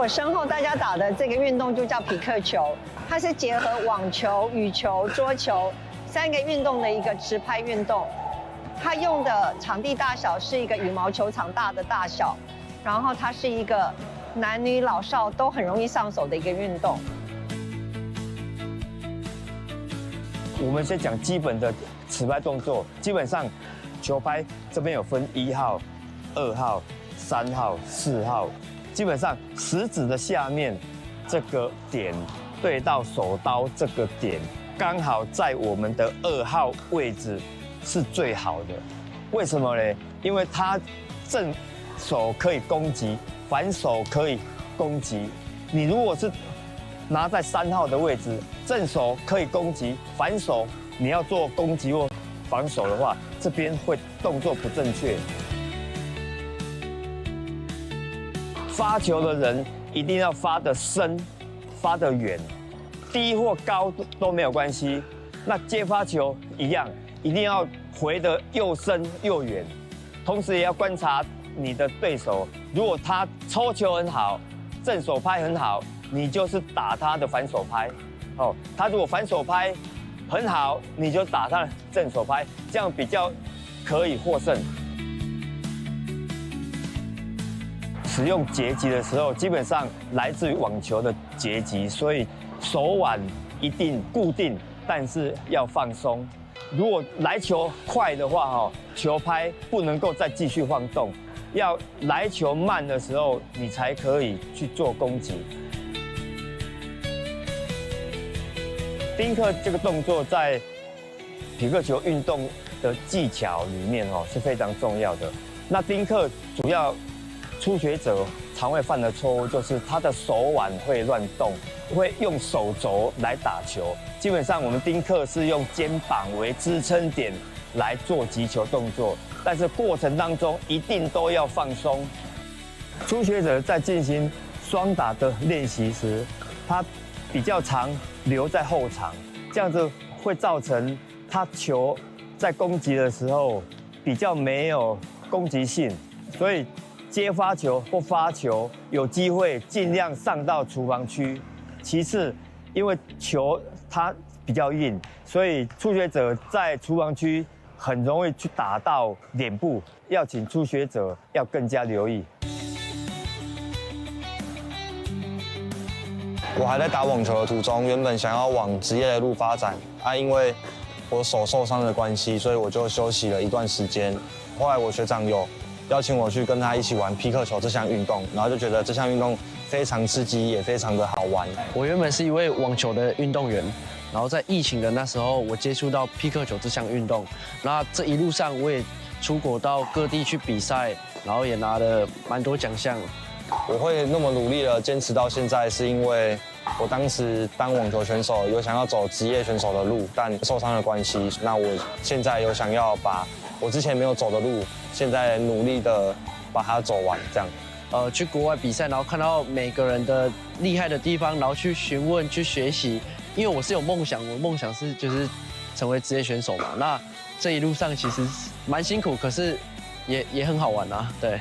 身后大家打的这个运动就叫匹克球，它是结合网球、羽球、桌球3个运动的一个直拍运动。它用的场地大小是一个羽毛球场大的大小，然后它是一个男女老少都很容易上手的一个运动。我们先讲基本的持拍动作，基本上球拍这边有分1号、2号、3号、4号，基本上食指的下面这个点对到手刀这个点，刚好在我们的2号位置是最好的。为什么呢？因为它正手可以攻击，反手可以攻击。你如果是拿在3号的位置，正手可以攻击，反手你要做攻击或防守的话，这边会动作不正确。发球的人一定要发得深，发得远，低或高都没有关系。那接发球一样，一定要回得又深又远，同时也要观察你的对手，如果他抽球很好，正手拍很好，你就是打他的反手拍。哦，他如果反手拍很好，你就打他的正手拍，这样比较可以获胜。使用截击的时候，基本上来自于网球的截击，所以手腕一定固定，但是要放松。如果来球快的话，球拍不能够再继续晃动，要来球慢的时候，你才可以去做攻击。丁克这个动作在匹克球运动的技巧里面是非常重要的。那丁克主要初学者常会犯的错误就是他的手腕会乱动，会用手肘来打球。基本上我们丁克是用肩膀为支撑点来做击球动作，但是过程当中一定都要放松。初学者在进行双打的练习时，他比较常留在后场，这样子会造成他球在攻击的时候比较没有攻击性，所以接发球或发球有机会尽量上到厨房区。其次，因为球它比较硬，所以初学者在厨房区很容易去打到脸部，要请初学者要更加留意。我还在打网球的途中，原本想要往职业的路发展，因为我手受伤的关系，所以我就休息了一段时间。后来我学长有邀请我去跟他一起玩匹克球这项运动，然后就觉得这项运动非常刺激，也非常的好玩。我原本是一位网球的运动员，然后在疫情的那时候，我接触到匹克球这项运动。那这一路上我也出国到各地去比赛，然后也拿了蛮多奖项。我会那么努力的坚持到现在，是因为我当时当网球选手有想要走职业选手的路，但受伤的关系，那我现在有想要把我之前没有走的路，现在努力的把它走完，这样。去国外比赛，然后看到每个人的厉害的地方，然后去询问、去学习。因为我是有梦想，我的梦想是就是成为职业选手嘛。那这一路上其实蛮辛苦，可是也很好玩啊，对。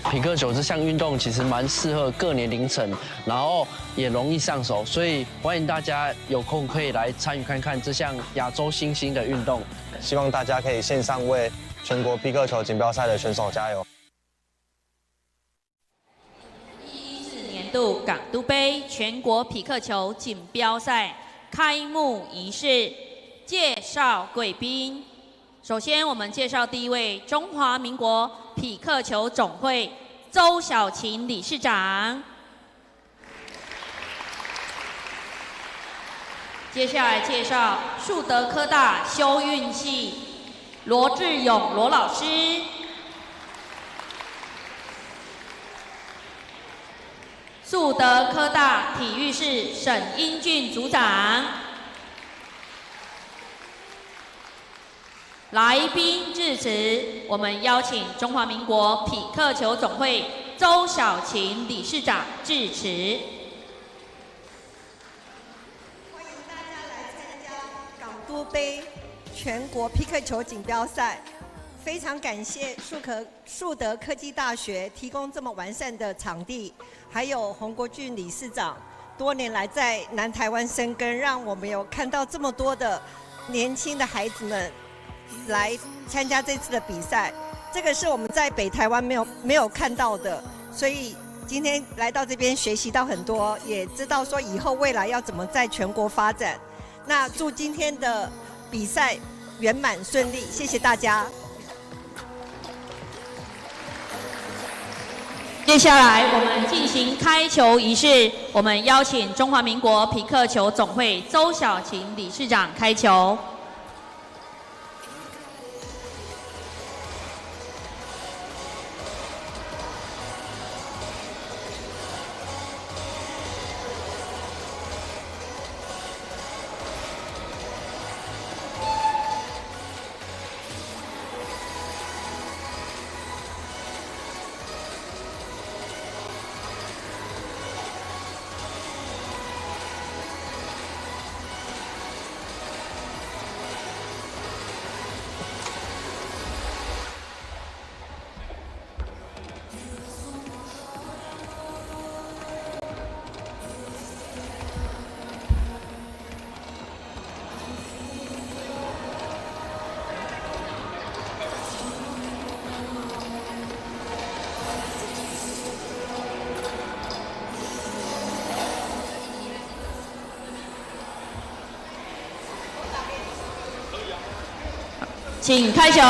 匹克球这项运动其实蛮适合各年龄层，然后也容易上手，所以欢迎大家有空可以来参与看看这项亚洲新兴的运动。希望大家可以线上为全国匹克球锦标赛的选手加油。2014年度港都杯全国匹克球锦标赛开幕仪式介绍贵宾。首先，我们介绍第一位中华民国匹克球总会周小琴理事长。接下来介绍树德科大修运系罗志勇罗老师。树德科大体育室沈英俊组长。来宾致辞，我们邀请中华民国匹克球总会周小琴理事长致辞。欢迎大家来参加港都杯全国匹克球锦标赛。非常感谢树德科技大学提供这么完善的场地，还有洪国俊理事长多年来在南台湾生根，让我们有看到这么多的年轻的孩子们来参加这次的比赛。这个是我们在北台湾没有看到的，所以今天来到这边学习到很多，也知道说以后未来要怎么在全国发展。那祝今天的比赛圆满顺利，谢谢大家。接下来我们进行开球仪式，我们邀请中华民国匹克球总会周小琴理事长开球。请开球。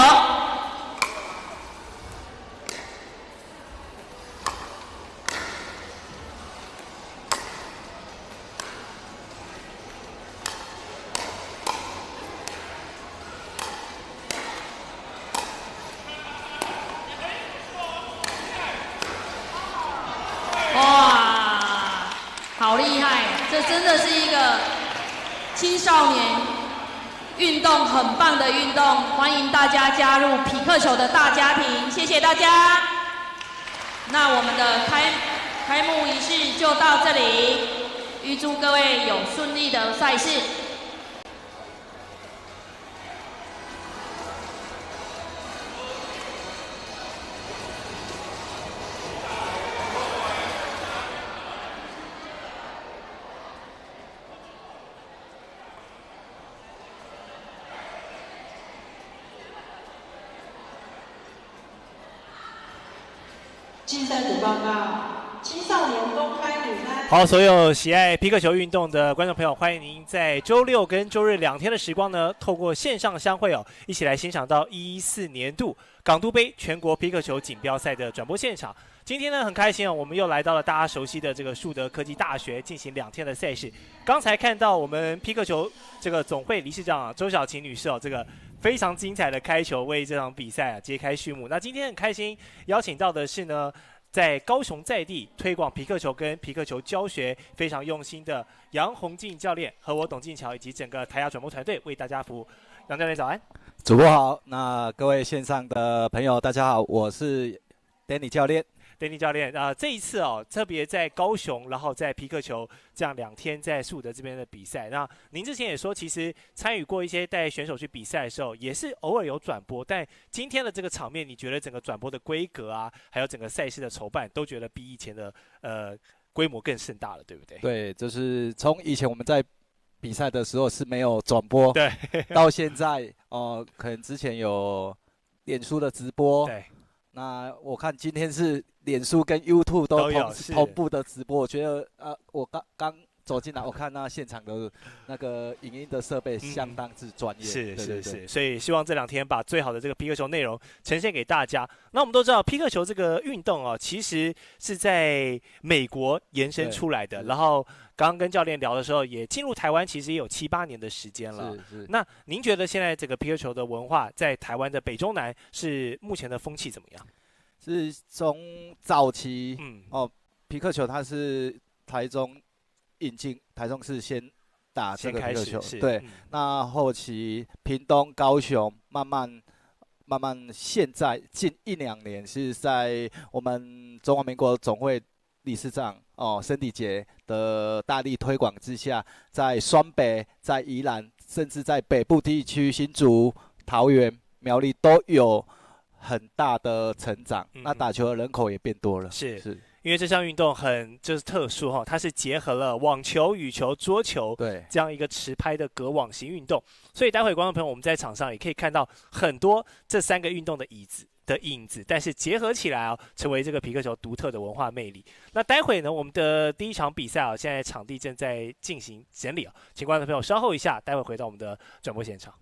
哇，好厉害！这真的是一个青少年运动很棒的运动，欢迎大家加入匹克球的大家庭，谢谢大家。那我们的开幕仪式就到这里，预祝各位有顺利的赛事。竞赛组报告：青少年公开女单。好，所有喜爱皮克球运动的观众朋友，欢迎您在周六跟周日2天的时光呢，透过线上相会哦，一起来欣赏到114年度港都杯全国皮克球锦标赛的转播现场。今天呢，很开心哦，我们又来到了大家熟悉的这个树德科技大学进行2天的赛事。刚才看到我们皮克球这个总会理事长周小琴女士哦，这个非常精彩的开球为这场比赛揭开序幕。那今天很开心邀请到的是呢，在高雄在地推广皮克球跟皮克球教学非常用心的杨宏进教练和我董进桥以及整个台亚转播团队为大家服务。杨教练早安。主播好，那各位线上的朋友大家好，我是 Danny 教练。Danny 教练这一次哦，特别在高雄，然后在皮克球这样2天在树德这边的比赛。那您之前也说，其实参与过一些带选手去比赛的时候，也是偶尔有转播。但今天的这个场面，你觉得整个转播的规格啊，还有整个赛事的筹办，都觉得比以前的规模更盛大了，对不对？对，就是从以前我们在比赛的时候是没有转播，对，到现在可能之前有脸书的直播，对。那我看今天是脸书跟 YouTube 都同步的直播，我觉得我刚走进来，我看那现场的那个影音的设备相当之专业，是，所以希望这2天把最好的这个皮克球内容呈现给大家。那我们都知道皮克球这个运动哦，其实是在美国延伸出来的，然后刚刚跟教练聊的时候，也进入台湾，其实也有7、8年的时间了。是。那您觉得现在这个皮克球的文化在台湾的北中南是目前的风气怎么样？是从早期皮克球它是台中引进，台中是先打这个皮克球，对。那后期屏东、高雄慢慢，现在近1、2年是在我们中华民国总会理事长申迪杰的大力推广之下，在双北、在宜兰，甚至在北部地区新竹、桃园、苗栗都有很大的成长，那打球的人口也变多了。是。因为这项运动就是特殊哈，它是结合了网球、羽球、桌球这样一个持拍的隔网型运动，所以待会观众朋友我们在场上也可以看到很多这3个运动的影子，但是结合起来成为这个皮克球独特的文化魅力。那待会呢，我们的第1场比赛现在场地正在进行整理请观众朋友稍后一下，待会回到我们的转播现场。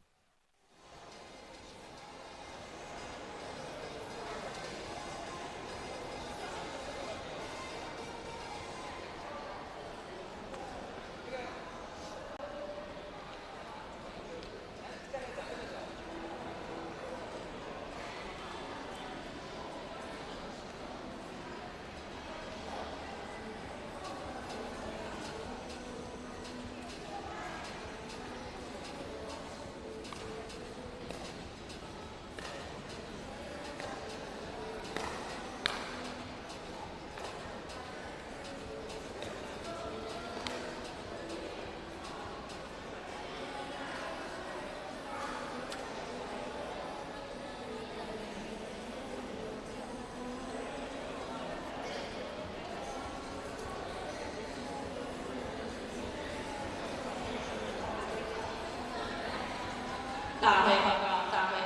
大会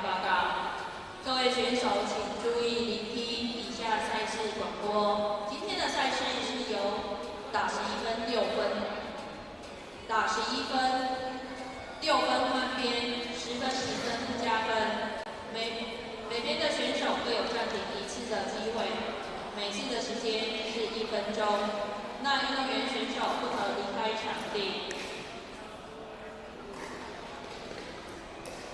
报告，各位选手请注意聆听以下赛事广播。今天的赛事是由打11分、6分、打11分、6分换边、10分、10分附加分，每边的选手各有暂停1次的机会，每次的时间是1分钟。那运动员选手不可离开场地。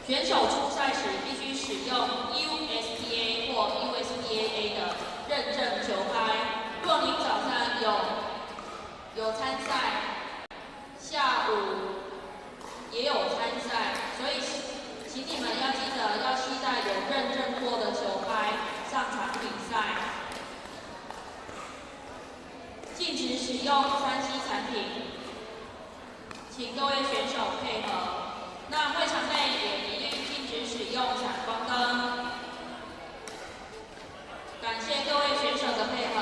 选手出赛时必须使用 USTA 或 USDAA 的认证球拍。若您早上有参赛，下午也有参赛，所以请你们要记得要携带有认证过的球拍上场比赛。禁止使用3C 产品，请各位选手配合。那会场内也一律禁止使用闪光灯。感谢各位选手的配合。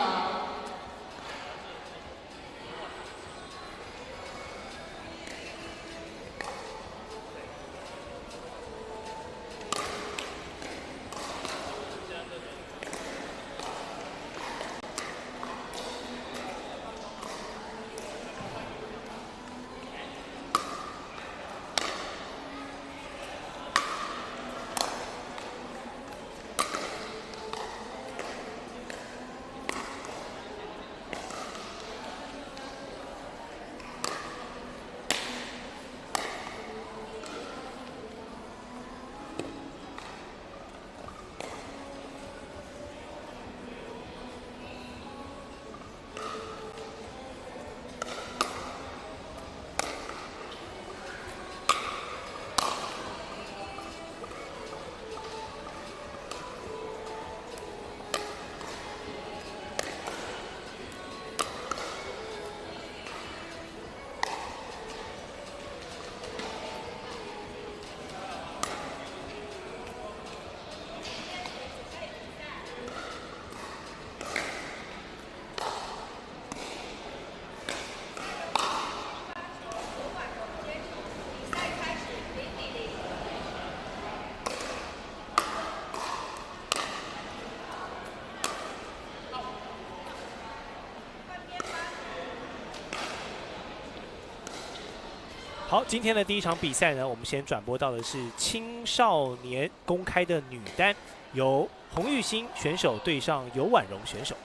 好，今天的第1场比赛呢，我们先转播到的是青少年公开的女单，由洪玉欣选手对上尤婉容选手。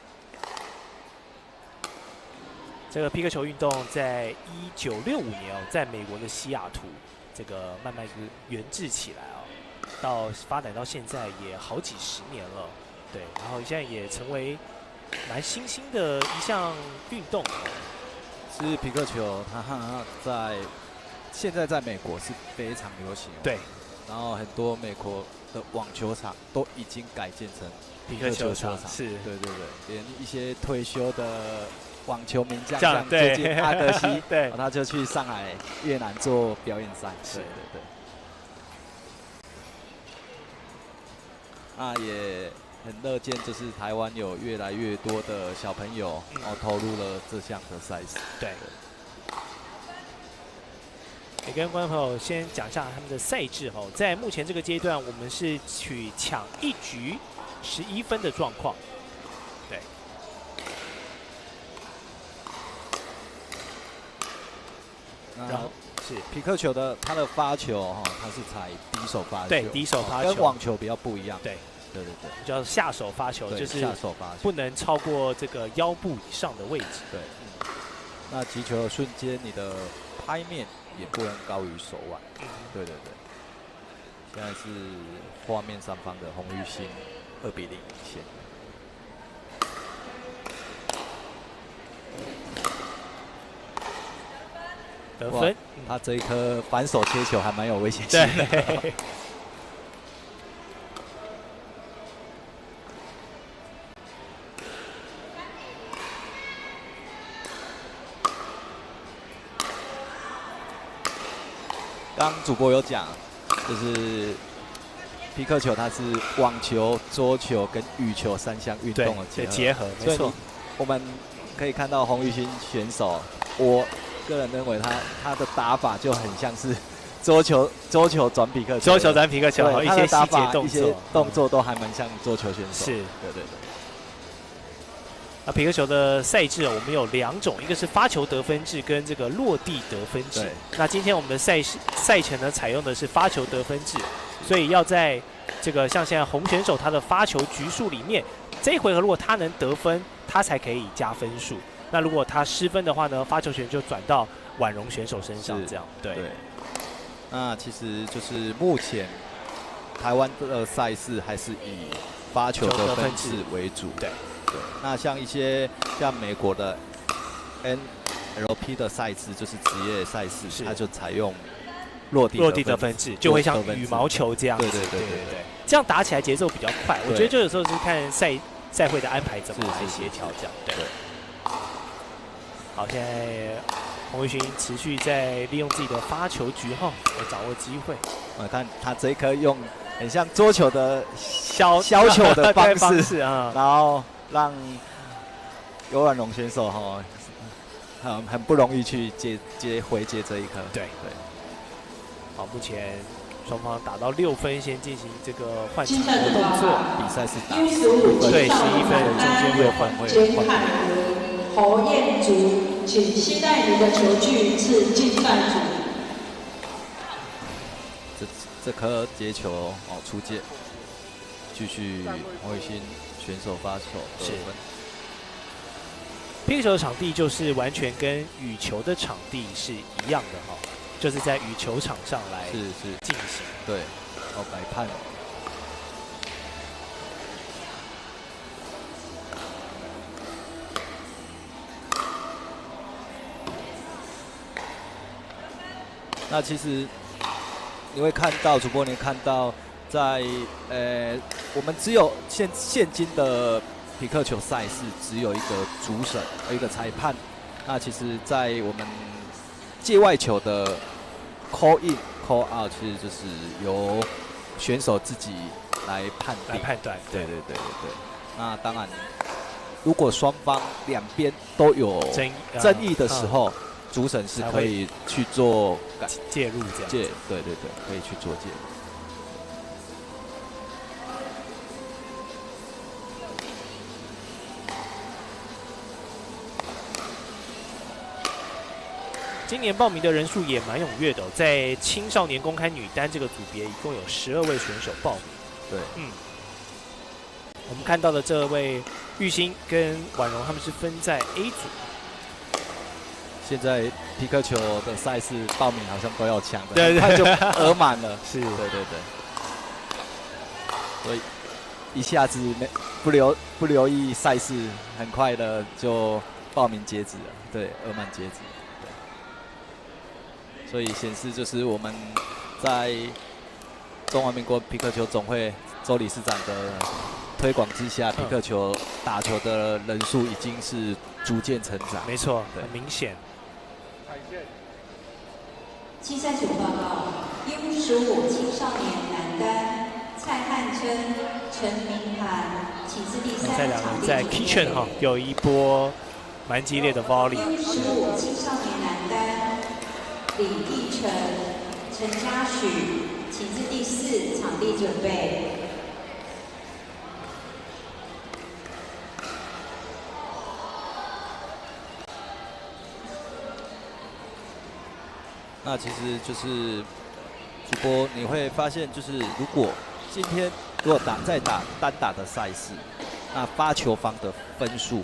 这个皮克球运动在1965年在美国的西雅图这个慢慢源自起来到发展到现在也好几十年了，对，然后现在也成为蛮新兴的一项运动。是皮克球，它现在在美国是非常流行，对，然后很多美国的网球场都已经改建成皮克球场，是，对，连一些退休的网球名将，像最近阿格西，对，他就去上海、越南做表演赛，对。那也很乐见，就是台湾有越来越多的小朋友投入了这项的赛事。对。也跟观众朋友先讲一下他们的赛制哈，在目前这个阶段，我们是取抢1局11分的状况。对。然后是匹克球的它的发球它是采低手发球，对，低手发球跟网球比较不一样。对。对，叫下手发球，就是下手发球，不能超过这个腰部以上的位置。对，那击球的瞬间，你的拍面也不能高于手腕。对。现在是画面上方的洪玉兴2比0领先。得分，他这一颗反手切球还蛮有危险性的。刚主播有讲，就是匹克球它是网球、桌球跟羽球3项运动的结合，没错。我们可以看到洪玉兴选手，我个人认为他的打法就很像是桌球转匹克球，桌球转匹克球，一些细节一些动作都还蛮像桌球选手。是，对。那匹克球的赛制我们有2种，一个是发球得分制跟这个落地得分制。那今天我们的赛程呢，采用的是发球得分制，所以要在这个像现在洪选手他的发球局数里面，这一回合如果他能得分，他才可以加分数。那如果他失分的话呢，发球权就转到婉容选手身上，这样对。那其实就是目前台湾的赛事还是以发球得分制为主。对。那像一些像美国的 NLP 的赛制，就是职业赛事，它就采用落地得分制，就会像羽毛球这样子。对，这样打起来节奏比较快。我觉得就有时候是看赛会的安排怎么来协调这样。对。好，现在洪玉勋持续在利用自己的发球局来掌握机会。我看他这一颗用很像桌球的削球的方式啊，然后让尤婉容选手很不容易去回接这一颗。对。好，目前双方打到6分，先进行这个换场的动作。比赛是打11分，对，11分，中间会换。侯彦竹，请携带你的球具至竞赛组。这颗接球出界，继续洪玉兴选手发球得分。匹克球的场地就是完全跟羽球的场地是一样的就是在羽球场上来进行。对，摆判。那其实你会看到主播，你看到在我们只有现今的匹克球赛事只有一个主审，有一个裁判。那其实，在我们界外球的 call in、call out， 其实就是由选手自己来判断。对。那当然，如果双方两边都有争议的时候，主审是可以去做介入这样。对，可以去做介入。今年报名的人数也蛮踊跃的在青少年公开女单这个组别，一共有12位选手报名。对，我们看到的这位玉兴跟婉容，他们是分在 A 组。现在匹克球的赛事报名好像都要抢的，对，就额满了。是，对。所以一下子不留意赛事，很快的就报名截止了，对，额满截止。所以显示就是我们在中华民国匹克球总会周理事长的推广之下，匹克球打球的人数已经是逐渐成长。没错，很明显。竞赛组报告：U15青少年男单蔡汉琛、陈明涵，请自第3在两人在 kitchen 哈有一波蛮激烈的 volley。15青少年男单，李义成、陈嘉许，请自第4场地准备。那其实就是主播你会发现，就是如果今天再打单打的赛事，那发球方的分数，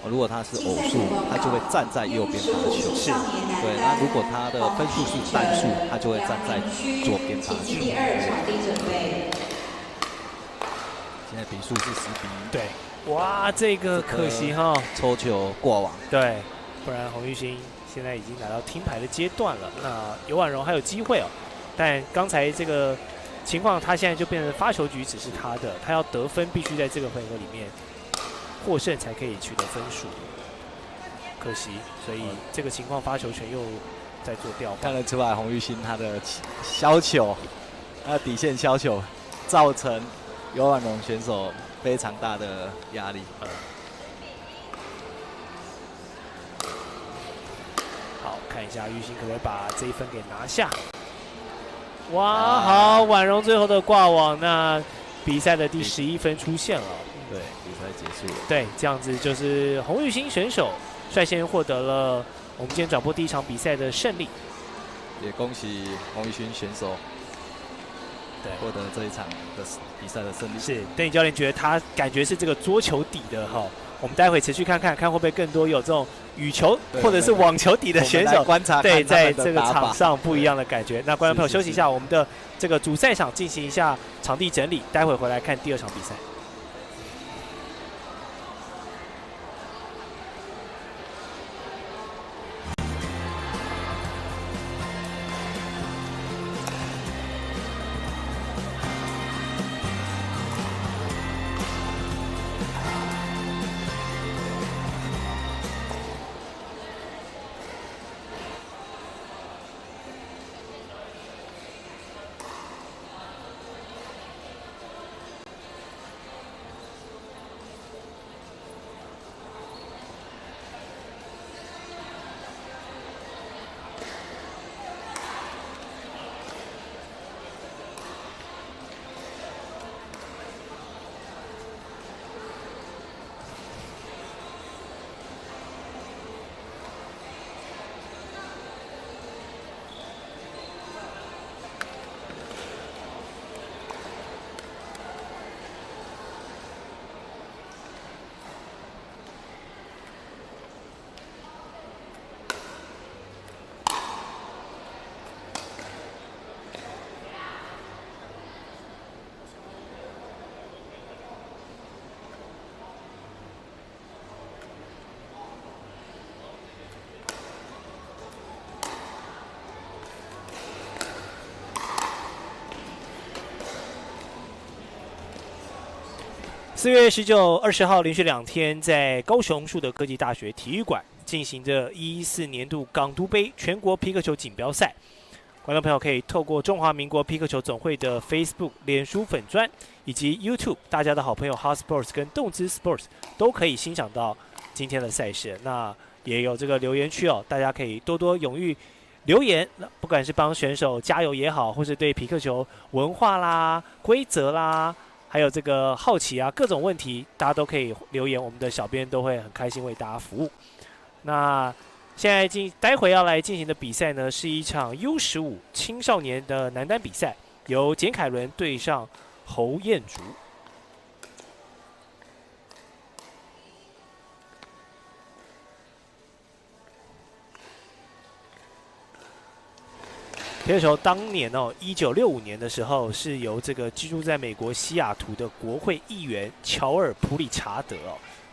如果他是偶数，他就会站在右边发球。是，对。那如果他的分数是单数，他就会站在左边发球。第2场地准备。现在比数是10比1。对。哇，这个可惜哈，抽球挂网。对，不然洪玉兴现在已经来到听牌的阶段了。那尤婉容还有机会哦，但刚才这个情况，他现在就变成发球局只是他的，他要得分必须在这个回合里面获胜才可以取得分数。可惜，所以这个情况发球权又在做调换。看得出来，洪玉兴他的削球，他的底线削球，造成尤婉容选手非常大的压力。好，看一下玉兴可不可以把这一分给拿下。哇，好，婉容最后的挂网，那比赛的第11分出现了。对，比赛结束了。对，这样子就是洪玉兴选手率先获得了我们今天转播第1场比赛的胜利。也恭喜洪玉兴选手，对，获得这一场的比赛的胜利。是，邓宇教练觉得他感觉是这个桌球底的哈。我们待会持续看看会不会更多有这种羽球或者是网球底的选手，观察对，在这个场上不一样的感觉。那观众朋友休息一下，我们的这个主赛场进行一下场地整理，待会回来看第2场比赛。4月19、20号连续2天，在高雄树德科技大学体育馆进行着114年度港都杯全国皮克球锦标赛。观众朋友可以透过中华民国皮克球总会的 Facebook、脸书粉专以及 YouTube 大家的好朋友 Hot Sports 跟动资 Sports 都可以欣赏到今天的赛事。那也有这个留言区哦，大家可以多多踊跃留言，不管是帮选手加油也好，或是对皮克球文化啦、规则啦，还有这个好奇啊，各种问题，大家都可以留言，我们的小编都会很开心为大家服务。那现在待会要来进行的比赛呢，是一场 U15 青少年的男单比赛，由简凯伦对上侯彦竹。皮克球当年1965年的时候，是由这个居住在美国西雅图的国会议员乔尔·普里查德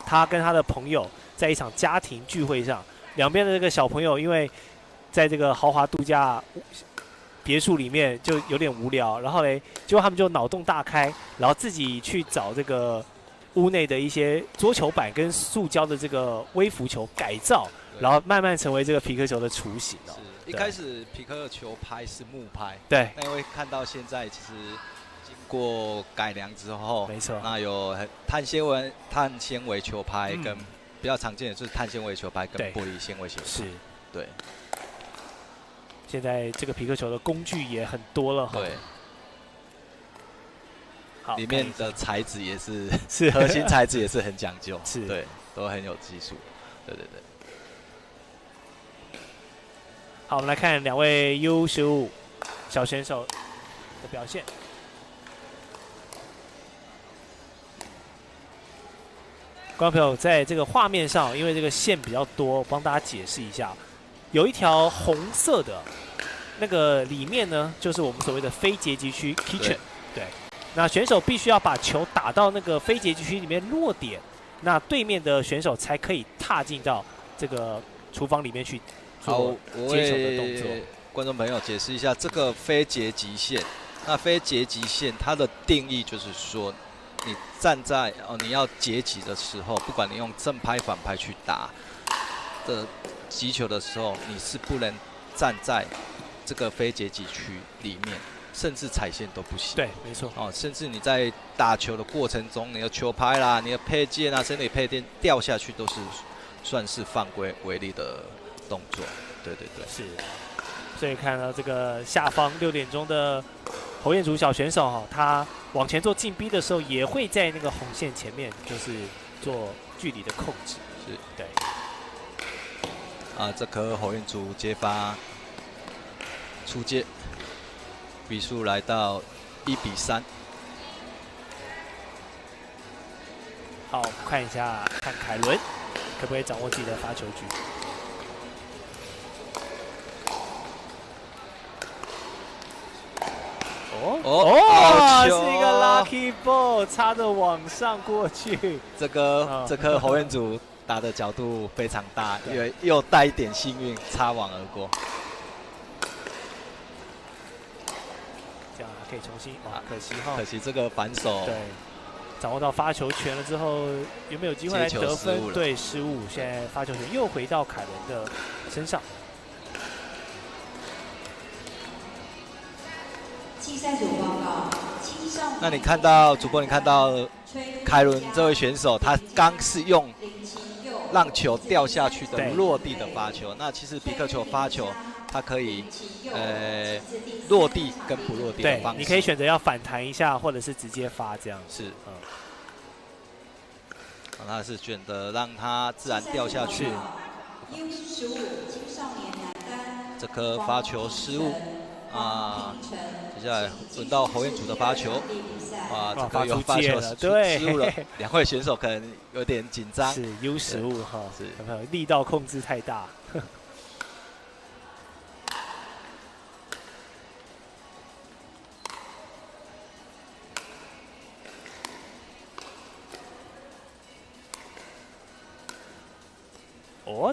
他跟他的朋友在一场家庭聚会上，两边的这个小朋友因为在这个豪华度假别墅里面就有点无聊，然后嘞，结果他们就脑洞大开，然后自己去找这个屋内的一些桌球板跟塑胶的这个微浮球改造，然后慢慢成为这个皮克球的雏形一开始皮克球拍是木拍，对，但因为看到现在其实经过改良之后，没错，那有碳纤维球拍跟比较常见的就是碳纤维球拍跟玻璃纤维球拍。是，对。现在这个皮克球的工具也很多了哈。对。好，里面的材质也是是核心材质也是很讲究，是，对，都很有技术。对对对。好，我们来看2位 U15小选手的表现。观众朋友，在这个画面上，因为这个线比较多，我帮大家解释一下。有一条红色的，那个里面呢，就是我们所谓的非截击区 kitchen。对。那选手必须要把球打到那个非截击区里面落点，那对面的选手才可以踏进到这个厨房里面去做接球的动作。观众朋友解释一下这个非截击线。那非截击线它的定义就是说，你站在你要截击的时候，不管你用正拍反拍去打的击球的时候，你是不能站在这个非截击区里面，甚至踩线都不行。对，没错。甚至你在打球的过程中，你的球拍啦、你的配件啊、身体配件掉下去，都是算是犯规违例的动作。对对对。是。所以看到这个下方6点钟的侯彦祖小选手哈，他往前做进逼的时候，也会在那个红线前面，就是做距离的控制。是，对。这颗侯彦祖接发出界，比数来到1比3。好，看一下，看凯伦可不可以掌握自己的发球局。是一个 lucky ball， 插着往上过去。这颗侯彦祖打的角度非常大，又带一点幸运，擦网而过。这样可以重新可惜哈，可惜这个反手。对，掌握到发球权了之后，有没有机会来得分？对，失误。现在发球权又回到凯伦的身上。竞赛组报告，那你看到主播，你看到凯伦这位选手，他刚是用让球掉下去的落地的发球。那其实皮克球发球，它可以落地跟不落地的方式。对，你可以选择要反弹一下，或者是直接发这样。是，他是选择让它自然掉下去。这颗发球失误。接下来轮到侯彦祖的发球，这个有发球失误了，2位选手可能有点紧张。是 U15哈，有没有力道控制太大？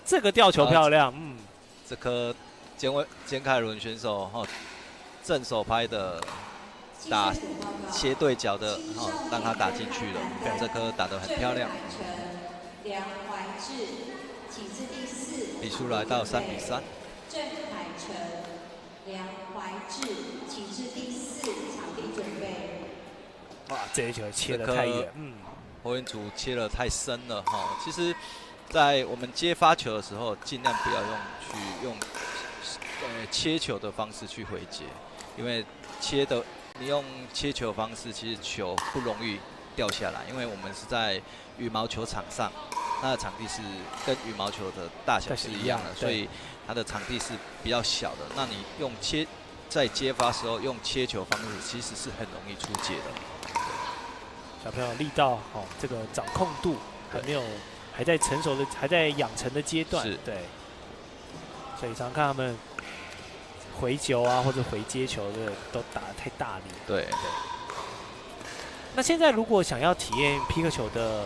这个吊球漂亮，这颗简凯伦选手正手拍的打斜对角的，让他打进去了。这颗打得很漂亮。比数来到3比3。郑海成、梁怀志，请至第4场地准备。哇，这一球切得太远，侯彦祖切得太深了哈。其实，在我们接发球的时候，尽量不要用切球的方式去回接。因为你用切球方式，其实球不容易掉下来，因为我们是在羽毛球场上，它的场地是跟羽毛球的大小是一样的，所以它的场地是比较小的。那你在接发时候用切球方式，其实是很容易出界的。小朋友力道这个掌控度还在成熟的，还在养成的阶段。是，对。所以常看他们回球啊，或者回接球的都打得太大力。对。那现在如果想要体验皮克球的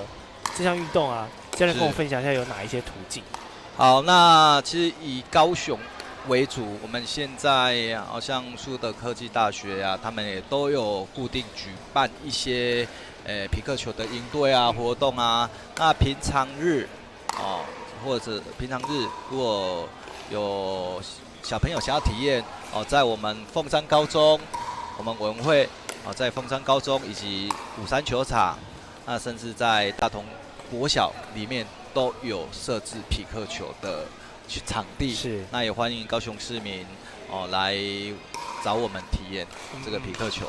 这项运动啊，教练跟我分享一下有哪一些途径？好，那其实以高雄为主，我们现在好像树德科技大学啊，他们也都有固定举办一些皮克球的营队啊活动啊。那平常日或者平常日如果有小朋友想要体验在我们凤山高中，我们文会在凤山高中以及武山球场，那甚至在大同国小里面都有设置匹克球的场地。是，那也欢迎高雄市民来找我们体验这个匹克球。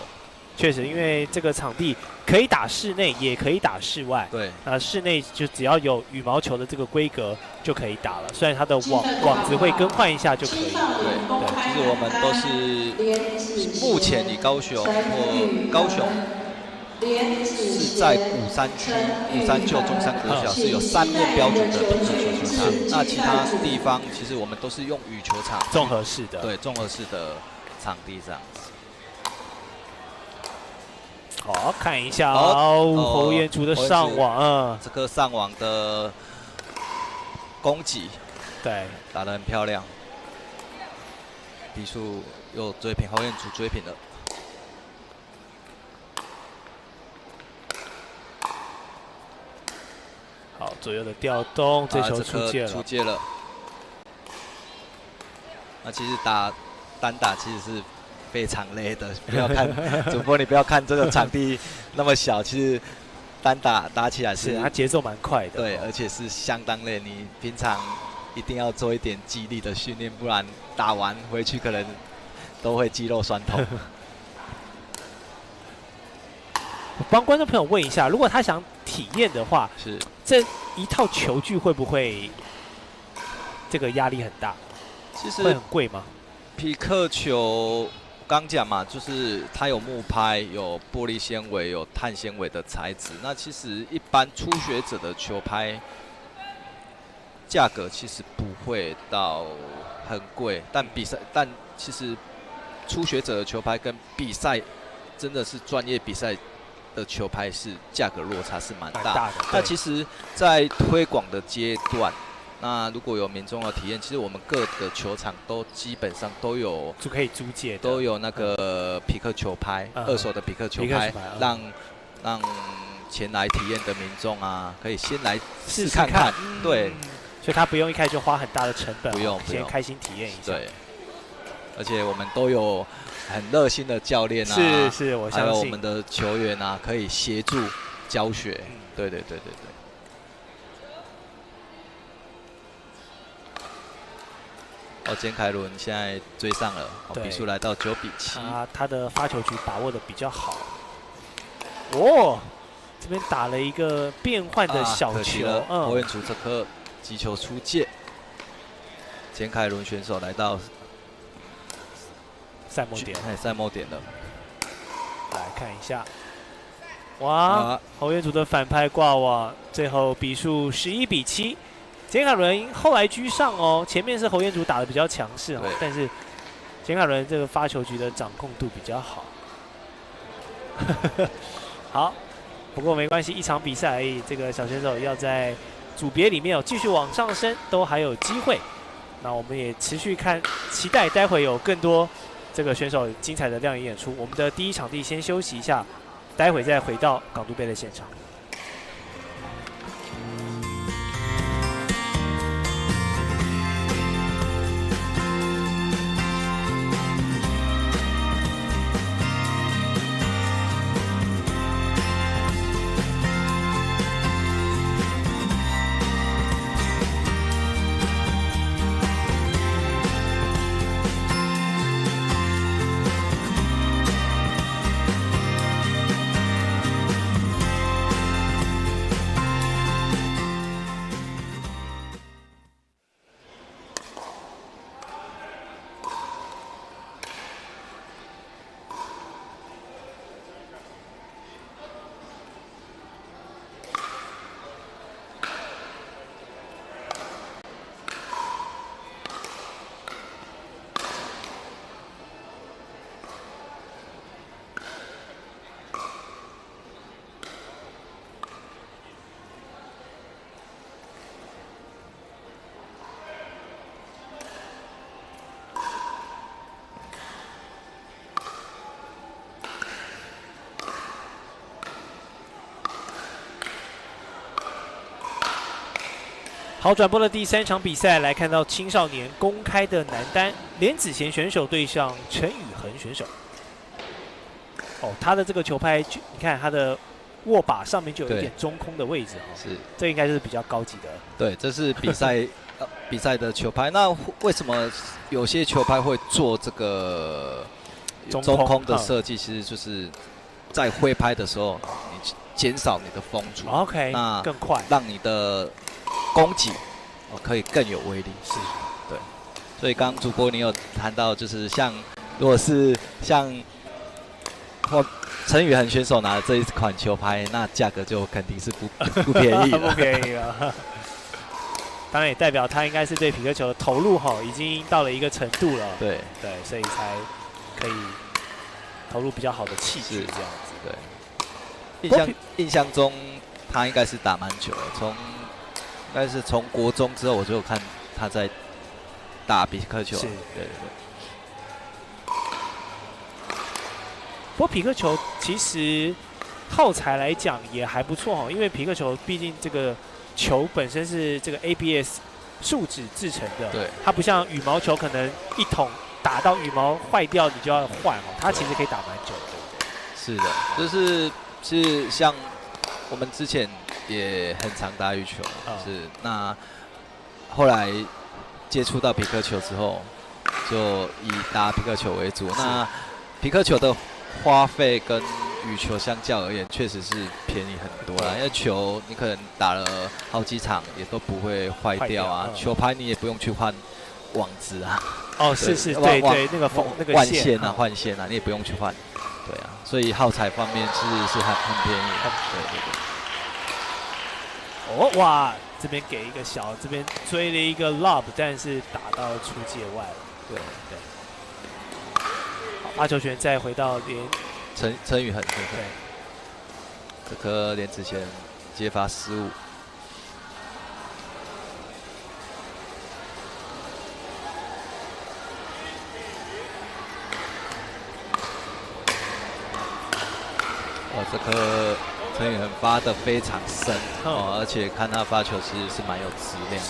确实，因为这个场地可以打室内，也可以打室外。对，室内就只要有羽毛球的这个规格就可以打了，虽然它的网子会更换一下就可以。对，其实我们都是目前以高雄或高雄是在鼓山区、鼓山旧中山国小是有3面标准的匹克球球场，那其他地方其实我们都是用羽球场，综合式的。对，综合式的场地这样子。好，看一下侯彦竹的上网，这个上网的攻击，对，打得很漂亮，比数又追平，侯彦竹追平了。好，左右的调动，这球出界了。那其实单打其实是非常累的，不要看主播，你不要看这个场地那么小，其实单打起来是它节奏蛮快的，对，而且是相当累。你平常一定要做一点肌力的训练，不然打完回去可能都会肌肉酸痛。我帮观众朋友问一下，如果他想体验的话，是这一套球具会不会这个压力很大？其实会很贵吗？匹克球刚讲嘛，就是它有木拍、有玻璃纤维、有碳纤维的材质。那其实一般初学者的球拍价格其实不会到很贵，但其实初学者的球拍跟比赛真的是专业比赛的球拍是价格落差是蛮大的。那其实，在推广的阶段，那如果有民众要体验，其实我们各个球场都基本上都有就可以租借，都有那个匹克球拍，二手的匹克球拍，让前来体验的民众啊，可以先来试看看。对，所以他不用一开始就花很大的成本，不用先开心体验一下。对，而且我们都有很热心的教练啊，是，我相信，还有我们的球员啊，可以协助教学。对。简凯伦现在追上了，比数来到9比7。他的发球局把握的比较好。这边打了一个变换的小球，侯彦竹这颗击球出界。简凯伦选手来到赛末点，赛末点了。来看一下，侯彦竹的反拍挂网，最后比数11比7。简凯伦后来居上哦，前面是侯彦竹打得比较强势哦，但是简凯伦这个发球局的掌控度比较好。好，不过没关系，一场比赛而已，这个小选手要在组别里面继续往上升，都还有机会。那我们也持续期待待会有更多这个选手精彩的亮眼演出。我们的第一场地先休息一下，待会再回到港都杯的现场。好，转播的第3场比赛，来看到青少年公开的男单，连子贤选手对上陈宇恒选手。哦，他的这个球拍，你看他的握把上面就有一点中空的位置哦。是，这应该就是比较高级的。对，这是比赛比赛的球拍。那为什么有些球拍会做这个中空的设计？其实就是在挥拍的时候，你减少你的风阻 ，OK， 那更快，让你的攻击可以更有威力。是，对。所以刚刚主播你有谈到，就是如果是像陈宇恒选手拿的这一款球拍，那价格就肯定是不便宜了，不便宜了。当然也代表他应该是对匹克球的投入已经到了一个程度了。对，所以才可以投入比较好的器具这样子。对，印象中他应该是打蛮久了，应该是从国中之后我就有看他在打匹克球。对。不过匹克球其实耗材来讲也还不错因为匹克球毕竟这个球本身是这个 ABS 树脂制成的，对，它不像羽毛球可能一桶打到羽毛坏掉你就要换它其实可以打蛮久的，对不对？是的，是像我们之前也很常打羽球，是那后来接触到匹克球之后，就以打匹克球为主。那匹克球的花费跟羽球相较而言，确实是便宜很多啦。因为球你可能打了好几场也都不会坏掉啊，球拍你也不用去换网子啊。哦，是，对，那个换线啊，你也不用去换。对啊，所以耗材方面是很便宜。对。哇，这边给一个小，这边追了一个 lob， 但是打到出界外了。对。好，发球权再回到陈宇恒，对，这颗连子贤接发失误。这颗陈宇恒发的非常深而且看他发球其实是蛮有质量，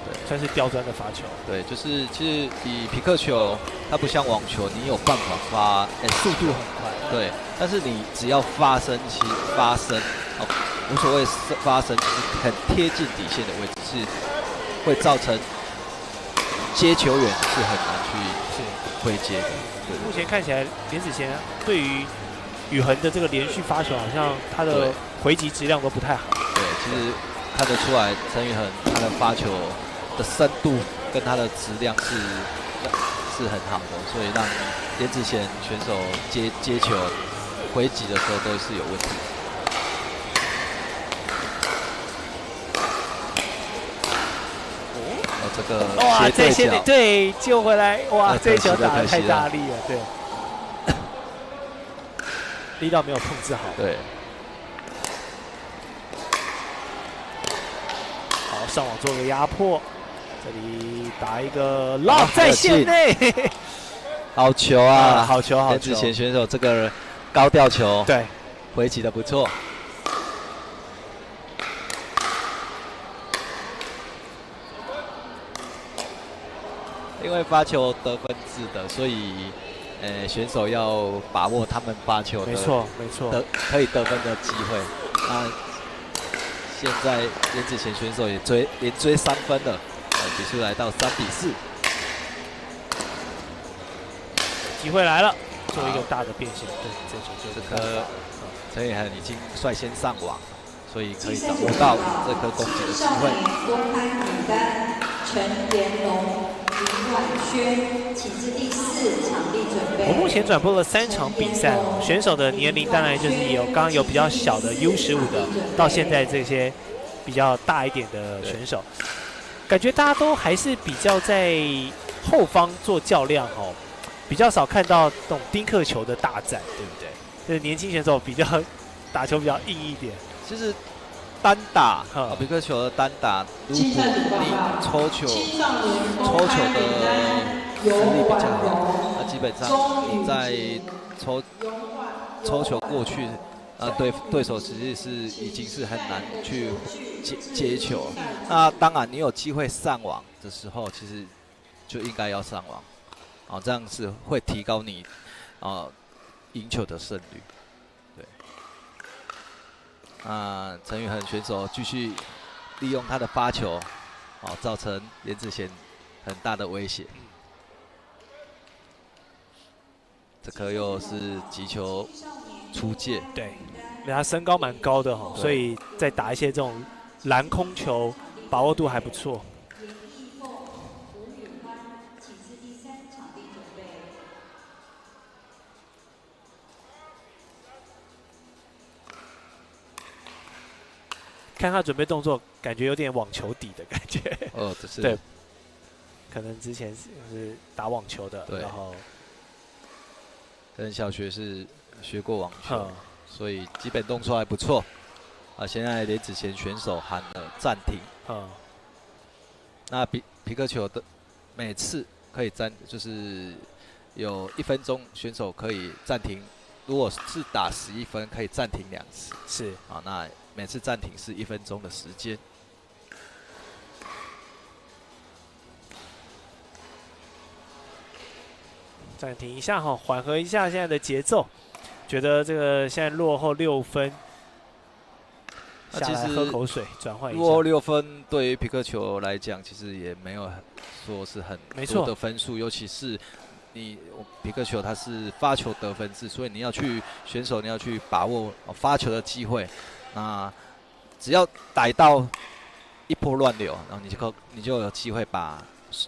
对，算是刁钻的发球。对，就是其实以匹克球，它不像网球，你有办法发，速度很快。对，但是你只要发生无所谓发生，就是很贴近底线的位置，是会造成接球员是很难去挥接的。对，目前看起来连子贤对于宇恒的这个连续发球，好像他的回击质量都不太好。对，其实看得出来陈宇恒他的发球的深度跟他的质量是很好的，所以让连子贤选手接球回击的时候都是有问题。这个哇，这些对救回来，哇，这一球打得太大力了，对，力道没有控制好。对。好，上网做个压迫，这里打一个lob在线内，好球啊！好球！连子贤选手这个高吊球，对，回击的不错。因为发球得分制的，所以选手要把握他们发球的，没错，可以得分的机会。那现在连子贤选手也连追3分了，比数来到3-4。机会来了，做一个大的变现。对，这颗陈宇恒已经率先上网，所以可以掌握到这颗攻击的机会。公开名单：陈延龙、林婉萱，请至第4场地准备。我目前转播了3场比赛，选手的年龄当然就是刚刚有比较小的 U15的，到现在这些比较大一点的选手，感觉大家都还是比较在后方做较量比较少看到这种丁克球的大战，对不对？就是年轻选手比较打球比较硬一点。其实单打匹克球的单打，如果你抽球的实力比较好，那基本上你在抽球过去，对手其实是已经是很难去接球。那当然，你有机会上网的时候，其实就应该要上网。这样是会提高你赢球的胜率。对，那陈宇恒选手继续利用他的发球，造成连子贤很大的威胁。这颗又是击球出界，对，因为他身高蛮高的哈，所以在打一些这种篮空球，把握度还不错。看他准备动作，感觉有点网球底的感觉。这是对，可能之前是打网球的，然后跟小学是学过网球，所以基本动作还不错。现在连子贤选手喊了暂停。那皮克球的每次可以就是有1分钟，选手可以暂停。如果是打11分，可以暂停2次。是那每次暂停是1分钟的时间。暂停一下哈，缓和一下现在的节奏。觉得这个现在落后6分，下来喝口水，转换一下。落后6分对于皮克球来讲，其实也没有说是很多的分数，尤其是皮克球它是发球得分制，所以选手你要去把握发球的机会。那只要逮到一波乱流，然后你就有机会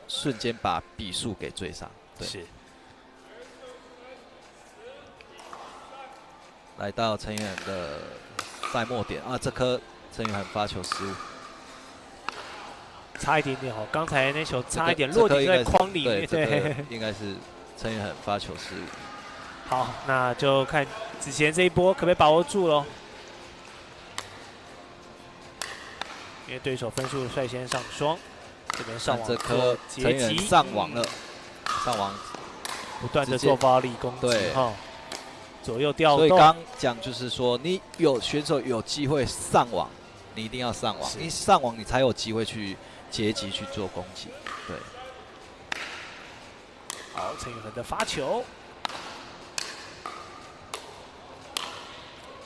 瞬间把比数给追上。对，是。来到陈宇恒的赛末点这颗陈宇恒发球失误，差一点点哦，刚才那球差一点落地在框里面，对，应该是陈宇恒发球失误。好，那就看子贤这一波可不可以把握住喽？因为对手分数率先上双，这边上网这颗陈宇恒上网了，上网不断的做发力攻击哈。左右调动，所以刚讲就是说，选手有机会上网，你一定要上网，你上网你才有机会去截击去做攻击。对。好，陈宇恒的发球，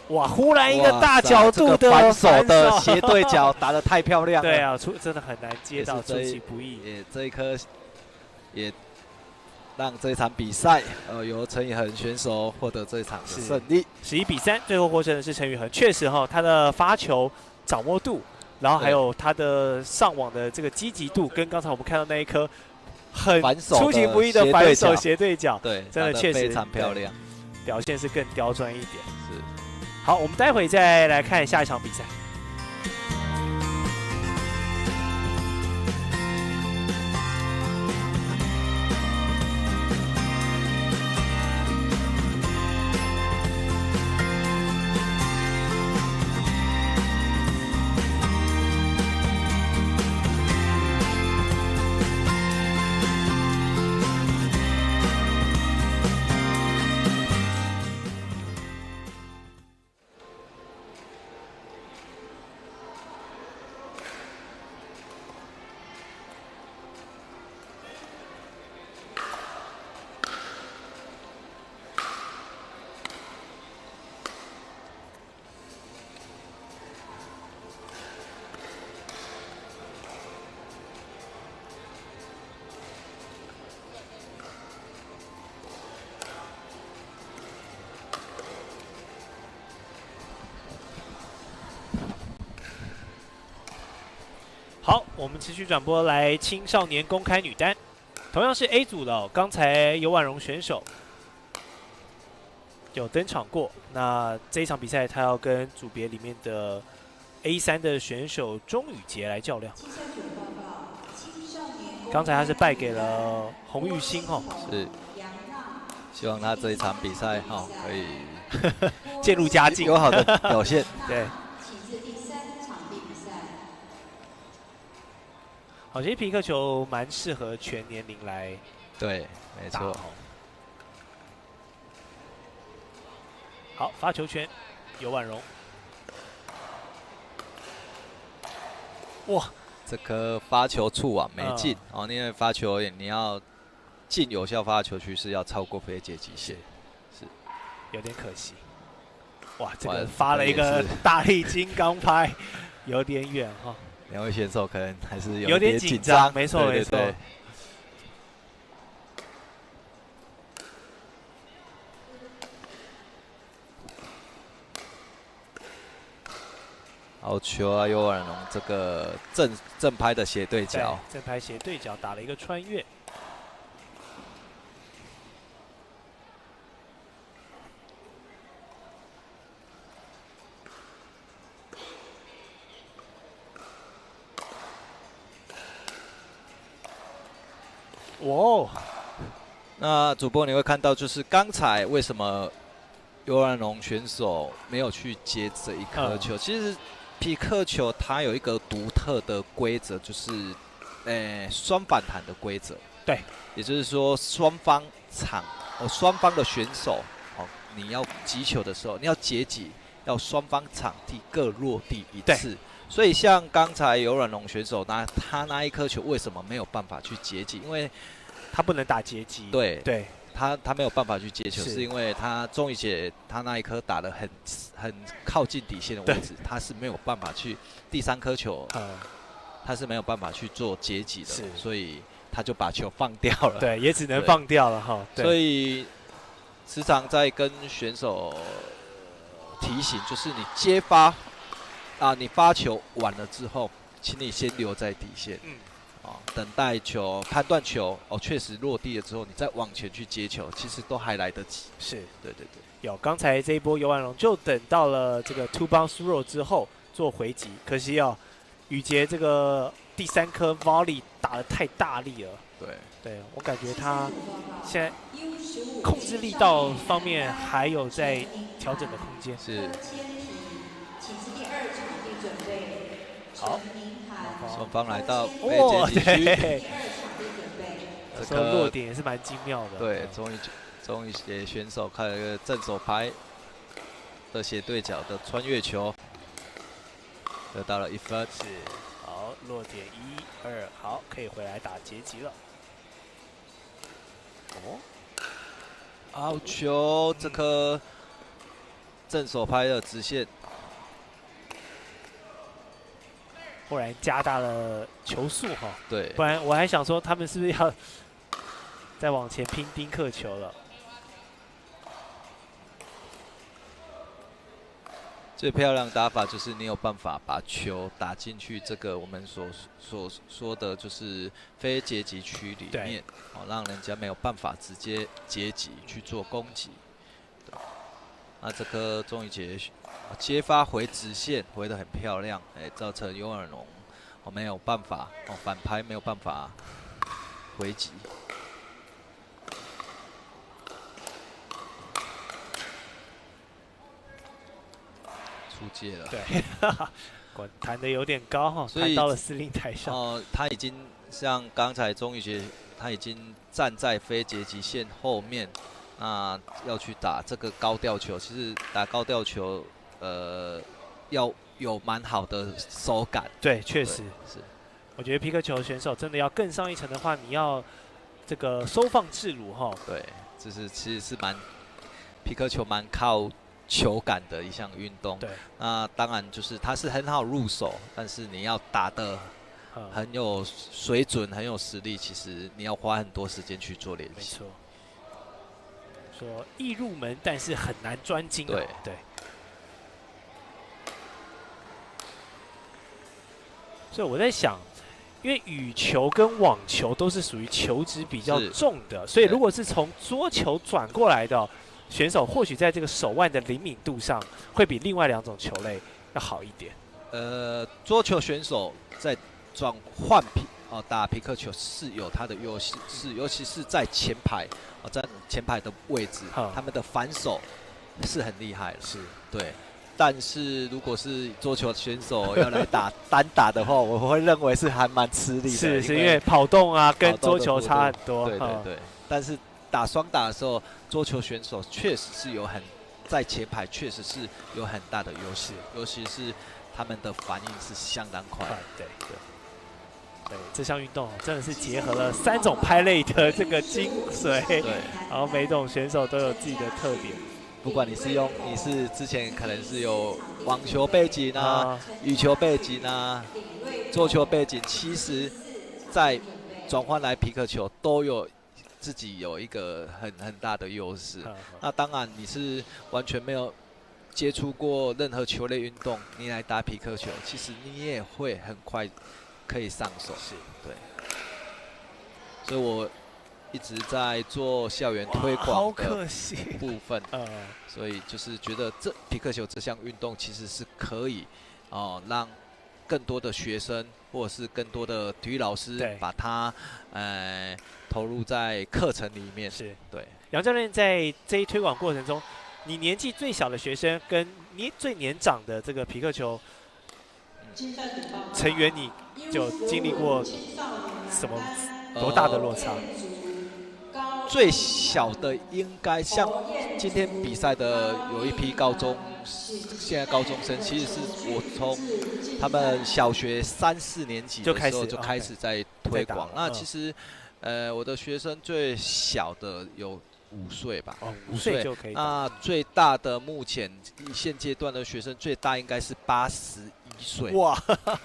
哇！忽然一个大角度的反手的斜对角打得太漂亮了。对啊，真的很难接到，出其不意。这一颗也让这一场比赛，由陈宇恒选手获得这一场的胜利。11比3，最后获胜的是陈宇恒。确实哈，他的发球掌握度，然后还有他的上网的这个积极度，跟刚才我们看到那一颗很出其不意的反手斜对角，对，真的确实非常漂亮，表现是更刁钻一点。是。好，我们待会再来看下一场比赛。好，我们持续转播来青少年公开女单，同样是 A 组的刚才尤婉容选手有登场过。那这一场比赛，她要跟组别里面的 A3的选手钟宇杰来较量。刚才她是败给了洪玉兴是，希望她这一场比赛可以渐入佳境，有好的表现。对。好，其实皮克球蛮适合全年龄来打。对，没错。好，发球权，尤婉容。哇，这颗发球触网没进因为发球你要进有效发球区是要超过非接极限。是。有点可惜。哇，这个发了一个大力金刚拍，有点远哈。两位选手可能还是有点紧张，没错没错。好球啊，尤尔农这个正拍的斜对角，正拍斜对角打了一个穿越。哇，那主播你会看到，就是刚才为什么尤尔农选手没有去接这一颗球？其实匹克球它有一个独特的规则，就是双反弹的规则。对，也就是说双方的选手你要击球的时候，你要截击，要双方场地各落地一次。所以像刚才尤尔农选手他那一颗球为什么没有办法去截击？因为他不能打截击。对，他没有办法去接球，是因为他钟宇杰他那一颗打得很靠近底线的位置，他是没有办法去第三颗球，他是没有办法去做截击的，所以他就把球放掉了。对，也只能放掉了哈。所以时常在跟选手提醒，就是你接发你发球完了之后，请你先留在底线。等待球、判断球确实落地了之后，你再往前去接球，其实都还来得及。是，对。有刚才这一波尤尔农就等到了这个 two bounce roll 之后做回击，可惜宇杰这个第三颗 volley 打得太大力了。对，我感觉他现在控制力道方面还有在调整的空间。是。好。双方来到非截击区，这个落点也是蛮精妙的。对，终于给选手看了一个正手拍的斜对角的穿越球，得到了1分。是，好，落点1、2，好，可以回来打截击了。好球，这颗正手拍的直线。忽然加大了球速哈，对，不然我还想说他们是不是要再往前拼丁克球了？最漂亮的打法就是你有办法把球打进去这个我们所说的就是非截击区里面，让人家没有办法直接截击去做攻击。那这颗钟宇杰接发回直线，回得很漂亮，造成尤尔农没有办法反拍没有办法回击。出界了。对，弹得有点高哈，弹到了司令台上。他已经像刚才钟宇杰，他已经站在非截击线后面。那要去打这个高吊球，其实打高吊球，要有蛮好的手感。对，确实是。我觉得皮克球选手真的要更上一层的话，你要这个收放自如哈。对，其实是皮克球蛮靠球感的一项运动。对。那当然就是它是很好入手，但是你要打得很有水准、很有实力，其实你要花很多时间去做练习。没错。说易入门，但是很难专精。对。所以我在想，因为羽球跟网球都是属于球质比较重的，所以如果是从桌球转过来的选手，或许在这个手腕的灵敏度上，会比另外2种球类要好一点。桌球选手在转换打皮克球是有它的优势，尤其是在前排，在前排的位置，他们的反手是很厉害的。是，对。但是如果是桌球选手要来单打的话，我会认为是还蛮吃力的。是因为跑动啊，跟桌球差很多。对。但是打双打的时候，桌球选手确实是在前排确实是有很大的优势，尤其是他们的反应是相当快。对，这项运动真的是结合了3种拍类的这个精髓，然后每种选手都有自己的特点。不管你是之前可能是有网球背景啊、羽球背景啊、桌球背景，其实在转换来皮克球都有自己有一个很大的优势。那当然你是完全没有接触过任何球类运动，你来打皮克球，其实你也会很快可以上手。是，对。所以我一直在做校园推广的部分，所以就是觉得皮克球这项运动其实是可以让更多的学生或者是更多的体育老师把它投入在课程里面。是，对。杨教练在这一推广过程中，你年纪最小的学生跟你最年长的这个皮克球成员，你就经历过什么多大的落差？最小的应该像今天比赛的有一批现在高中生，其实是我从他们小学3、4年级的时候就开始在推广。那其实我的学生最小的有5岁吧，5岁就可以。那最大的目前现阶段的学生最大应该是81岁。哇，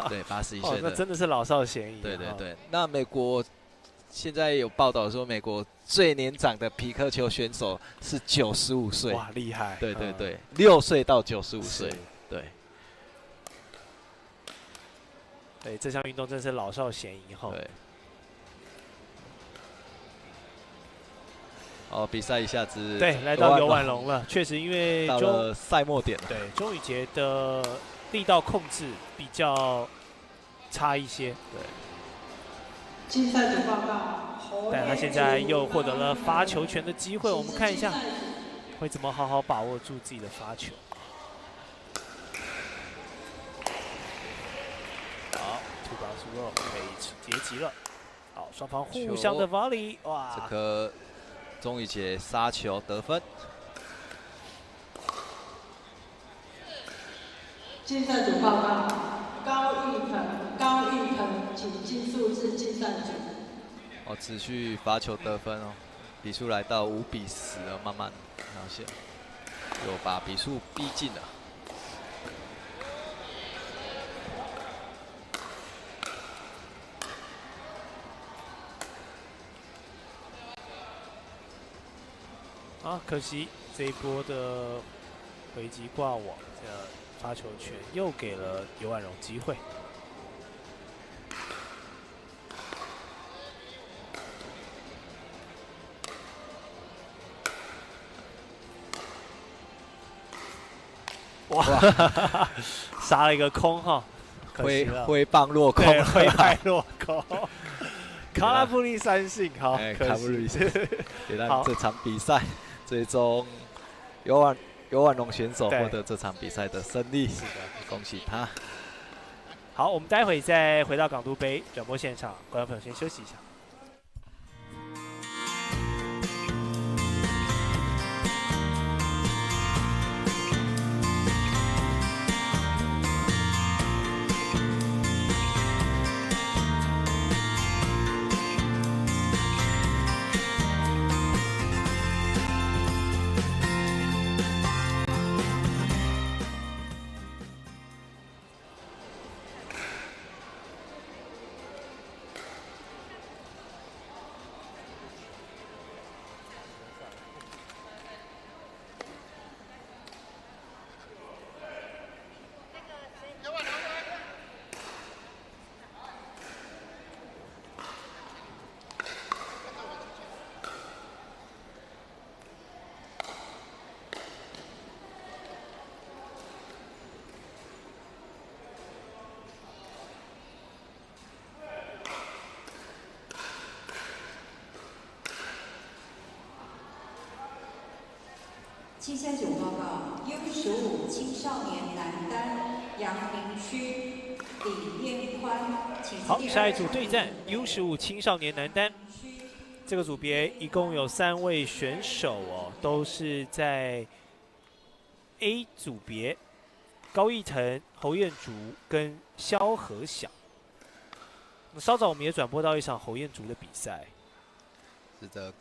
对，81岁的，那真的是老少咸宜。对对对，那美国现在有报道说，美国最年长的皮克球选手是95岁。哇，厉害！对对对，6岁到95岁。对。对，这项运动真是老少咸宜哈。对。比赛一下子对，来到游婉龙了。确实，因为到了赛末点了。对，钟宇杰的力道控制比较差一些。对。竞赛组报告。但他现在又获得了发球权的机会，我们看一下会怎么好好把握住自己的发球。好 ，2 bounce roll 可以截击了。好，双方互相的 volley， 哇！这颗钟宇杰杀球得分。竞赛组报告。高玉鹏，请进数字竞赛组。持续罚球得分哦，比数来到5比10了，慢慢拿下，又把比数逼近了。啊，可惜这一波的回击挂网，发球权又给了游婉容机会。哇，杀了一个空哈，挥棒落空，挥拍落空。卡拉布利3幸，好，卡拉布利也让这场比赛最终游婉容选手获得这场比赛的胜利，是的，恭喜他。好，我们待会再回到港都杯转播现场，观众朋友先休息一下。竞赛组报告 ：U15 青少年男单阳明区李彦宽，好，下一组对战 U15 青少年男单。这个组别一共有3位选手哦，都是在 A 组别，高义腾、侯彦竹跟萧和祥。那稍早我们也转播到一场侯彦竹的比赛。是的，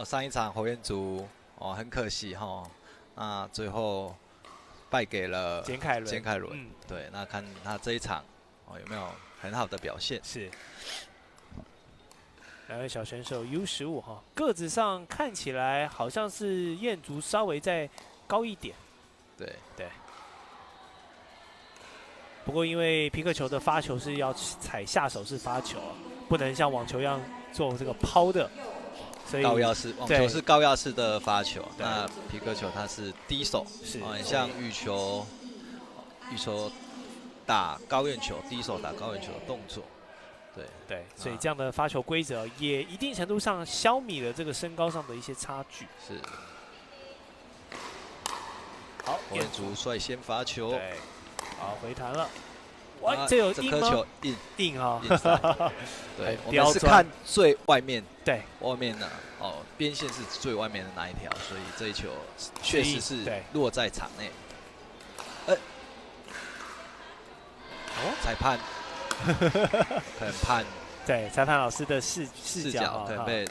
上一场侯彦竹很可惜那最后败给了简凯伦。简凯伦，对，那看他这一场有没有很好的表现？是。两位小选手 U15哈，个子上看起来好像是彦竹稍微再高一点。对。不过因为皮克球的发球是要踩下手式发球，不能像网球一样做这个抛的，所以高压式网球是高压式的发球，那皮克球它是低手，很像羽球打高远球，低手打高远球的动作。对，所以这样的发球规则也一定程度上消弭了这个身高上的一些差距。是。好，彦竹率先发球。对。好，回弹了。哇，这有硬吗？这颗球硬哈。对，我们是看最外面。对，外面呢，边线是最外面的那一条，所以这一球确实是落在场内。裁判。可能判对裁判老师的视角可能被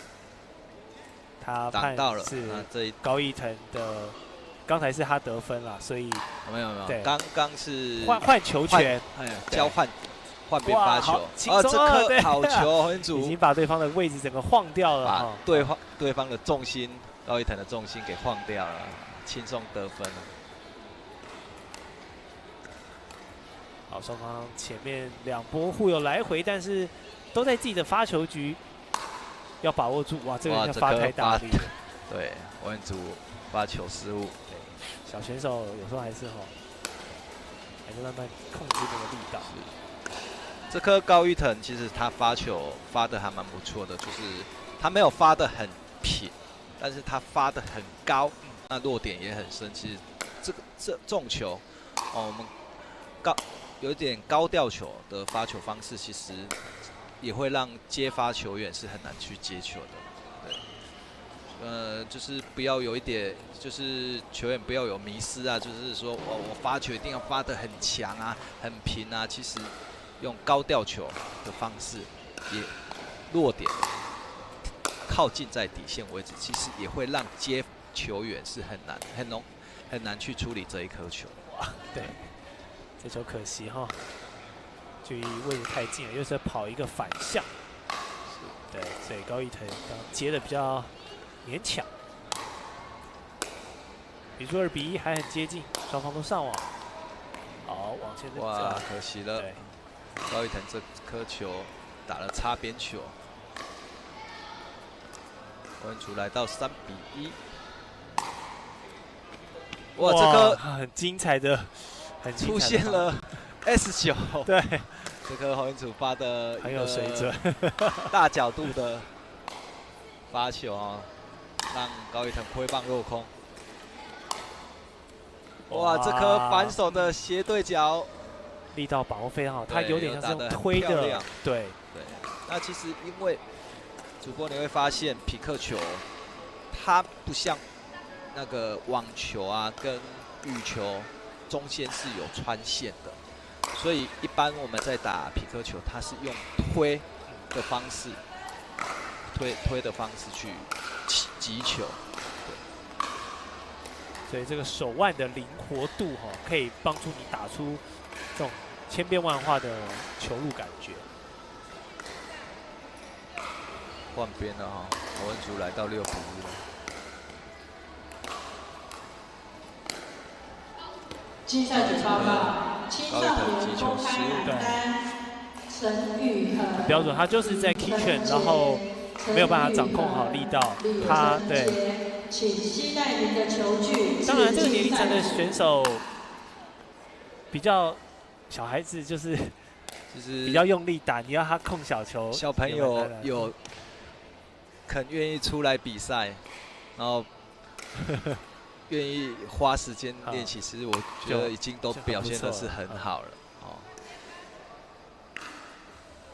他挡到了，是高一腾的，刚才是他得分了，所以没有，刚刚是换球权，交换边发球，这颗好球很主已经把对方的位置整个晃掉了，把对方的重心高一腾的重心给晃掉了，轻松得分了。好，双方前面2波互有来回，但是都在自己的发球局，要把握住。哇，这个发太大力。对，文竹发球失误。对，小选手有时候还是慢慢控制那个力道。这颗高一腾其实他发球发的还蛮不错的，就是他没有发的很平，但是他发的很高，那落点也很深。其实这种球，我们有点高吊球的发球方式，其实也会让接发球员是很难去接球的。对，就是不要有一点，就是球员不要有迷失啊，就是说我发球一定要发得很强啊，很平啊。其实用高吊球的方式，也落点靠近在底线位置，其实也会让接球员是很难去处理这一颗球。哇，对。这球可惜哈，距离位置太近了，又是跑一个反向。对，所以高一腾刚接的比较勉强。比数2比1还很接近，双方都上网。好，往前的哇，可惜了。高一腾这颗球打了擦边球，文竹来到3比1。哇，这颗很精彩的。出现了 S9， 对，这颗黄彦祖发的很有水准，大角度的发球啊，让高一腾挥棒落空。哇，这颗反手的斜对角，力道把握非常好，他有点像是用推的，对。那其实因为主播你会发现匹克球，它不像那个网球啊跟羽球。中间是有穿线的，所以一般我们在打匹克球，它是用推的方式，推的方式去击球。所以这个手腕的灵活度可以帮助你打出这种千变万化的球路感觉。换边了郝文竹来到6比1了。精赛组报告，青少年公开男单陈宇恒，标准，他就是在 kitchen， 然后没有办法掌控好力道，他对。请携带您的球具。当然，这个年龄层的选手比较小孩子，就是比较用力打，你要他控小球。小朋友有肯愿意出来比赛，然后。愿意花时间练习，其实我觉得已经都表现的是很好了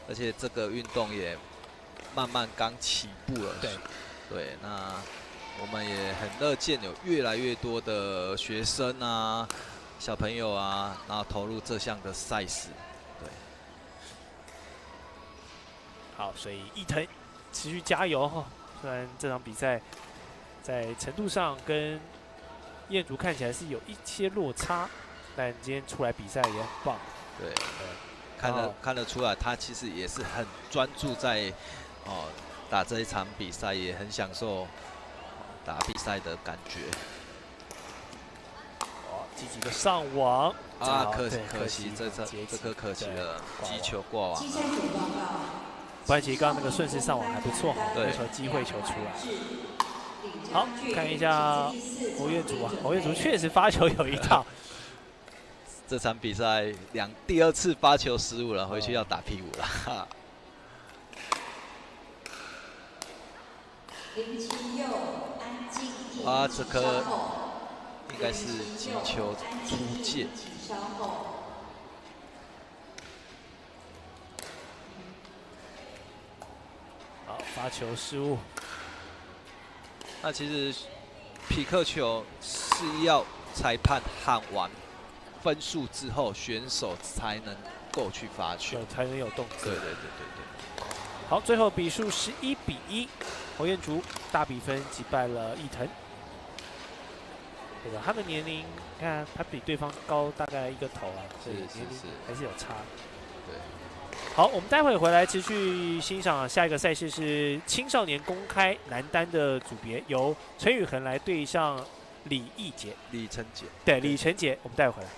而且这个运动也慢慢刚起步了。对，那我们也很乐见有越来越多的学生啊、小朋友啊，然后投入这项的赛事。对，好，所以伊藤持续加油虽然这场比赛在程度上跟彦竹看起来是有一些落差，但今天出来比赛也很棒。对，看得出来，他其实也是很专注在打这一场比赛，也很享受打比赛的感觉。积极的上网啊，可惜这颗可惜了，击球挂网。不然其实刚刚那个顺势上网还不错哈，那球机会球出来。好，看一下侯彦祖啊，侯彦祖确实发球有一套。这场比赛第2次发球失误了，回去要打屁股了。啊，这颗应该是击球出界。好，发球失误。那其实匹克球是要裁判喊完分数之后，选手才能够去发球，才能有动作。对。好，最后比数11-1，侯彦竹大比分击败了伊藤。对吧？他的年龄，看他比对方高大概1个头啊，所以年龄还是有差。对。好，我们待会回来持续欣赏下一个赛事是青少年公开男单的组别，由陈宇恒来对上李承杰。对，李承杰，我们待会回来。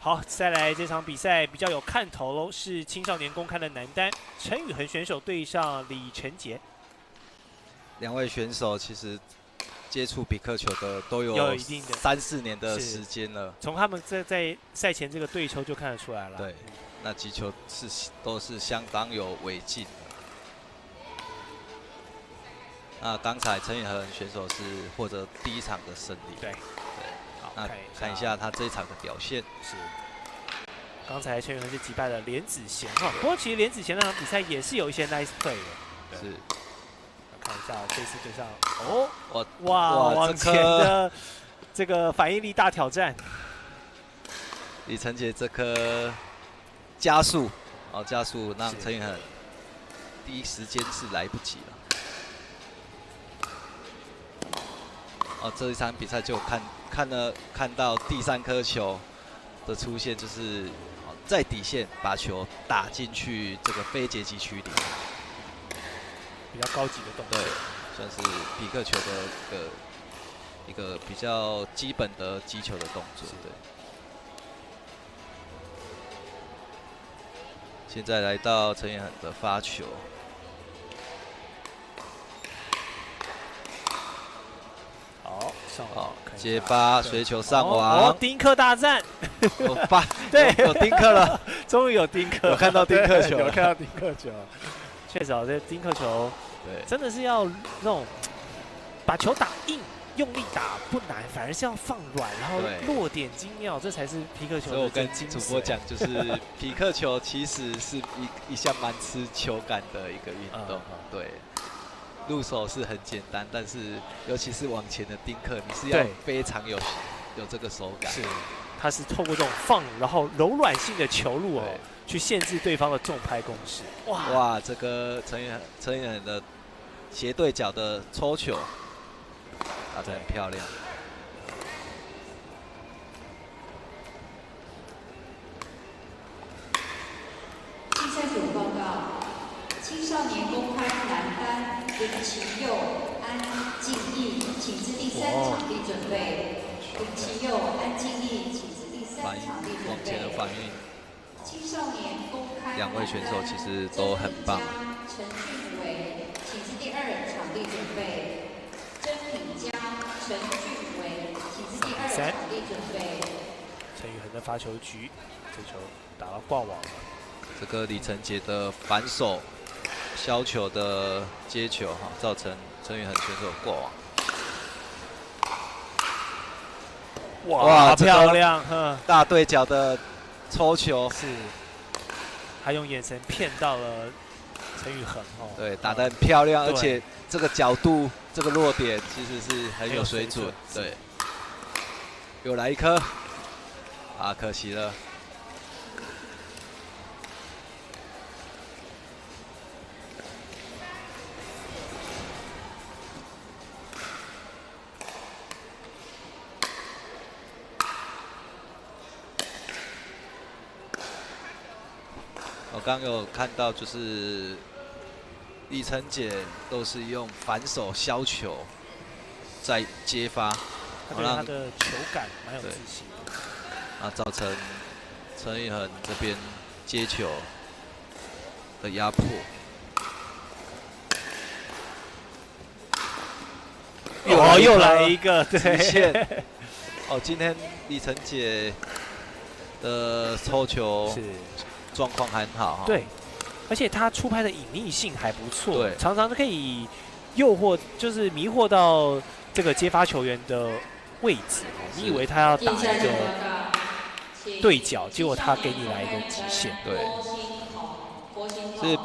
好，再来这场比赛比较有看头喽，是青少年公开的男单，陈宇恒选手对上李承杰。2位选手其实接触匹克球的都有一定的3、4年的时间了。从他们在赛前这个对抽就看得出来了。对，那击球都是相当有违禁的。那刚才陈宇恒选手是获得第1场的胜利。对。那看一下他这一场的表现。是。刚才陈宇恒是击败了连子贤哈，不过其实连子贤那场比赛也是有一些 nice play 的。是。看一下这次对上哇往前的这个反应力大挑战。李承杰这颗加速让陈宇恒第一时间是来不及了。这一场比赛就看到第3颗球的出现，就是在底线把球打进去这个非截击区里，比较高级的动作，对，算是匹克球的一个比较基本的击球的动作。对。现在来到陈彦恒的发球。好，接发随球上网，丁克大战，有发，对，有丁克了，终于有丁克，有看到丁克球，有看到丁克球，确实这丁克球，对，真的是要那种把球打硬，用力打不难，反而是要放软，然后落点精妙，这才是匹克球的真精髓。所以我跟主播讲，就是匹克球其实是一项蛮吃球感的一个运动，对。入手是很简单，但是尤其是往前的丁克，你是要非常有这个手感。是，他是透过这种放，然后柔软性的球路哦，去限制对方的重拍攻势。哇，这个陈宇恒的斜对角的抽球打得很漂亮。竞赛组报告：青少年公开男单林晴佑、安静义，请至第3场地准备。林晴佑、安静义，请至第3场地准备。往前的反应。青少年公开两位选手其实都很棒。陈俊伟，请至第2场地准备。曾品佳、陈俊伟，请至第2场地准备。陈宇恒的发球局，这球打到挂网了。这个李承杰的反手削球的接球哈，造成陈宇恒选手挂网。哇，漂亮！大对角的抽球是，他用眼神骗到了陈宇恒哦。对，打得很漂亮，而且这个角度、这个落点其实是很有水准。对，又来一颗，啊，可惜了。我刚有看到，就是李承杰都是用反手削球再接发，他对他的球感蛮有自信的。啊，造成陈宇恒这边接球的压迫。又来一个极限。哦，今天李承杰的抽球是。状况很好，对，而且他出拍的隐秘性还不错，对，常常可以诱惑，就是迷惑到这个接发球员的位置。你以为他要打一个对角，结果他给你来一个极限。对，是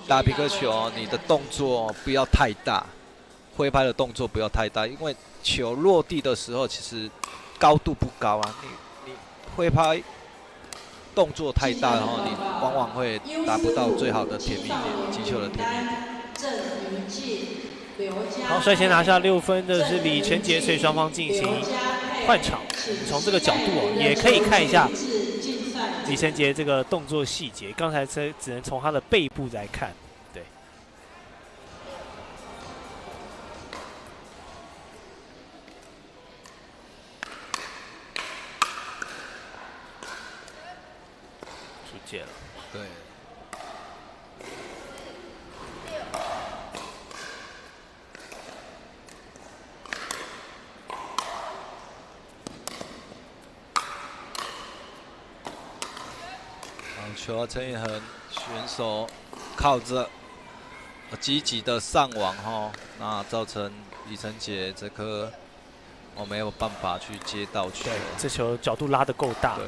打皮克球，你的动作不要太大，挥拍的动作不要太大，因为球落地的时候其实高度不高啊，你挥拍。动作太大，然后你往往会达不到最好的甜蜜点，击球的甜蜜点。好，率先拿下6分的是李承杰，所以双方进行换场。从这个角度哦，也可以看一下李承杰这个动作细节。刚才只能从他的背部来看，对。了，对。好球，陈宇恒选手靠着积极的上网哈，那造成李承杰这颗没有办法去接到球。这球角度拉得够大。对。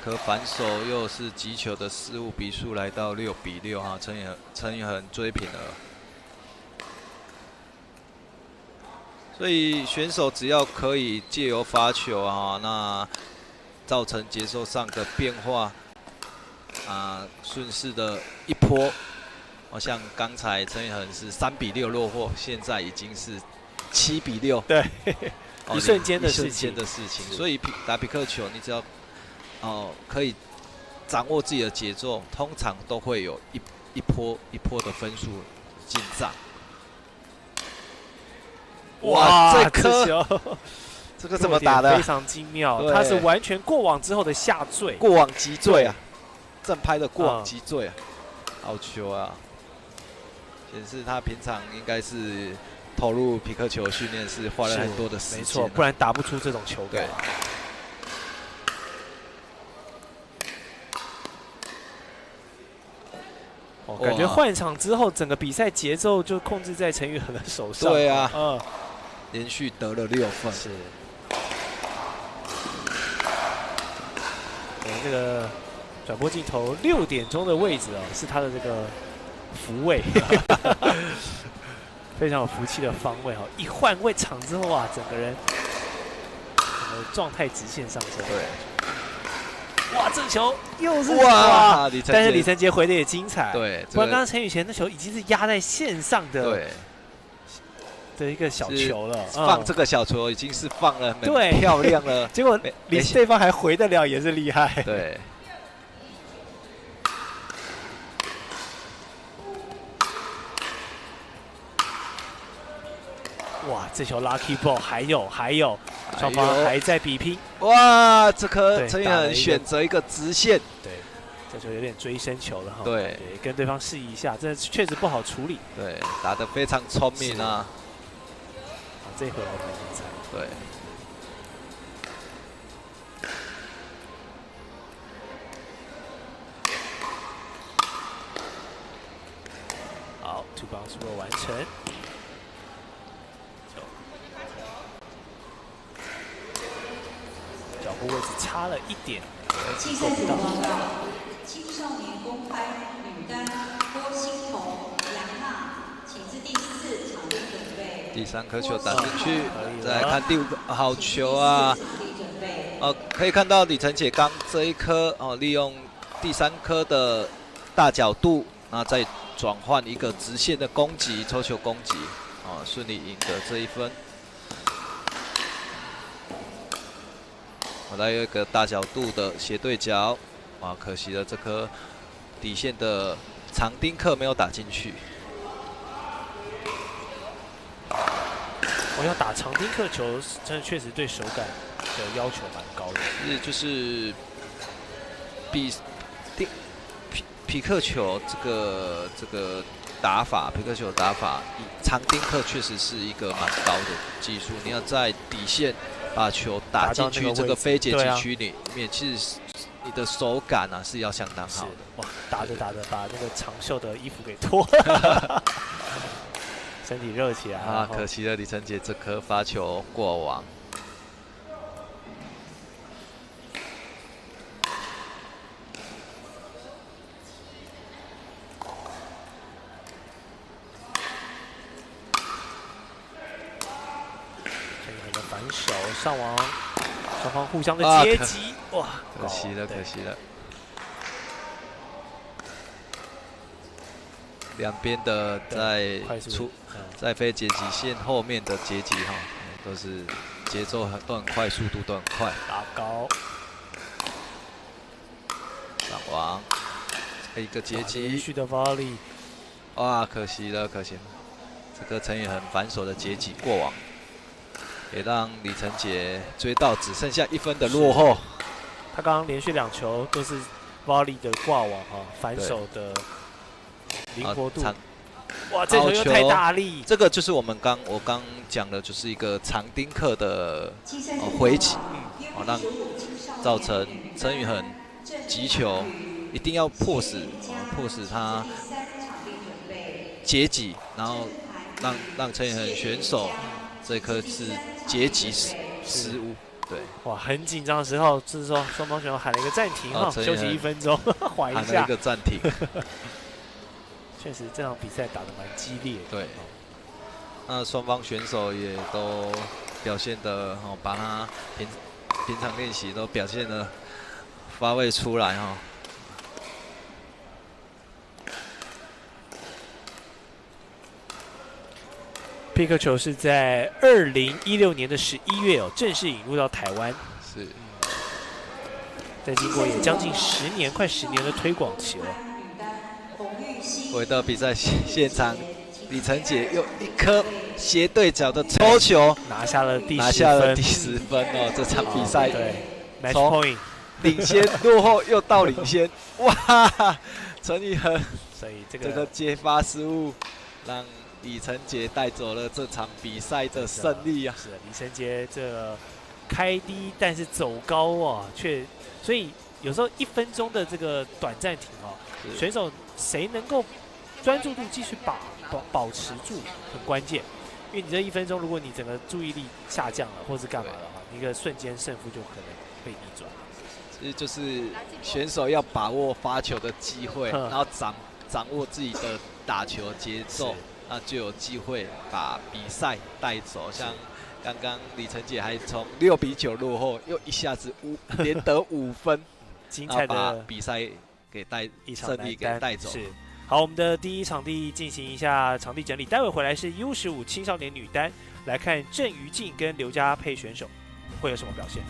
可反手又是击球的失误，比数来到6比6哈，陈宇恒追平了。所以选手只要可以借由发球啊，那造成节奏上的变化啊，顺势的一波，像刚才陈宇恒是3比6落后，现在已经是7比6，对，一瞬间的事情。所以打皮克球，你只要可以掌握自己的节奏，通常都会有一波的分数进账。哇，这颗这个怎么打的？非常精妙，他是完全过网之后的下坠，过网击坠啊，正拍的过网击坠啊，好球啊！显示他平常应该是投入皮克球训练是花了很多的时间，没错，不然打不出这种球感。感觉换场之后，整个比赛节奏就控制在陈宇恒的手上。对啊，连续得了6分。是。这个转播镜头6点钟的位置哦，是他的这个福味，非常有福气的方位哈。一换位场之后啊，整个人状态直线上升。对，哇，这个球又是哇，但是李承杰回的也精彩。对，不然刚刚陈宇贤那球已经是压在线上的。对。的一个小球了，放这个小球已经是放了对漂亮了，结果对方还回得了，也是厉害。对，哇，这球 lucky ball 还有，双方还在比拼。哇，这颗陈宇恒选择一个直线，对，这球有点追身球了哈。对，跟对方示意一下，这确实不好处理。对，打得非常聪明啊。这回来蛮精彩。对。好 ，two bounce roll 完成。脚步位置差了一点。竞赛组报告：青少年公开女单郭欣彤、杨娜，请自第4场地准备。第3颗球打进去，再来看第5个好球啊！可以看到李承杰刚这一颗利用第3颗的大角度，那再转换一个直线的攻击，抽球攻击，顺利赢得这一分。来有一个大角度的斜对角，可惜了这颗底线的长丁克没有打进去。我要打长丁克球，真的确实对手感的要求蛮高的。就是匹克球这个打法，匹克球打法，长丁克确实是一个蛮高的技术。你要在底线把球打进去这个非截击区里面，其实你的手感啊是要相当好的。哇，打着把那个长袖的衣服给脱了。身体热起来啊！可惜了李承杰这颗发球过网。陈宇恒的反手上网，双方互相的接击，哇！可惜了，可惜了。两边的在非截击线后面的截击都是节奏都很快，速度都很快。打高，上网，一个截击，连续的 volley， 哇，可惜了，可惜了。这个陈宇恒反手的截击过网，也让李承杰追到只剩下1分的落后。他刚刚连续2球都是 volley 的挂网反手的。灵活度，哇，这球又太大力。这个就是我刚讲的，就是一个长丁克的回击，让造成陈宇恒击球一定要迫使他截击，然后让陈宇恒选手这颗是截击失误。对，哇，很紧张的时候，就是说双方选手喊了一个暂停休息1分钟，缓一下。喊了一个暂停。确实，这场比赛打得蛮激烈的。对，那双方选手也都表现的把他平常练习都表现的发挥出来匹克球是在2016年的11月正式引入到台湾。是。在经过也将近10年，快10年的推广期了。回到比赛现场，李承杰用一颗斜对角的抽球拿下了第10分哦！这场比赛从领先落后又到领先，哇！陈宇恒，所以这个接发失误让李承杰带走了这场比赛的胜利啊！是的，李承杰这个开低但是走高啊，所以有时候1分钟的这个短暂停选手谁能够专注度继续保持住很关键，因为你这1分钟，如果你整个注意力下降了，或是干嘛的话，一个瞬间胜负就可能被逆转。其实就是选手要把握发球的机会，然后掌握自己的打球节奏，那就有机会把比赛带走。像刚刚李晨姐还从6比9落后，又一下子连得5分，精彩的把比赛给胜利给带走。是。好，我们的第一场地进行一下场地整理，待会回来是 U15青少年女单，来看郑瑜静跟刘家佩选手会有什么表现。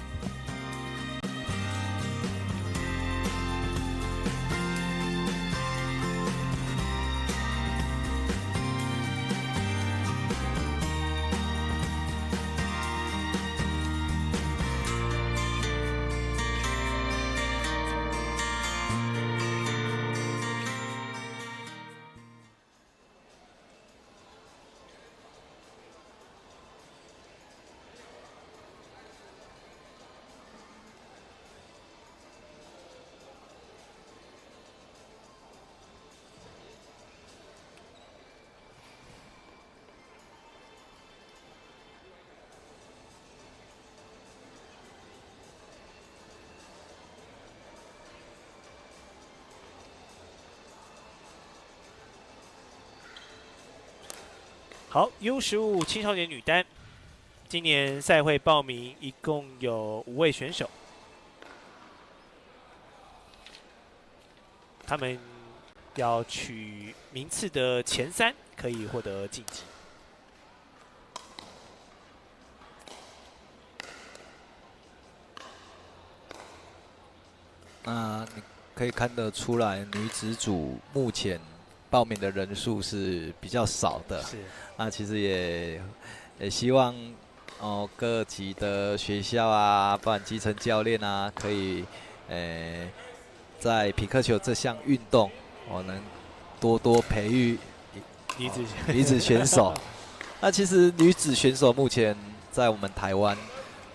好 ，U15青少年女单，今年赛会报名一共有5位选手，他们要取名次的前3，可以获得晋级。那你可以看得出来，女子组目前报名的人数是比较少的。是。那其实也希望各级的学校啊，不管基层教练啊，可以在匹克球这项运动，能多多培育女子选手。那其实女子选手目前在我们台湾，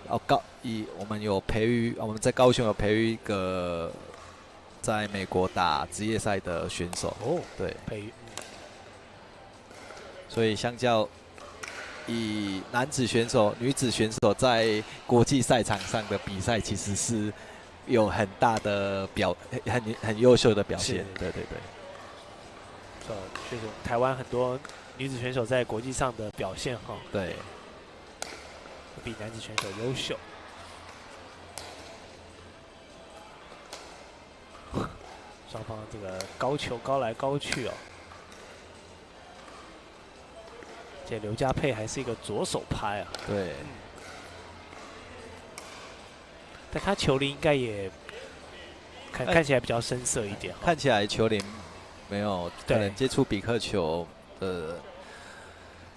我们有培育，我们在高雄有培育一个在美国打职业赛的选手。哦，对，培育。所以相较以男子选手、女子选手在国际赛场上的比赛，其实是有很大的很优秀的表现。对对对。确实，台湾很多女子选手在国际上的表现哈，对，比男子选手优秀。双方这个高球高来高去哦。这刘家佩还是一个左手拍啊。对。但他球龄应该也看起来比较深色一点。看起来球龄没有，可能接触比克球的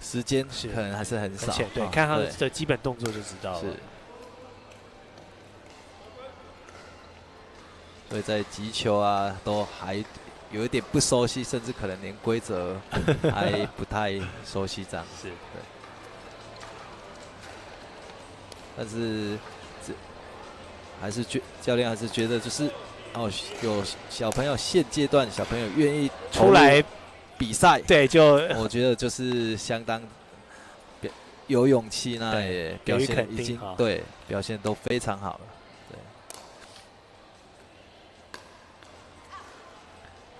时间可能还是很少。对，看他的基本动作就知道了。是。所以在击球啊，都还有一点不熟悉，甚至可能连规则还不太熟悉这样。是，对。但是还是教练还是觉得就是有小朋友现阶段小朋友愿意出来比赛，对，就我觉得就是相当有勇气，那也表现已经对表现都非常好了。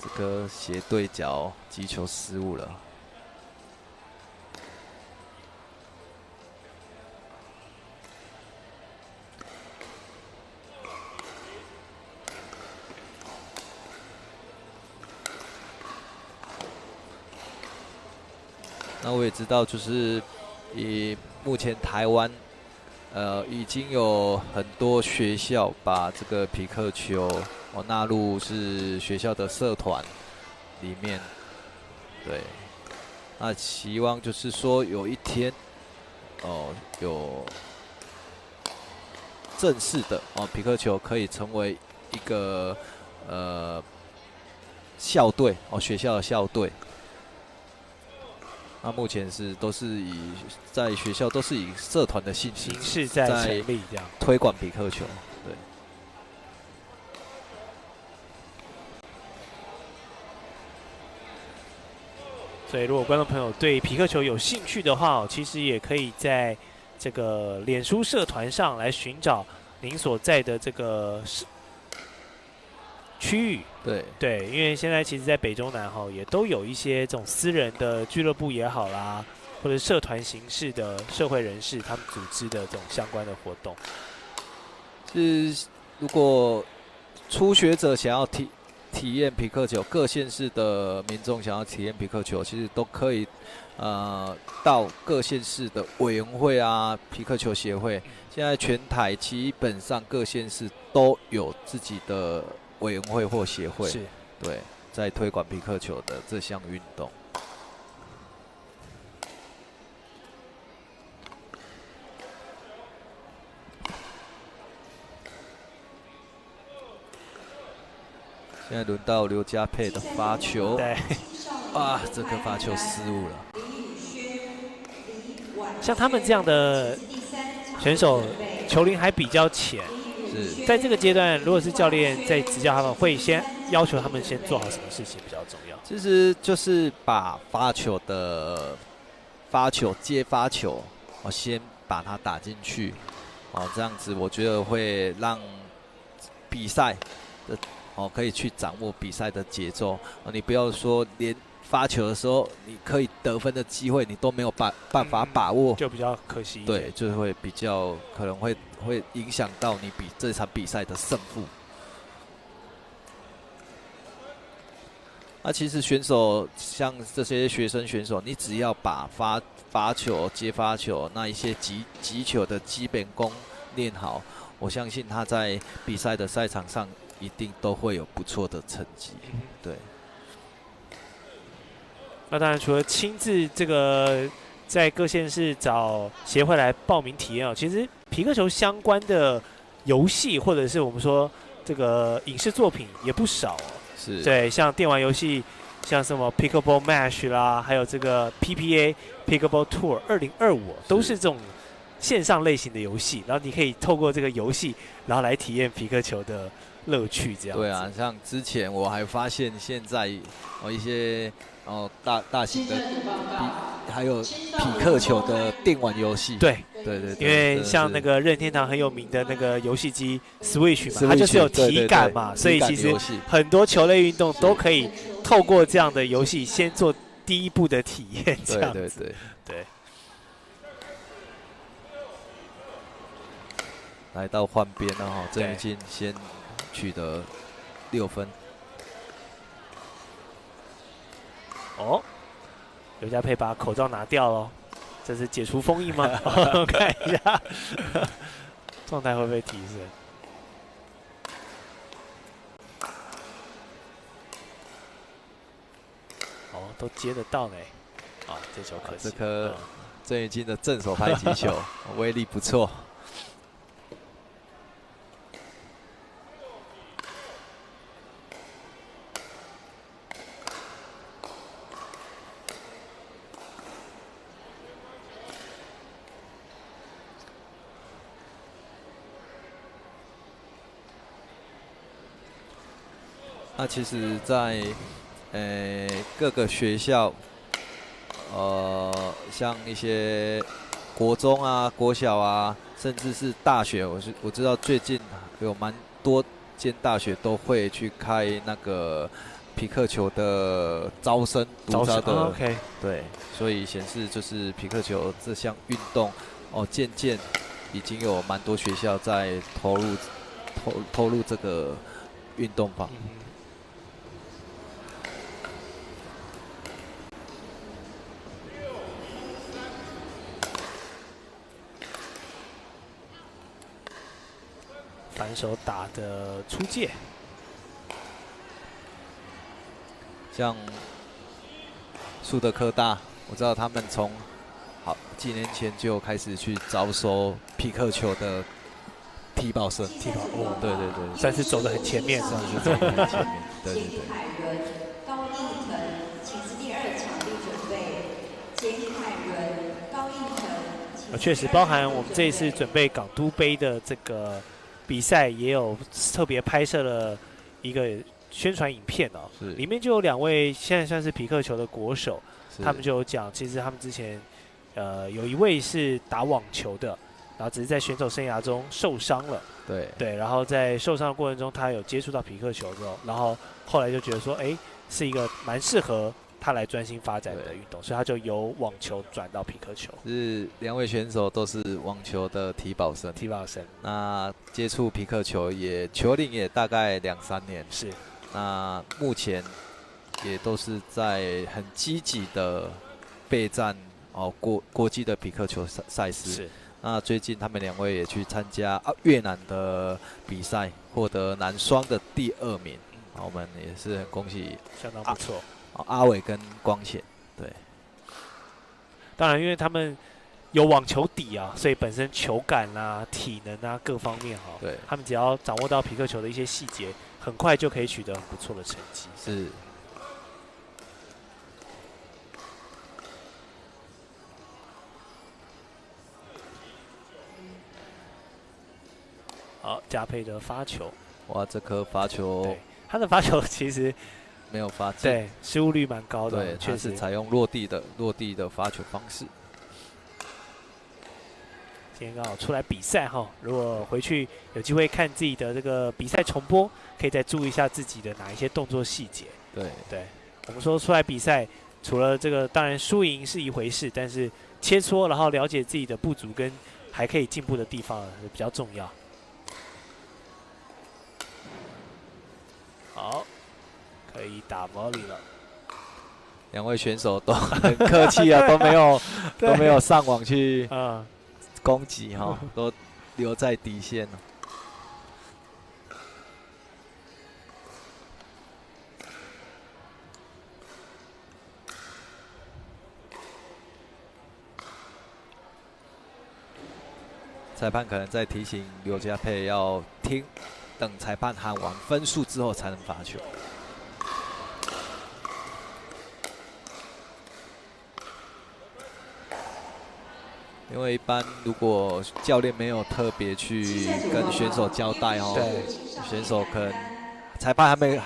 这个斜对角击球失误了。那我也知道，就是以目前台湾，已经有很多学校把这个匹克球纳入是学校的社团里面，对。那希望就是说有一天，有正式的匹克球可以成为一个校队学校的校队。那目前都是在学校都是以社团的形式在成立这样推广匹克球，对。所以，如果观众朋友对匹克球有兴趣的话，其实也可以在这个脸书社团上来寻找您所在的这个区域。对，因为现在其实，在北中南也都有一些这种私人的俱乐部也好啦，或者社团形式的社会人士他们组织的这种相关的活动。如果初学者想要体验皮克球，各县市的民众想要体验皮克球，其实都可以到各县市的委员会啊、皮克球协会。现在全台基本上各县市都有自己的委员会或协会，对，在推广皮克球的这项运动。现在轮到刘家佩的发球，对，啊，这颗发球失误了。像他们这样的选手，球龄还比较浅。在这个阶段，如果是教练在指教他们，会先要求他们先做好什么事情比较重要？其实就是把接发球，先把它打进去，这样子我觉得会让比赛的可以去掌握比赛的节奏。你不要说连发球的时候你可以得分的机会你都没有办法把握，就比较可惜。对，就会比较可能会影响到你这场比赛的胜负。其实选手像这些学生选手，你只要把发球、接发球那一些击球的基本功练好，我相信他在比赛的赛场上一定都会有不错的成绩。对。那当然，除了亲自这个在各县市找协会来报名体验其实皮克球相关的游戏或者是我们说这个影视作品也不少是，对，像电玩游戏，像什么 Pickleball Match 啦，还有这个 PPA Pickleball Tour 2025，都是这种线上类型的游戏，然后你可以透过这个游戏，然后来体验皮克球的乐趣，这样子。对啊，像之前我还发现现在一些大型的还有匹克球的电玩游戏。对，因为对像那个任天堂很有名的那个游戏机 Switch 嘛，它就是有体感嘛，所以其实很多球类运动都可以透过这样的游戏先做第一步的体验。这样子，对。来到换边了郑宇进先取得6分。刘家佩把口罩拿掉了，这是解除封印吗？看一下状态会不会提升？都接得到呢。这球可惜。这颗郑宇进的正手拍击球威力不错。那其实在，各个学校，像一些国中啊、国小啊，甚至是大学，我知道最近有蛮多间大学都会去开那个皮克球的招生独招的， OK， 对，所以显示就是皮克球这项运动，渐渐已经有蛮多学校在投入这个运动方。反手打的出界，像树德科大，我知道他们从几年前就开始去招收皮克球的体保生。体保，对，算是走得很前面，算是走得很前面。对。海伦、高应腾，请自第2场地准备。简海伦、高应腾。确实，包含我们这一次准备港都杯的这个比赛，也有特别拍摄了一个宣传影片里面就有2位现在算是皮克球的国手，他们就有讲，其实他们之前有一位是打网球的，然后只是在选手生涯中受伤了。对，然后在受伤的过程中，他有接触到匹克球之后，然后后来就觉得说，哎，是一个蛮适合他来专心发展的运动，所以他就由网球转到匹克球。是2位选手都是网球的体保生。那接触匹克球球龄也大概2-3年。是。那目前也都是在很积极的备战国际的匹克球赛事。是。那最近他们2位也去参加越南的比赛，获得男双的第2名。我们也是很恭喜，相当不错。阿伟跟光显，对。当然，因为他们有网球底啊，所以本身球感啊、体能啊各方面对，他们只要掌握到匹克球的一些细节，很快就可以取得很不错的成绩。是。好，嘉佩的发球，哇，这颗发球，他的发球其实没有发进，对，失误率蛮高的，对，确实采用落地的发球方式。今天刚好出来比赛哈，如果回去有机会看自己的这个比赛重播，可以再注意一下自己的哪一些动作细节。对，我们说出来比赛，除了这个，当然输赢是一回事，但是切磋，然后了解自己的不足跟还可以进步的地方比较重要。好，可以打 volley 了。 2位选手都很客气啊，都没有上网去攻击哈，都留在底线了。裁判可能在提醒刘家佩要等裁判喊完分数之后才能罚球。 因为一般如果教练没有特别去跟选手交代选手可能裁判还没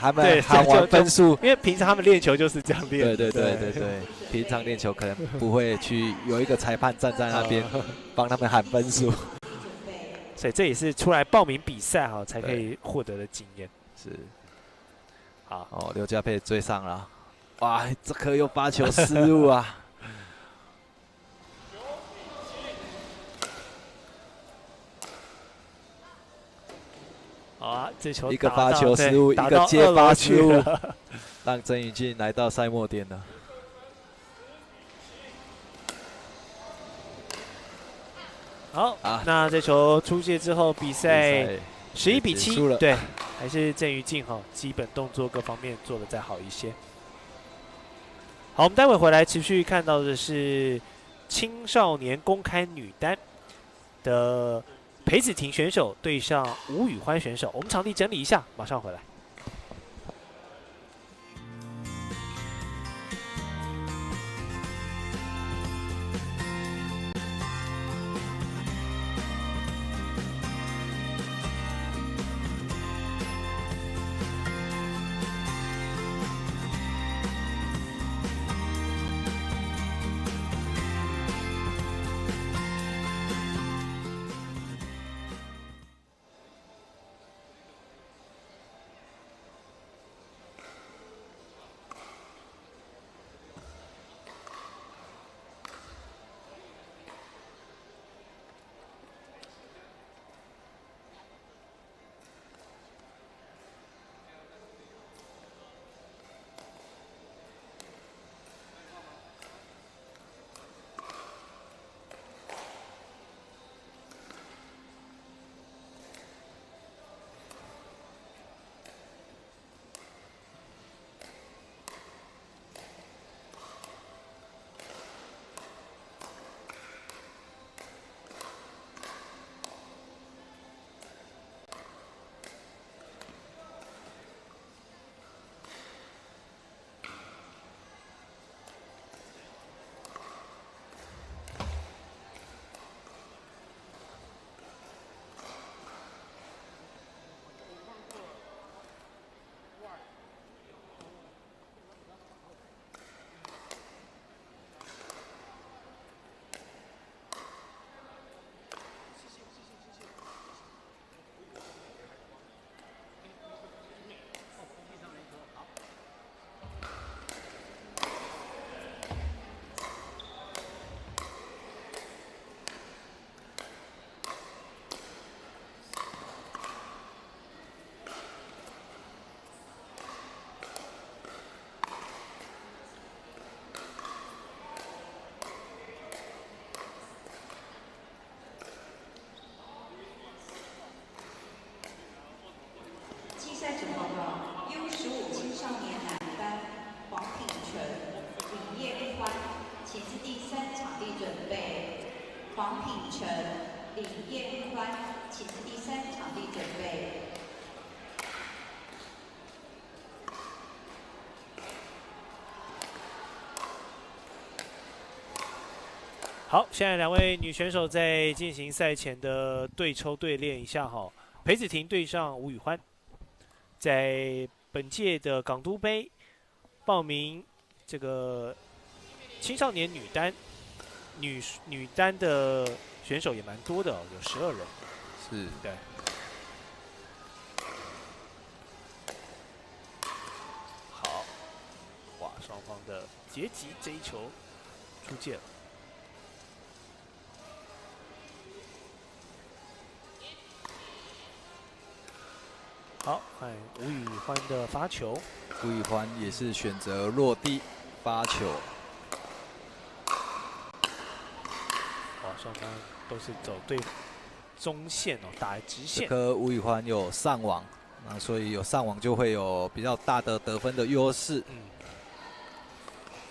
喊完分数，因为平常他们练球就是这样练。对，平常练球可能不会去有一个裁判站在那边帮他们喊分数，所以这也是出来报名比赛才可以获得的经验。是，好刘家佩追上了，哇，这颗又发球失误啊！ 好啊，这球一个发球失误，一个接发失误，让曾宇峻来到赛末点了。好，那这球出界之后，比赛11比7，对，还是曾宇峻基本动作各方面做得再好一些。好，我们待会回来持续看到的是青少年公开女单的 裴子婷选手对上吴宇欢选手，我们场地整理一下，马上回来。成、李彦宽，请至第3场地准备。好，现在2位女选手在进行赛前的对抽对练一下哈。裴子婷对上吴宇欢，在本届的港都杯报名这个青少年女单女单的选手也蛮多的、哦，有12人。是，对。好，哇，双方的截击这一球出界了。好，看吴宇欢的发球。吴宇欢也是选择落地发球。哇，双方都是走对中线哦，打直线。这颗吴宇欢有上网，那所以有上网就会有比较大的得分的优势。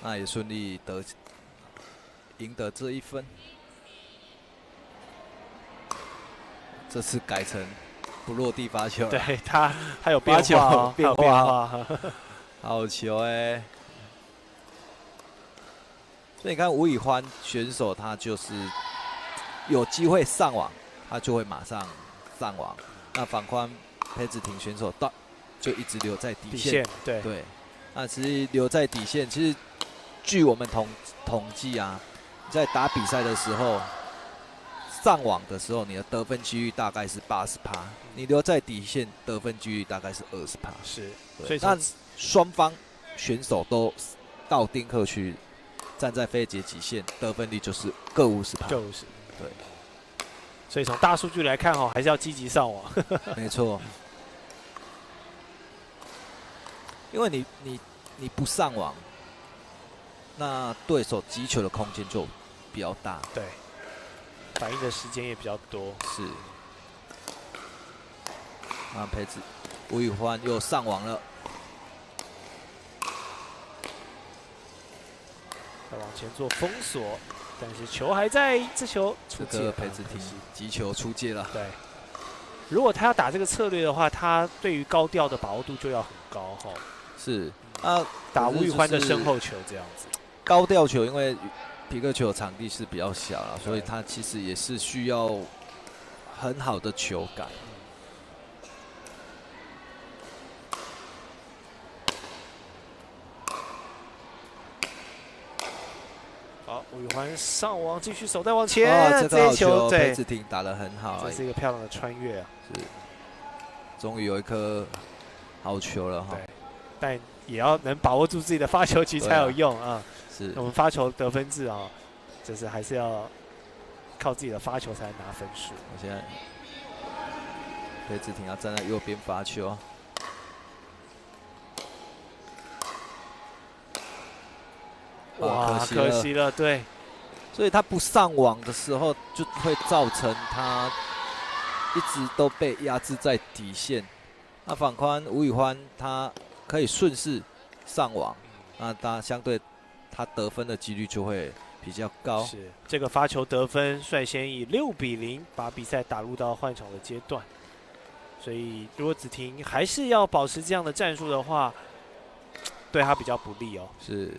那也顺利赢得这1分。这次改成不落地发球，对他有变化、哦，变化，好球哎！所以你看吴宇欢选手，他就是有机会上网，他就会马上上网。那反观裴子婷选手，就一直留在底线，对。那其实留在底线，其实据我们统计啊，在打比赛的时候。上网的时候，你的得分几率大概是80%，你留在底线得分几率大概是20%。是，所以那双方选手都到丁克区，站在非截击线，得分率就是各50%。各50%，对。所以从大数据来看哈，还是要积极上网。没错。因为你不上网，那对手击球的空间就比较大。对。反应的时间也比较多。是。啊，吴宇欢又上网了。要往前做封锁，但是球还在，这球出界。这个裴子婷击球出界了。对。如果他要打这个策略的话，他对于高调的把握度就要很高哈。是。打吴宇欢的身后球这样子。高调球，因为皮克球场地是比较小了，所以它其实也是需要很好的球感。好，吴宇欢上网继续手带往前，这一球裴子婷打得很好，这是一个漂亮的穿越啊！是，终于有一颗好球了哈。对，但也要能把握住自己的发球局才有用啊。是我们发球得分制啊，就是还是要靠自己的发球才能拿分数。我现在裴子婷要站在右边发球，哇，可惜了，对。所以他不上网的时候，就会造成他一直都被压制在底线。那反观吴宇欢，他可以顺势上网，那他相对。他得分的几率就会比较高。是这个发球得分率先以6-0把比赛打入到换场的阶段，所以如果子婷还是要保持这样的战术的话，对他比较不利哦。是。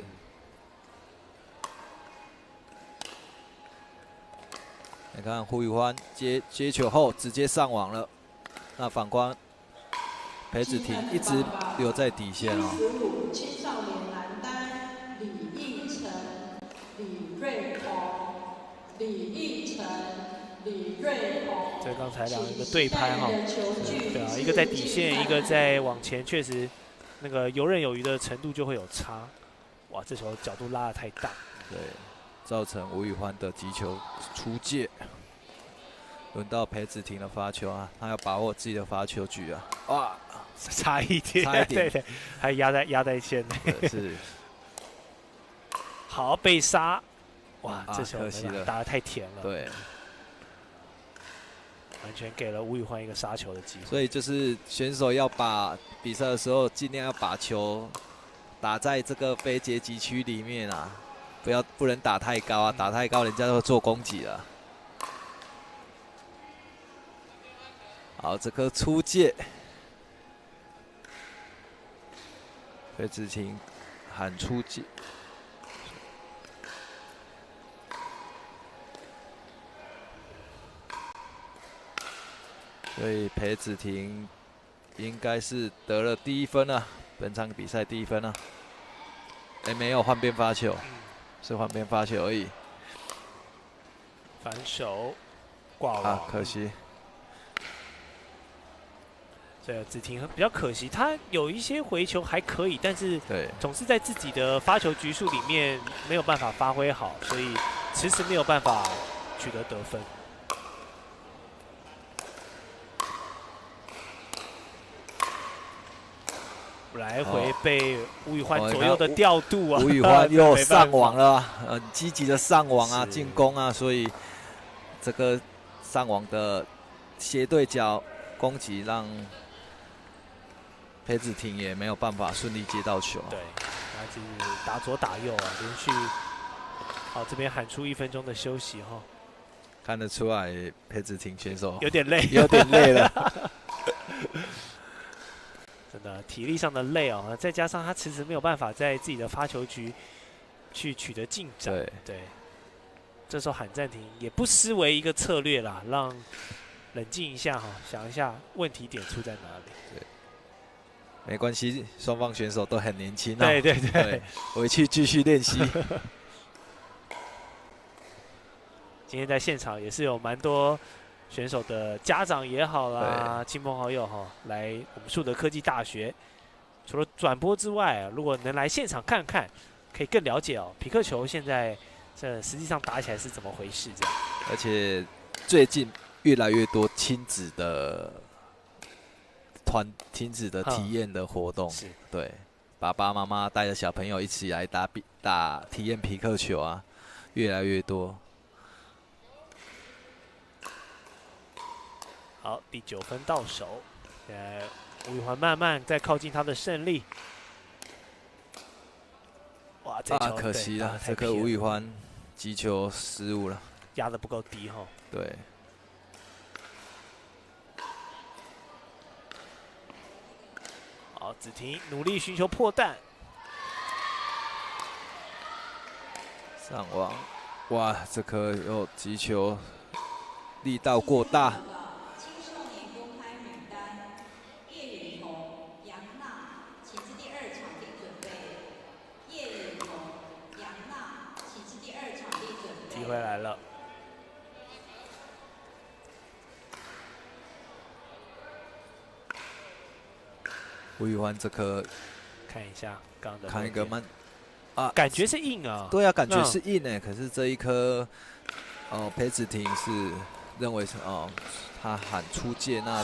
你看胡宇欢接球后直接上网了，那反观裴子婷一直留在底线哦。青少年男单。李瑞宏，这刚才两个对拍哈，对啊，一个在底线，一个在往前，确实那个游刃有余的程度就会有差。哇，这球角度拉得太大，对，造成吴宇欢的击球出界。轮到裴子婷的发球啊，他要把握自己的发球局啊！哇，差一点，对对，还压在线内。是。好，被杀。哇，这球可惜了，打得太甜了。对，完全给了吴宇欢一个杀球的机会。所以就是选手要把比赛的时候，尽量要把球打在这个非截击区里面啊，不能打太高啊，打太高人家就会做攻击了。好，这颗出界，裴子婷喊出界。所以裴子婷应该是得了第1分啊，本场比赛第1分啊。没有换边发球，是换边发球而已。反手挂网啊，可惜。对，子婷比较可惜，他有一些回球还可以，但是总是在自己的发球局数里面没有办法发挥好，所以迟迟没有办法取得得分。来回被吴宇欢左右的调度啊，吴宇欢又上网了，很积极的上网啊，进攻啊，所以这个上网的斜对角攻击让裴子婷也没有办法顺利接到球。对，他就是打左打右啊，连续。好，这边喊出1分钟的休息哈。看得出来，裴子婷选手有点累，有点累了。真的体力上的累哦，再加上他迟迟没有办法在自己的发球局去取得进展。对，这时候喊暂停也不失为一个策略啦，让冷静一下哈，想一下问题点出在哪里。对，没关系，双方选手都很年轻啊。对，回去继续练习。今天在现场也是有蛮多选手的家长也好啦，亲朋好友哈，来我们树德科技大学。除了转播之外，如果能来现场看看，可以更了解哦，匹克球现在这实际上打起来是怎么回事这样。而且最近越来越多亲子的体验的活动，对，爸爸妈妈带着小朋友一起来打体验匹克球啊，越来越多。好，第9分到手，现在吴宇环慢慢在靠近他的胜利。哇，这球可惜了，这颗吴宇环击球失误了，压得不够低哈。对。好，子婷努力寻求破蛋，上网，哇，这颗又击球力道过大。回来了，吴宇环这颗，看一下刚刚的，看一个感觉是硬啊。对啊，感觉是硬可是这一颗，裴子婷是认为是他喊出界，那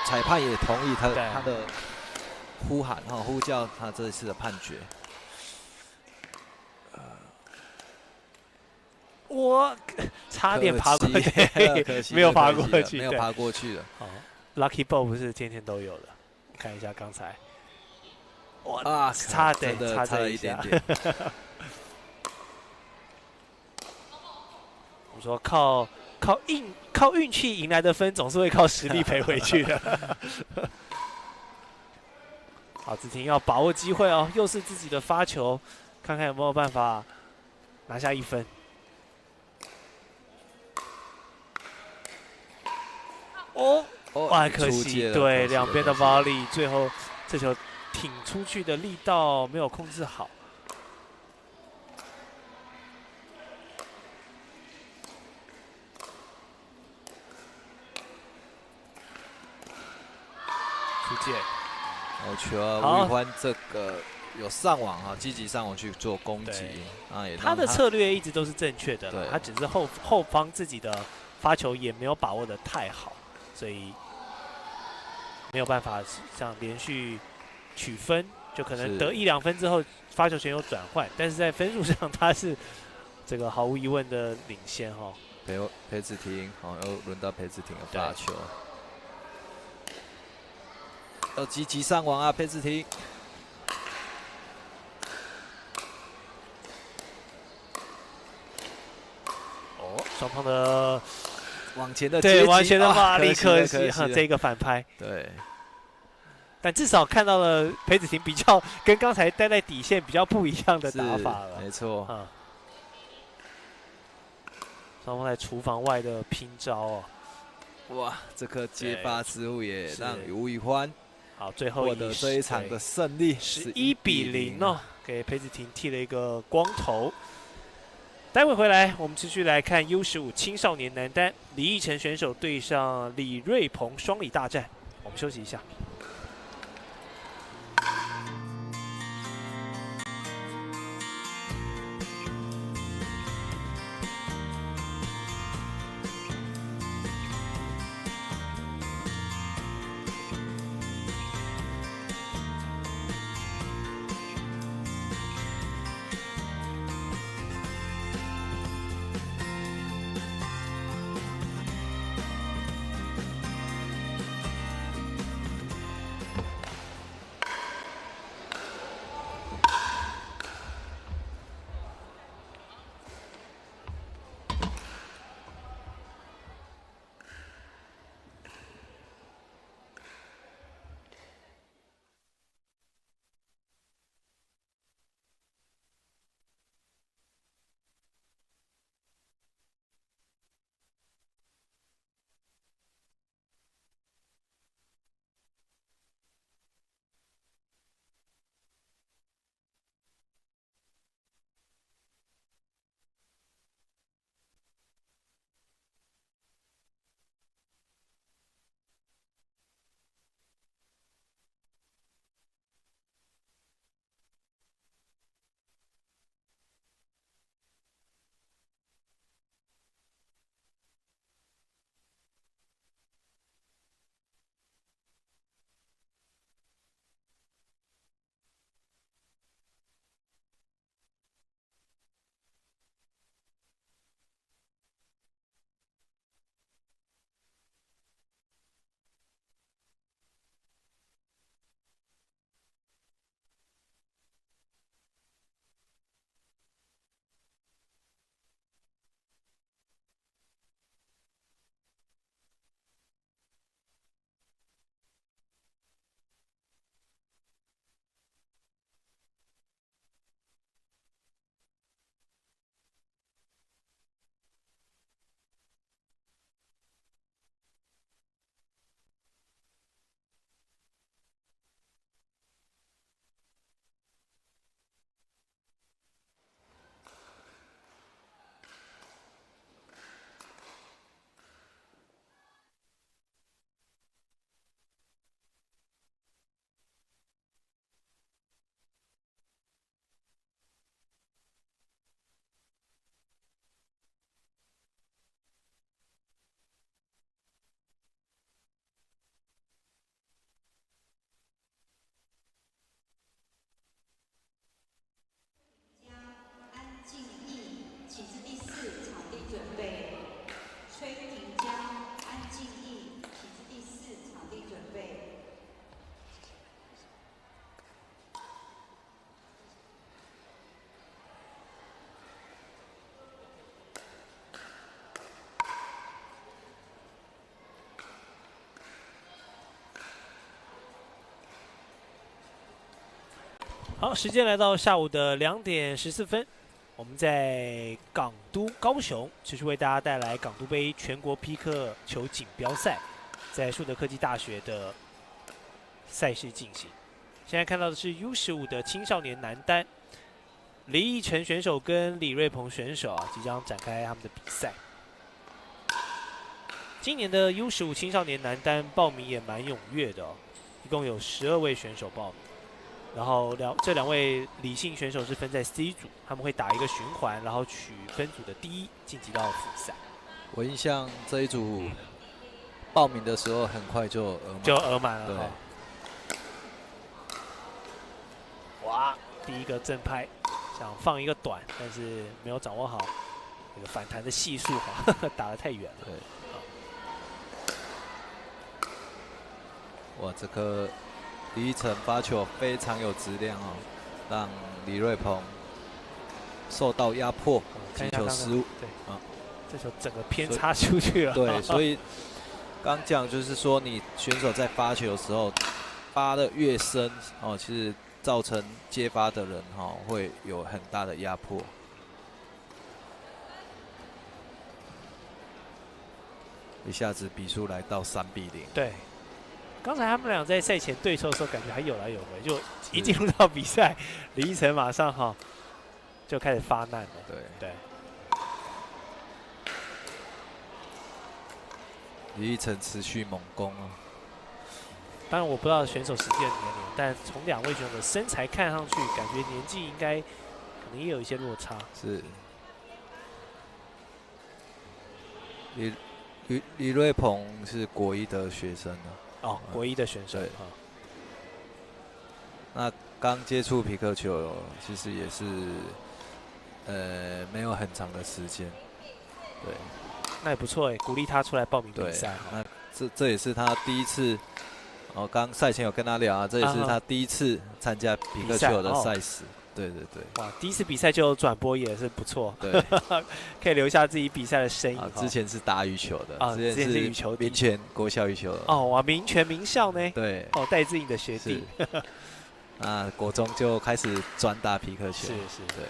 裁判也同意他的呼叫他这一次的判决。我差点爬过去，没有爬过去，没有爬过去了。好 ，Lucky Ball 不是天天都有的。看一下刚才，哇，差了一点点。我说靠运气赢来的分，总是会靠实力赔回去的。好，子婷要把握机会哦，又是自己的发球，看看有没有办法拿下1分。哇，可惜，对两边的 volley， 最后这球挺出去的力道没有控制好。出界，好球啊！吴宇欢这个有上网啊，积极上网去做攻击啊，也他的策略一直都是正确的，他只是后方自己的发球也没有把握的太好，所以没有办法像连续取分，就可能得1、2分之后发球权有转换，但是在分数上他是这个毫无疑问的领先哈。裴子婷，又轮到裴子婷的发球。要积极上网啊，裴子婷！双方的往前的对，往前的话，立刻可惜这个反拍。对，但至少看到了裴子婷比较跟刚才待在底线比较不一样的打法了。没错。双方在厨房外的拼招哦。哇，这颗接发之后也让吴宇欢好，最后获得这一场的胜利，11比0哦，给裴子婷剃了一个光头。待会回来，我们继续来看 U15青少年男单李义成选手对上李瑞鹏双李大战。我们休息一下。好，时间来到下午的2点14分，我们在港都高雄持续为大家带来港都杯全国匹克球锦标赛，在树德科技大学的赛事进行。现在看到的是 U15的青少年男单，李义成选手跟李瑞鹏选手即将展开他们的比赛。今年的 U15青少年男单报名也蛮踊跃的一共有12位选手报名。然后这2位李姓选手是分在 C 组，他们会打一个循环，然后取分组的第1晋级到复赛。我印象这一组报名的时候很快就额满了。对。哇，第一个正拍，想放一个短，但是没有掌握好这个反弹的系数打得太远了。对。哇，这颗李义成发球非常有质量让李瑞鹏受到压迫，击球失误。对，这球整个偏差出去了。对，所以刚讲就是说，你选手在发球的时候发的越深哦，其实造成接发的人会有很大的压迫。一下子比数来到3比0。对，刚才他们俩在赛前对手的时候，感觉还有来有回，就一进入到比赛，李一晨马上就开始发难了。对。李一晨持续猛攻哦。当然我不知道选手实际的年龄，但从2位选手的身材看上去，感觉年纪应该可能也有一些落差。是。李瑞鹏是国一的学生哦，国一的选手。对。那刚接触皮克球，其实也是没有很长的时间。对。那也不错哎，鼓励他出来报名比赛。那这也是他第一次，刚赛前有跟他聊啊，这也是他第一次参加皮克球的赛事。对。哇，第一次比赛就有转播也是不错。对，可以留下自己比赛的身影。之前是打羽球的之前是羽球民权国小羽球的。哦，哇，民权名校呢？对。哦，戴志颖的学弟。那国中就开始专打皮克球。是，对。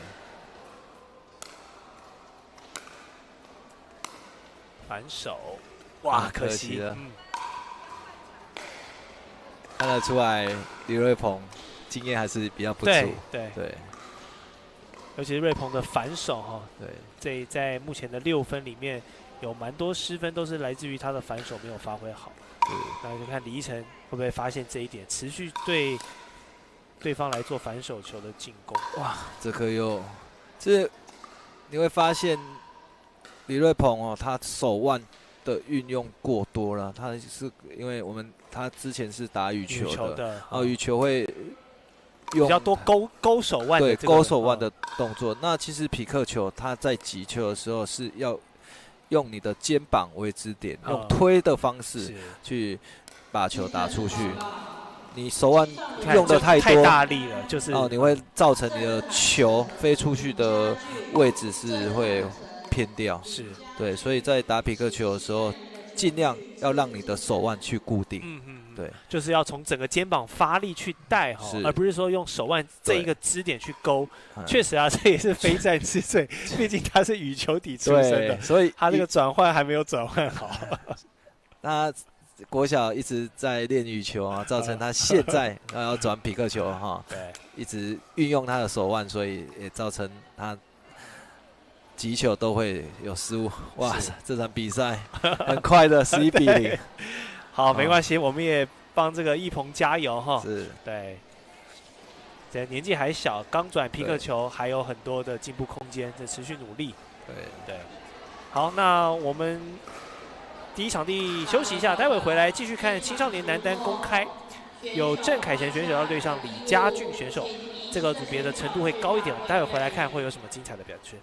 反手，哇，可惜了。看得出来，李瑞鹏经验还是比较不足。对。尤其是瑞鹏的反手对，在目前的6分里面，有蛮多失分都是来自于他的反手没有发挥好。那就看李一晨会不会发现这一点，持续对对方来做反手球的进攻。哇，这颗你会发现。李瑞鹏他手腕的运用过多了。他是因为他之前是打羽球的，羽球会用比较多勾手腕的勾手腕的动作。那其实匹克球他在击球的时候是要用你的肩膀为支点，用推的方式去把球打出去。你手腕用的太大力了，就是你会造成你的球飞出去的位置是会。偏掉是对，所以在打匹克球的时候，尽量要让你的手腕去固定。对，就是要从整个肩膀发力去带而不是说用手腕这一个支点去勾。确实啊，这也是非战之罪，毕竟他是羽球底出身的，所以他这个转换还没有转换好。他国小一直在练羽球啊，造成他现在要转匹克球对，一直运用他的手腕，所以也造成他。击球都会有失误，哇！这场比赛很快的11比0。好，没关系，我们也帮这个一鹏加油是，对，这年纪还小，刚转皮克球，还有很多的进步空间，在持续努力。对。好，那我们第一场地休息一下，待会回来继续看青少年男单公开，有郑凯成选手要对上李家俊选手，这个组别的程度会高一点，待会回来看会有什么精彩的表现。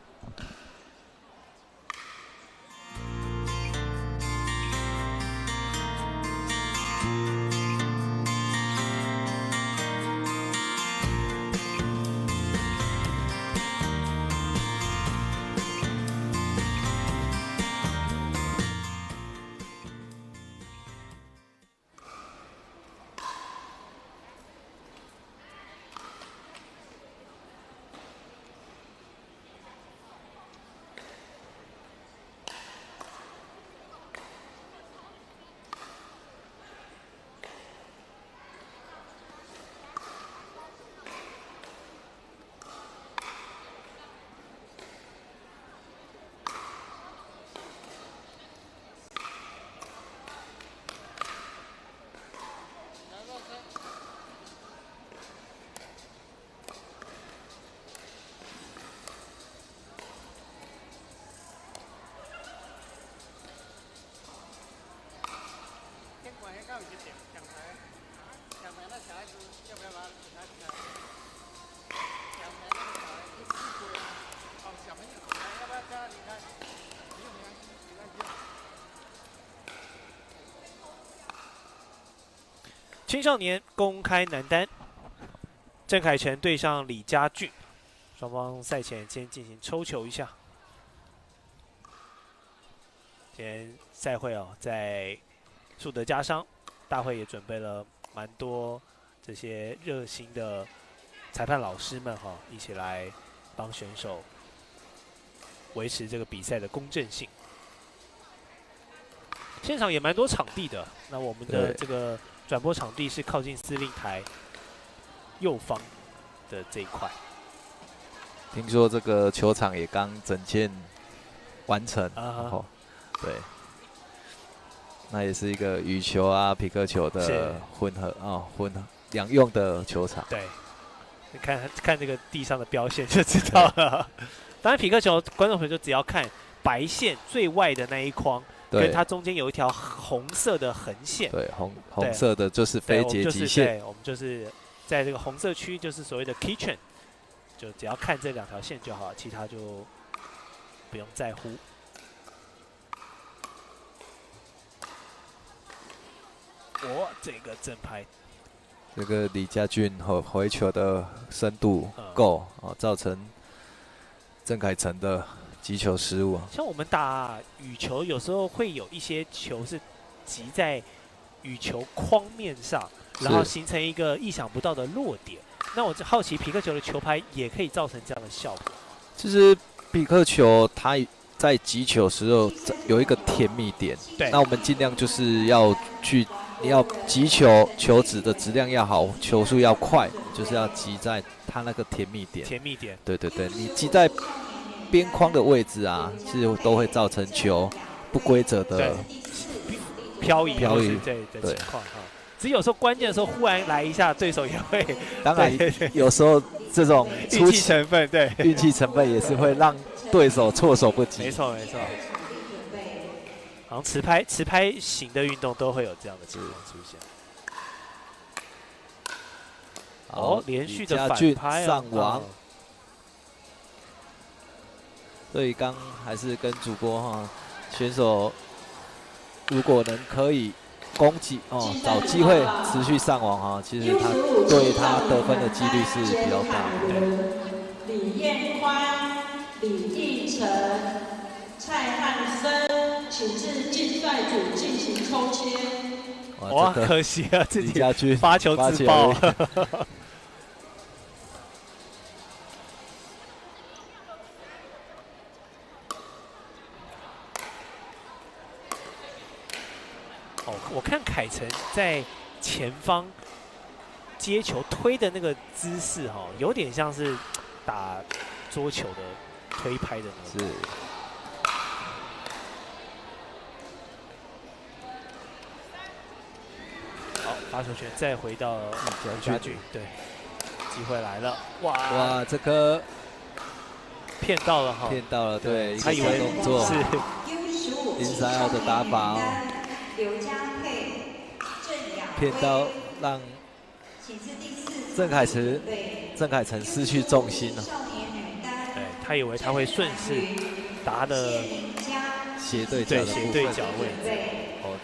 青少年公开男单，郑凯成对上李家俊，双方赛前先进行抽球一下。今天赛会哦，在树德家商大会也准备了蛮多这些热心的裁判老师们哈，一起来帮选手维持这个比赛的公正性。现场也蛮多场地的，那我们的这个转播场地是靠近司令台右方的这一块。听说这个球场也刚整建完成，哦，对，那也是一个羽球啊、匹克球的混合两用的球场。对，你看这个地上的标线就知道了。当然，匹克球观众朋友就只要看白线最外的那一框，跟它中间有一条红色的横线。对，红色的就是非截击线。我们就是在这个红色区，就是所谓的 kitchen。就只要看这2条线就好，其他就不用在乎。这个正拍，这个李家俊回球的深度够造成郑凯成的击球失误。像我们打羽球，有时候会有一些球是击在羽球框面上，然后形成一个意想不到的落点。那我就好奇，匹克球的球拍也可以造成这样的效果。其实匹克球它在击球时候有一个甜蜜点，对，那我们尽量就是要你要击球质的质量要好，球速要快，就是要击在它那个甜蜜点。甜蜜点，对，你击在边框的位置啊，其实都会造成球不规则的漂移的情况哈。只有时候关键的时候忽然来一下，对手也会。当然，有时候这种运气成分，对，运气成分也是会让对手措手不及。没错。好像持拍型的运动都会有这样的情况出现。连续的反拍上网。所以刚还是跟主播选手如果可以。攻击找机会持续上网其实他对他得分的几率是比较大的。李彦宽、李义成、蔡汉森，请至竞赛组进行抽签。哇，可惜啊，自己发球自爆。我看凯成在前方接球推的那个姿势有点像是打桌球的推拍的那种。是。好，发球权再回到李家俊，对，机会来了，哇，这颗骗到了骗到了，对，他以为动作是inside out 的打法刘家佩、郑雅骗到让郑凯成失去重心了。对，他以为他会顺势打的斜对角位置。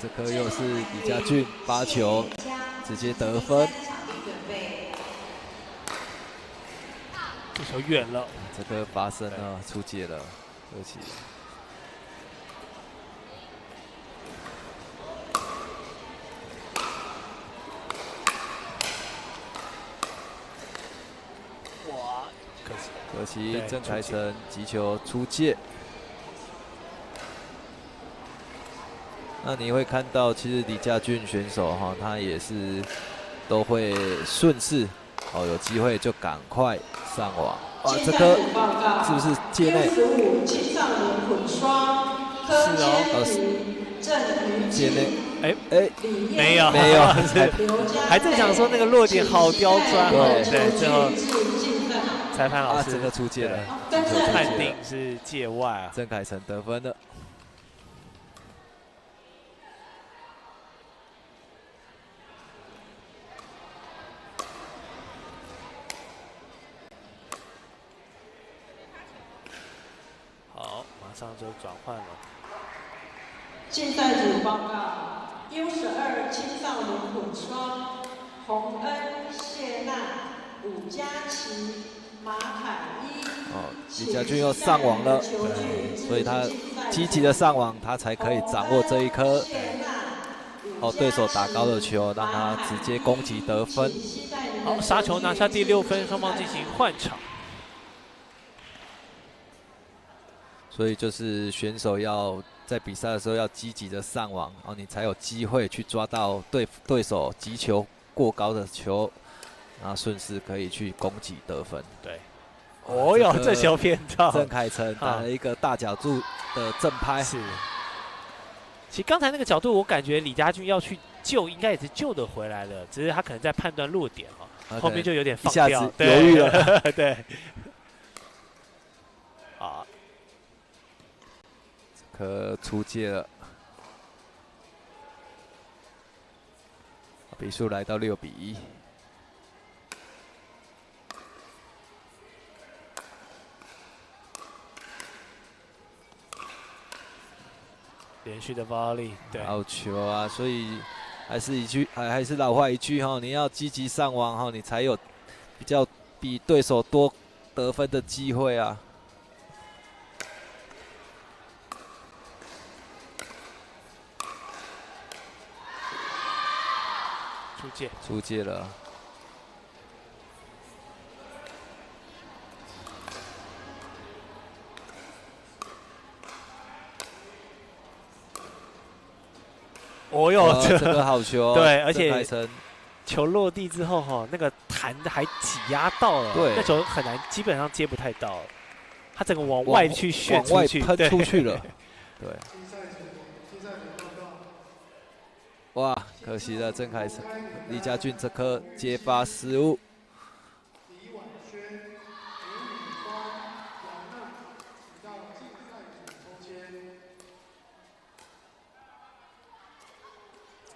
这颗又是李家俊发球直接得分。这球远了，这颗发生了出界了，对不起。可惜郑凯成击球出界。那你会看到，其实李家俊选手他也是都会顺势有机会就赶快上网。这颗是不是界内？界内，没有，还正想说那个落点好刁钻对，最后裁判老师真的出界了，判定是界外郑凯成得分了。好，马上就转换了。竞赛组报告 ：U12 青少年混双，洪恩、谢娜、伍佳琪、马凯一。李家俊又上网了，所以他积极的上网，他才可以掌握这一颗对手打高的球，让他直接攻击得分。好，杀球拿下第6分，双方进行换场。所以就是选手要在比赛的时候要积极的上网，你才有机会去抓到对手击球过高的球，然后顺势可以去攻击得分。对。哦哟，这球骗到郑凯成打了一个大角度的正拍。是，其实刚才那个角度，我感觉李家俊要去救，应该也是救得回来了，只是他可能在判断落点后面就有点放掉，一下子犹豫了。对，啊，这颗出界了，比数来到6比1。连续的volley，对，好球啊！所以还是老话一句你要积极上网你才有比对手多得分的机会啊。出界了。哦哟，这个好球！对，而且球落地之后那个弹还挤压到了，对，那球很难，基本上接不太到了，他整个往外去旋出去，喷出去了。对。哇，可惜了，郑凯成、李家俊这颗接发失误。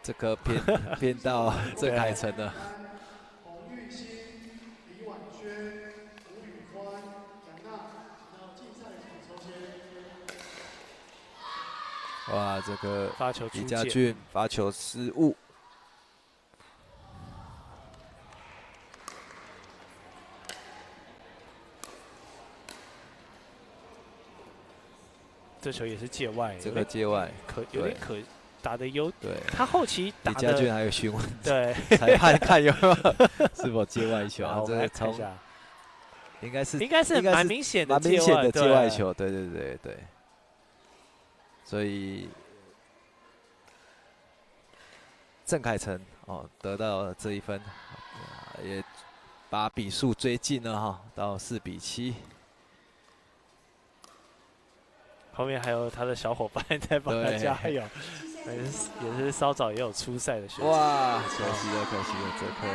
这个偏到郑凯成了。哇，这个发球李家俊发球失误。这球也是界外，这个界外有点可。打的有，对，他后期打李家俊还有询问对裁判看有没有是否界外球啊？这个从应该是蛮明显的界外球，对。所以郑凯成得到了这一分，也把比数追近了到4比7。后面还有他的小伙伴在帮他加油。也是稍早也有出赛的选手。哇，可惜了，这颗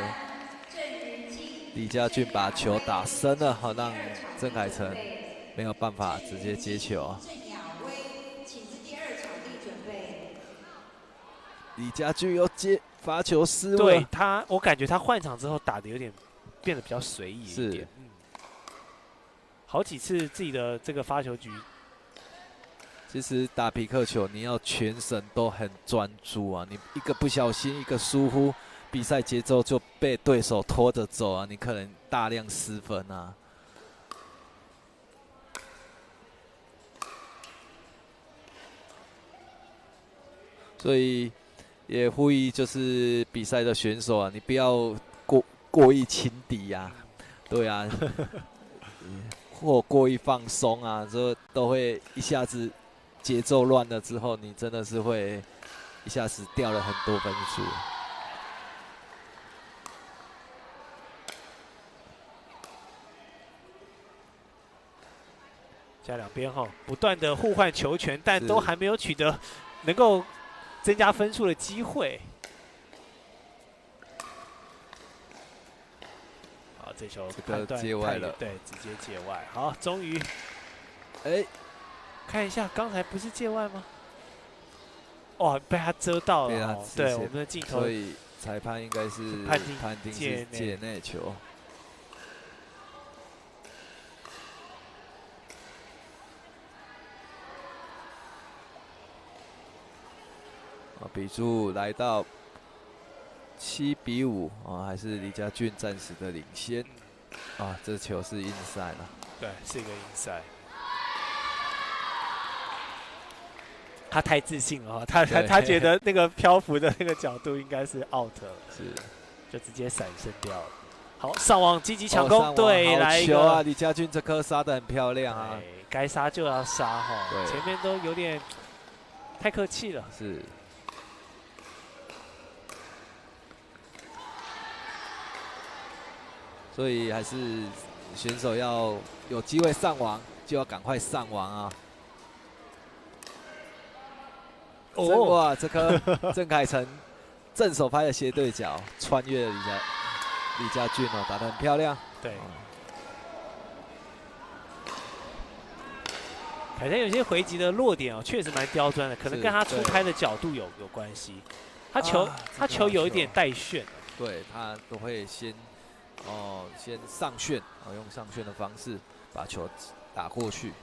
李家俊把球打深了，让郑凯成没有办法直接接球。李家俊又接发球失误。对他，我感觉他换场之后打的有点变得比较随意一点。好几次自己的这个发球局。其实打匹克球，你要全神都很专注啊！你一个不小心，一个疏忽，比赛节奏就被对手拖着走啊！你可能大量失分啊。所以也呼吁就是比赛的选手啊，你不要过于轻敌啊，对啊，或过于放松啊，这都会一下子。节奏乱了之后，你真的是会一下子掉了很多分数。加两边不断的互换球权，但都还没有取得能够增加分数的机会。好，这球判断界外了，对，直接界外。好，终于，看一下，刚才不是界外吗？哦，被他遮到了。对，我们的镜头。所以裁判应该是判定是界内球。比数来到7比5还是李家俊暂时的领先。这球是inside了。对，是一个inside。他太自信了，他觉得那个漂浮的那个角度应该是 out 了，是，就直接闪身掉了。好，上网积极抢攻，对，来一个啊！李家俊这颗杀得很漂亮啊，该杀就要杀哈，对，前面都有点太客气了，是。所以还是选手要有机会上网，就要赶快上网啊！哇，这颗郑凯成正手拍的斜对角，穿越了李家俊哦，打得很漂亮。对。凯成有些回击的落点哦，确实蛮刁钻的，可能跟他出拍的角度有关系。他球有一点带旋，对他都会先上旋，用上旋的方式把球打过去。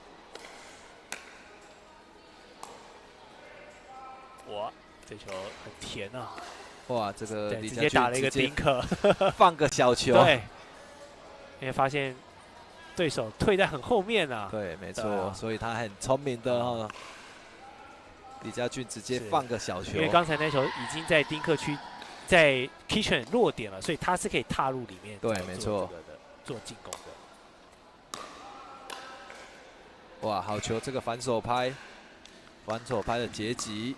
哇，这球很甜啊！哇，这个直接打了一个丁克，放个小球。对，因为发现对手退在很后面啊。对，没错，所以他很聪明的哦。李家俊直接放个小球，因为刚才那球已经在丁克区，在 Kitchen 落点了，所以他是可以踏入里面。对，没错，做进攻的。哇，好球！这个反手拍的截击。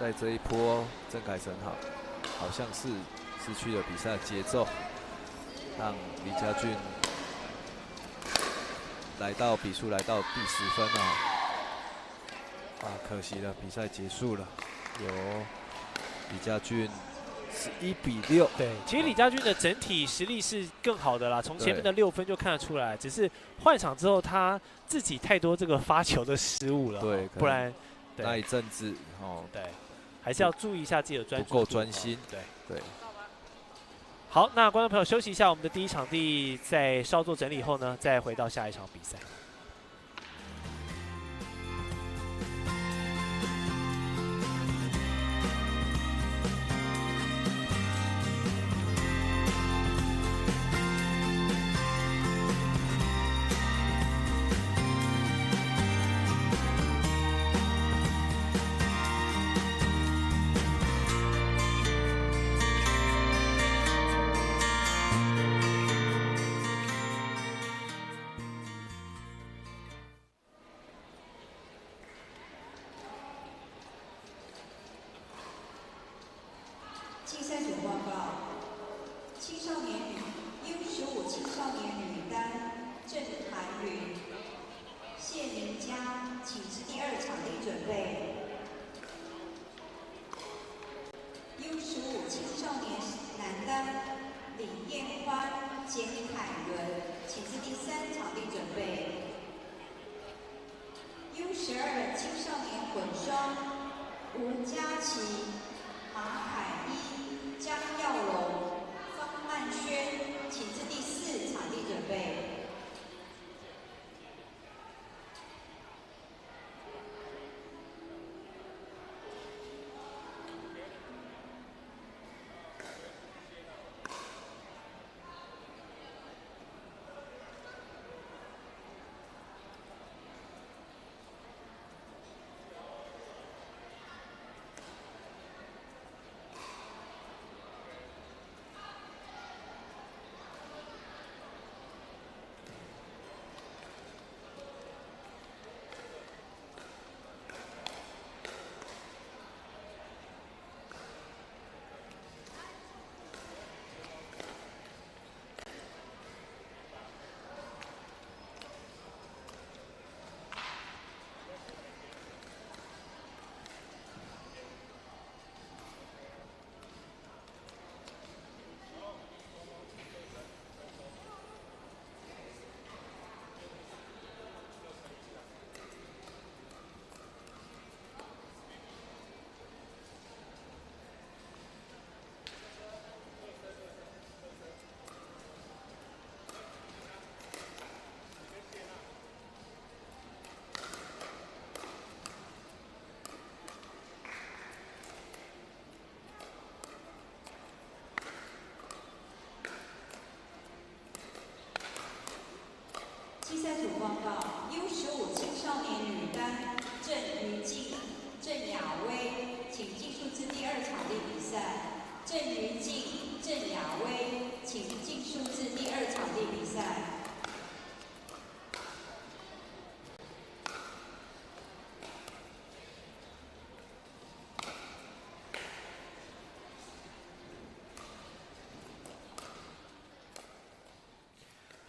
在这一波，郑凯成好像是失去了比赛的节奏，让李家俊比数来到第10分可惜了，比赛结束了，由李家俊11比6。对，其实李家俊的整体实力是更好的啦，从前面的6分就看得出来，只是换场之后他自己太多这个发球的失误了，对，不然那一阵子对。还是要注意一下自己的专注，不够专心。对。好，那观众朋友休息一下，我们的第一场地在稍作整理后呢，再回到下一场比赛。竞赛组报告：青少年女 U15青少年女单郑涵云、谢明佳，请至第2场地准备。U15青少年男单李彦欢、简凯伦，请至第3场地准备。U12青少年混双吴佳琪、马凯一、张耀龙、方曼轩，请至第4场地准备。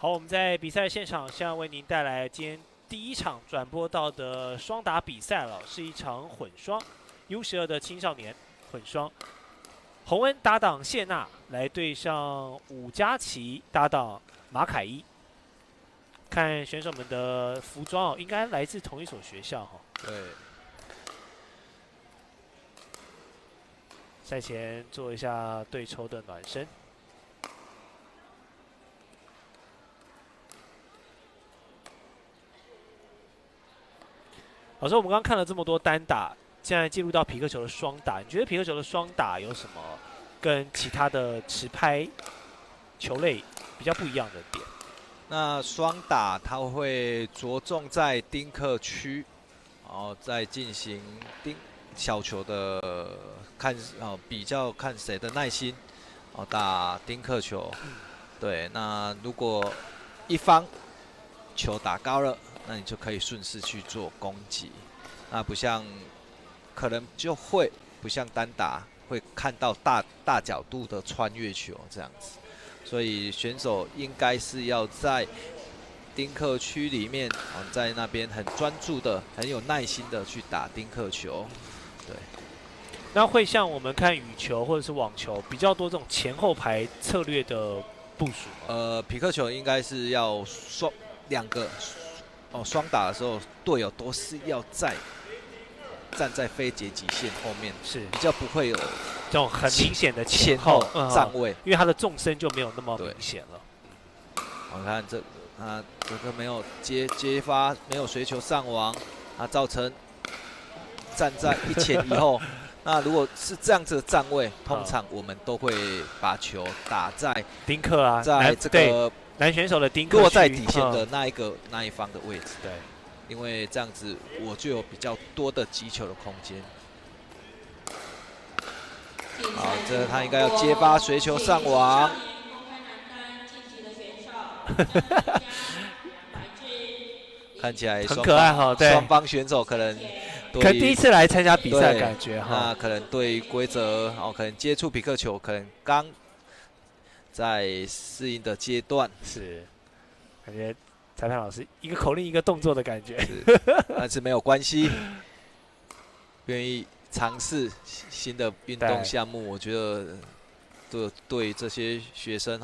好，我们在比赛现场现在为您带来今天第一场转播到的双打比赛了，是一场混双 U12的青少年混双。洪恩搭档谢娜来对上伍佳琪搭档马凯一。看选手们的服装哦，应该来自同一所学校哈。对。赛前做一下对抽的暖身。老师，我们刚刚看了这么多单打，现在进入到匹克球的双打，你觉得匹克球的双打有什么跟其他的持拍球类比较不一样的点？那双打它会着重在丁克区，然后再进行小球的比较看谁的耐心，打丁克球。对，那如果一方球打高了，那你就可以顺势去做攻击。那不像可能就会不像单打会看到大角度的穿越球这样子。所以选手应该是要在丁克区里面，在那边很专注的、很有耐心的去打丁克球。对。那会像我们看羽球或者是网球比较多这种前后排策略的部署吗？匹克球应该是要两个双打的时候，队友都是要站在非截击线后面，是比较不会有这种很明显的前后站位，因为它的纵深就没有那么明显了。我看这个没有接发，没有随球上网，造成站在一前一后。那如果是这样子的站位，通常我们都会把球打在丁克啊，在这个男选手的丁克落在底线的那一方的位置。对，因为这样子我就有比较多的击球的空间。好，这他应该要接发随球上网。看起来很可爱哈，对，双方选手可能第一次来参加比赛，感觉哈，那可能对规则可能接触匹克球，可能刚在适应的阶段，是感觉裁判老师一个口令一个动作的感觉，但是没有关系，愿意尝试新的运动项目，我觉得对这些学生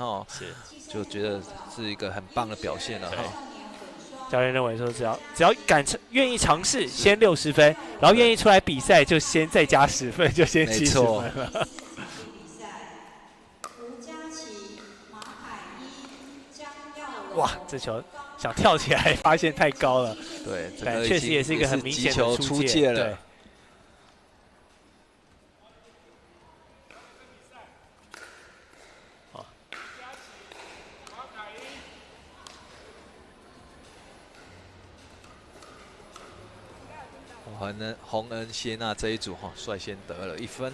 就觉得是一个很棒的表现了哈。教练认为说，只要愿意尝试，先60分，然后愿意出来比赛，就先再加10分，就先70分了。哇，这球想跳起来，发现太高了。对，确实也是一个很明显的出界了。对。洪恩谢娜这一组率先得了1分。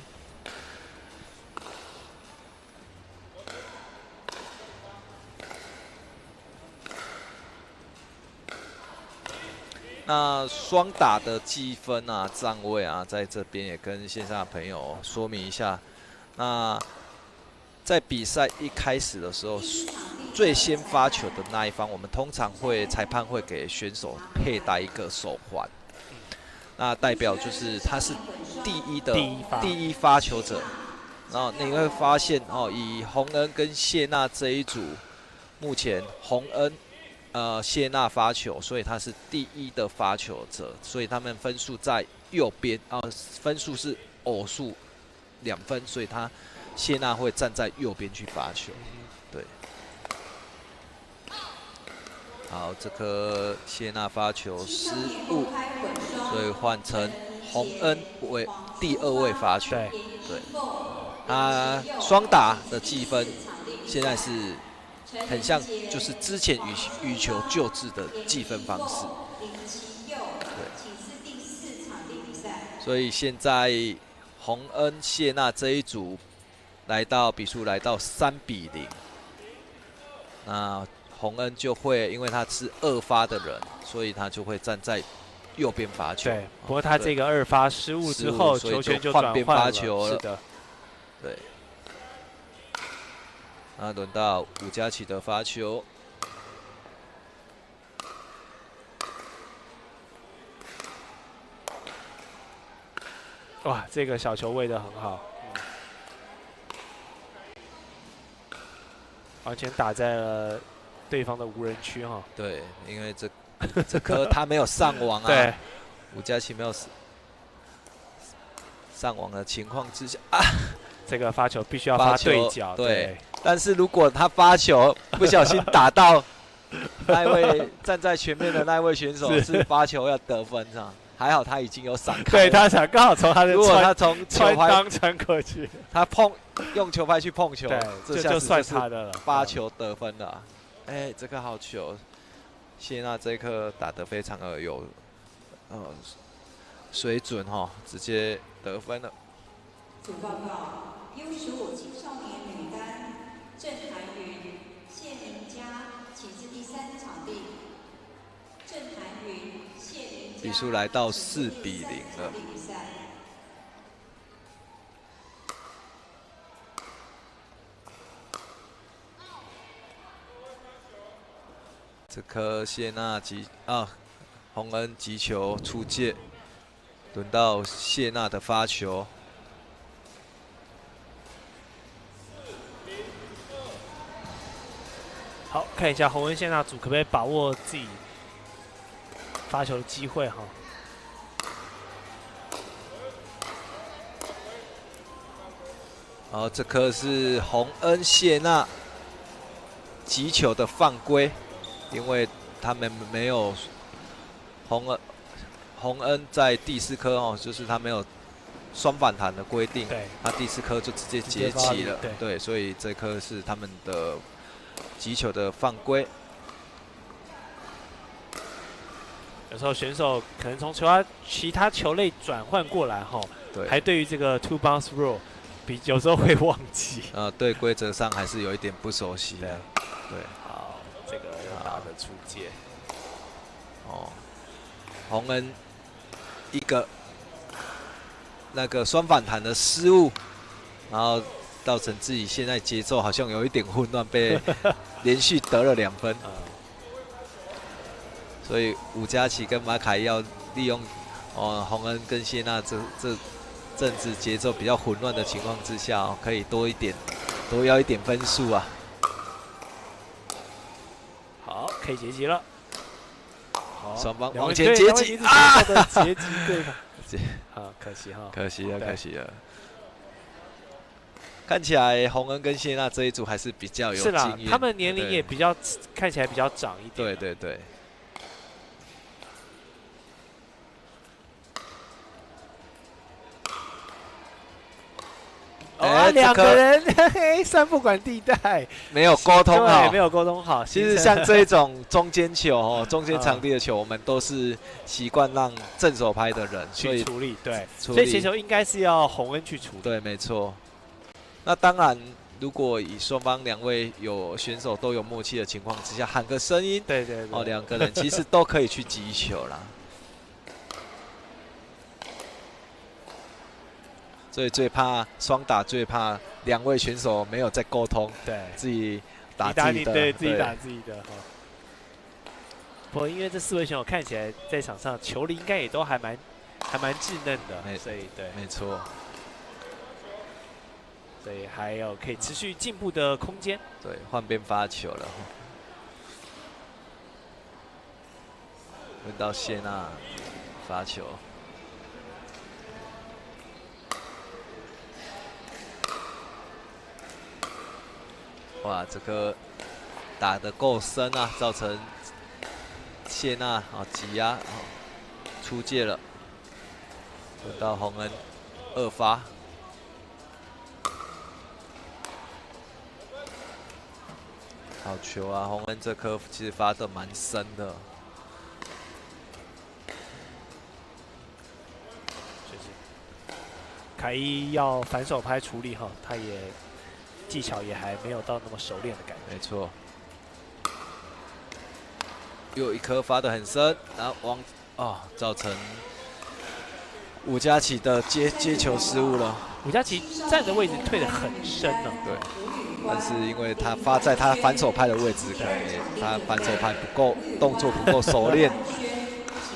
那双打的积分站位在这边也跟线上的朋友说明一下。那在比赛一开始的时候，最先发球的那一方，我们通常裁判会给选手佩戴一个手环。那代表就是他是第一发球者，然后你会发现以洪恩跟谢娜这一组，目前洪恩谢娜发球，所以他是第一的发球者，所以他们分数在右边分数是偶数2分，所以谢娜会站在右边去发球，对。好，这颗谢娜发球失误，所以换成洪恩为第2位发球。对，双打的计分现在是很像，就是之前羽球旧制的计分方式。对，所以现在洪恩谢娜这一组比数来到3-0，那洪恩就会，因为他是2发的人，所以他就会站在右边发球。对，不过他这个2发失误之后，球权就转换边发球了。是的，对。那轮到伍佳琪的发球，哇，这个小球喂得很好，完全打在了对方的无人区哈。对，因为这颗他没有上网啊，对，吴佳琪没有上网的情况之下啊，这个发球必须要发对角，对。但是如果他发球不小心打到那位站在前面的那位选手，是发球要得分上。还好他已经有闪开，对他闪刚好从他的如果他从球拍穿过去，他用球拍去碰球，这就算他的了，发球得分了。哎，这个好球，谢娜这一颗打得非常的有水准哈，直接得分了。主报告：U15青少年女单郑涵云、谢明佳，请至第3场地。郑涵云、谢明佳。比数来到4比0了。这颗谢娜洪恩击球出界，轮到谢娜的发球。好，看一下洪恩谢娜组可不可以把握自己发球的机会哈。好，这颗是洪恩谢娜击球的犯规。因为他们没有洪恩在第4颗哦，就是他没有双反弹的规定，他第4颗就直接截起了，对，所以这颗是他们的击球的犯规。有时候选手可能从其他球类转换过来哈，还对于这个 2 bounce rule 有时候会忘记。对规则上还是有一点不熟悉的，对。好，这个要打得出界。哦，洪恩一个那个双反弹的失误，然后造成自己现在节奏好像有一点混乱，被连续得了2分。所以吴佳琪跟马凯要利用洪恩跟谢娜这阵子节奏比较混乱的情况之下，可以多要一点分数啊。好，可以截击了。双方往前截击啊！截击对吧？好，可惜哈。可惜了，可惜了。看起来洪恩跟谢娜这一组还是比较有经验。是啦，他们年龄也比较看起来比较长一点。对对对。两个人三不管地带，没有沟通好，没有沟通好。其实像这种中间球中间场地的球，我们都是习惯让正手拍的人去处理，对，所以前球应该是要洪恩去处理。对，没错。那当然，如果以双方2位选手都有默契的情况之下，喊个声音，对对对，2个人其实都可以去击球啦。所以最怕双打，最怕2位选手没有在沟通，对，自己打自己的，对，自己打自己的哈。不过因为这4位选手看起来在场上球力应该也都还蛮稚嫩的，所以对，没错，所以还有可以持续进步的空间。对，换边发球了，轮到谢娜发球。哇，这个打得够深啊，造成谢娜挤压出界了。轮到洪恩2发，好球啊！洪恩这颗其实发得蛮深的。凯伊要反手拍处理哈，他也技巧也还没有到那么熟练的感觉。没错，又一颗发得很深，然后造成吴佳琪的接球失误了。吴佳琪站的位置退得很深呢。对，但是因为他发在他反手拍的位置，可能他反手拍不够，动作不够熟练。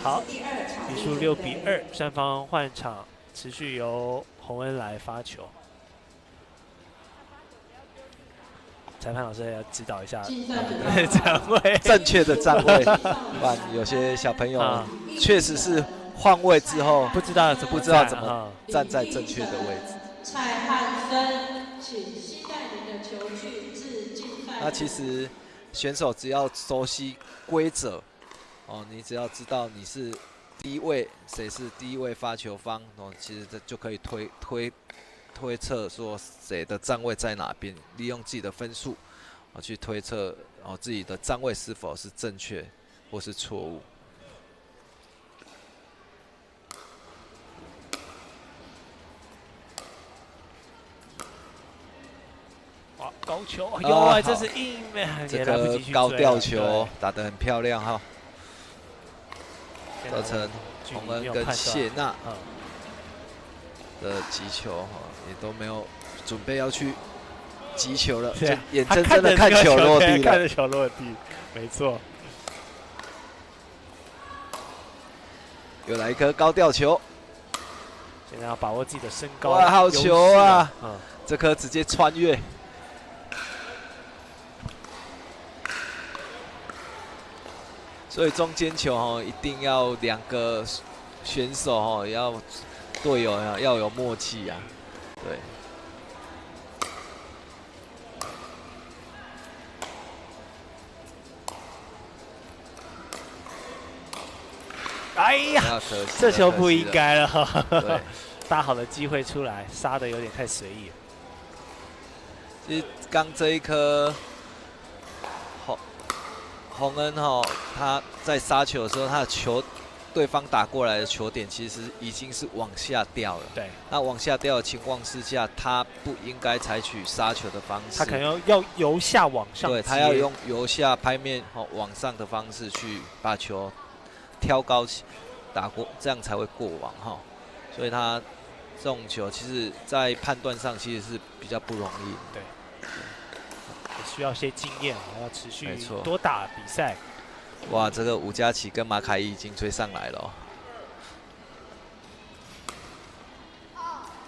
好，比数6比2，双方换场持续由洪恩来发球。裁判老师要指导一下站位，正确的站位。不然有些小朋友确实是换位之后不知道怎么站在正确的位置。蔡汉森，请携带您的球具至竞赛。那其实选手只要熟悉规则，哦，你只要知道你是第一位，谁是第一位发球方，哦，其实这就可以推测说谁的站位在哪边，利用自己的分数，去推测自己的站位是否是正确或是错误。哇，高球，有这是硬的，这个高吊球打得很漂亮哈，造成洪恩跟谢娜的击球也都没有准备要去击球了，就眼睁睁的看球落地了，看着球落地，没错。又来一颗高吊球，现在要把握自己的身高。哇，好球啊！这颗直接穿越。所以中间球一定要2个选手队友要有默契啊，对。哎呀，这球不应该了哈！对，大好的机会出来，杀的有点太随意了。其实刚这一颗洪恩他在杀球的时候，他的球对方打过来的球点其实已经是往下掉了。对，那往下掉的情况之下，他不应该采取杀球的方式，他可能要由下往上，对他要用由下拍面往上的方式去把球挑高起打过，这样才会过网哈。所以他这种球其实在判断上其实是比较不容易。对。需要些经验，要持续多打比赛。哇，这个吴佳琪跟马凯一已经追上来了。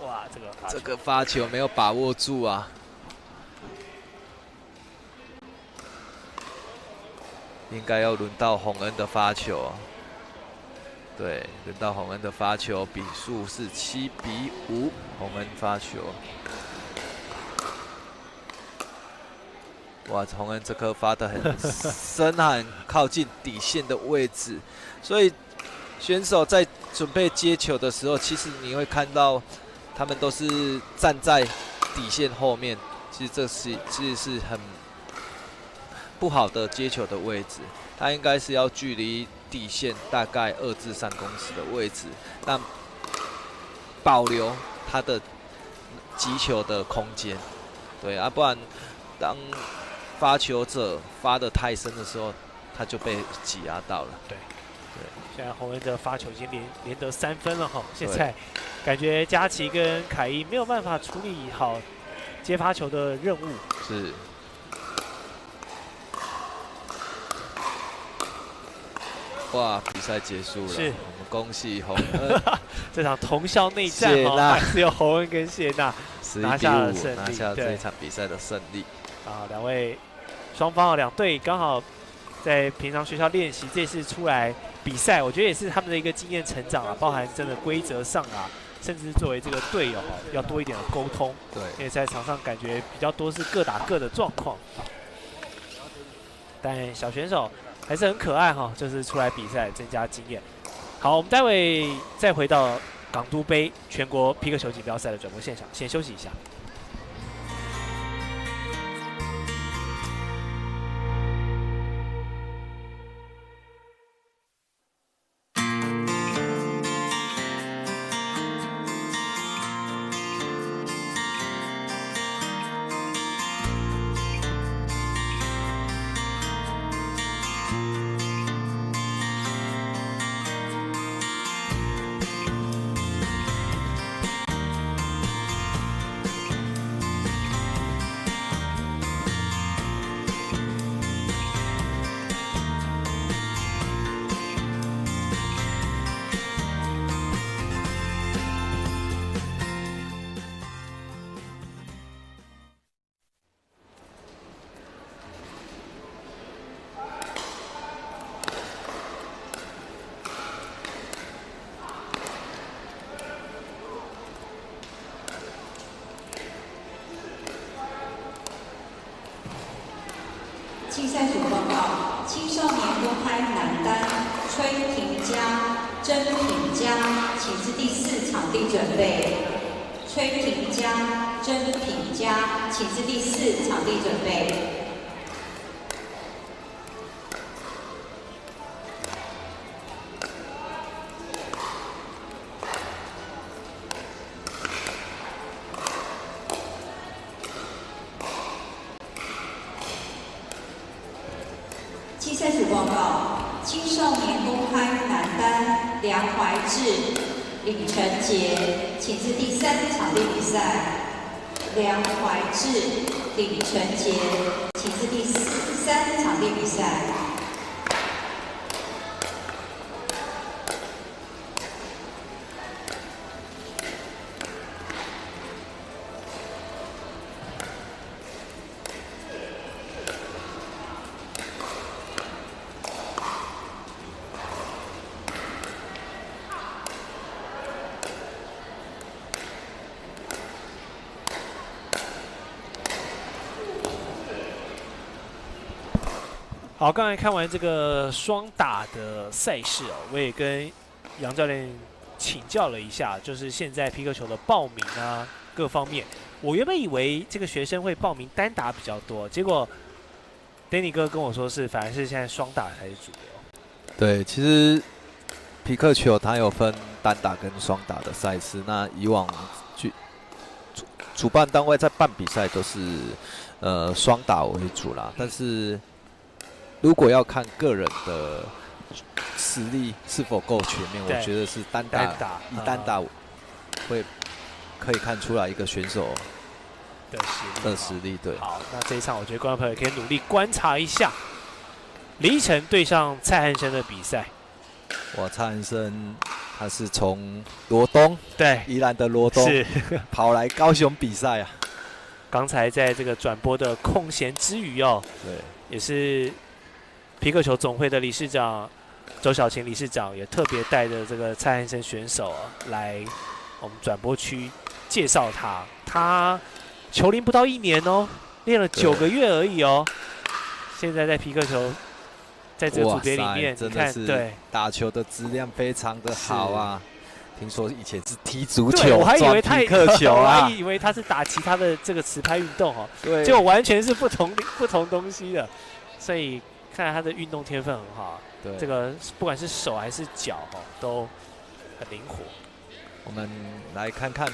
哇，这个发球没有把握住啊！应该要轮到洪恩的发球。对，轮到洪恩的发球，比数是7-5，洪恩发球。哇，洪恩这颗发得很深，很靠近底线的位置，所以选手在准备接球的时候，其实你会看到他们都是站在底线后面，其实这是很不好的接球的位置，他应该是要距离底线大概2至3公尺的位置，但保留他的击球的空间，对啊，不然当发球者发得太深的时候，他就被挤压到了。对，现在洪恩的发球已经连得3分了哈。现在感觉佳琪跟凯一没有办法处理好接发球的任务。是。哇，比赛结束了，我们恭喜洪恩这场同校内战还是由洪恩跟谢娜拿下了胜利，拿下这一场比赛的胜利。两位双方2队刚好在平常学校练习，这次出来比赛，我觉得也是他们的一个经验成长啊，包含真的规则上啊，甚至作为这个队友要多一点的沟通。对，因为在场上感觉比较多是各打各的状况，但小选手还是很可爱哈，就是出来比赛增加经验。好，我们待会再回到港都杯全国皮克球锦标赛的转播现场，先休息一下。赛组报告：青少年公开男单崔廷佳、甄品佳，请至第4场地准备。崔廷佳、甄品佳，请至第4场地准备。 竞赛组报告：青少年公开男单梁怀志、李承杰，请至第3场地比赛。梁怀志、李承杰，请至第3场地比赛。 好，刚才看完这个双打的赛事哦，我也跟杨教练请教了一下，就是现在皮克球的报名啊，各方面，我原本以为这个学生会报名单打比较多，结果 Danny 哥跟我说反而是现在双打才是主流。对，其实皮克球它有分单打跟双打的赛事，那以往主办单位在办比赛都是双打为主啦，但是 如果要看个人的实力是否够全面，我觉得是单打以单打会可以看出来一个选手的实力。对，好，那这一场我觉得观众朋友可以努力观察一下李依晨对上蔡汉生的比赛。哇，蔡汉生他是从罗东，对，宜兰的罗东是跑来高雄比赛啊。刚才在这个转播的空闲之余哦，对，也是 皮克球总会的理事长周小琴理事长也特别带着这个蔡汉生选手来我们转播区介绍他。他球龄不到1年哦，练了9个月而已哦。现在在皮克球在这个组别里面，真的是对打球的质量非常的好啊。听说以前是踢足对，球，我还以为他皮克球啊，我还以为他是打其他的这个持拍运动哦，对，结果完全是不同东西的，所以 看来他的运动天分很好，对，这个不管是手还是脚都很灵活。我们来看看，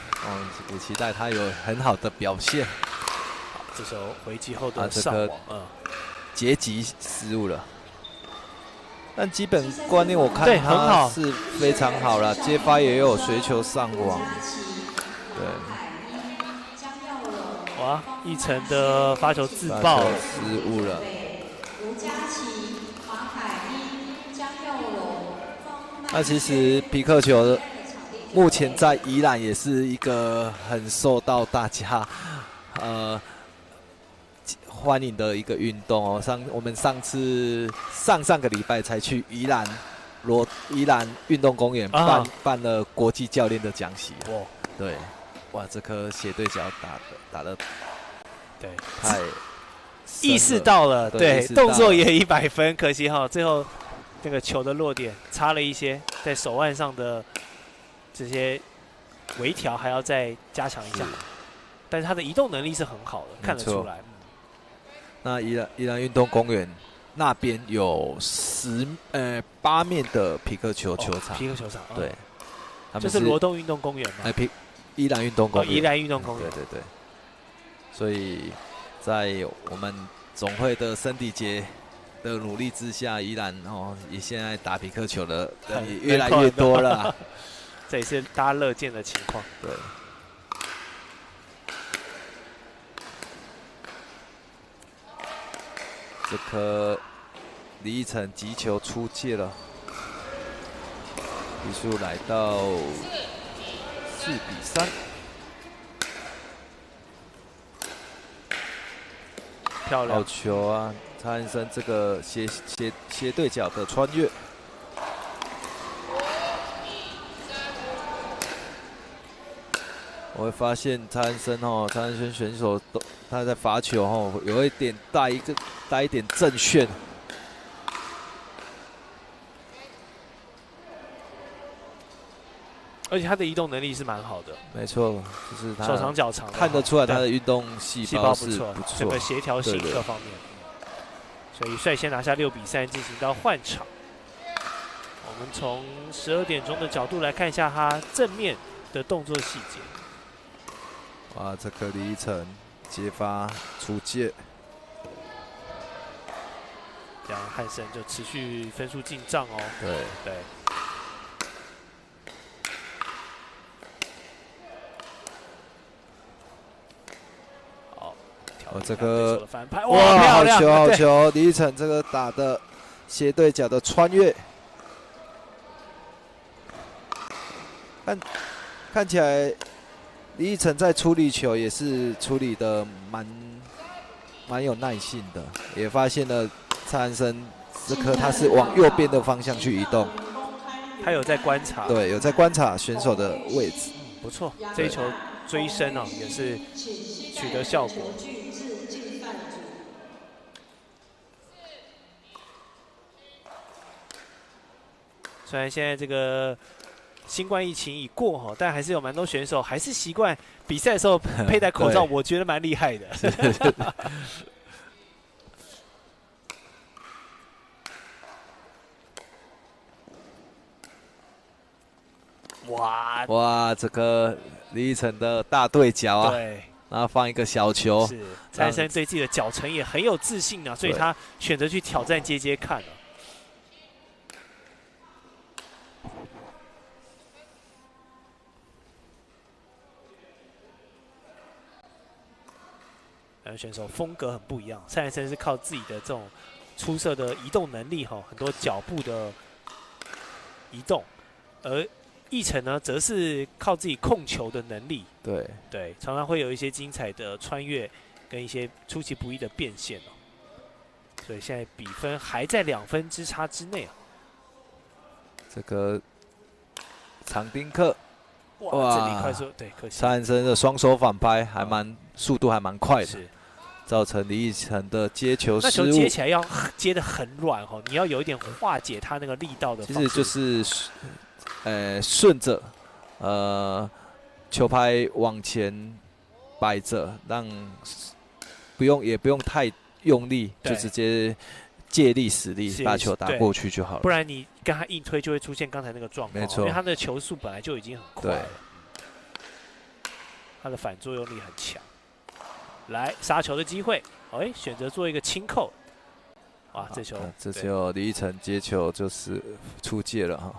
也期待他有很好的表现。好，这时候回击后的上网，截击失误了，但基本观念我看对很好，是非常好了，接发也有随球上网，对。 哇，一晨的发球自爆失误了。那其实皮克球目前在宜兰也是一个很受到大家欢迎的一个运动哦。我们上次上个礼拜才去宜兰运动公园办了国际教练的讲习。哇，对。 哇，这颗斜对角打的，对，太意识到了，对，动作也100分，可惜哈，最后那个球的落点差了一些，在手腕上的这些微调还要再加强一下，但是他的移动能力是很好的，看得出来。那宜兰运动公园那边有8面的皮克球球场，皮克球场，对，这是罗东运动公园吗？宜兰运动公园，宜兰运动公园，对。所以，在我们总会的森迪杰的努力之下，宜兰也现在打皮克球的人也越来越多了，这也是大家乐见的情况。对。这颗李依晨击球出界了，比数来到4比3，漂亮！好球啊！蔡汉生这个斜对角的穿越，我会发现蔡汉生选手他在罚球有一点带带一点正炫。而且他的移动能力是蛮好的，没错，就是他手长脚长，看得出来他的运动细胞是不错，整个协调性各方面，所以率先拿下6比3，进行到换场。我们从12点钟的角度来看一下他正面的动作细节。哇，这个李依晨接发出界，这样汉森就持续分数进账哦。对。这个哇，好球好球！李依晨这个打的斜对角的穿越，看起来李依晨在处理球也是处理的蛮有耐性的，也发现了蔡汉森这颗他是往右边的方向去移动，他有在观察，对，有在观察选手的位置，不错，这一球追身哦也是取得效果。虽然现在这个新冠疫情已过哈，但还是有蛮多选手还是习惯比赛的时候佩戴口罩，我觉得蛮厉害的。哇，这个李依晨的大对角啊，对，然后放一个小球，是蔡汉森对自己的脚程也很有自信啊，所以他选择去挑战接接看了。两个选手风格很不一样，蔡汉森是靠自己的这种出色的移动能力哈，很多脚步的移动，而奕晨呢，则是靠自己控球的能力。对，常常会有一些精彩的穿越跟一些出其不意的变现哦。所以现在比分还在2分之差之内啊。这个长丁克，哇，这里快速，对，可惜。蔡汉森的双手反拍速度还蛮快的，造成李依晨的接球失误。那球接起来要接得很软哦，你要有一点化解他那个力道的方式。其实就是，顺着球拍往前摆着，让也不用太用力，就直接借力使力把球打过去就好了。不然你跟他硬推，就会出现刚才那个状况。没错，因为他的球速本来就已经很快了，他的反作用力很强。来杀球的机会，选择做一个轻扣。哇，这球，这球李依晨接球就是出界了哈。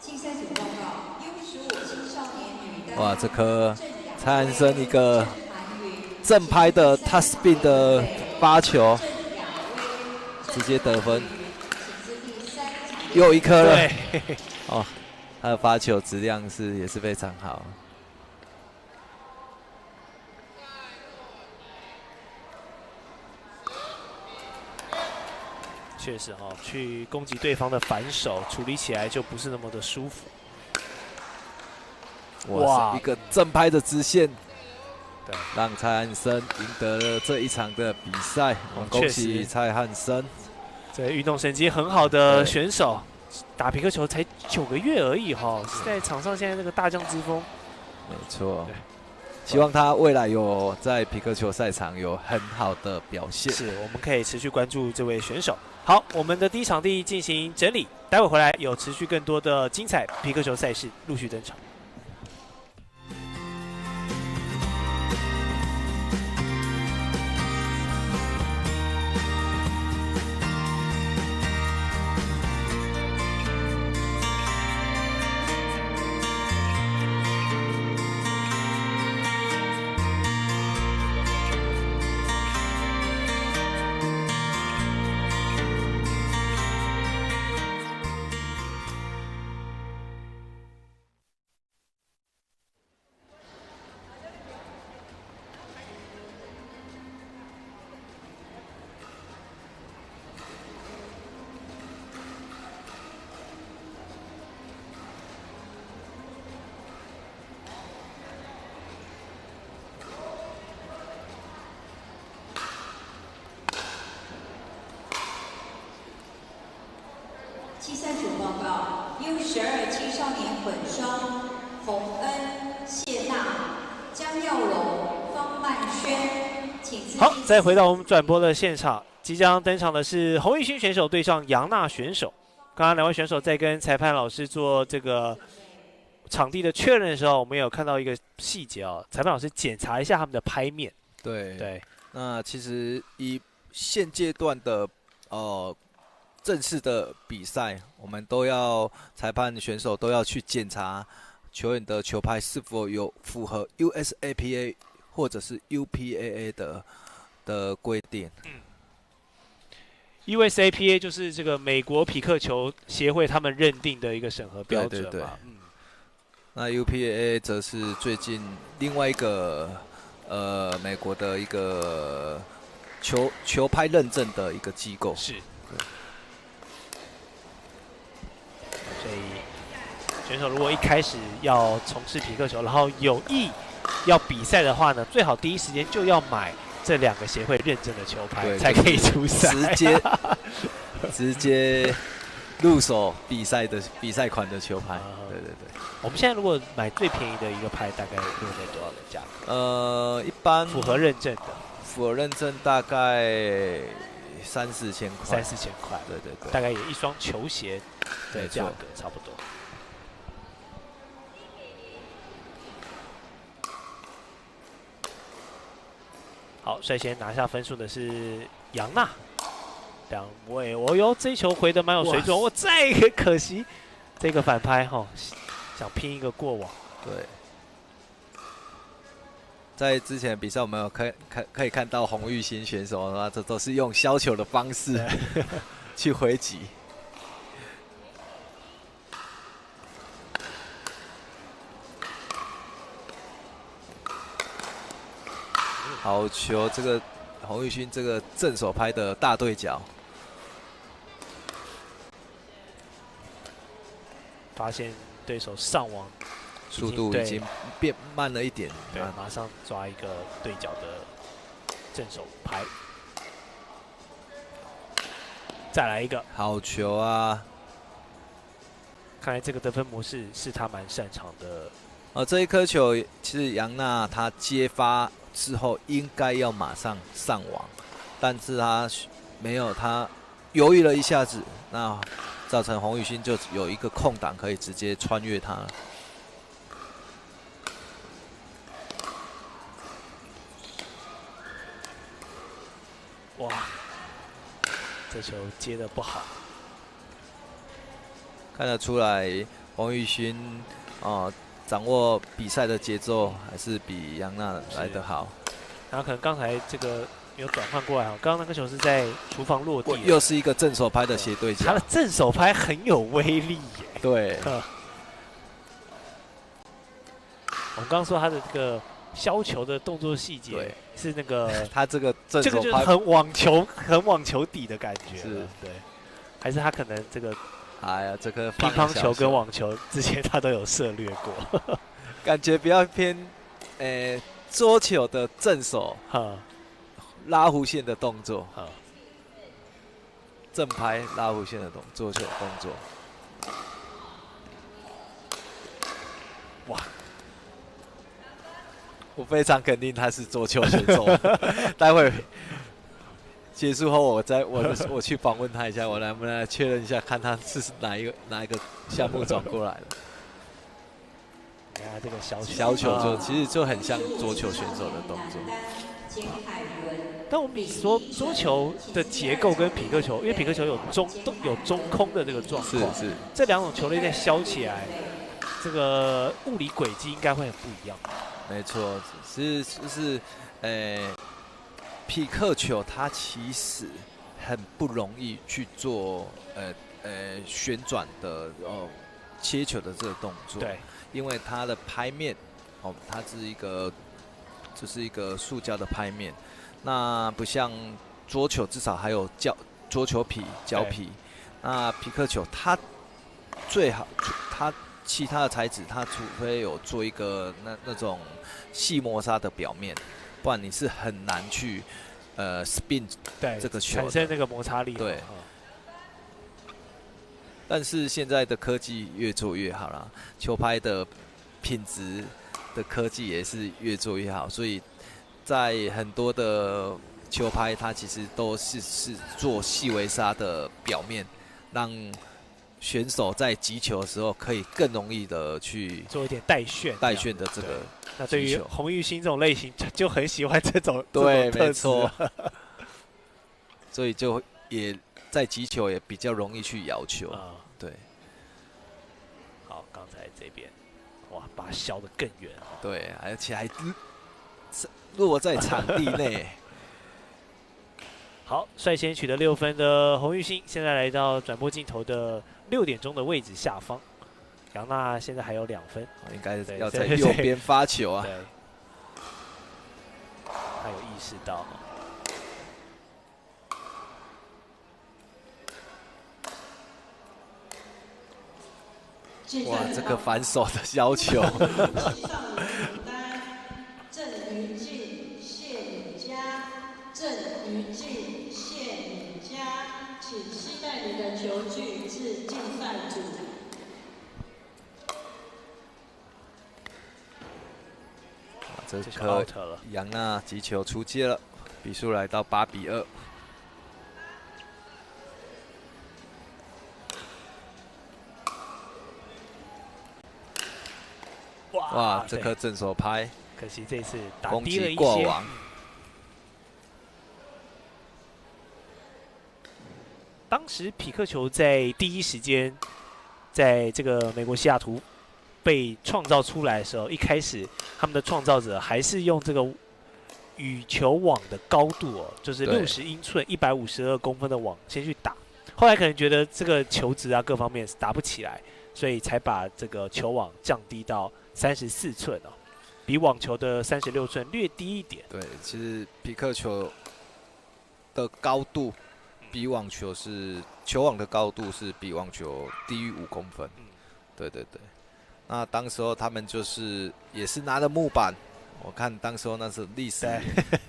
竞赛组报告 U15青少年女单。哇，这颗蔡汉森一个正拍的 top spin 的发球，直接得分，又一颗了。哦，他的发球质量也是非常好。确实哦，去攻击对方的反手，处理起来就不是那么的舒服。哇，一个正拍的支线，对，让蔡汉森赢得了这一场的比赛。我们恭喜蔡汉森，这运动神经很好的选手，打皮克球才9个月而已哈，在场上现在那个大将之风。没错。希望他未来有在皮克球赛场有很好的表现。是，我们可以持续关注这位选手。好，我们的第一场地进行整理，待会回来有持续更多的精彩皮克球赛事陆续登场。竞赛组报告：U12青少年混双，洪恩、谢娜、江耀龙、方曼轩，请自。好，再回到我们转播的现场，即将登场的是洪玉勋选手对上杨娜选手。刚刚两位选手在跟裁判老师做这个场地的确认的时候，我们有看到一个细节哦，裁判老师检查一下他们的拍面。对。那其实以现阶段的正式的比赛，我们都要裁判选手都要去检查球员的球拍是否有符合 USAPA 或者是 UPAA 的规定。USAPA 就是这个美国匹克球协会他们认定的一个审核标准嘛。对。那 UPAA 则是最近另外一个美国的一个球拍认证的一个机构。是。所以选手如果一开始要从事匹克球，然后有意要比赛的话呢，最好第一时间就要买这2个协会认证的球拍，才可以出赛。直接入手比赛款的球拍。对。我们现在如果买最便宜的一个拍，大概落在多少的价格？一般符合认证的，符合认证大概3-4千块。3-4千块。对。大概也一双球鞋的价格差不多。好，率先拿下分数的是杨娜。两位，这一球回得蛮有水准。再可惜，这个反拍想拼一个过网。对，在之前比赛我们有可以看到洪玉兴选手啊，这都是用削球的方式去回击。好球，这个洪玉勋这个正手拍的大对角，发现对手上网速度已经变慢了一点，对，马上抓一个对角的正手拍，再来一个好球啊！看来这个得分模式是他蛮擅长的。这一颗球其实杨娜她接发之后应该要马上上网，但是她没有，她犹豫了一下子，那造成洪宇勋就有一个空档可以直接穿越她了。哇，这球接得不好，看得出来洪宇勋掌握比赛的节奏还是比杨娜来得好。然后可能刚才这个没有转换过来哦，刚刚那个球是在厨房落地，又是一个正手拍的斜对角。他的正手拍很有威力耶。对。我们刚刚说他的这个削球的动作细节是那个，他这个正手拍就是很网球底的感觉。是，对。还是他可能这个。哎呀，这个乒乓球跟网球之前他都有涉略过，感觉比较偏，桌球的正手，拉弧线的动作，正拍拉弧线的桌球动作。哇！我非常肯定他是桌球选手，待会结束后，我去访问他一下，我们来确认一下，看他是哪一个项目转过来的。你看这个小球其实就很像桌球选手的动作。但我们说桌球的结构跟匹克球，因为匹克球有中空的这个状况，是这两种球类在削起来，这个物理轨迹应该会很不一样。没错，就是匹克球它其实很不容易去做旋转的切球的这个动作，对，因为它的拍面它是就是一个塑胶的拍面，那不像桌球至少还有桌球皮胶皮，那匹克球它最好它其他的材质它除非有做一个那种细磨砂的表面。不然你是很难去spin 这个球产生那个摩擦力。对。但是现在的科技越做越好啦，球拍的品质的科技也是越做越好，所以在很多的球拍，它其实都是做细微纱的表面，让选手在击球的时候可以更容易的去做一点带旋的这个。那对于洪玉兴这种类型，就很喜欢这种对，没错。所以就也在击球也比较容易去摇球。对。好，刚才这边哇，把它削得更远。对，而且还落在场地内。好，率先取得6分的洪玉兴，现在来到转播镜头的6点钟的位置下方。杨娜现在还有2分，应该要在右边发球啊。对，他有意识到。哇，这个反手的要求。郑于静、谢敏佳，郑于静、谢敏佳，请携带你的球具至竞赛组。这颗杨娜击球出界了，比数来到8比2。哇，这颗正手拍，可惜这次打攻低了一些。过网。当时匹克球在第一时间，在这个美国西雅图被创造出来的时候，一开始他们的创造者还是用这个羽球网的高度哦，就是60英寸、152公分的网先去打。后来可能觉得这个球质啊各方面是打不起来，所以才把这个球网降低到34寸哦，比网球的36寸略低一点。对，其实匹克球的高度比网球球网的高度是比网球低于5公分。对对对。那当时候他们也是拿着木板，我看当时候那是历史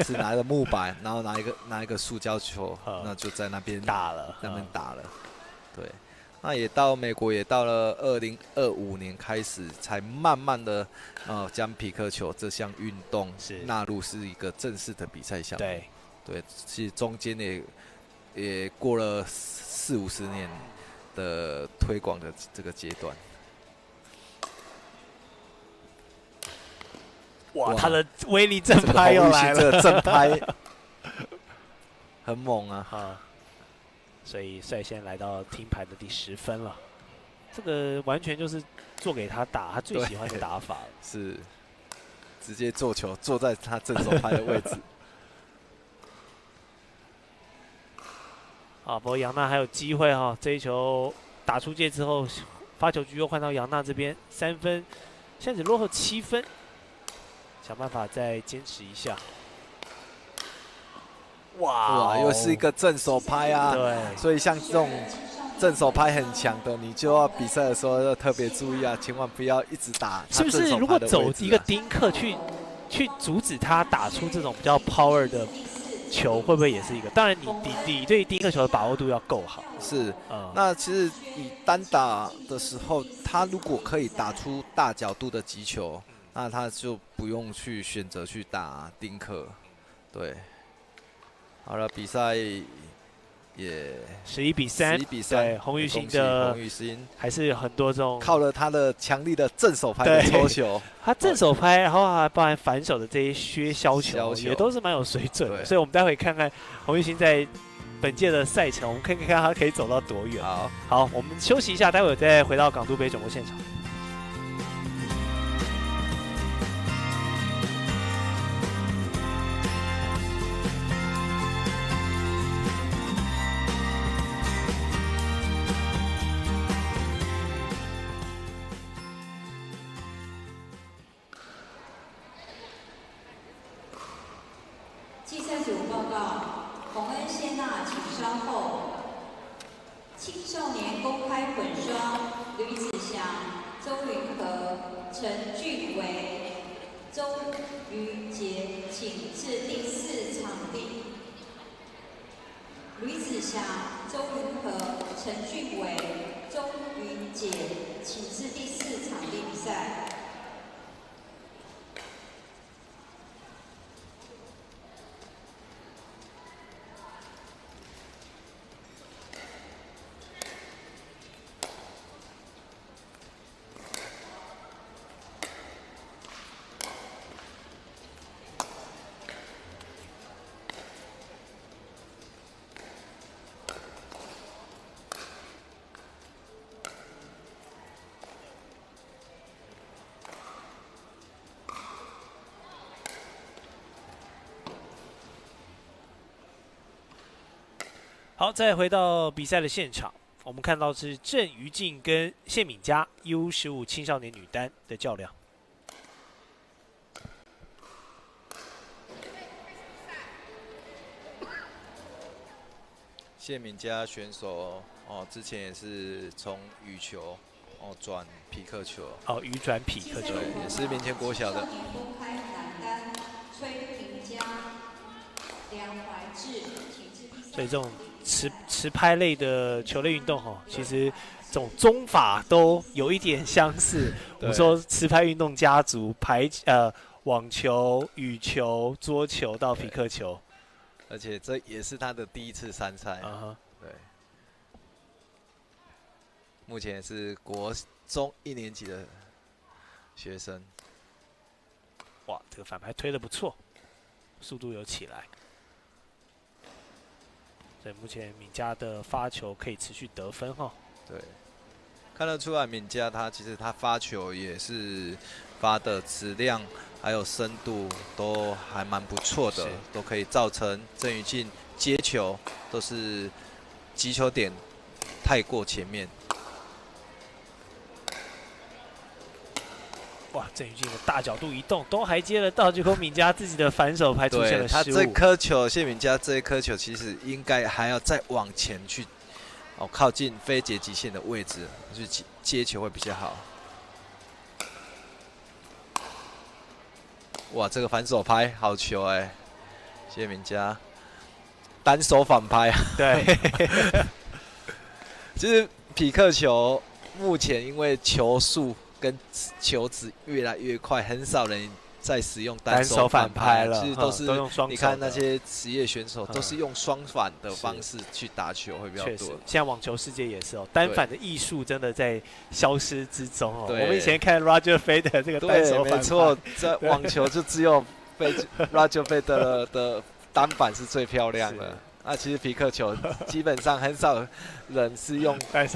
是拿着木板，然后拿一个塑胶球，那就在那边打了，对。那也到美国，也到了2025年开始，才慢慢的将匹克球这项运动纳入是一个正式的比赛项目。对，其实中间也过了40-50年的推广的这个阶段。哇，他的威力正拍又来了，这个正拍很猛啊！所以率先来到听牌的第10分了。这个完全就是做给他打，他最喜欢的打法了。是，直接做球，坐在他正手拍的位置。啊，不过杨娜还有机会哈，这一球打出界之后，发球局又换到杨娜这边，3分，现在只落后7分。想办法再坚持一下。哇，又是一个正手拍啊！对，所以像这种正手拍很强的，你就要比赛的时候要特别注意啊，千万不要一直打。是不是如果走一个丁克去阻止他打出这种比较 power 的球，会不会也是一个？当然你对丁克球的把握度要够好。是，那其实你单打的时候，他如果可以打出大角度的击球。那他就不用去选择去打丁克，对。好了，比赛也11比3，对，洪玉兴的还是有很多这种靠了他的强力的正手拍的抽球，他正手拍，然后还包含反手的这些削削球，也都是蛮有水准的。所以我们待会看看洪玉兴在本届的赛程，我们看看他可以走到多远。好，我们休息一下，待会再回到港都杯转播现场。青少年公开混双，吕子祥、周云和、陈俊伟、周瑜杰，请至第4场地。吕子祥、周云和、陈俊伟钟云姐，请至第4场地比赛。好，再回到比赛的现场，我们看到是郑瑜静跟谢敏佳 U15青少年女单的较量。谢敏佳选手之前也是从羽球转匹克球。羽转匹克球。对，也是民前国小的。公开男单崔平佳、梁怀志，所以这种持拍类的球类运动其实这种宗法都有一点相似。我们说持拍运动家族，网球、羽球、桌球到匹克球，而且这也是他的第1次参赛。对，目前也是国中1年级的学生。哇，这个反拍推得不错，速度有起来。所以目前敏佳的发球可以持续得分对，看得出来敏佳其实他发球也是发的质量还有深度都还蛮不错的，都可以造成郑瑜静接球都是击球点太过前面。哇，郑瑜静的大角度移动都还接得到，结果敏佳自己的反手拍出现了失误。他这颗球，谢敏佳这一颗球其实应该还要再往前去，靠近非截极线的位置去接球会比较好。哇，这个反手拍好球谢敏佳单手反拍。对，其实匹克球目前因为球速跟球质越来越快，很少人在使用单手反拍了，其实都是用双手。你看那些职业选手都是用双反的方式去打球，会比较多。现在网球世界也是单反的艺术真的在消失之中我们以前看 Roger Federer 这个单手反拍，没错，在网球就只有Roger Federer 的单反是最漂亮的。那其实匹克球基本上很少人是用单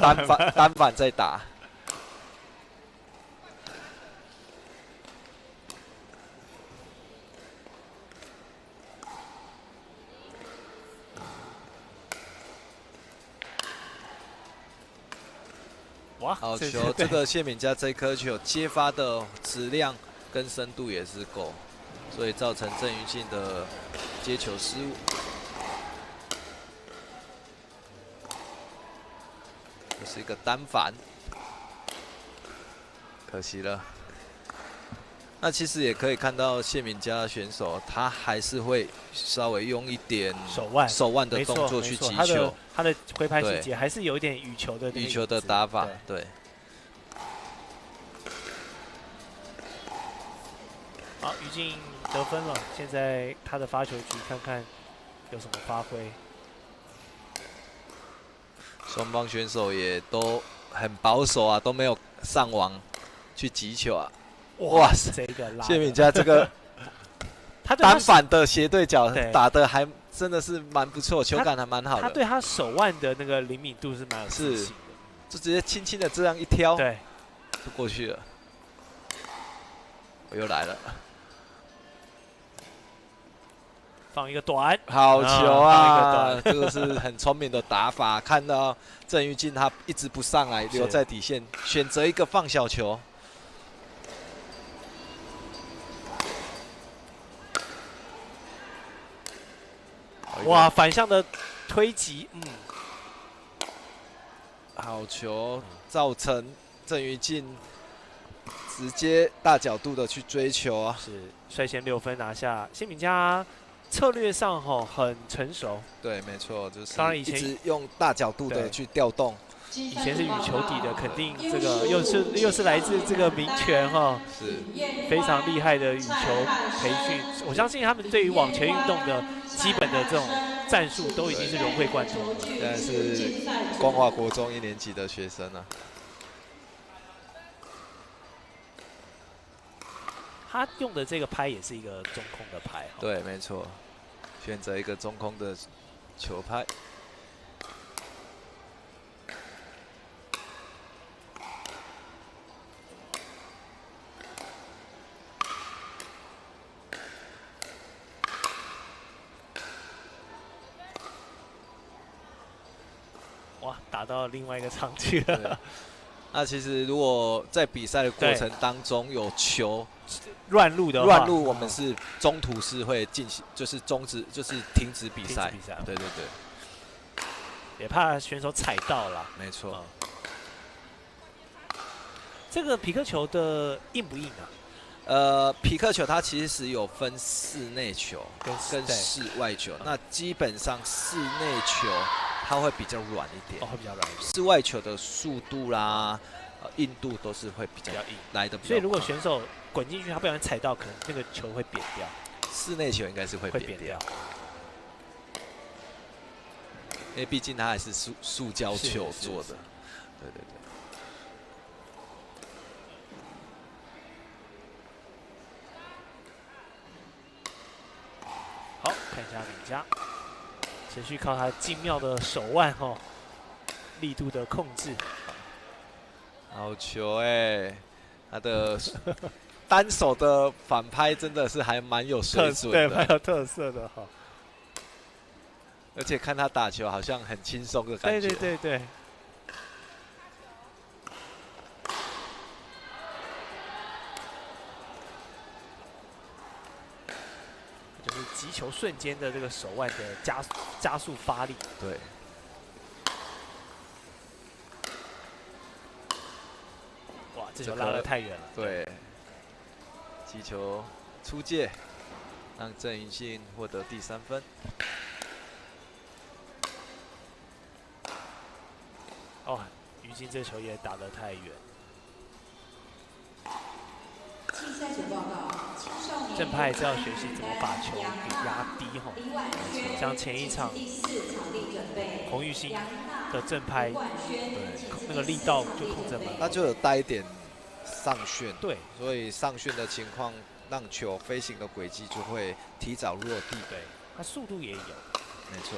反在打。好球！这个谢敏佳这颗球接发的质量跟深度也是够，所以造成郑瑜静的接球失误。这是一个单反，可惜了。那其实也可以看到谢敏佳的选手，他还是会稍微用一点手腕的动作去击球，他的挥拍细节还是有一点羽球的打法，对。好，瑜静得分了，现在他的发球局看看有什么发挥。双方选手也都很保守都没有上网去击球哇塞，这个谢敏佳这个单反的斜对角打的还真的是蛮不错，球感还蛮好的。他对他手腕的那个灵敏度是蛮有自信的，就直接轻轻的这样一挑，对，就过去了。我又来了，放一个短，好球啊！这个是很聪明的打法。看到郑瑜静他一直不上来，留在底线，选择一个放小球。哇，反向的推击，好球，造成郑瑜静直接大角度的去追球是率先6分拿下。谢敏佳策略上很成熟，对，没错，就是当然以前一直用大角度的去调动以前是羽球底的，肯定这个又是来自这个民权哈，是非常厉害的羽球培训。我相信他们对于网球运动的基本的这种战术都已经是融会贯通了。现在是光华国中1年级的学生啊。他用的这个拍也是一个中空的拍，对，没错，选择一个中空的球拍。哇，打到另外一个场去了。那其实如果在比赛的过程当中有球乱入的话，乱入我们是中途是会进行，就是停止比赛。对对对，也怕选手踩到了。没错。这个匹克球的硬不硬啊？匹克球它其实有分室内球跟室外球，那基本上室内球它会比较软一点，会比较软一点。室外球的速度啦、硬度都是会比较硬，来的比较快。所以如果选手滚进去，他不小心踩到，可能那个球会扁掉。室内球应该是会扁掉，因为毕竟它还是塑胶球做的。对对对。好，看一下李佳，持续靠他精妙的手腕力度的控制。好球他的单手的反拍真的是还蛮有水准的，对，蛮有特色的哈。而且看他打球好像很轻松的感觉。对对对对。就是击球瞬间的这个手腕的加速发力。对。哇，这球拉得太远了。对。击球出界，让郑云信获得第3分。哦，于静这球也打得太远。正派是要学习怎么把球给压低像前一场洪玉兴的正拍，那个力道就控制蛮好，他就有带一点上旋，对，所以上旋的情况让球飞行的轨迹就会提早落地，对，他速度也有，没错。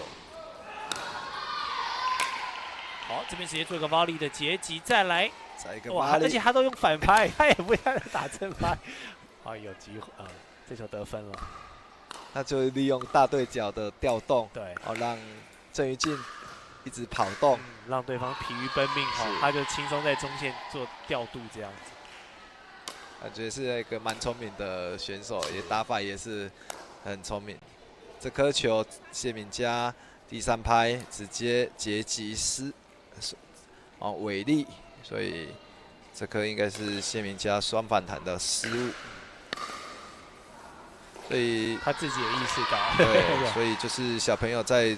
好，这边直接做一个 volley 的截击，再来一个 volley，而且他都用反拍，他也不要打正拍，有机会这球得分了。他就利用大对角的调动，对，让郑云静一直跑动，让对方疲于奔命，他就轻松在中线做调度这样子。感觉是一个蛮聪明的选手，也打法也是很聪明。这颗球谢敏佳第3拍直接截击违例，所以这颗应该是谢敏佳双反弹的失误。所以他自己也意识到，对，所以就是小朋友在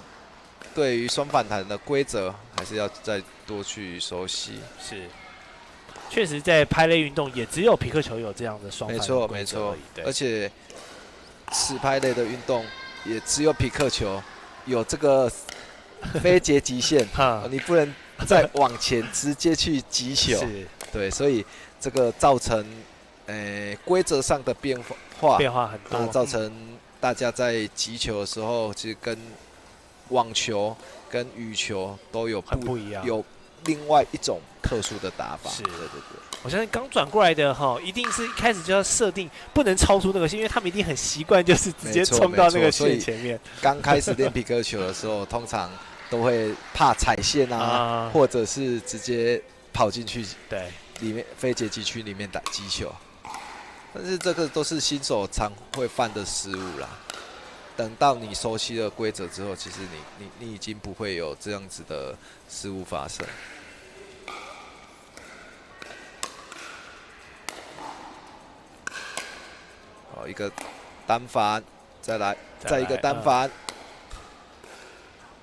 对于双反弹的规则，还是要再多去熟悉。是，确实在拍类运动也只有匹克球有这样的双反弹规则而已。没错，而且实拍类的运动也只有匹克球有这个非截击线，你不能再往前直接去击球。对，所以这个造成规则上的变化很多，造成大家在击球的时候，其实跟网球跟羽球都有不一样，有另外一种特殊的打法。是，对。我相信刚转过来的一定是一开始就要设定不能超出那个线，因为他们一定很习惯就是直接冲到那个线前面。刚开始练匹克球的时候，通常都会怕踩线啊，或者是直接跑进去，对，里面非截击区里面打击球。但是这个都是新手常会犯的失误啦。等到你熟悉了规则之后，其实你已经不会有这样子的失误发生。好，一个单反，再来，再一个单反。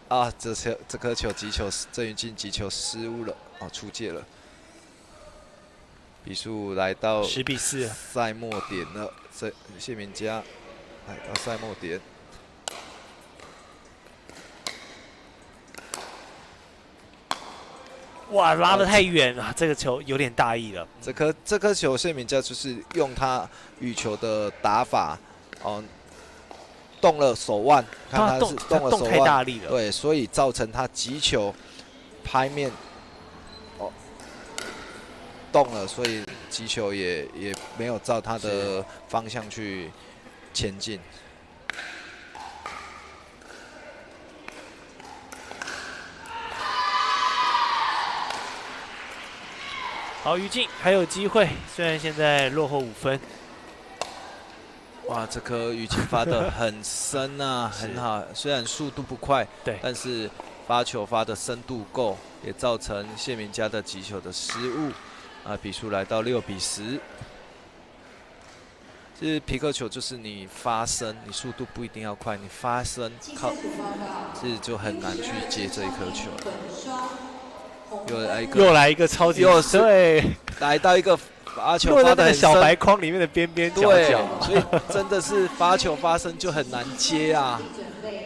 啊，这颗球击球郑云静击球失误了，哦，出界了。比数来到10比4，赛末点了。谢敏佳来到赛末点。哇，拉得太远了，这个球有点大意了。这颗球，谢敏佳就是用他羽球的打法，哦，动了手腕，看他是动了手腕，太大力了，对，所以造成他击球拍面哦动了，所以击球也没有照他的方向去前进。好，于静还有机会，虽然现在落后5分。哇，这颗于静发得很深啊，很好。虽然速度不快，对，但是发球发的深度够，也造成谢敏佳的击球的失误。啊，比数来到6比10。其实皮克球就是你发身，你速度不一定要快，你发身靠，其实就很难去接这一颗球。又来一个超级，对，来到一个发球发得很深，小白框里面的边边角角，所以真的是发球发身就很难接啊。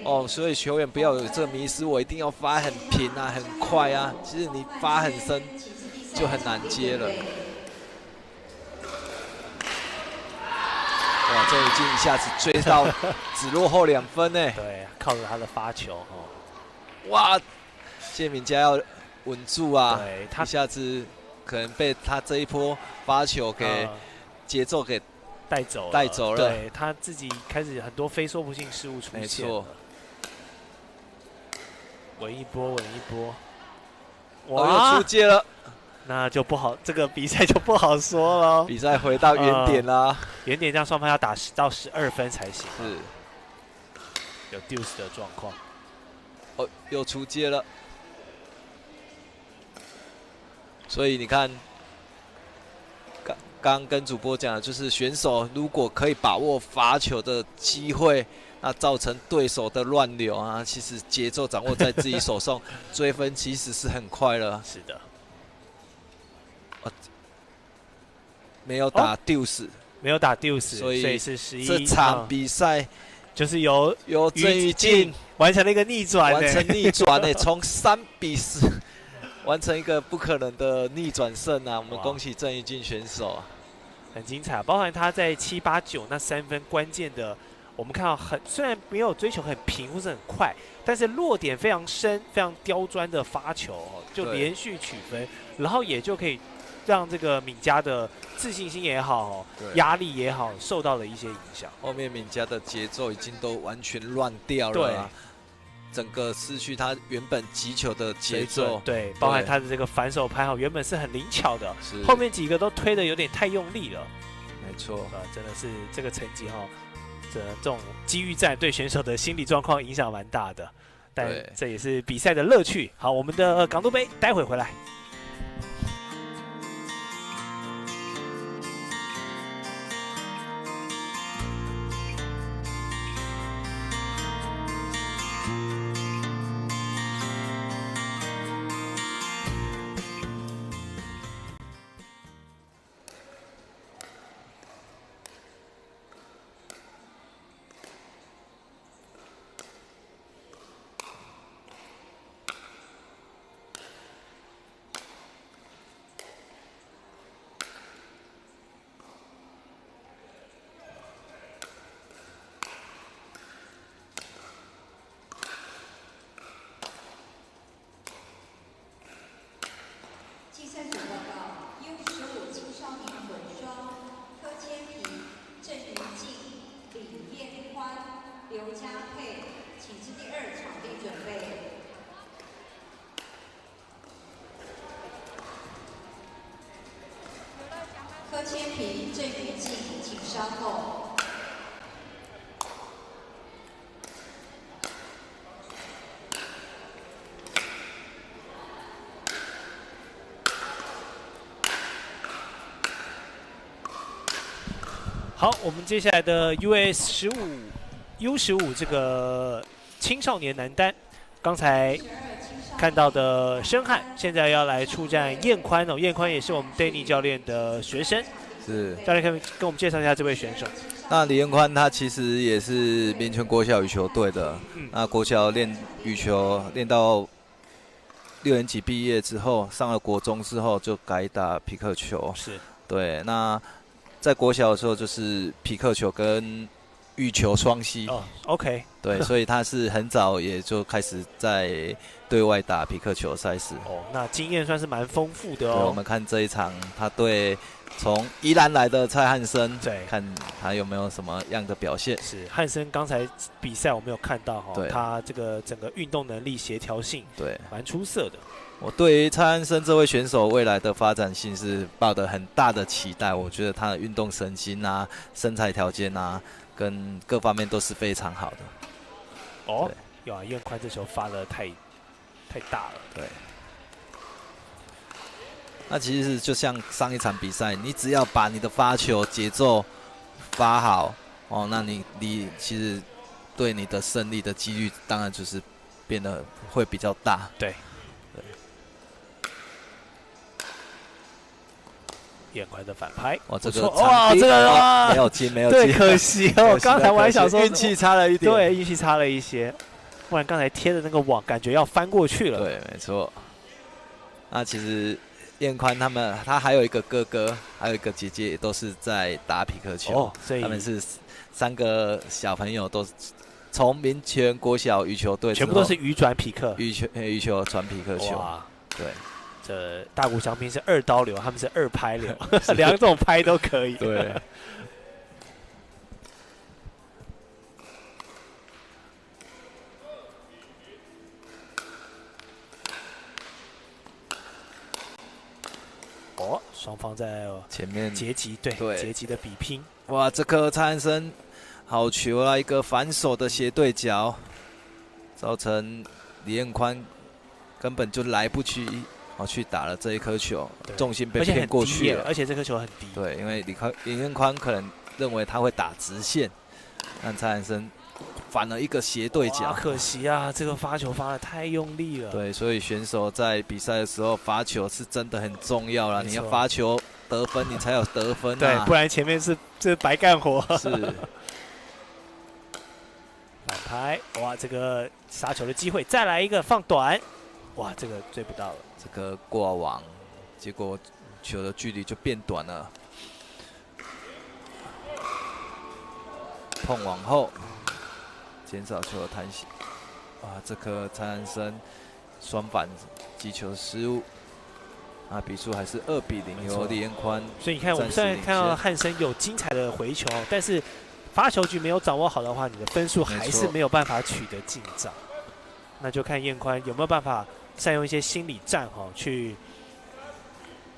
哦，所以球员不要有这迷失，我一定要发很平啊，很快啊。其实你发很深就很难接了。哇，郑云静一下子追到，只落后2分呢。对，靠着他的发球哦。哇，谢敏佳要稳住啊！对，他一下子可能被他这一波发球给节奏给带走了。对，他自己开始很多非说不性失误出现。没错。稳一波，稳一波。哇，又出界了。那就不好，这个比赛就不好说了。比赛回到原点啦。原点这样双方要打10到12分才行。是。有 deuce 的状况。哦，又出界了。所以你看，刚跟主播讲的，就是选手如果可以把握罚球的机会，那造成对手的乱流啊，其实节奏掌握在自己手上，追分其实是很快了。是的。没有打 deuce，没有打 deuce， 所以是11。这场比赛就是由郑云静完成了一个逆转，完成逆转呢，从3比4。完成一个不可能的逆转胜啊！我们恭喜郑云静选手啊，很精彩，包含他在7、8、9那3分关键的，我们看到虽然没有追求很平或是很快，但是落点非常深、非常刁钻的发球，就连续取分，然后也就可以让这个敏佳的自信心也好、压力也好受到了一些影响。后面敏佳的节奏已经都完全乱掉了啊。整个失去他原本击球的节奏，对，包含他的这个反手拍好，原本是很灵巧的，后面几个都推的有点太用力了。没错，真的是这个成绩这种机遇战对选手的心理状况影响蛮大的，但这也是比赛的乐趣。好，我们的港都杯待会回来。柯千平、郑云静，请稍后。好，我们接下来的 US 15 U15这个青少年男单刚才看到的申翰，现在要来出战彦宽哦。彦宽也是我们 Danny 教练的学生。是。教练可以跟我们介绍一下这位选手。那李彦宽他其实也是民权国小羽球队的。那国小练羽球练到6年级毕业之后，上了国中之后就改打匹克球。是。对。那在国小的时候就是匹克球跟羽球双栖。哦 ，OK。对，所以他是很早也就开始在对外打匹克球赛事。哦，那经验算是蛮丰富的哦。对，我们看这一场，他对从宜兰来的蔡汉生，对，看他有没有什么样的表现。是汉生刚才比赛我们有看到哈，对，他这个整个运动能力、协调性，对，蛮出色的。我对于蔡汉生这位选手未来的发展性是抱得很大的期待。我觉得他的运动神经啊、身材条件啊，跟各方面都是非常好的。哦，有啊，彦宽这球发的太大了。对。那其实就像上一场比赛，你只要把你的发球节奏发好哦，那你其实对你的胜利的几率当然就是变得会比较大。对。彦宽的反拍，哇，这个哇，这个没有接，没有接，对，可惜哦。刚才我还想说运气差了一点，对，运气差了一些，不然刚才贴的那个网感觉要翻过去了。对，没错。那其实彦宽他还有一个哥哥，还有一个姐姐，也都是在打匹克球，所以他们是3个小朋友，都从民权国小羽球队，全部都是羽转匹克，羽球转匹克球，对。这大谷翔平是2刀流，他们是2拍流，2种拍都可以。对。哦，双方在前面截击，对截击的比拼。哇，这颗蔡汉生好球啊！一个反手的斜对角，造成李彦宽根本就来不及。去打了这一颗球，重心被骗过去了，而且这颗球很低。对，因为李彦宽可能认为他会打直线，但蔡汉生反了一个斜对角，可惜啊，这个发球发得太用力了。对，所以选手在比赛的时候发球是真的很重要啦，你要发球得分，你才有得分啊，对，不然前面是白干活。是。反拍，哇，这个杀球的机会，再来一个放短，哇，这个追不到了。这个过网，结果球的距离就变短了。碰往后，减少球的弹性。哇，这颗蔡汉生双反击球失误，啊，比数还是2比0，由李彦宽。所以你看，我们虽然看到汉生有精彩的回球，但是发球局没有掌握好的话，你的分数还是没有办法取得进账。那就看彦宽有没有办法善用一些心理战去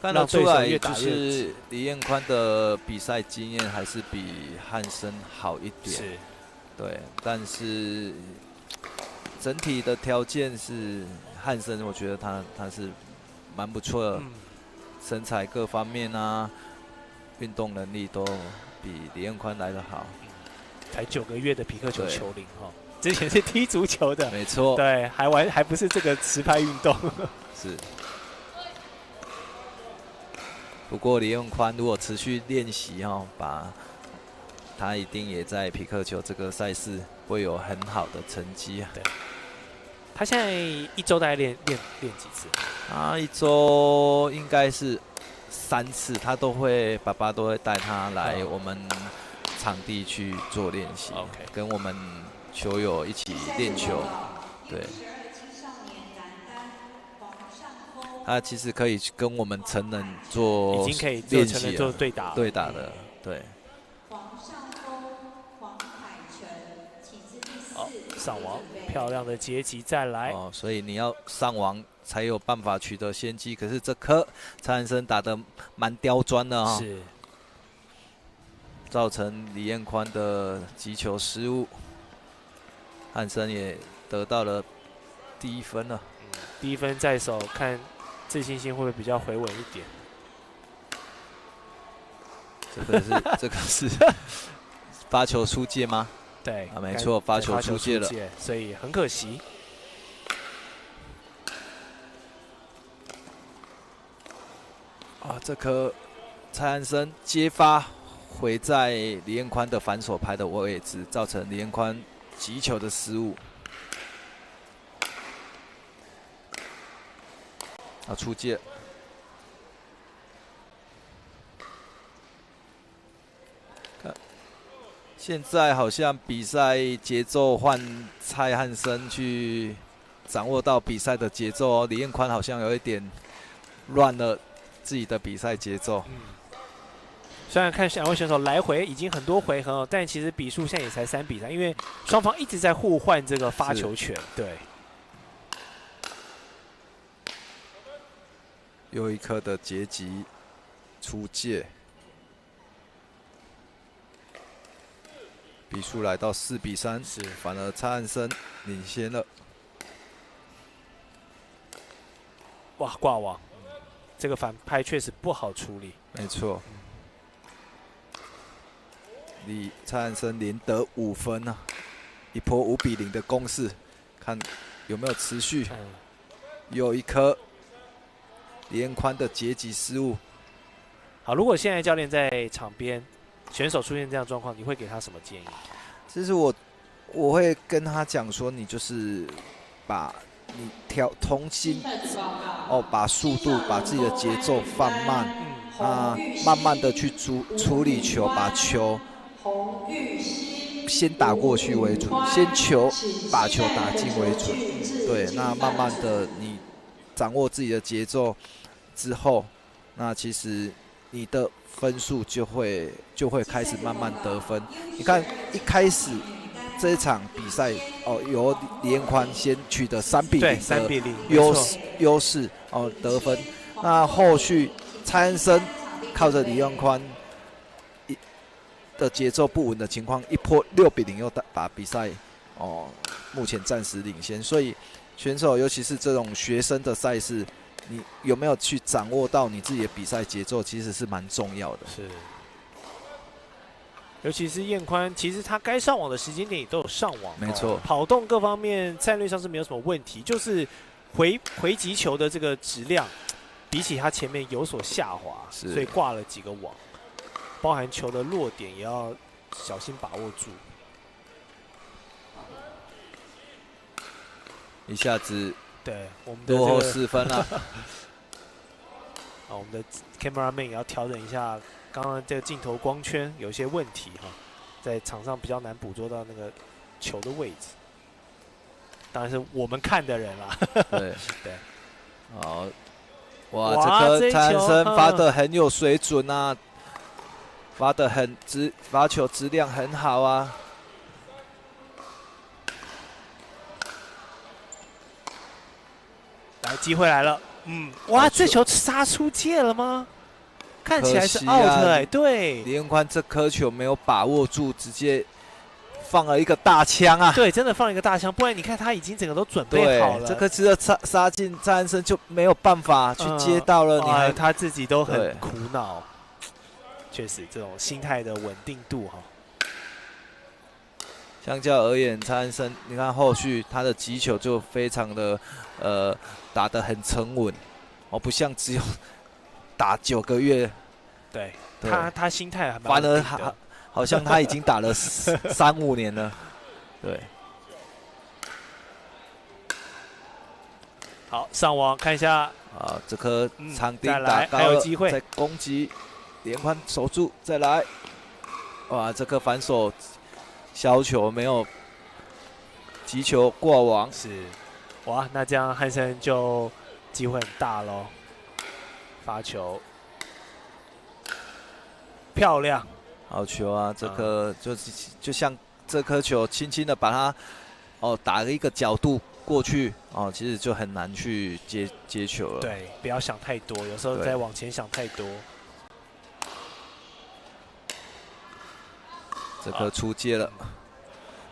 看得出来，就是李彦宽的比赛经验还是比汉生好一点。是，对，但是整体的条件是汉生，我觉得他是蛮不错的，身材各方面啊，运动能力都比李彦宽来得好。才9个月的匹克球球龄哈。之前是踢足球的，没错，对，还不是这个持拍运动，是。不过李彦宽如果持续练习他一定也在匹克球这个赛事会有很好的成绩啊。对，他现在1周大概练几次？他1周应该是3次，爸爸都会带他来我们场地去做练习，跟我们球友一起练球，对。他其实可以跟我们成人做已经可以练习成人做对打的，对。好，上网，漂亮的截击再来。哦，所以你要上网才有办法取得先机。可是这颗蔡汉生打得蛮刁钻的啊，是。造成李彦宽的击球失误，汉生也得到了第1分了。第1分在手，看自信心会不会比较回稳一点？这个是发球出界吗？对，没错，发球出界了，所以很可惜。啊，这颗蔡安生接发回在李彦宽的反手拍的位置，造成李彦宽击球的失误。啊，出界。看，现在好像比赛节奏换蔡汉生去掌握到比赛的节奏哦，李彦宽好像有一点乱了自己的比赛节奏。虽然看两位选手来回已经很多回合了，但其实比数现在也才3-3，因为双方一直在互换这个发球权。对。又一颗的截击出界，比数来到4-3，是反而蔡汉生领先了。哇，挂网，这个反拍确实不好处理。没错，蔡汉生连得5分啊，一波5-0的攻势，看有没有持续。又一颗。李彦宽的截击失误。好，如果现在教练在场边，选手出现这样的状况，你会给他什么建议？其实我会跟他讲说，你就是把你重新把速度、把自己的节奏放慢，慢慢的去处理球，把球先打过去为准，把球打进为准。对，那慢慢的你掌握自己的节奏之后，那其实你的分数就会开始慢慢得分。你看一开始这一场比赛由李彦宽先取得3-0的优势得分，那后续蔡安生靠着李彦宽的节奏不稳的情况，一波6-0又把比赛目前暂时领先。所以选手尤其是这种学生的赛事，你有没有去掌握到你自己的比赛节奏，其实是蛮重要的。是，尤其是彦宽，其实他该上网的时间点也都有上网，没错，跑动各方面战略上是没有什么问题，就是回击球的这个质量，比起他前面有所下滑，所以挂了几个网，包含球的落点也要小心把握住。一下子，对我们的落后4分了。我们的 cameraman 也要调整一下，刚刚这个镜头光圈有一些问题哈，在场上比较难捕捉到那个球的位置。当然是我们看的人啦。对对，好，哇，这颗蔡安生发的很有水准啊，发球质量很好啊。来，机会来了，哇，这球杀出界了吗？看起来是 out 对。李彦宽这颗球没有把握住，直接放了一个大枪啊！对，真的放了一个大枪，不然你看他已经整个都准备好了。这颗直接杀进蔡安生就没有办法去接到了，他自己都很苦恼。确实，这种心态的稳定度哈。相较而言，蔡安生，你看后续他的击球就非常的打得很沉稳，不像只有打9个月。对，他心态还蛮反而好像他已经打了3-5年了。对。好，上网看一下。啊，这颗长钉打高了，还有机会再攻击，连宽守住，再来。哇，这颗反手。削球没有击球过网，是，哇，那这样汉生就机会很大喽。发球，漂亮，好球啊！这颗就像这颗球，轻轻的把它打了一个角度过去其实就很难去接球了。对，不要想太多，有时候在往前想太多。这颗出界了，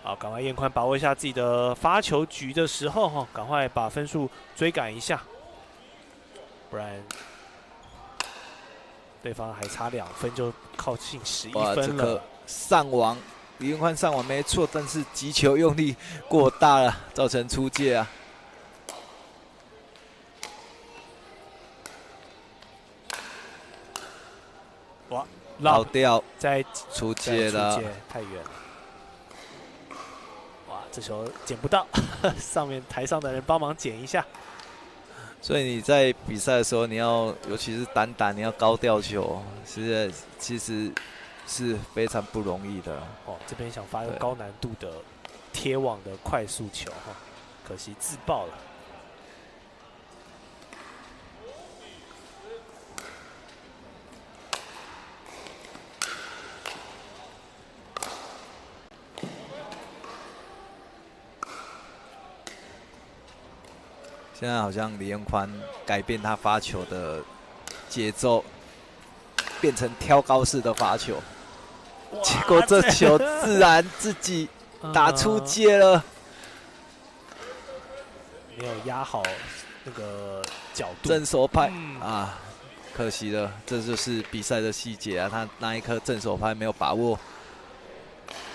好，赶快彦宽把握一下自己的发球局的时候赶快把分数追赶一下，不然对方还差2分就靠近11分了。这颗上网，李彦宽上网没错，但是击球用力过大了，造成出界啊。老掉，再出界了，太远了。哇，这球捡不到，上面台上的人帮忙捡一下。所以你在比赛的时候，你要尤其是单打，你要高吊球，其实是非常不容易的。哦，这边想发一个高难度的贴网的快速球哈，可惜自爆了。现在好像李彦宽改变他发球的节奏，变成挑高式的发球，结果这球自然自己打出界了，没有压好那个角度，正手拍啊，可惜了，这就是比赛的细节啊，他那一颗正手拍没有把握，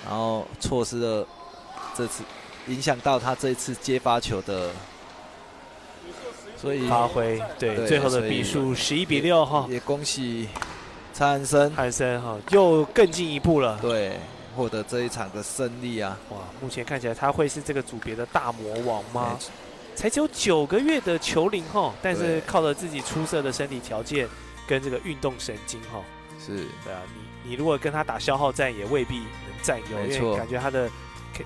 然后错失了这次，影响到他这一次接发球的。所以发挥对最后的比数11-6哈，也恭喜蔡汉森哈又更进一步了，对，获得这一场的胜利啊！哇，目前看起来他会是这个组别的大魔王吗？才只有9个月的球龄哈，但是靠着自己出色的身体条件跟这个运动神经哈，是对啊，你如果跟他打消耗战也未必能占优，因为感觉他的。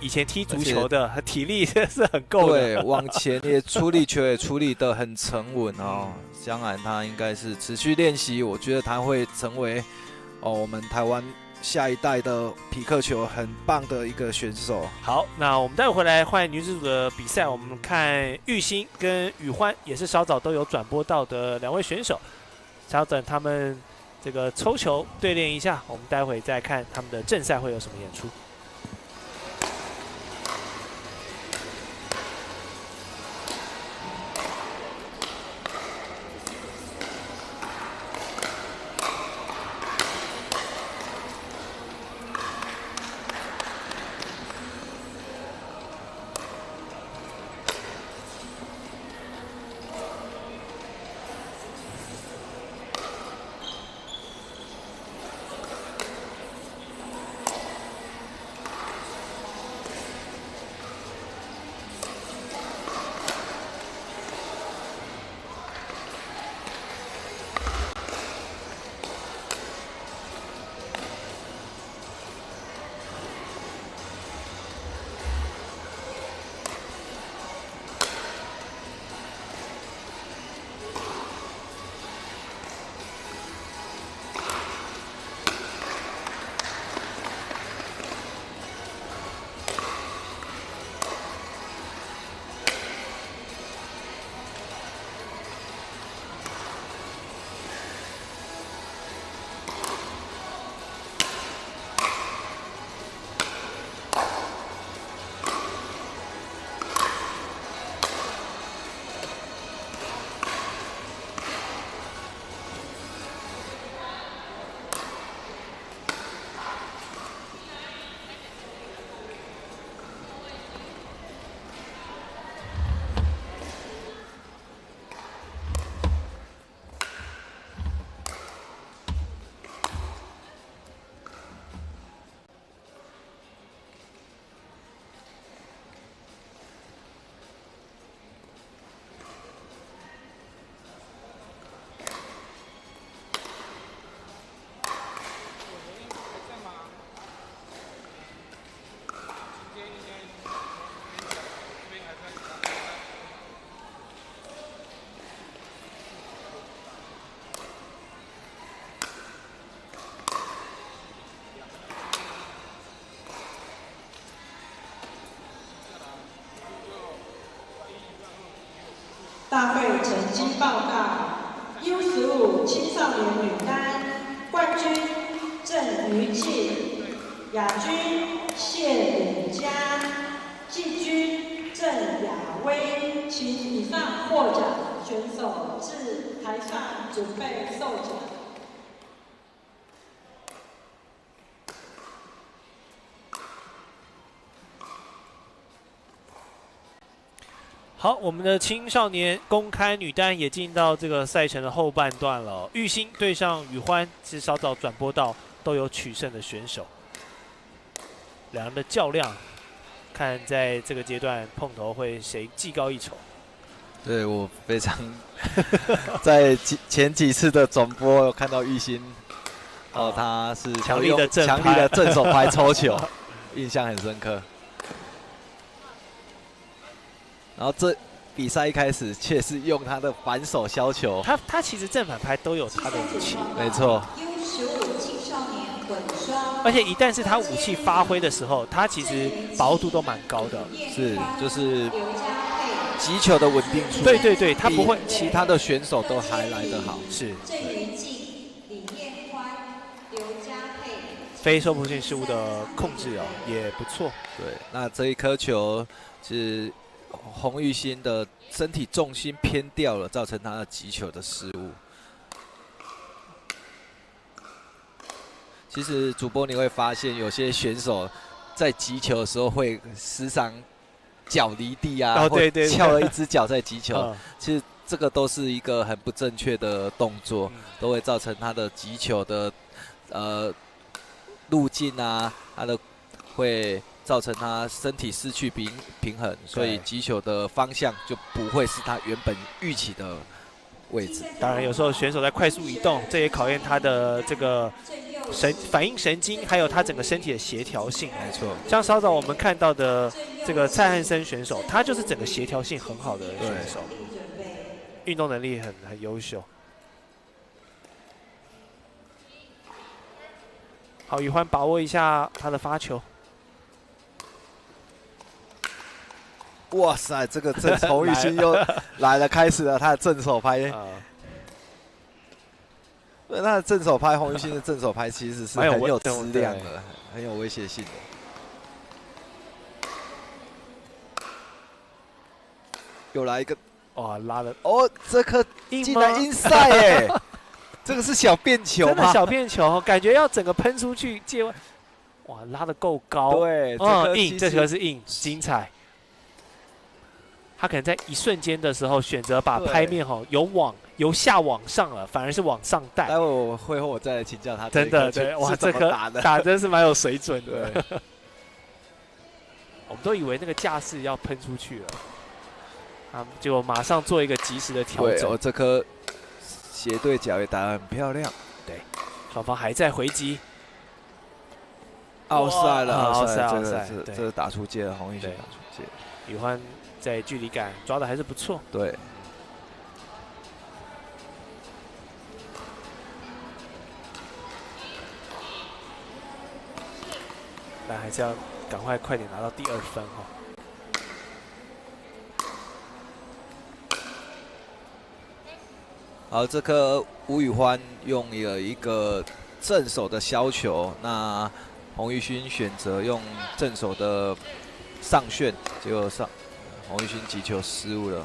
以前踢足球的体力是很够的，对，往前也处理球也处理得很沉稳哦。将来他应该是持续练习，我觉得他会成为我们台湾下一代的匹克球很棒的一个选手。好，那我们待会回来换女子组的比赛，我们看玉兴跟宇欢也是稍早都有转播到的2位选手，稍等他们这个抽球对练一下，我们待会再看他们的正赛会有什么演出。大会成绩报告 ：U15 青少年女单冠军郑于静，亚军谢炳佳，季军郑雅薇，请以上获奖选手至台上准备授奖。好，我们的青少年公开女单也进到这个赛程的后半段了。玉兴对上宇欢是稍早转播到，都有取胜的选手。两人的较量，看在这个阶段碰头会谁技高一筹。对，我非常在前几次的转播有看到玉兴，他是强力的正手拍抽球，印象很深刻。然后这比赛一开始却是用他的反手削球，他其实正反拍都有他的武器，没错。而且一旦是他武器发挥的时候，他其实把握度都蛮高的。是，就是击球的稳定度。对，他不会，其他的选手都还来得好。是。非收捕性失误的控制也不错。对，那这一颗球是洪玉兴的身体重心偏掉了，造成他的击球的失误。其实主播你会发现，有些选手在击球的时候会时常脚离地啊，对，翘了一只脚在击球。其实这个都是一个很不正确的动作，都会造成他的击球的路径啊，他的会造成他身体失去平衡，所以击球的方向就不会是他原本预期的位置。当然，有时候选手在快速移动，这也考验他的这个反应神经，还有他整个身体的协调性。没错，像稍早我们看到的这个蔡汉森选手，他就是整个协调性很好的选手，运动能力很优秀。好，宇欢把握一下他的发球。哇塞，这个洪玉兴又来了，开始了他的正手拍。对，他的正手拍，洪玉兴的正手拍其实是很有质量的，很有威胁性的。又来一个，哇，拉了！哦，这颗竟然inside耶！这个是小便球吗？真的小便球，感觉要整个喷出去界外。哇，拉得够高。对，硬，这颗是硬，精彩。他可能在一瞬间的时候选择把拍面由下往上了，反而是往上带。待会我会后我再来请教他。真的，对，哇，这颗打真是蛮有水准的。我们都以为那个架势要喷出去了，结果马上做一个及时的调整。对，这颗斜对角也打得很漂亮。对，双方还在回击。奥赛了，奥赛，这是打出界了，洪玉兴打出界。宇欢在距离感抓的还是不错。对。但还是要赶快点拿到第2分好，这颗吴宇欢用了一个正手的削球，那洪玉兴选择用正手的上旋，结果洪玉兴击球失误了。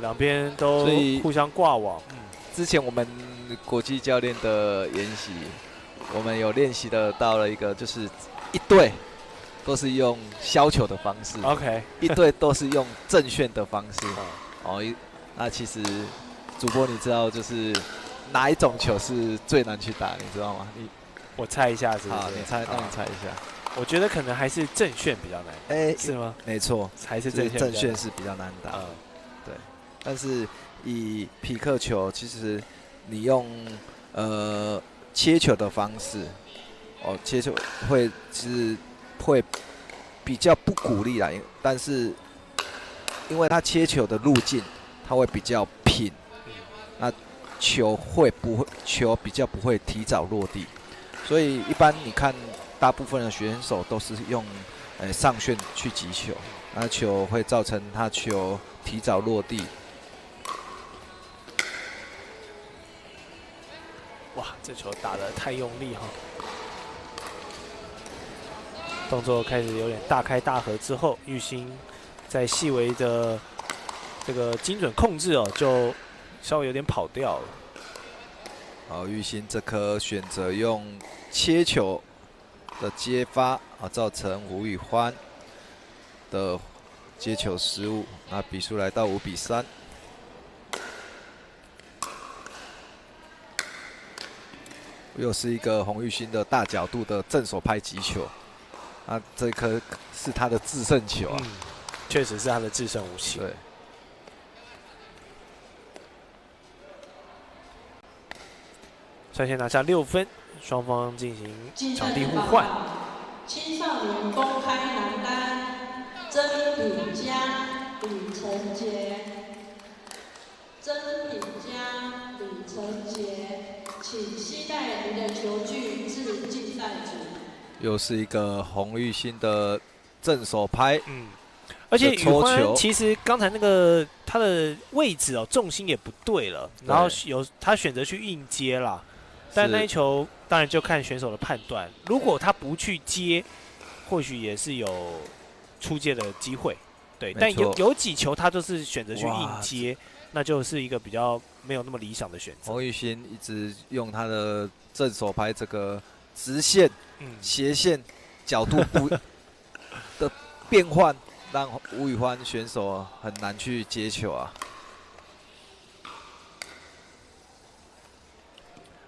两边都互相挂网。之前我们国际教练的研习，我们有练习的到了一个，就是一队都是用削球的方式 ，OK， 一队都是用正旋的方式。那其实主播你知道就是哪一种球是最难去打，你知道吗？我猜一下，是不是？好，你猜一下。我觉得可能还是正旋比较难。是吗？没错，还是正旋是比较难打。对。但是以匹克球，其实你用切球的方式，切球会比较不鼓励啦，但是因为它切球的路径，它会比较平，那球比较不会提早落地，所以一般你看大部分的选手都是用上旋去击球，那球会造成他球提早落地。哇，这球打得太用力动作开始有点大开大合之后，玉兴在细微的这个精准控制就稍微有点跑掉了。好，玉兴这颗选择用切球的接发造成吴宇欢的接球失误，那比数来到5-3。又是一个洪玉兴的大角度的正手拍击球，啊，这颗是他的制胜球啊，确实是他的制胜武器。对。率先拿下6分，双方进行场地互换。青少年公开男单，曾品佳、李承杰。曾品佳、李承杰，请携带您的球具至竞赛组。又是一个洪玉兴的正手拍，而且宇欢其实刚才那个他的位置哦，重心也不对了，然后他选择去硬接啦。但那一球当然就看选手的判断，如果他不去接，或许也是有出界的机会，对。但有几球他就是选择去硬接，那就是一个比较没有那么理想的选择。洪玉兴一直用他的正手拍这个直线、斜线角度的变换，让吴宇欢选手很难去接球啊。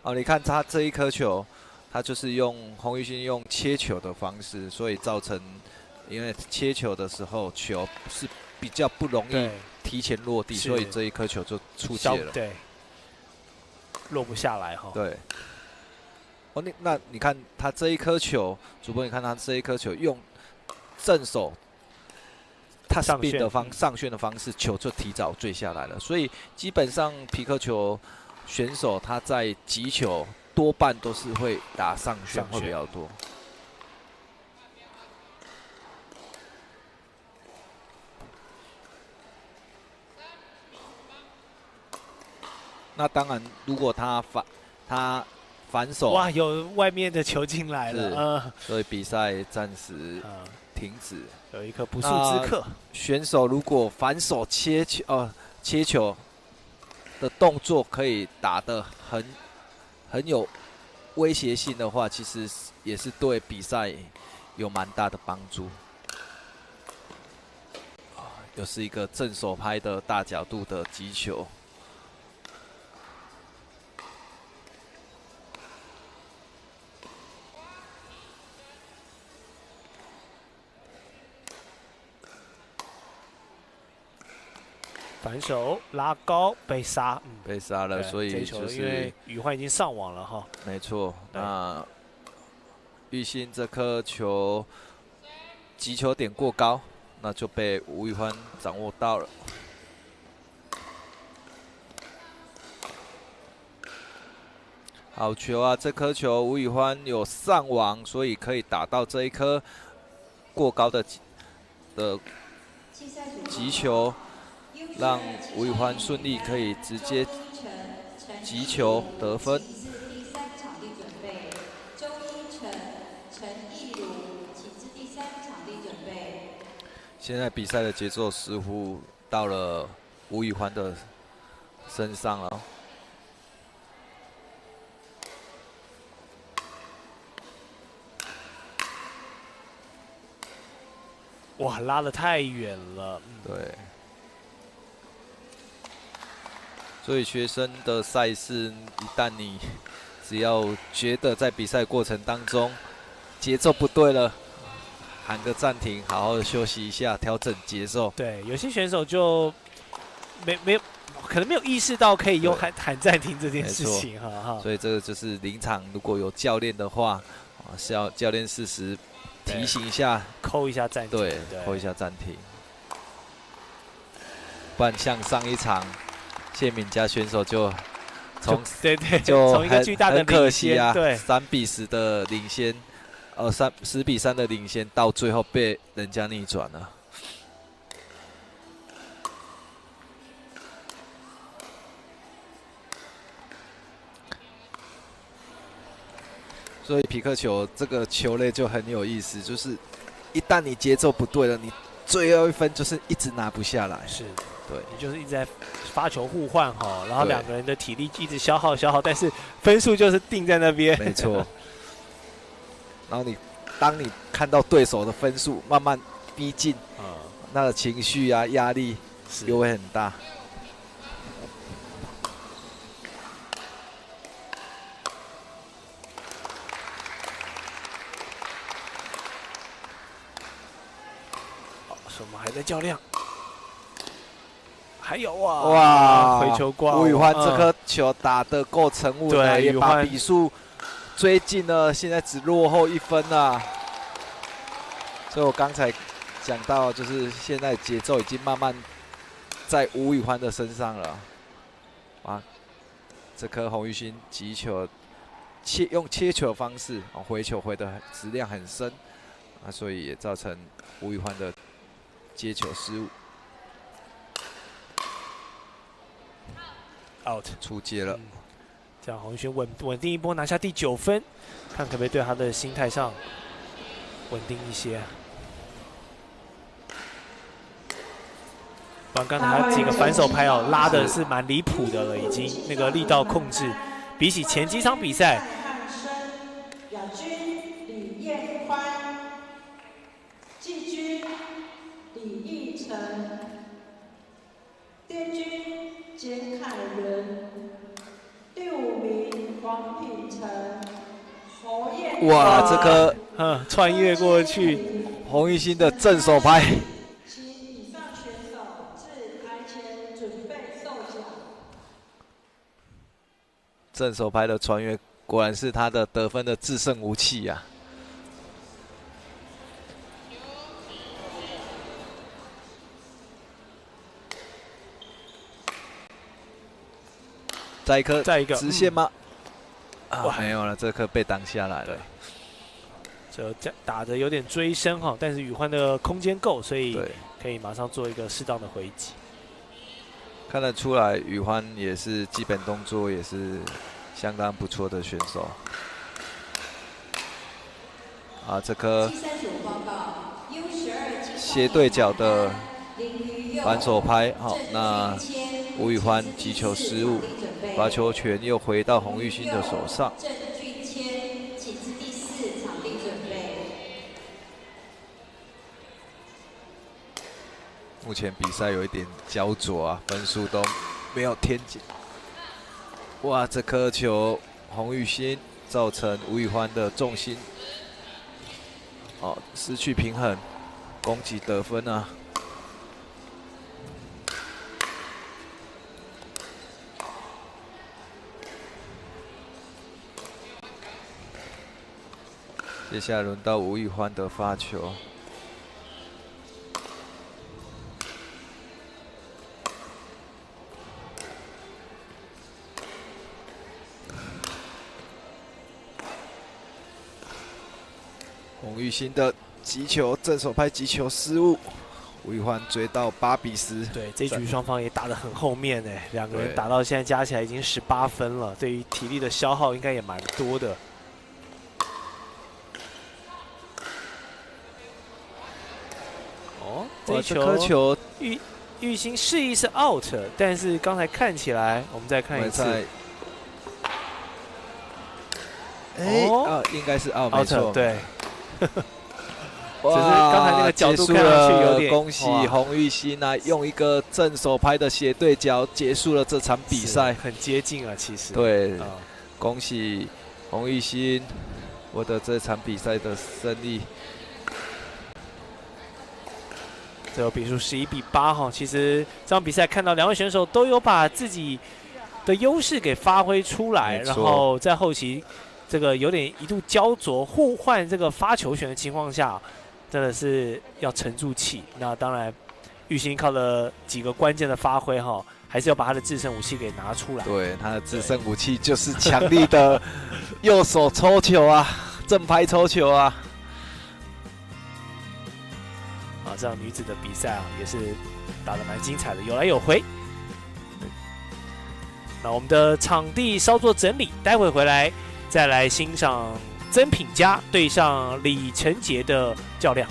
哦，你看他这一颗球，他就是用洪玉兴用切球的方式，所以造成，因为切球的时候球是比较不容易提前落地，所以这一颗球就出界了。对，落不下来哈。对。哦，那你看他这一颗球，主播你看他这一颗球用正手touch spin的上旋的方式，球就提早坠下来了，所以基本上皮克球选手他在击球多半都是会打上旋会比较多。那当然，如果他反手，哇，有外面的球进来了，所以比赛暂时停止。有一颗不速之客。选手如果反手切球的动作可以打得很有威胁性的话，其实也是对比赛有蛮大的帮助。又是一个正手拍的大角度的击球。反手拉高被杀，被杀了，所以就是因为宇欢已经上网了哈。没错，那玉兴这颗球击球点过高，那就被吴宇欢掌握到了。好球啊！这颗球吴宇欢有上网，所以可以打到这一颗过高的击球。让吴宇欢顺利可以直接击球得分。现在比赛的节奏似乎到了吴宇欢的身上了。哇，拉得太远了。对。所以学生的赛事，一旦你只要觉得在比赛过程当中节奏不对了，喊个暂停，好好的休息一下，调整节奏。对，有些选手就没有，可能没有意识到可以用喊暂停这件事情哈。所以这个就是临场如果有教练的话，是要教练适时提醒一下，扣一下暂停。对，扣一下暂停，不然像上一场。谢敏佳选手就从一个巨大的很可惜啊，对3-10的领先，10-3的领先，到最后被人家逆转了。所以匹克球这个球类就很有意思，就是一旦你节奏不对了，你最后一分就是一直拿不下来。是。对，你就是一直在发球互换哈，然后两个人的体力一直消耗，但是分数就是定在那边。没错。然后当你看到对手的分数慢慢逼近，那个情绪啊、压力又会很大。手毛还在较量。还有哇，回球挂吴宇欢这颗球打得够沉稳了，也把比数追进了，现在只落后1分啊。所以我刚才讲到，就是现在节奏已经慢慢在吴宇欢的身上了。啊，这颗洪玉欣击球用切球的方式回球回的质量很深啊，所以也造成吴宇欢的接球失误。out 出界了，这样洪玉轩稳定一波拿下第9分，看可不可以对他的心态上稳定一些。不然刚才他几个反手拍哦，拉的是蛮离谱的了，已经那个力道控制，比起前几场比赛。亚军李彦欢，季军李义成，殿军简凯仁，第5名黄品成，侯彦。哇，这颗穿越过去，洪玉欣的正手拍。请以上选手至台前准备授奖。正手拍的穿越，果然是他的得分的制胜武器啊！再一个直线吗？啊，没有了，这颗被挡下来了。这打的有点追身哈，但是宇欢的空间够，所以可以马上做一个适当的回击。看得出来，宇欢也是基本动作也是相当不错的选手。啊，这颗斜对角的反手拍，好，那吴宇欢击球失误，罚球权又回到洪玉欣的手上。目前比赛有一点焦灼啊，分数都没有添减。哇，这颗球洪玉欣造成吴宇欢的重心失去平衡，攻击得分啊。接下来轮到吴宇欢的发球。洪玉欣的击球正手拍击球失误，吴宇欢追到8比10。对，这局双方也打得很后面哎，两个人打到现在加起来已经18分了，对于体力的消耗应该也蛮多的。哦，这颗球玉欣示意是 out， 但是刚才看起来，我们再看一次。应该是 out， 没错。对。只是刚才那个角度看上去有点，恭喜洪玉欣啊，用一个正手拍的斜对角结束了这场比赛，很接近啊，其实。对，恭喜洪玉欣获得这场比赛的胜利。最后比数11比8哈，其实这场比赛看到两位选手都有把自己的优势给发挥出来，然后在后期这个有点一度焦灼互换这个发球权的情况下，真的是要沉住气。那当然，玉欣靠了几个关键的发挥哈，还是要把他的制胜武器给拿出来。对，他的制胜武器就是强力的右手抽球啊，正拍抽球啊。这样女子的比赛啊，也是打得蛮精彩的，有来有回。那我们的场地稍作整理，待会回来再来欣赏曾品嘉对上李承杰的较量。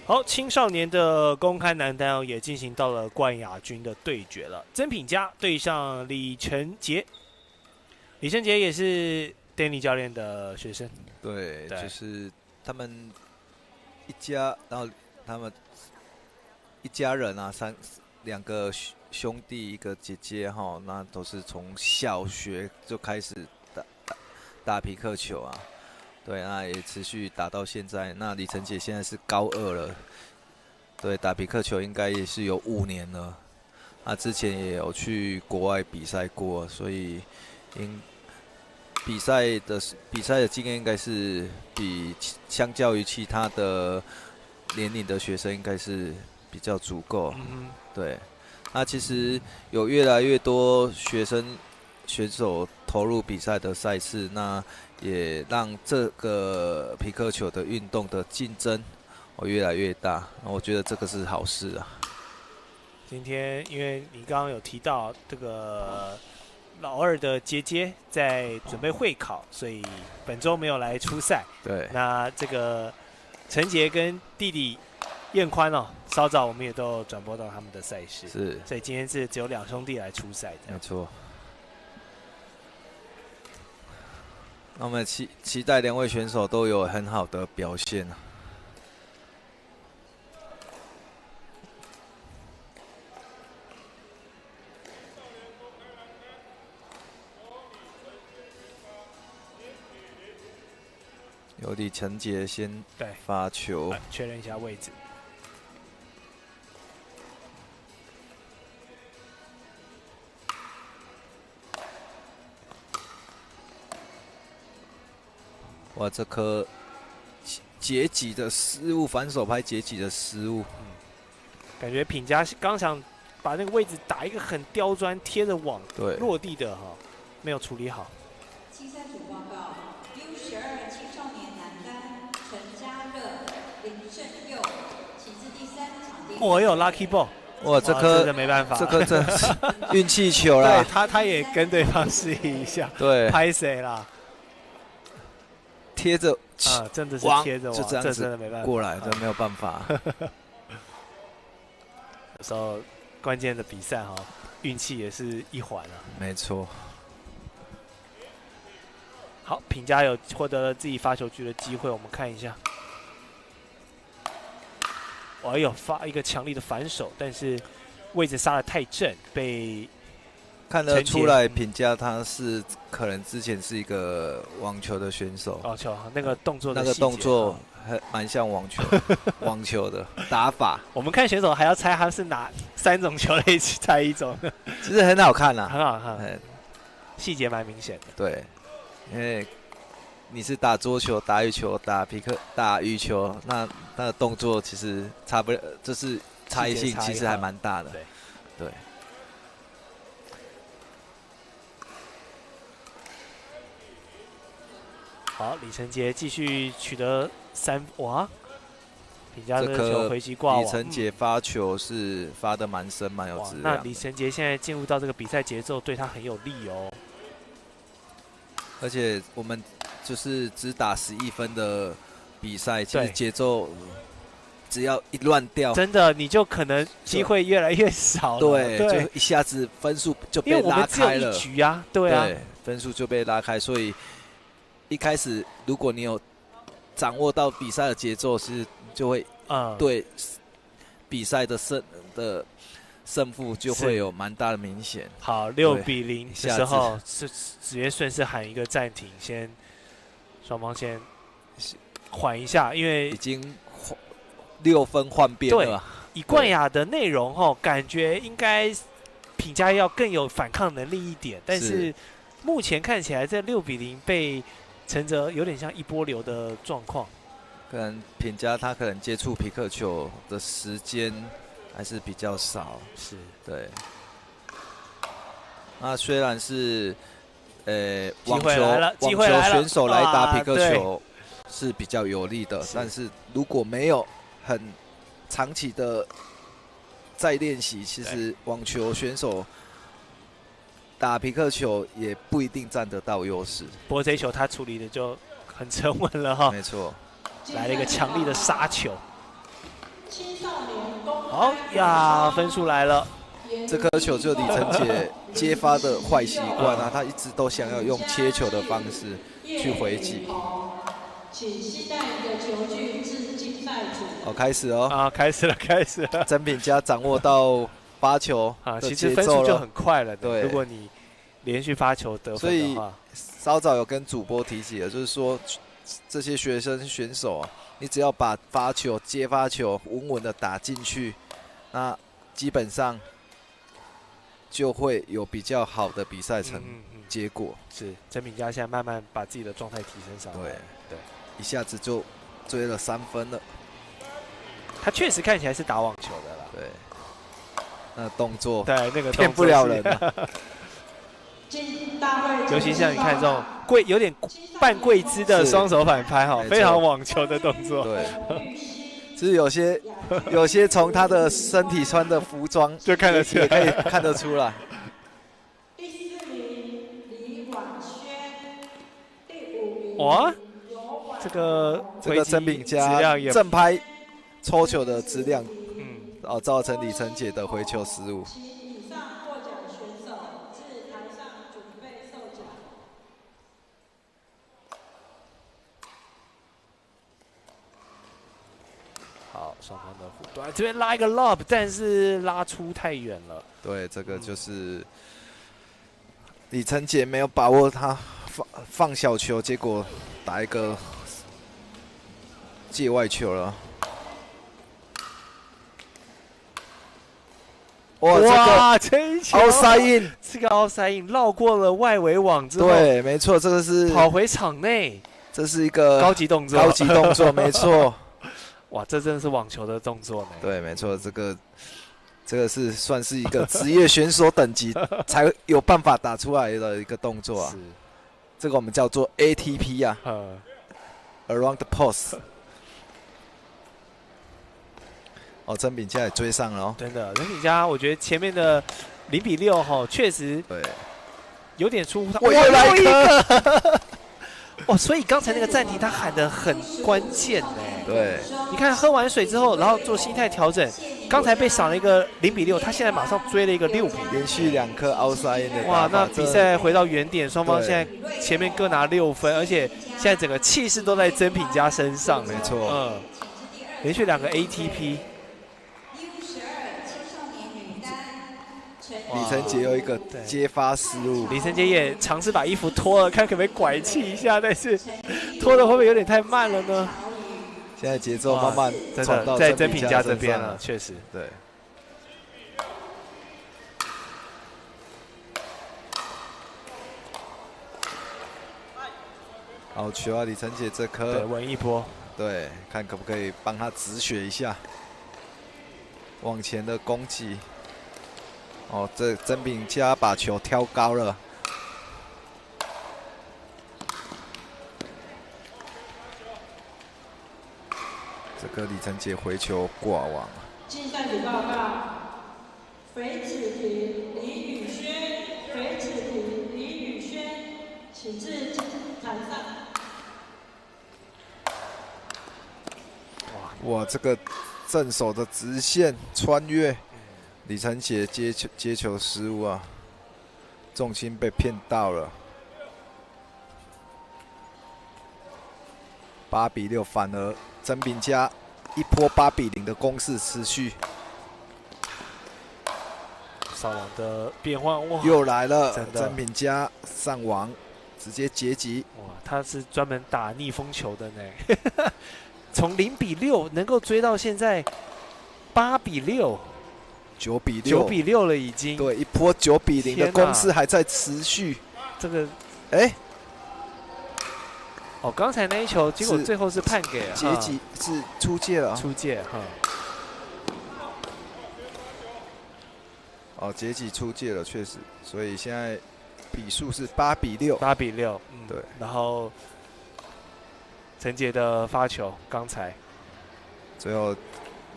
好，青少年的公开男单也进行到了冠亚军的对决了。曾品嘉对上李承杰，李承杰也是 Danny 教练的学生。对，就是他们一家，然后他们一家人啊，两个兄弟，一个姐姐哈，那都是从小学就开始打匹克球啊。对，那也持续打到现在。那李承杰现在是高2了，对，打匹克球应该也是有5年了。他之前也有去国外比赛过，所以比赛的经验应该是相较于其他的年龄的学生应该是比较足够。对，那其实有越来越多选手投入比赛的赛事，那也让这个匹克球的运动的竞争越来越大，我觉得这个是好事啊。今天因为你刚刚有提到这个老二的杰杰在准备会考，所以本周没有来出赛。对，那这个陈杰跟弟弟彦宽哦，稍早我们也都转播到他们的赛事，是，所以今天是只有2兄弟来出赛的。没错。那我们期待2位选手都有很好的表现啊。由李承杰先发球，确认一下位置。哇，这颗截击的失误，反手拍截击的失误，感觉品嘉刚想把那个位置打一个很刁钻贴着网落地的哈，没有处理好。竞赛组报告 ：U12青少年男单陈嘉乐、林正佑，请自第3场地。我有 lucky ball。哇，这颗真的没办法，这颗真是运气球啦。对他也跟对方示意一下，对，拍谁啦？贴着啊，真的是贴着网，就这样子真的没办法过来，这没有办法。有时候关键的比赛哈，运气也是一环啊。没错。好，品嘉有获得了自己发球局的机会，我们看一下。哎呦，发一个强力的反手，但是位置杀得太正，被看得出来品嘉他是可能之前是一个网球的选手。网球那个动作的那个动作蛮像网球的打法。我们看选手还要猜他是哪3种球类，猜一种。其实很好看啦，很好看，细节蛮明显的。对，因为你是打桌球、打羽球、打羽球，那的动作其实差不了，就是差异性其实还蛮大的。对。好，李承杰继续取得哇，品嘉的球回击挂网。李承杰发球是发的蛮深、蛮有质量。那李承杰现在进入到这个比赛节奏，对他很有利哦。而且我们就是只打11分的比赛，其实节奏只要一乱掉，真的你就可能机会越来越少了。对，就一下子分数就被拉开了。因为我们只有1局啊，对啊，分数就被拉开，所以一开始如果你有掌握到比赛的节奏，是就会对比赛的胜负就会有蛮大的明显。好，6比0的时候是直接顺势喊一个暂停，双方先缓一下，因为已经6分换边了。以冠亚的内容感觉应该品嘉要更有反抗能力一点，但是目前看起来这6比0被陈哲有点像一波流的状况。可能品嘉他可能接触匹克球的时间还是比较少，是对。那虽然是网球选手来打匹克球是比较有利的，但是如果没有很长期的在练习，其实网球选手打匹克球也不一定占得到优势。不过这一球他处理的就很沉稳了哈。没错，来了一个强力的杀球。好呀，分数来了。这颗球就李承杰接发的坏习惯啊，他一直都想要用切球的方式去回击。请携带你的球具至竞赛组。好，开始哦。啊，开始了。曾品嘉掌握到发球啊，其实分数就很快了。对，如果你连续发球得分的话，稍早有跟主播提起了，就是说这些学生选手啊，你只要把发球、接发球稳稳的打进去，那基本上就会有比较好的比赛成结果。是曾品嘉现在慢慢把自己的状态提升上来。对，一下子就追了3分了。他确实看起来是打网球的啦。对，那动作对那个骗不了人啊。尤其像你看这种有点半跪姿的双手反拍哈，非常网球的动作。对，其实有些从他的身体穿的服装就看得出来，也可以看得出来。第4名李婉萱，第5名哇，这个曾品嘉正拍抽球的质量，造成李承杰的回球失误。以上获奖选手至台上准备受奖。好，双方的互断，这边拉一个 lob， 但是拉出太远了。对，这个就是李承杰没有把握他放小球，结果打一个界外球了。哇，这一球 outside in， 这个 outside in 绕过了外围网之后，对，没错，这个是跑回场内，这是一个高级动作，没错。哇，这真的是网球的动作呢。对，没错，这个是算是一个职业选手等级才有办法打出来的一个动作啊。这个我们叫做 ATP 啊，Around the Post。哦，曾品嘉也追上了哦。真的，曾品嘉，我觉得前面的0比6哈，确实对有点出乎他。我又来一个。哦，所以刚才那个暂停他喊得很关键呢。对，你看喝完水之后，然后做心态调整，刚才被赏了一个0比6，他现在马上追了一个6比，连续2颗 outside 的。哇，那比赛回到原点，双方现在前面各拿6分，而且现在整个气势都在曾品嘉身上。没错，连续2个 ATP。李承杰有一个接发失误，李承杰也尝试把衣服脱了，看可不可以拐气一下，但是脱的会不会有点太慢了呢？现在节奏慢慢转到在曾品嘉这边了，确实对。好球啊，李承杰这颗，对，稳一波，对，看可不可以帮他止血一下，往前的攻击。哦，这曾品嘉把球挑高了。这个李承杰回球挂网。竞赛组报告：肥子婷、李宇轩、肥子婷、李宇轩，请至台上。哇，这个正手的直线穿越。李承杰接球失误啊，重心被骗到了。8比6，反而曾品嘉一波8比0的攻势持续。上网的变换，哇，又来了，曾品嘉上网直接截击。哇，他是专门打逆风球的呢。从0比6能够追到现在8比6。9比6了已经。对，一波9比0的攻势还在持续。这个，哎，哦，刚才那一球，结果最后是判给截击，是出界了。出界哈。哦，截击出界了，确实。所以现在比数是8比6。8比6，对。然后承杰的发球，刚才最后。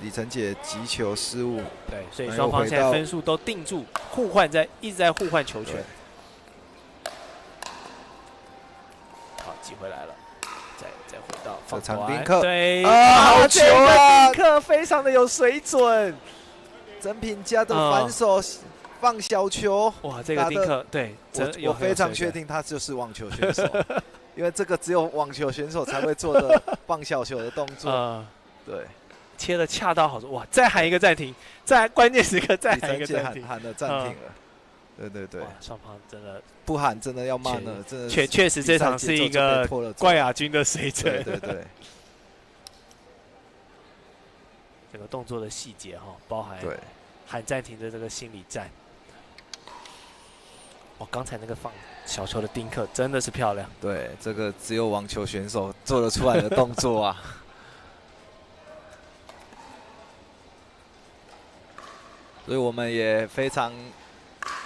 李承杰击球失误，对，所以双方现在分数都定住，一直在互换球权。好，机会来了，再回到这场宾客，对，好球啊！宾客非常的有水准，曾品嘉的反手放小球，哇，这个丁克对，我非常确定他就是网球选手，因为这个只有网球选手才会做的放小球的动作。对，切的恰到好处，哇！再喊一个暂停，在关键时刻再喊一个暂停，喊了暂停了。对，双方真的不喊真的要骂呢，真的确实这场是一个冠亚军的水准。对。整个动作的细节包含喊暂停的这个心理战。哇，刚才那个放小球的丁克真的是漂亮。对，这个只有网球选手做得出来的动作啊。所以我们也非常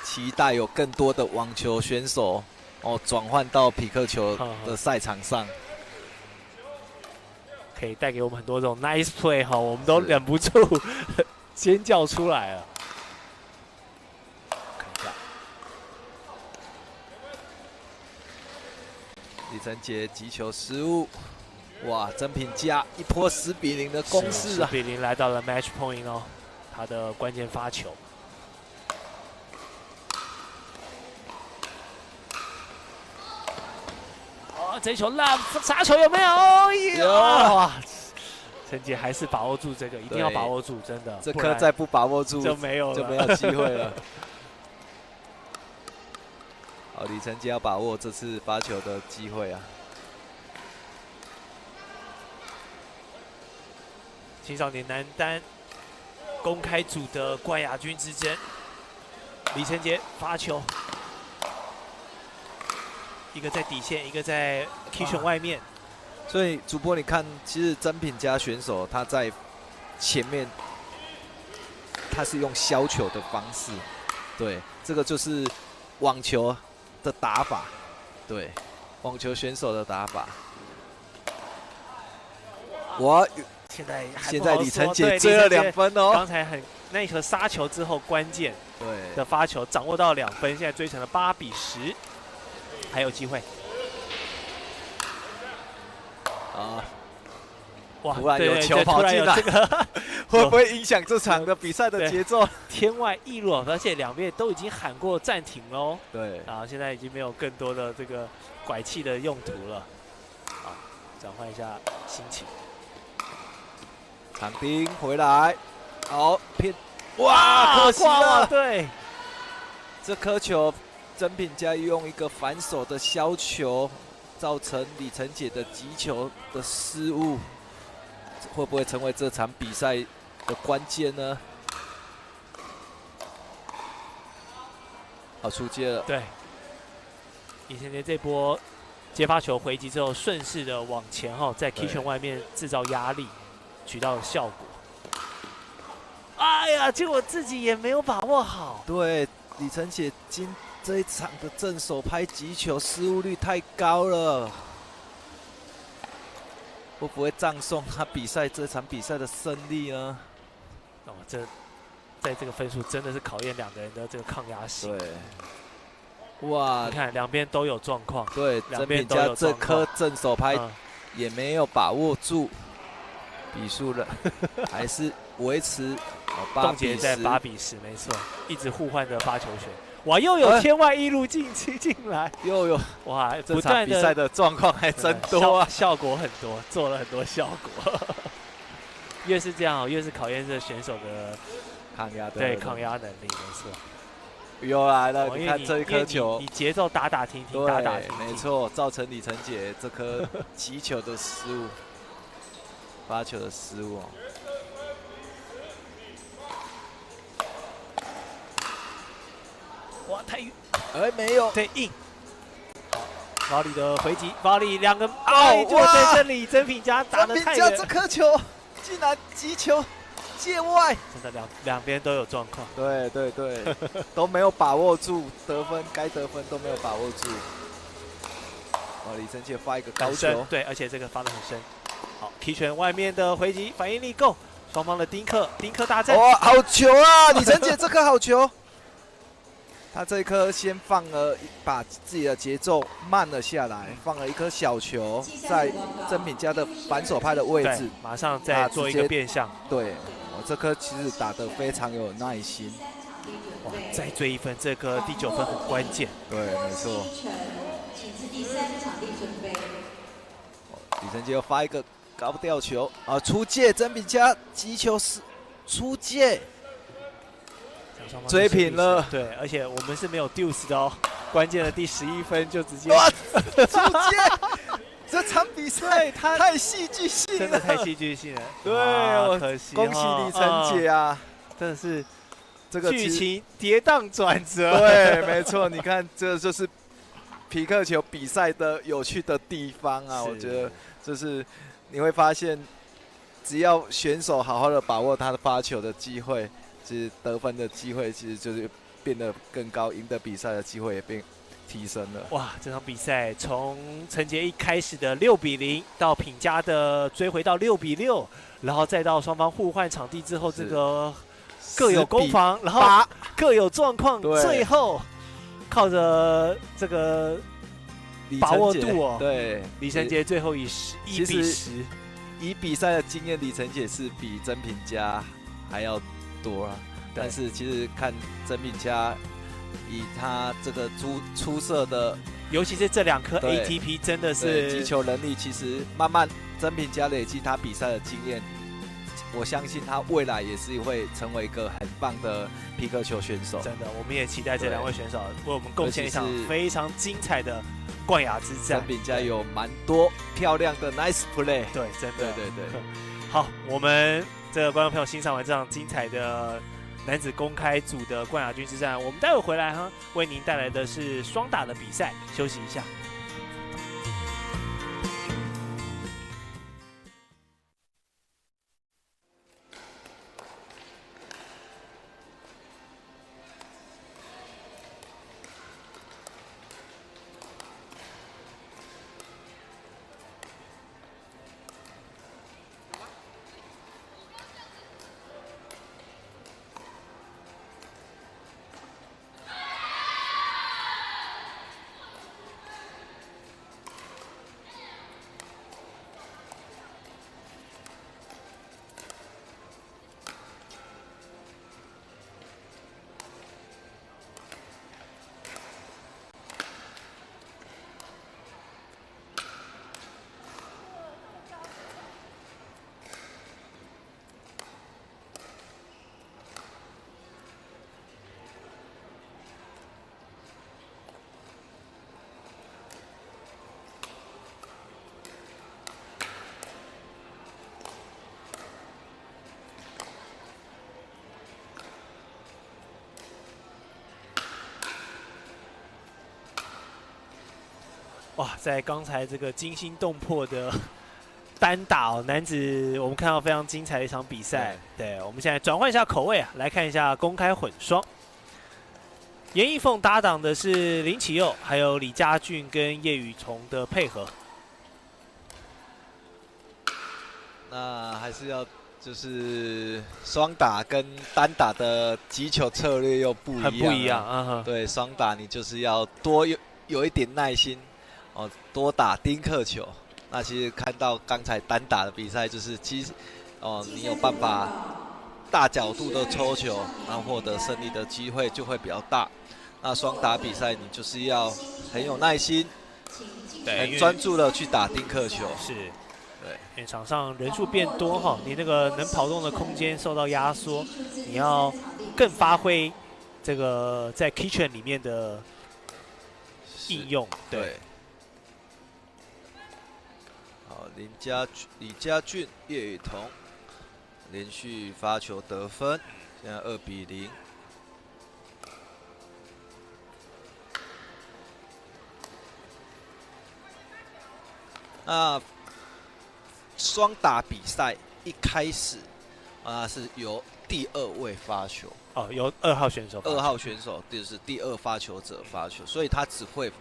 期待有更多的网球选手转换到匹克球的赛场上，可以带给我们很多这种 nice play 我们都忍不住尖叫出来了。看一下，李承杰击球失误，哇，曾品嘉一波10比0的攻势啊！ 10比0来到了 match point 他的关键发球。这一球烂，杀球有没有？有哇！陈杰还是把握住这个，一定要把握住，真的。这颗再不把握住就没有了，就没有机会了。好，李承杰要把握这次发球的机会啊！青少年男单公开组的冠亚军之争，李承杰发球。一个在底线，一个在 K 选外面，所以主播你看，其实曾品嘉选手他在前面，他是用削球的方式，对，这个就是网球的打法，对，网球选手的打法。现在李承杰追了2分哦，刚才那一颗杀球之后关键的发球掌握到2分，现在追成了8比10。还有机会啊！哇，突然有球跑进来，会不会影响这场的比赛的节奏？天外异路，而且两边都已经喊过暂停喽。对，然后现在已经没有更多的这个拐气的用途了。好，转换一下心情。长丁回来，好偏，哇，可惜了。对，这颗球。曾品嘉用一个反手的削球，造成李承杰的击球的失误，会不会成为这场比赛的关键呢？好，出界了。对，李承杰这波接发球回击之后，顺势的往前在 K 圈外面制造压力，取到了效果。哎呀，结果自己也没有把握好。对，李承杰这一场的正手拍击球失误率太高了，会不会葬送他这场比赛的胜利呢？这在这个分数真的是考验2个人的这个抗压性。对，哇，你看2边都有状况。对，曾品嘉这颗正手拍也没有把握住，比数了还是维持冻结在8比10，没错，一直互换的发球权。哇，又有天外异路进来，又有哇，这场比赛的状况还真多啊，效果很多，做了很多效果。越是这样，越是考验这选手的抗压能力，没错。又来了，你看这一颗球，你节奏打打停停，打打停停，没错，造成李承杰这颗击球的失误，发球的失误。哇，太远，没有，对硬。保里的回击，保里2个，就在这里，曾品嘉打得太远。曾品嘉这颗球竟然击球界外，真的两边都有状况。对，都没有把握住得分，该得分都没有把握住。李承杰发一个高球，对，而且这个发得很深。好 ，K 圈外面的回击反应力够，双方的丁克大战。哇，好球啊！李承杰这颗好球。他这一颗先放了，把自己的节奏慢了下来，放了一颗小球在曾品嘉的反手拍的位置，马上再做一个变向。对，这颗其实打得非常有耐心。哇，再追一分，这颗第9分很关键。对，没错。请至第3场地准备。李承杰又发一个高吊球啊，出界，曾秉嘉击球是出界，追平了。对，而且我们是没有 deuce 的哦，关键的第11分就直接哇出界。这场比赛太戏剧性了，真的太戏剧性了。对，可惜，恭喜李承杰啊！真的是这个剧情跌宕转折。对，没错，你看，这就是皮克球比赛的有趣的地方啊！我觉得就是你会发现，只要选手好好的把握他的发球的机会，其实得分的机会其实就是变得更高，赢得比赛的机会也变提升了。哇，这场比赛从承杰一开始的6比0，到品嘉的追回到6比6，然后再到双方互换场地之后，这个各有攻防，然后各有状况，最后靠着这个把握度哦，对，李承杰最后以1比10，以比赛的经验，李承杰是比曾品嘉还要多啊。但是其实看曾品嘉以他这个出色的，尤其是这2颗 ATP 真的是击球能力，其实慢慢曾品嘉累积他比赛的经验。我相信他未来也是会成为一个很棒的皮克球选手。真的，我们也期待这2位选手为我们贡献一场非常精彩的冠亚之战。曾秉嘉有蛮多漂亮的 nice play。对，真的，对。好，我们这个观众朋友欣赏完这场精彩的男子公开组的冠亚军之战，我们待会回来为您带来的是双打的比赛，休息一下。哇，在刚才这个惊心动魄的单打哦，男子我们看到非常精彩的一场比赛。对，我们现在转换一下口味啊，来看一下公开混双。严艺凤搭档的是林启佑，还有李家俊跟叶宇崇的配合。那还是要就是双打跟单打的击球策略又不一样，很不一样。对，双打你就是要多有一点耐心哦，多打丁克球。那其实看到刚才单打的比赛，就是其实你有办法大角度的抽球，然后获得胜利的机会就会比较大。那双打比赛你就是要很有耐心，很专注的去打丁克球。是。对，因为场上人数变多哈，你那个能跑动的空间受到压缩，你要更发挥这个在 kitchen 里面的应用。对。好，李家俊、叶宇彤连续发球得分，现在2比0。那双打比赛一开始是由第2位发球哦，由2号选手，2号选手就是第2发球者发球，所以他只会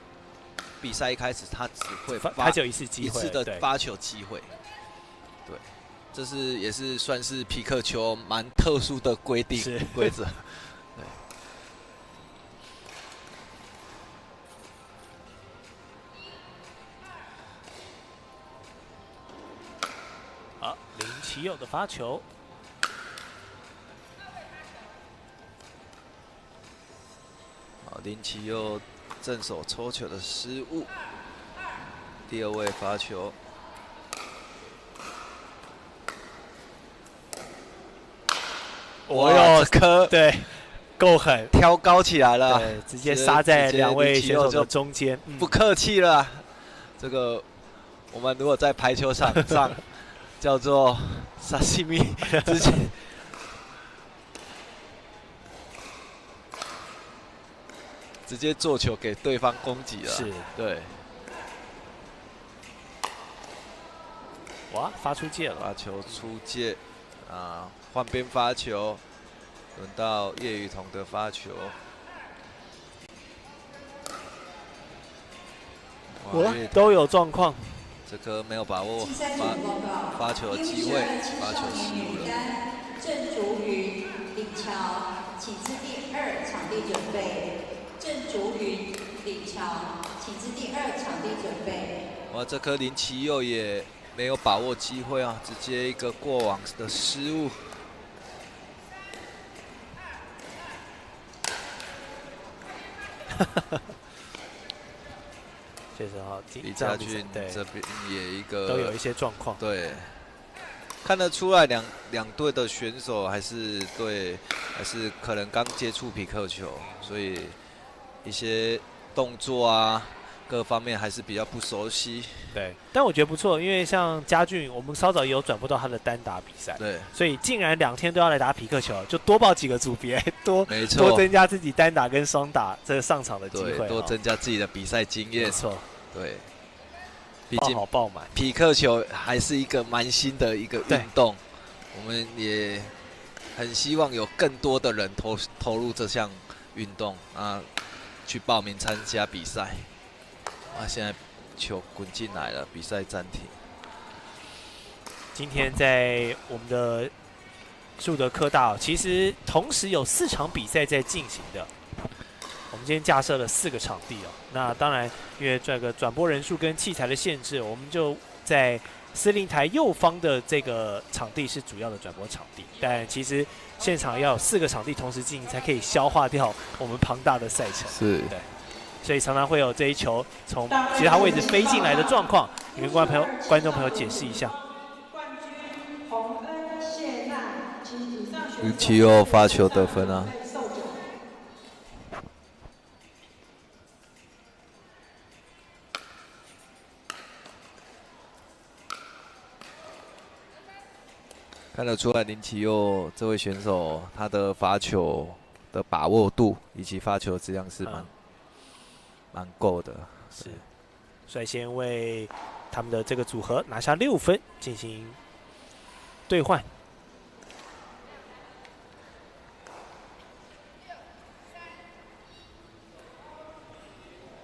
比赛一开始他只会他只有一次机会，一次的发球机会。对，这是也是算是皮克球蛮特殊的规定规则。对。好，林启佑的发球，林奇佑正手抽球的失误，第2位罚球。哇，这颗对，够狠，挑高起来了，对，直接杀在2位选手的中间，不客气了。这个我们如果在排球场上叫做沙西米，直接做球给对方攻击了，是，对。哇，发出界了，发球出界，啊，换边发球，轮到叶宇彤的发球。都有状况。这颗没有把握发球的机会，发球失误了。郑竹云、李乔，请至第2场地准备。郑竹云、李乔，请至第2场地准备。哇，这颗林奇佑也没有把握机会啊，直接一个过网的失误。确实哈，李家俊这边也一个都有一些状况，对，看得出来两队的选手还是可能刚接触匹克球，所以一些动作啊各方面还是比较不熟悉。对，但我觉得不错，因为像家俊，我们稍早也有转播到他的单打比赛，对，所以竟然2天都要来打匹克球，就多报几个组别，多增加自己单打跟双打这个上场的机会，多增加自己的比赛经验。没错，对，毕竟爆满匹克球还是一个蛮新的一个运动，我们也很希望有更多的人投入这项运动啊，去报名参加比赛。啊，现在球滚进来了，比赛暂停。今天在我们的树德科大，其实同时有4场比赛在进行的。我们今天架设了4个场地哦。那当然，因为这个转播人数跟器材的限制，我们就在司令台右方的这个场地是主要的转播场地。但其实现场要有4个场地同时进行，才可以消化掉我们庞大的赛程。是，对。所以常常会有这一球从其他位置飞进来的状况，你跟观众朋友解释一下。林奇佑发球得分啊！看得出来，林奇佑这位选手他的罚球的把握度以及发球质量是蛮够的，是率先为他们的这个组合拿下6分，进行兑换。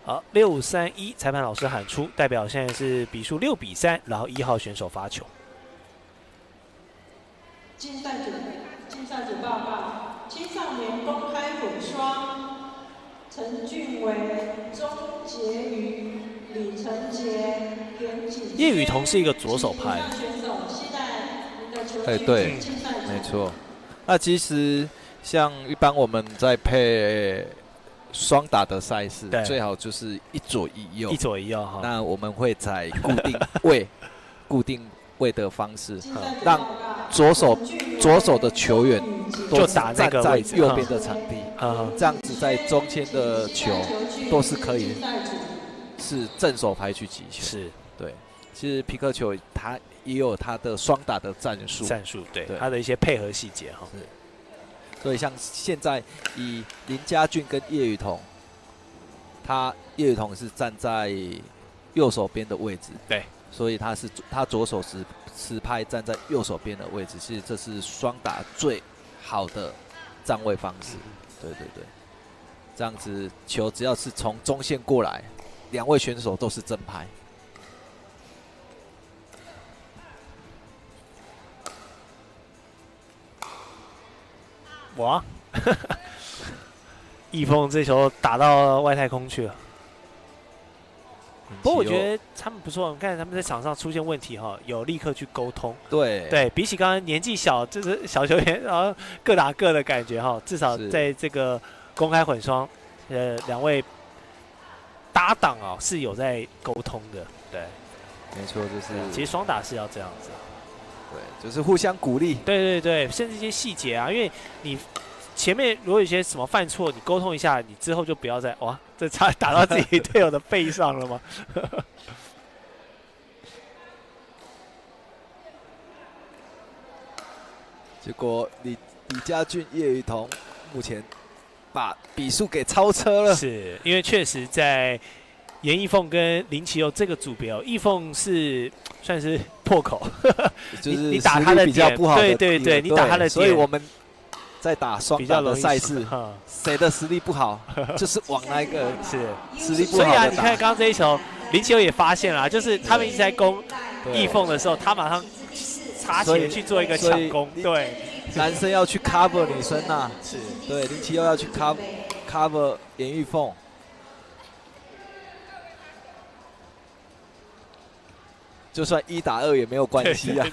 好，6-3-1，裁判老师喊出，代表现在是比数6-3，然后1号选手发球。竞赛组报告：青少年公开混双，陈俊伟、钟杰宇、李承杰、田景。叶宇彤是一个左手拍。哎，对，没错。那其实像一般我们在配双打的赛事，最好就是一左一右。一左一右哈。那我们会采固定位的方式，让左手的球员就打那个位置，右边的场地，这样子在中间的球都是可以是正手拍去击球。是，对。其实皮克球它也有它的双打的战术，对它的一些配合细节哈。所以像现在以林家俊跟叶宇彤，叶宇彤是站在右手边的位置，对。所以他左手持拍站在右手边的位置，其实这是双打最好的站位方式。对，这样子球只要是从中线过来，2位选手都是正拍。哇，易峰这球打到外太空去了。不过我觉得他们不错，你看他们在场上出现问题哈，有立刻去沟通。对，比起刚刚年纪小，就是小球员，然后各打各的感觉哈，至少在这个公开混双两位搭档啊是有在沟通的，对，没错，就是其实双打是要这样子，对，就是互相鼓励，对，甚至一些细节啊，因为你前面如果有些什么犯错，你沟通一下，你之后就不要再哇，这差打到自己队友的背上了吗？结果李家俊、叶宇彤目前把比数给超车了，是因为确实在严艺凤跟林奇佑这个组别哦，艺凤是算是破口，就是你打他的比较不好的，对，你打他的点，所以我们在打双打的赛事，谁的实力不好，就是往那个是实力不好的打。所以啊，你看刚刚这一球，林奇佑也发现了，就是他们一直在攻艺凤的时候，他马上插起来去做一个抢攻，对。男生要去 cover 女生呐，是对，林奇佑要去 cover 严玉凤。就算1打2也没有关系啊，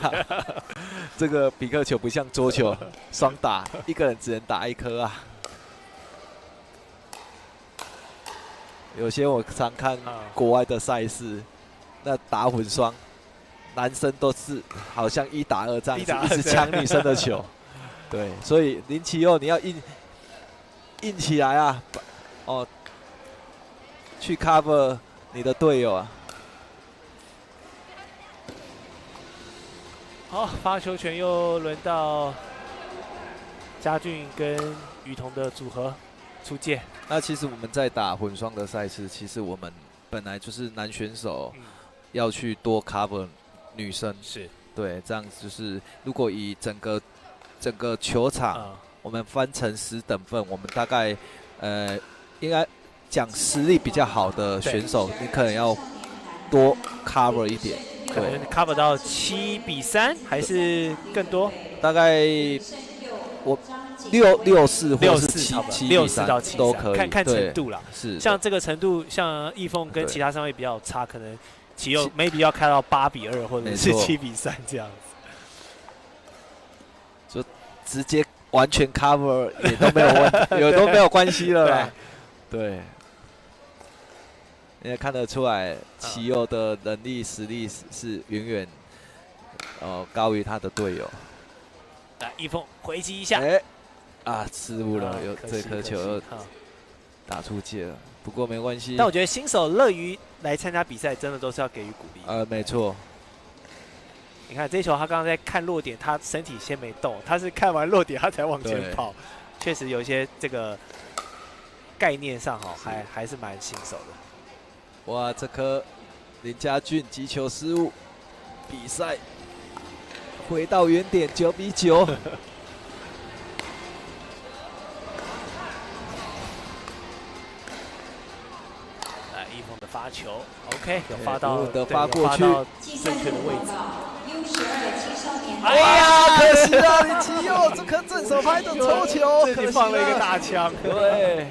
这个匹克球不像桌球双打，一个人只能打1颗啊。有些我常看国外的赛事，那打混双，男生都是好像1打2这样子，一直抢女生的球。对，所以林奇佑你要硬起来啊！哦，去 cover 你的队友啊！好，发球权又轮到嘉俊跟宇彤的组合出界。那其实我们在打混双的赛事，其实我们本来就是男选手要去多 cover 女生，是对，这样子就是如果以整个球场，我们分成10等份，我们大概应该讲实力比较好的选手，你可能要多 cover 一点。可能 cover 到7比3还是更多？大概我6-4或是7-4到7-3都可以，看程度啦。是像这个程度，像易凤跟其他3位比较差，可能其右 maybe 要开到8比2或者是7比3这样子，就直接完全 cover 也都没有问题，也都没有关系了啦。对。因为看得出来，奇佑的能力、实力是远远高于他的队友。来，易凤回击一下，失误了，有这颗球打出界了。不过没关系。但我觉得新手乐于来参加比赛，真的都是要给予鼓励。没错。你看这一球，他刚刚在看落点，他身体先没动，他是看完落点他才往前跑。确实有一些这个概念上还是蛮新手的。哇，这颗林家俊击球失误，比赛回到原点，9比9。来，易凤的发球 ，OK， 有发到，发过去，正确的位置。哎呀，可惜啊，林奇佑这颗正手拍的抽球，自己放了一个大枪。对，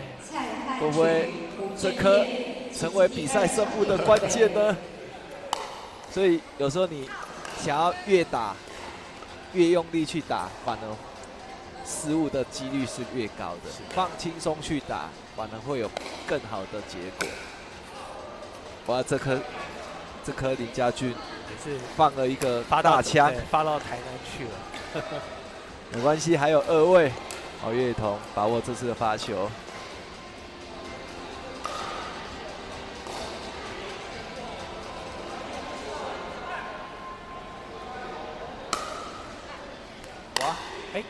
会不会这颗成为比赛胜负的关键呢？所以有时候你想要越打越用力去打，反而失误的几率是越高的。放轻松去打，反而会有更好的结果。哇，这颗林家俊也是放了一个大枪，发到台南去了。没关系，还有2位。好，岳彤把握这次的发球。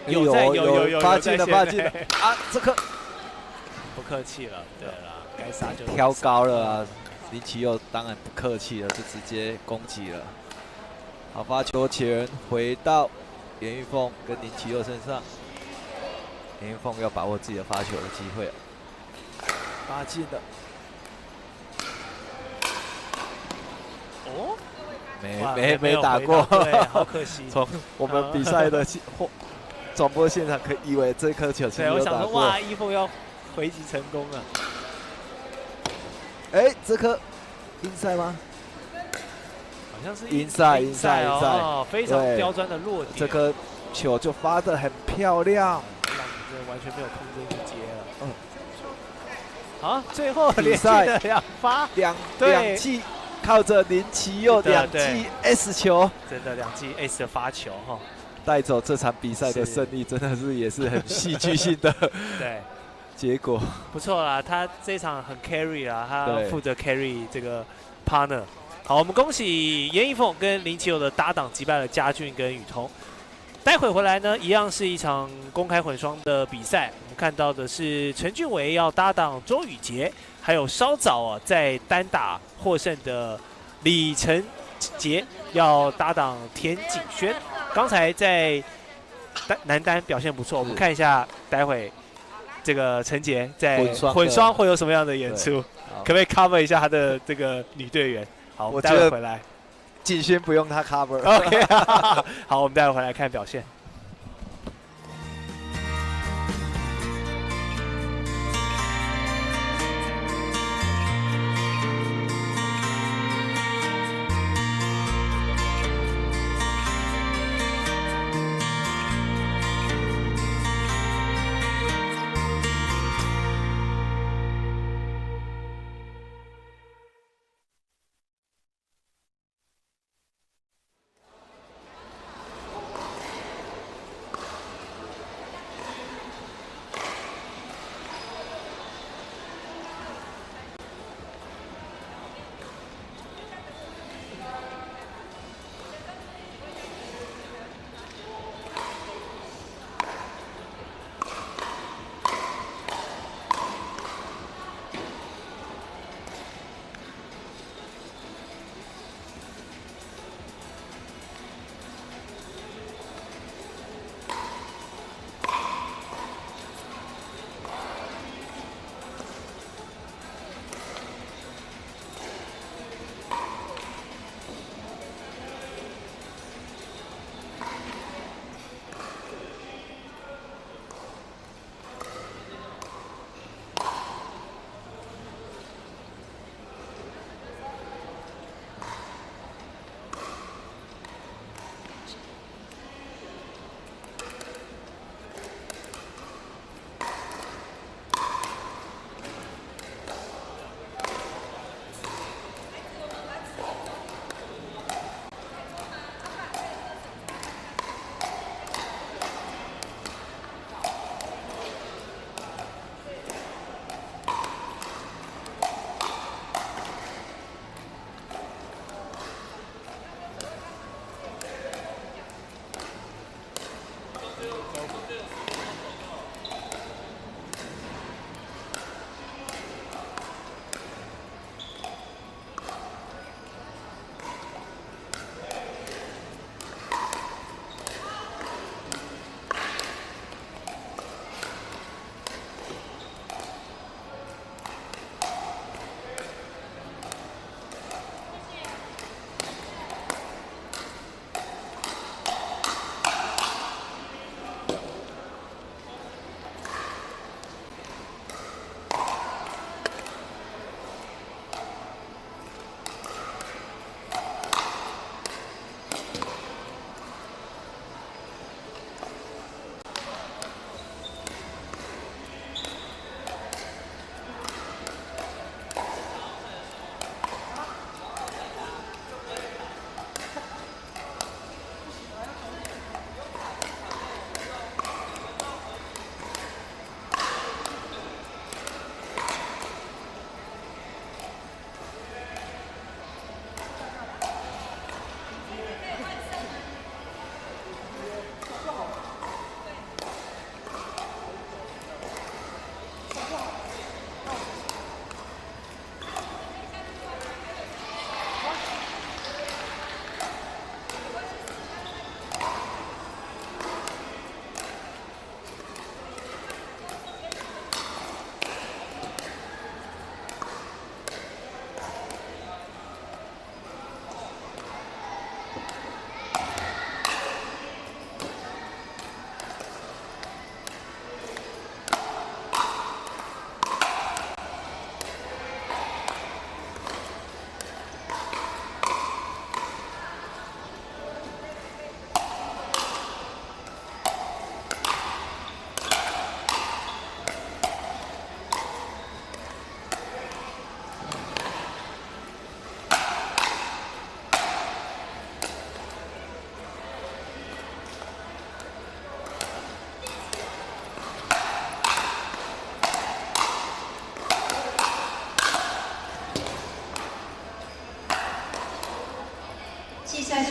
有发进了啊！这颗不客气了，对了，该杀就挑高了啊！林奇佑当然不客气了，就直接攻击了。好，发球权回到严玉凤跟林奇佑身上。严玉凤要把握自己的发球的机会，发进了。哦，没打过，对，好可惜。从我们比赛的转播现场可以以为这颗球其实有打过。对，我想说，哇，易凤要回击成功了。这颗inside吗？好像是inside 哦，非常刁钻的落点。这颗球就发得很漂亮，这完全没有空间去接了。好，最后连续的2发，两对记靠着林奇佑2记 S 球，真的2记 S 的发球哈，带走这场比赛的胜利，真的是也是很戏剧性的对结果。不错啦，他这一场很 carry 啊，他对负责 carry 这个 partner。好，我们恭喜严一凤跟林奇佑的搭档击败了嘉俊跟雨桐。待会回来呢，一样是一场公开混双的比赛。我们看到的是陈俊伟要搭档周宇杰，还有稍早在单打获胜的李承杰要搭档田景轩。刚才在男单表现不错，我们看一下待会这个陈杰在混双会有什么样的演出，可不可以 cover 一下他的这个女队员？好，我们待会回来。景轩不用他 cover。OK， 好，我们待会回来看表现。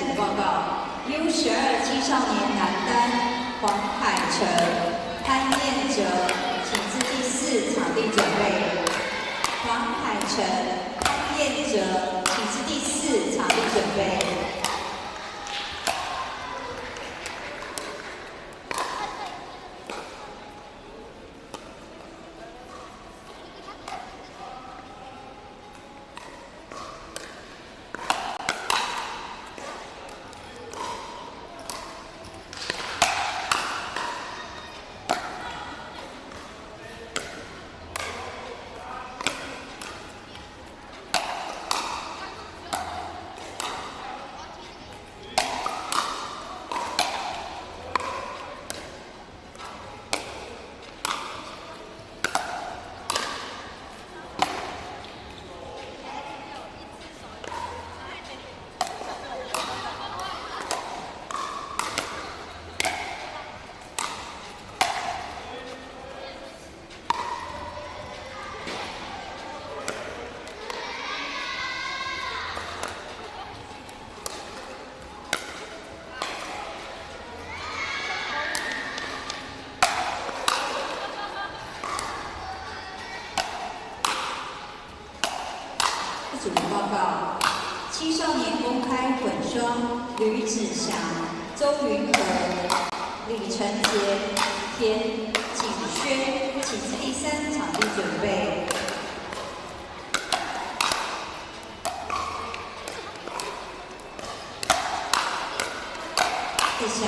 组报告：U12青少年男单黄海成、潘彦哲，请至第4场地准备。黄海成、潘彦哲，请至第4场地准备。组报告：青少年公开混双吕子祥、周云和、李承杰、田景轩，请至第3场地准备。子祥、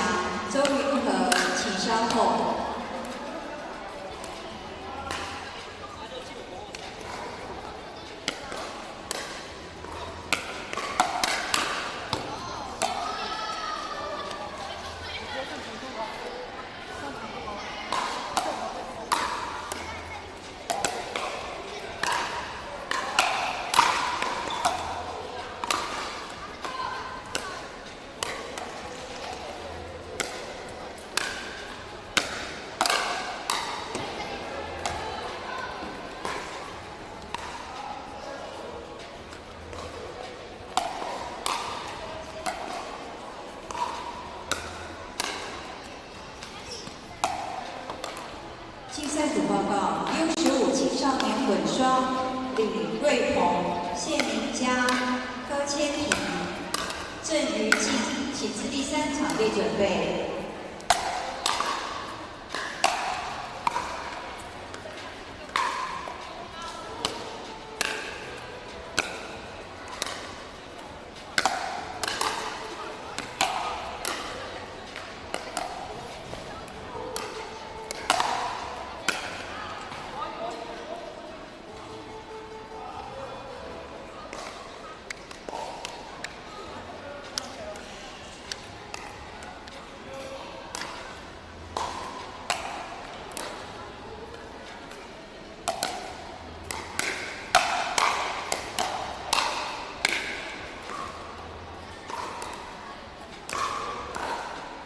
周云和，请稍后。竞赛组报告：U15青少年混双李瑞鹏、谢明佳、柯千婷、郑瑜静，请至第3场地准备。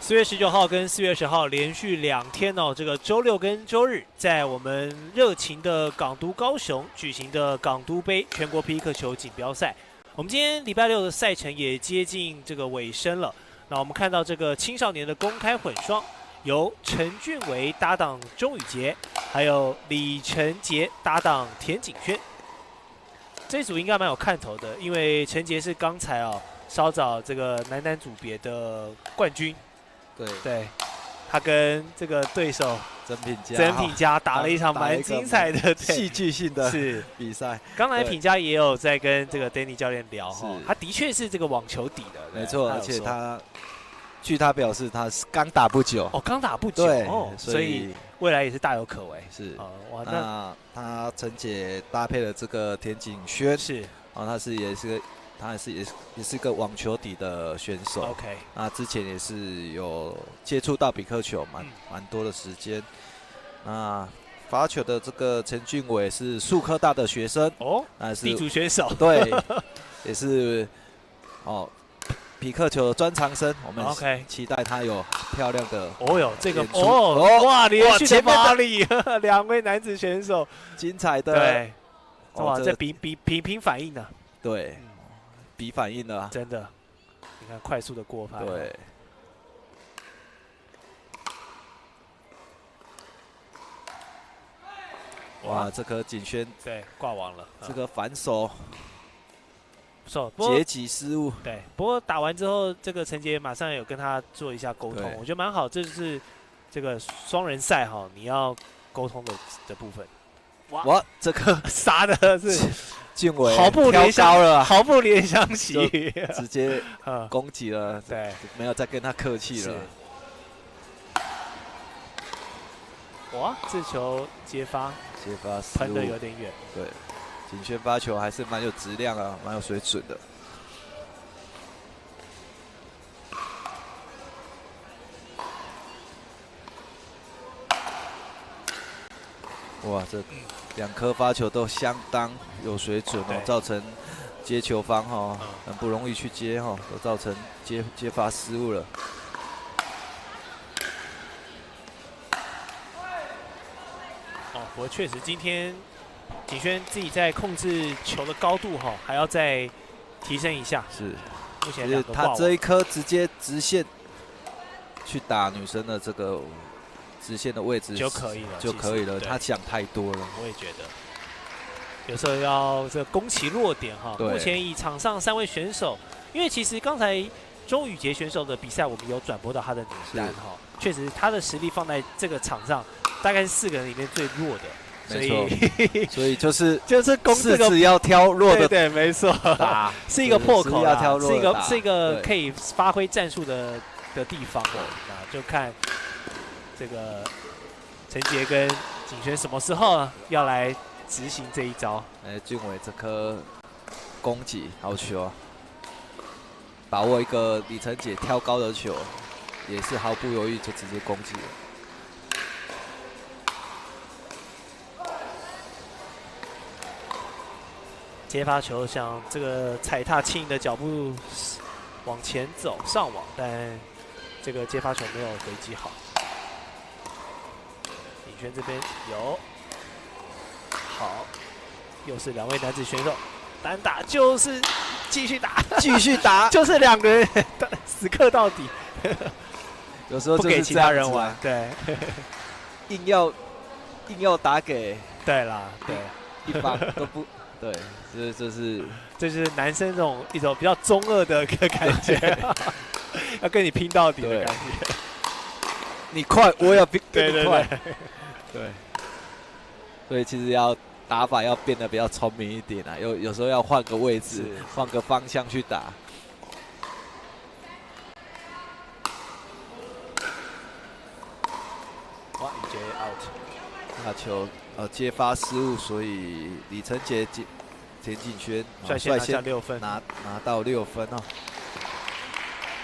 4月19号跟4月10号连续2天哦，这个周六跟周日，在我们热情的港都高雄举行的港都杯全国皮克球锦标赛。我们今天礼拜6的赛程也接近这个尾声了。那我们看到这个青少年的公开混双，由陈俊维搭档钟宇杰，还有李承杰搭档田景轩。这一组应该蛮有看头的，因为陈杰是刚才稍早这个男单组别的冠军。对，他跟这个对手曾品佳打了一场蛮精彩的戏剧性的比赛。刚才品佳也有在跟这个 Danny 教练聊他的确是这个网球底的，没错，而且据他表示，他是刚打不久。刚打不久，所以未来也是大有可为。是哇，那他陈姐搭配了这个田景轩，他也是个网球底的选手。OK， 那之前也是有接触到比克球蛮多的时间。那发球的这个陈俊伟是树科大的学生那是地主选手，对，也是皮克球的专长生。我们期待他有漂亮的这个哇，连续的发力，2位男子选手精彩的，对，哇，这比反应呢？对。比反应了，真的，你看快速的过拍。对。哇，这颗景轩对挂网了，这个反手不错，截击失误。对，不过打完之后，这个陈杰马上有跟他做一下沟通，我觉得蛮好。这就是这个双人赛哈，你要沟通的部分。哇，这个杀的是俊伟毫不怜香了，毫不怜香惜玉，直接攻击了，对，没有再跟他客气了。哇，这球接发喷的有点远。对，景轩发球还是蛮有质量啊，蛮有水准的。哇，这2颗发球都相当有水准哦，造成接球方哈很不容易去接哈，都造成接发失误了。不过确实今天景轩自己在控制球的高度哈，还要再提升一下。是，目前2个他这一颗直接直线去打女生的这个直线的位置就可以了，他想太多了。我也觉得，有时候要这攻其弱点哈。目前以场上3位选手，因为其实刚才钟宇杰选手的比赛我们有转播到他的名单哈，确实他的实力放在这个场上。大概是4个人里面最弱的，所以就是攻这个要挑弱的，对，没错，是一个破口，要挑弱的，是一个可以发挥战术的地方那就看这个陈杰跟景轩什么时候要来执行这一招。俊伟这颗攻击好球啊，把握一个李晨杰挑高的球，也是毫不犹豫就直接攻击了。接发球像这个踩踏轻盈的脚步往前走上网，但这个接发球没有回击好。景轩这边有好，又是2位男子选手单打，就是继续打，就是2个人死磕到底。有时候不给其他人玩，对，硬要打给对啦，对，一方都不。对，这是男生一种比较中二的一个感觉，要跟你拼到底的感觉。你快，我要比对你快。对，所以其实打法要变得比较聪明一点啊，有时候要换个位置，换个方向去打。哇，宇杰 out， 那球接发失误，所以李晨杰、田景轩率先拿下6分，拿到6分哦。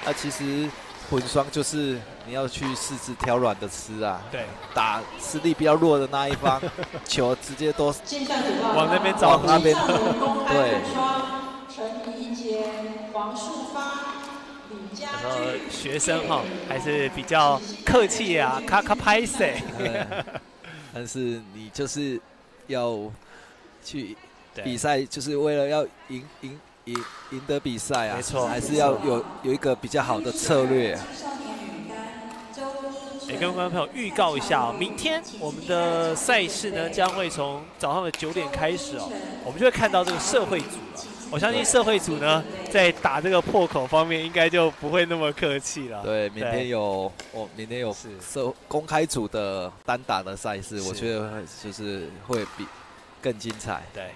那其实混双就是你要去柿子挑软的吃啊，对，打实力比较弱的那一方，球直接都往那边找，往那边对。陈怡杰、黄树发、李佳俊，学生哈还是比较客气啊，卡拍谁。但是你就是要去比赛，就是为了要赢得比赛啊，没错，还是要有一个比较好的策略。跟观众朋友预告一下哦，明天我们的赛事呢将会从早上的9点开始哦，我们就会看到这个社会组了。我相信社会组呢在打这个破口方面应该就不会那么客气了。对，明天有公开组的单打的赛事，我觉得就是会比更精彩。对，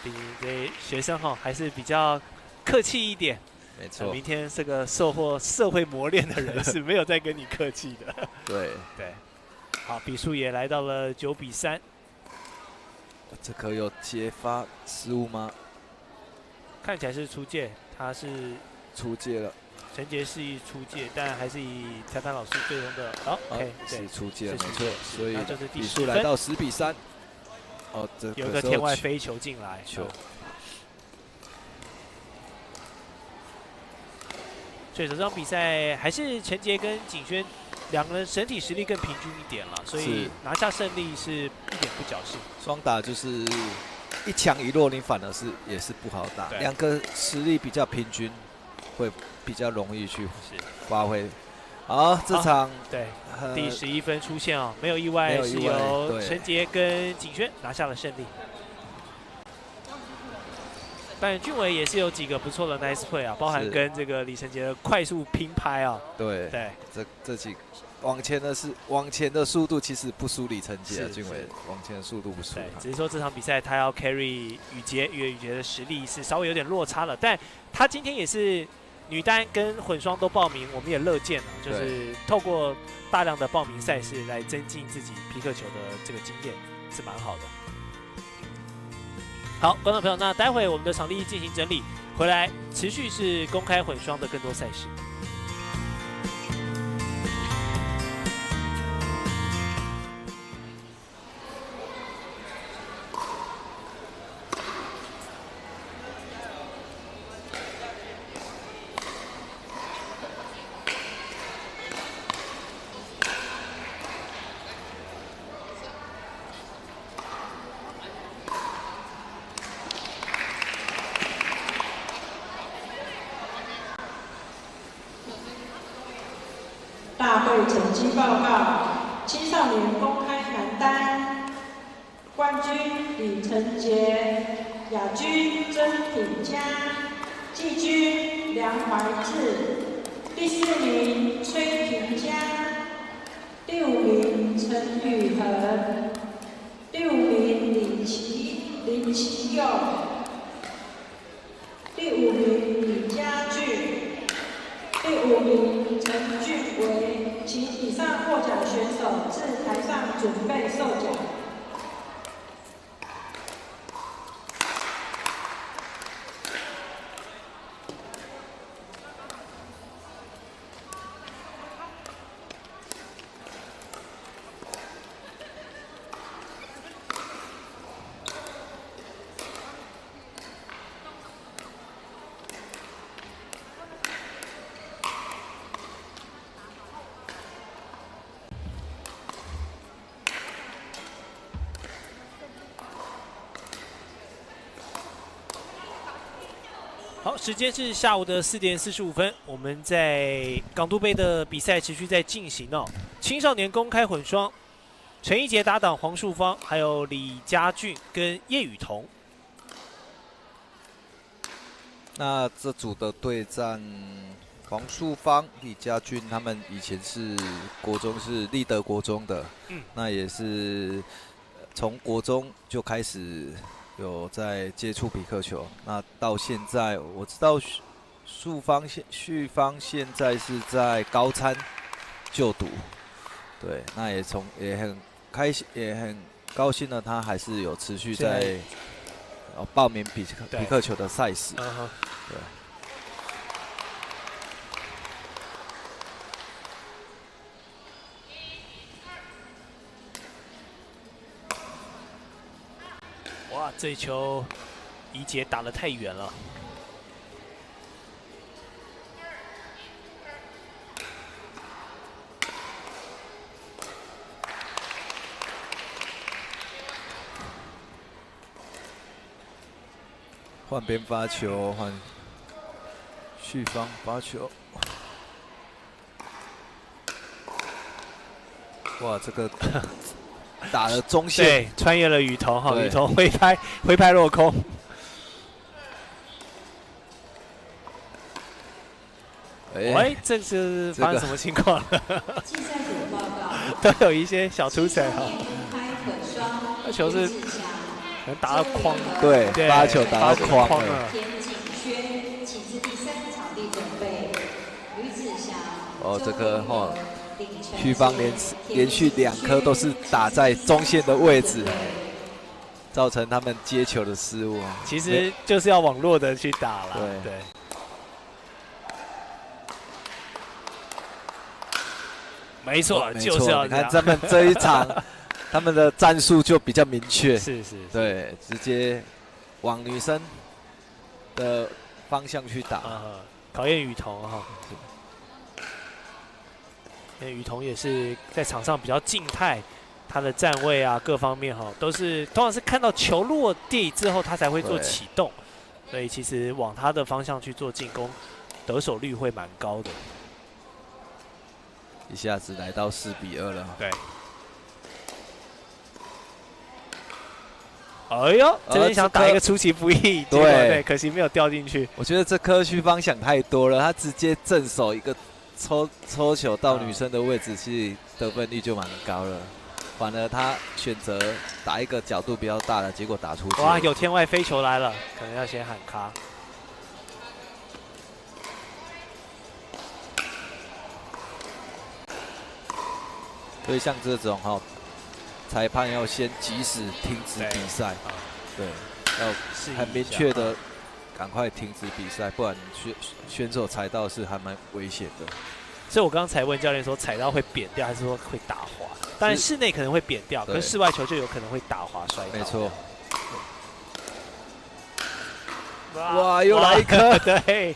毕竟这学生哈还是比较客气一点。没错，明天这个受过社会磨练的人是没有再跟你客气的。对，好，比数也来到了9-3。这颗有接发失误吗？看起来是出界，他是出界了。陈杰是出界，但还是以裁判老师最终的OK， 是出界了，没错。所以比数来到10-3。哦，这有个天外飞球进来。所以这场比赛还是陈杰跟景轩2个人整体实力更平均一点了，所以拿下胜利是一点不侥幸。双打就是一强一弱，你反而也是不好打。2个实力比较平均，会比较容易去发挥。好，这场对第11分出现哦，没有意外是由陈杰跟景轩拿下了胜利。但俊伟也是有几个不错的 nice play 啊，包含跟这个李承杰的快速拼拍啊。对，这几往前的速度其实不输李承杰，俊伟往前的速度不输。对，只是说这场比赛他要 carry 宇杰，因为宇杰的实力是稍微有点落差了，但他今天也是。女单跟混双都报名，我们也乐见了，就是透过大量的报名赛事来增进自己皮克球的这个经验，是蛮好的。好，观众朋友，那待会我们的场地进行整理，回来持续是公开混双的更多赛事。大会成绩报告：青少年公开男单冠军李承杰，亚军曾品佳，季军梁怀志，第4名崔平佳，第5名陈宇恒，第5名林奇佑，第5名李家俊，第5名陈俊维。请以上获奖选手至台上准备授奖。好，时间是下午的4点45分，我们在港都杯的比赛持续在进行哦。青少年公开混双，陈一杰搭档黄树芳，还有李家俊跟叶雨桐。那这组的对战，黄树芳、李家俊他们以前是国中是立德国中的，那也是从国中就开始。有在接触匹克球，那到现在我知道旭芳现在是在高参就读，对，那也很开心，也很高兴呢，他还是有持续在报名匹克球的赛事，对。哇，这一球怡杰打得太远了。换边发球，换旭芳发球。哇，这个打了中线，对，穿越了雨桐哈，雨桐挥拍落空。哎，这是发生什么情况了？竞赛组报告都有一些小出彩哈。那球是可能打到框，对，发球打到框了。田景轩，请至第3个场地准备。吕子祥。哦，这个哈。旭芳连续2颗都是打在中线的位置，造成他们接球的失误。其实就是要往弱的去打了。对。没错，就是要这样。你看他们这一场，他们的战术就比较明确。是。对，直接往女生的方向去打。考验雨桐哈。因为雨桐也是在场上比较静态，他的站位啊各方面哈都是通常是看到球落地之后他才会做启动，所以其实往他的方向去做进攻，得手率会蛮高的。一下子来到4比2了。对。哎呦，这边想打一个出其不意，对，可惜没有掉进去。我觉得这颗区方想太多了，他直接正手一个抽球到女生的位置，其实得分率就蛮高了。反而他选择打一个角度比较大的，结果打出去。哇，有天外飞球来了，可能要先喊卡。所以像这种哈，裁判要先及时停止比赛，对，要很明确的赶快停止比赛，不然选手踩到是还蛮危险的。所以我刚才问教练说，踩到会扁掉还是说会打滑？当然室内可能会扁掉，可是室外球就有可能会打滑摔倒。没错。哇，又来一颗！对。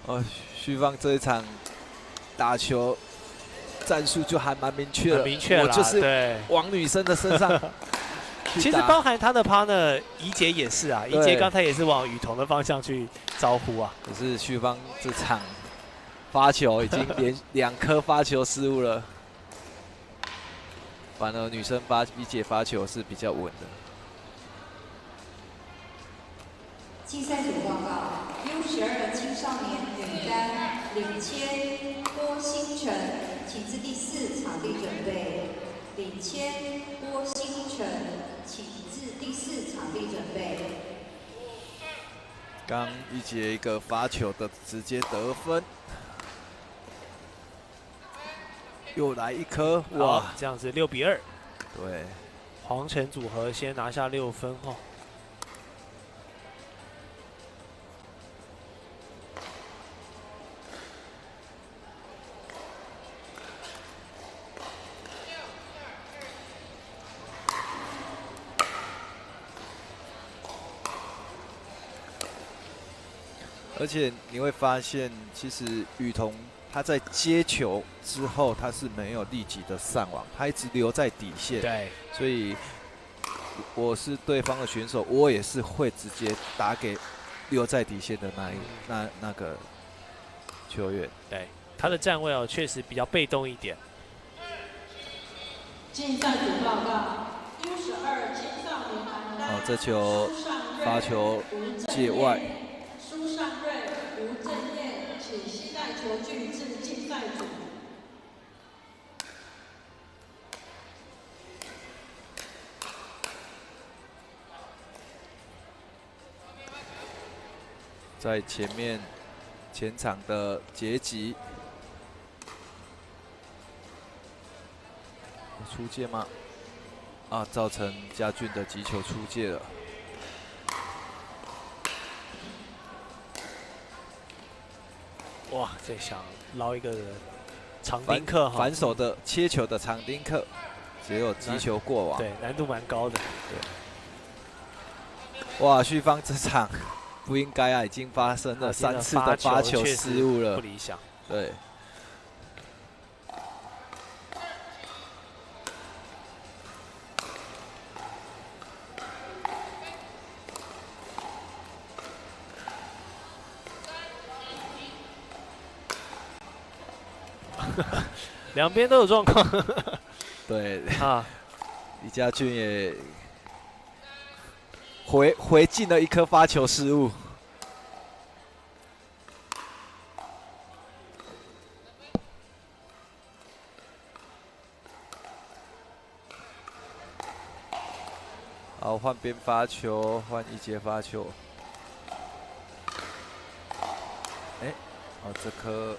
哦，旭芳这一场打球战术就还蛮明确了，很明确了，我就是往女生的身上。其实包含他的 partner 怡杰也是啊，怡杰刚才也是往雨桐的方向去招呼啊。可是旭芳这场发球已经连2颗发球失误了，反而女生怡杰发球是比较稳的。竞赛组报告 ：U12青少年女单领先郭星辰，请至第4场地准备。领先郭星辰，请至第4场地准备。刚怡杰一个发球的直接得分。又来一颗，哇！这样子6比2。对，黄晨组合先拿下6分哦。而且你会发现，其实雨桐他在接球之后，他是没有立即的上网，他一直留在底线。对，所以我是对方的选手，我也是会直接打给留在底线的那个球员。对，他的站位确实比较被动一点。竞赛组报告 ：U12青少年男单。这球发球界外。苏尚瑞、吴正彦，请携带球具至竞赛组。在前场的截击，出界吗？啊，造成家俊的击球出界了。哇，这想捞一个长丁克哈，反手的切球的长丁克，只有击球过网，对，难度蛮高的。对，哇，旭芳这场不应该啊，已经发生了3次的发球失误了，不理想。对。两边都有状况。对啊，李家俊也回进了一颗发球失误。好，换边发球，换一节发球。这颗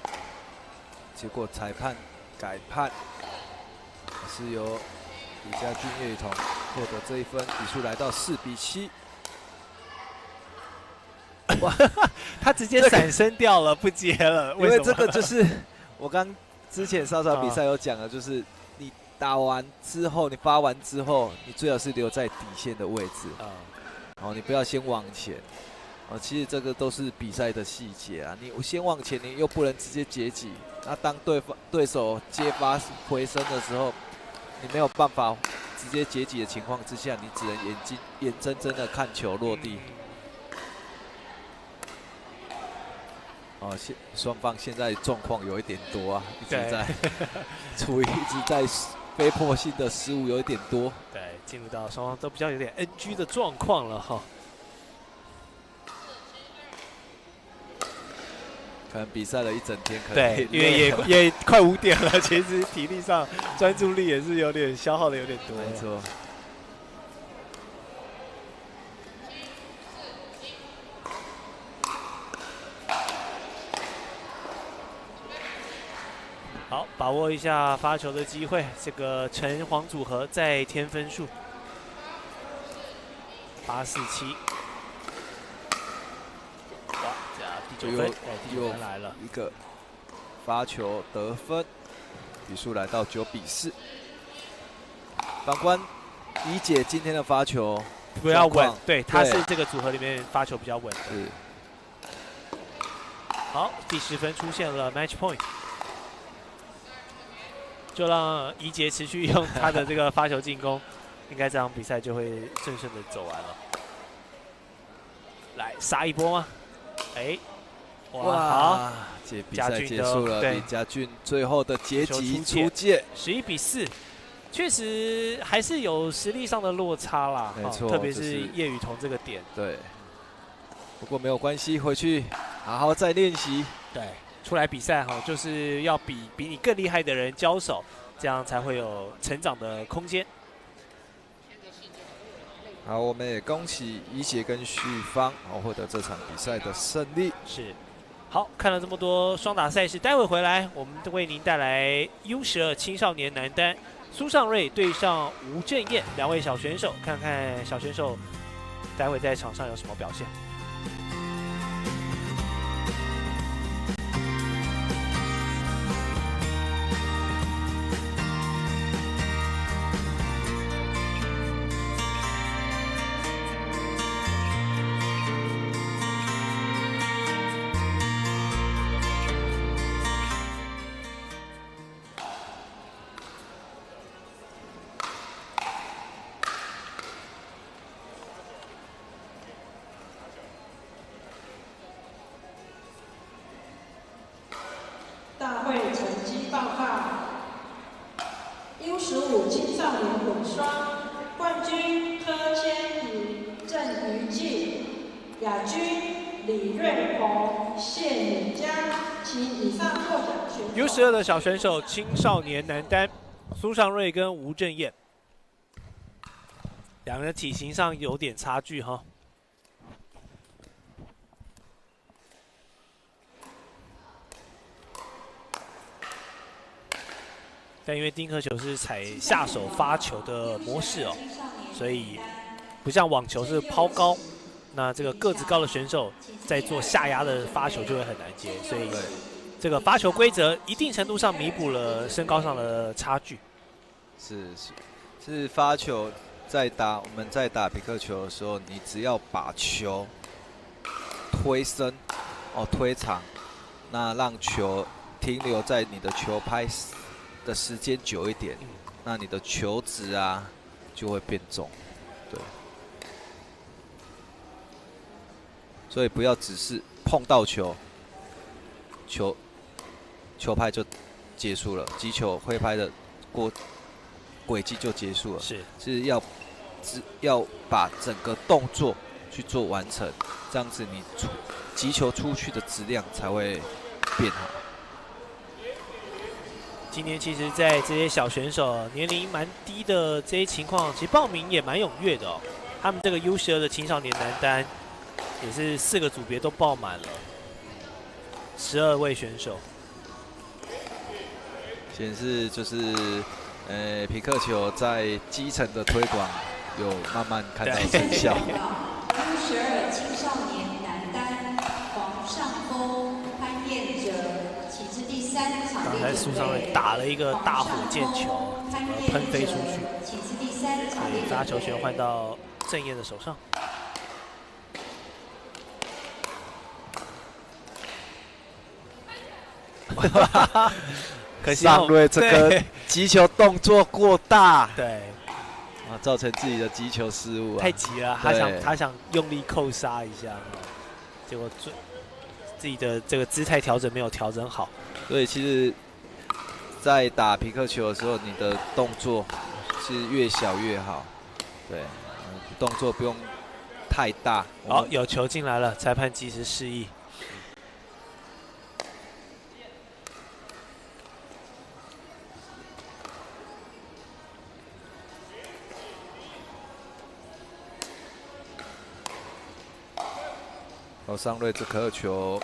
结果裁判改判，是由李家俊叶雨桐获得这一分，比数来到4比7。哇，他直接闪身掉了，不接了。因为这个就是我之前稍稍比赛有讲的，就是你打完之后，你发完之后，你最好是留在底线的位置。你不要先往前。其实这个都是比赛的细节啊！你先往前，你又不能直接截击。那当对手接发回身的时候，你没有办法直接截击的情况之下，你只能眼睁睁的看球落地。哦，双方现在状况有一点多啊，一直在处于一直在非破性的失误有一点多。对，进入到双方都比较有点 NG 的状况了哈。可能比赛了一整天，可能对，因为也快5点了，其实体力上专注力也是有点消耗的有点多。没错。好，把握一下发球的机会。这个橙黄组合再添分数，8-4-7。哇，这样第9分，第9分来了，一个发球得分，比数来到9-4。反观怡姐今天的发球比较稳，对，她是这个组合里面发球比较稳的。好，第10分出现了 match point。就让怡杰持续用他的这个发球进攻，应该这场比赛就会顺顺的走完了。来杀一波吗？哎，哇，好，比赛结束了，李家俊最后的阶级出界，11-4，确实还是有实力上的落差啦，没错，特别是叶雨桐这个点。对，不过没有关系，回去好好再练习。对。出来比赛哈，就是要比你更厉害的人交手，这样才会有成长的空间。好，我们也恭喜怡姐跟旭芳获得这场比赛的胜利。是，好，看了这么多双打赛事，待会回来我们为您带来 U12青少年男单苏尚瑞对上吴正彦2位小选手，看看小选手待会在场上有什么表现。大会成绩报告 ：U15 青少年混双冠军柯千怡、郑瑜静，亚军李瑞红、谢敏佳，请以上获奖选手。U12的小选手青少年男单苏尚瑞跟吴正彦，两人体型上有点差距哈。但因为丁克球是采下手发球的模式哦，所以不像网球是抛高，那这个个子高的选手在做下压的发球就会很难接，所以这个发球规则一定程度上弥补了身高上的差距。是发球我们在打皮克球的时候，你只要把球推深推长，那让球停留在你的球拍的时间久一点，那你的球质啊就会变重，对。所以不要只是碰到球拍就结束了，击球挥拍的轨迹就结束了，是要把整个动作去做完成，这样子你击球出去的质量才会变好。今年其实，在这些小选手年龄蛮低的这些情况，其实报名也蛮踊跃的哦。他们这个 U12的青少年男单也是4个组别都报满了，12位选手。显示就是皮克球在基层的推广有慢慢看到成效。U12青少年男单黄尚峰、潘彦哲，请至第3场地准备。刚才苏尚瑞打了一个大火箭球，喷飞出去，所以发球权换到郑彦的手上。可惜尚瑞这个击球动作过大，对，造成自己的击球失误，太急了，他想用力扣杀一下，结果自己的这个姿态调整没有调整好。所以其实，在打皮克球的时候，你的动作是越小越好。对，动作不用太大。好，有球进来了，裁判及时示意。尚瑞这颗球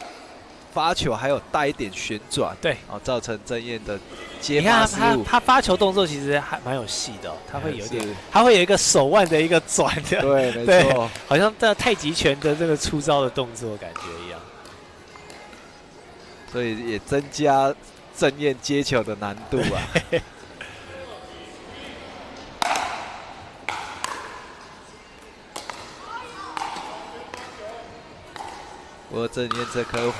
发球还有带一点旋转，对，造成郑燕的接发失误。他发球动作其实还蛮有戏的，他会有一点，他会有一个手腕的一个转的，对，没错，好像在太极拳的这个出招的动作感觉一样，所以也增加郑燕接球的难度啊。不过郑燕这颗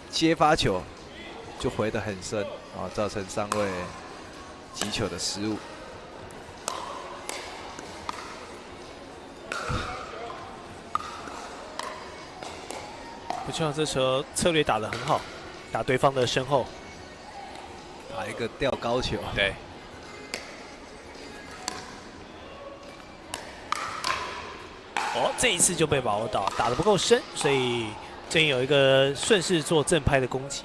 接发球就回得很深啊，造成尚瑞击球的失误。不错，这球策略打得很好，打对方的身后，打一个吊高球。对。这一次就被把握到，打得不够深，所以郑燕有一个顺势做正拍的攻击。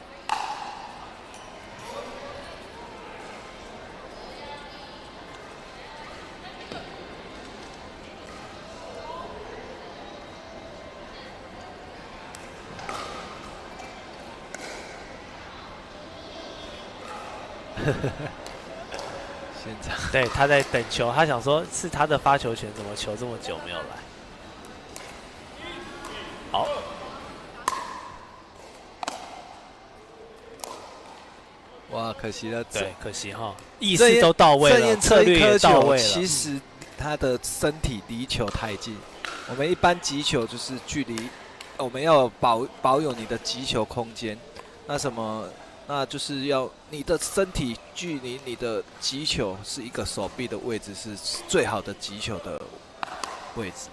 现场对，他在等球，他想说是他的发球权，怎么球这么久没有来？好，哇，可惜了，对，可惜哈，意识都到位了，策略也到位了。其实他的身体离球太近，我们一般击球就是距离，我们要保有你的击球空间。那就是要你的身体距离你的击球是一个手臂的位置，是最好的击球的位置。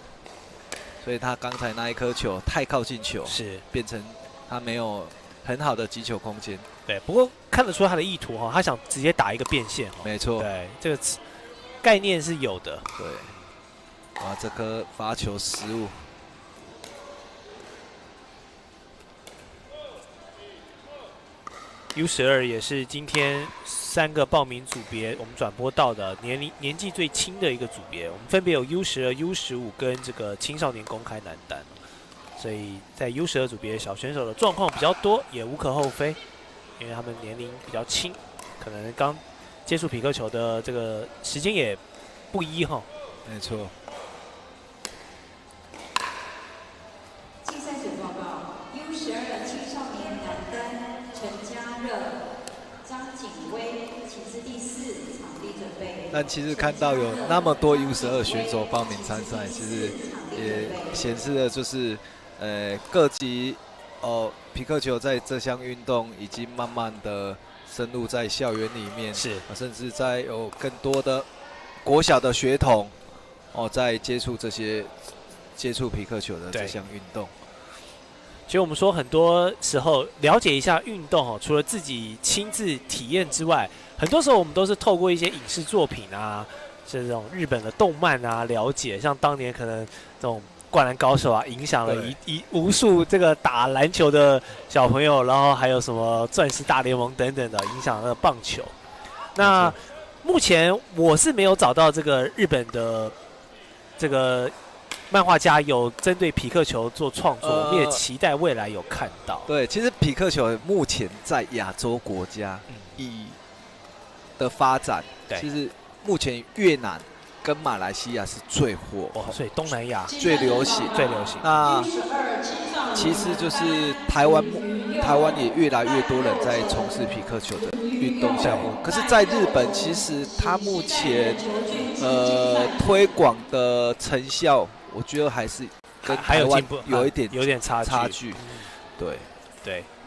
所以他刚才那一颗球太靠近球，是变成他没有很好的击球空间。对，不过看得出他的意图哈，他想直接打一个变线。没错，对，这个概念是有的。对，啊，这颗发球失误。U12也是今天3个报名组别我们转播到的年纪最轻的一个组别，我们分别有 U12、U15跟这个青少年公开男单，所以在 U12组别小选手的状况比较多，也无可厚非，因为他们年龄比较轻，可能刚接触匹克球的这个时间也不一哈。没错。竞赛组报告 ：U12的青少年男单陈嘉热、张景威，请自第4场地准备。但其实看到有那么多 U12选手报名参赛，其实也显示了就是各级匹克球在这项运动已经慢慢的深入在校园里面，是甚至在有更多的国小的学童在接触匹克球的这项运动。其实我们说很多时候了解一下运动除了自己亲自体验之外，很多时候我们都是透过一些影视作品啊，是这种日本的动漫啊了解，像当年可能这种灌篮高手啊，影响了无数这个打篮球的小朋友，然后还有什么钻石大联盟等等的，影响了棒球。那目前我是没有找到这个日本的这个漫画家有针对匹克球做创作，我们也期待未来有看到。对，其实匹克球目前在亚洲国家的发展，其实目前越南跟马来西亚是最火，所以东南亚最流行。那其实就是台湾也越来越多人在从事匹克球的运动项目。可是，在日本，其实它目前推广的成效，我觉得还是跟台湾有点差距。对。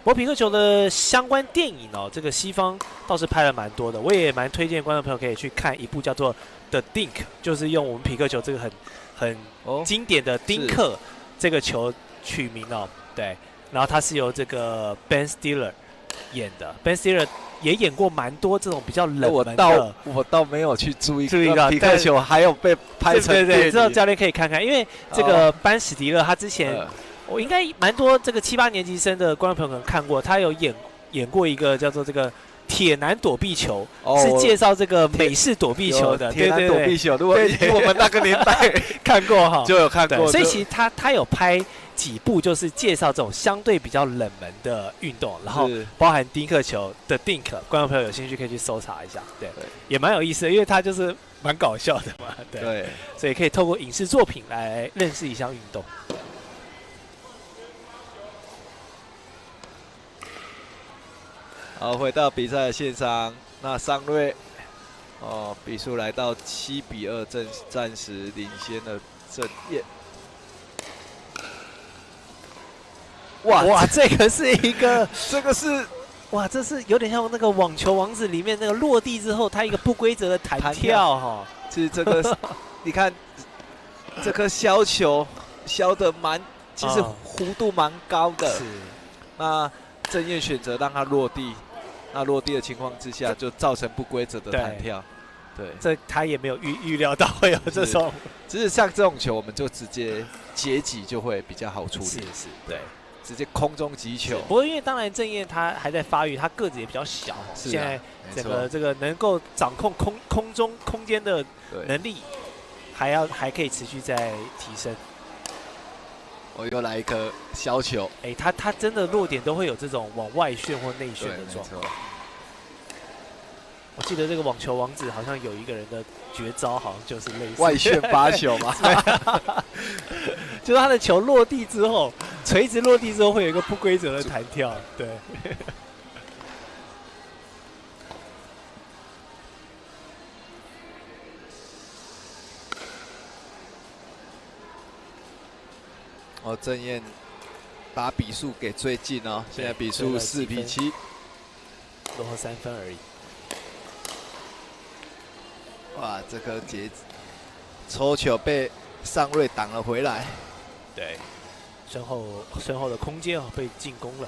不过匹克球的相关电影这个西方倒是拍了蛮多的，我也蛮推荐观众朋友可以去看一部叫做《The Dink》，就是用我们匹克球这个很经典的丁克这个球取名对，然后他是由这个 Ben Stiller 演的。Ben Stiller 也演过蛮多这种比较冷门的。我倒没有去注意到皮克球还有被拍成电影。之后教练可以看看，因为这个班史迪勒他之前。我应该蛮多这个7、8年级生的观众朋友可能看过，他有演过一个叫做这个铁男躲避球，是介绍这个美式躲避球的。铁男躲避球，如果我们那个年代看过哈，就有看过。所以其实他有拍几部，就是介绍这种相对比较冷门的运动，然后包含丁克球的 Dink， 观众朋友有兴趣可以去搜查一下，对，也蛮有意思的，因为他就是蛮搞笑的嘛，对，所以可以透过影视作品来认识一项运动。好，回到比赛的现场，那尚瑞，比数来到7比2，暂时领先了郑彦。哇，这个是一个，这个是，哇，这是有点像那个网球王子里面那个落地之后，它一个不规则的弹跳哈。其实这个，你看，这颗削球削得其实弧度蛮高的。是。那郑彦选择让它落地。那落地的情况之下，就造成不规则的弹跳。对，这他也没有预料到会有这种。只是像这种球，我们就直接截击就会比较好处理。是，对，直接空中击球。不过因为当然郑彦他还在发育，他个子也比较小，现在整个这个能够掌控空中空间的能力，还可以持续在提升。我又来一颗削球，他真的落点都会有这种往外旋或内旋的状况。我记得这个网球王子好像有一个人的绝招，好像就是类似外旋发球嘛，就是他的球落地之后，垂直落地之后会有一个不规则的弹跳，对。郑彦把比数给追近哦，现在比数4比7，落后3分而已。哇，这颗抽球被尚瑞挡了回来。对，身后的空间被进攻了。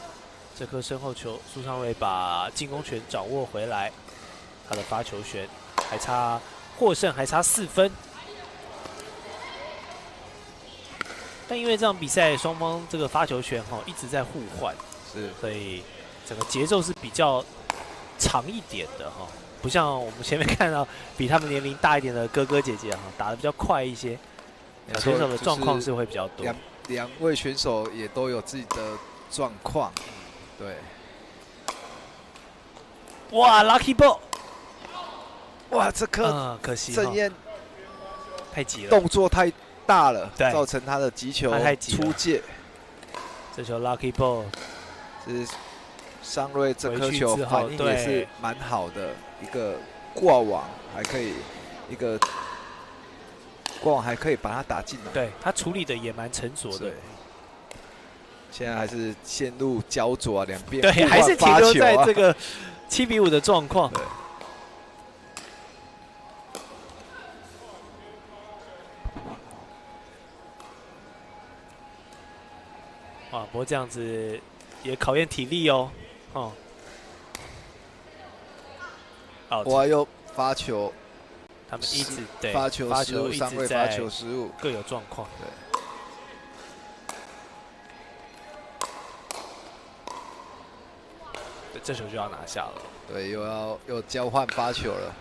这颗身后球，苏尚瑞把进攻权掌握回来，他的发球权获胜还差4分。但因为这场比赛双方这个发球权一直在互换，所以整个节奏是比较长一点的不像我们前面看到比他们年龄大一点的哥哥姐姐打得比较快一些，选手的状况是会比较多。两位选手也都有自己的状况，对。哇 ，Lucky Ball！ 哇，这颗可惜郑彦太急了，动作太大了，造成他的击球出界。这球 Lucky Ball， 是尚瑞这颗球反应也是蛮好的，一个挂网还可以，挂网还可以把它打进来。对他处理的也蛮沉着的。现在还是陷入焦灼两边，对，还是停留在这个7比5的状况。哇，不过这样子也考验体力哦。哇，又发球，他们一直对发球失误，尚瑞发球失误，各有状况。对，这球就要拿下了。对，又交换发球了，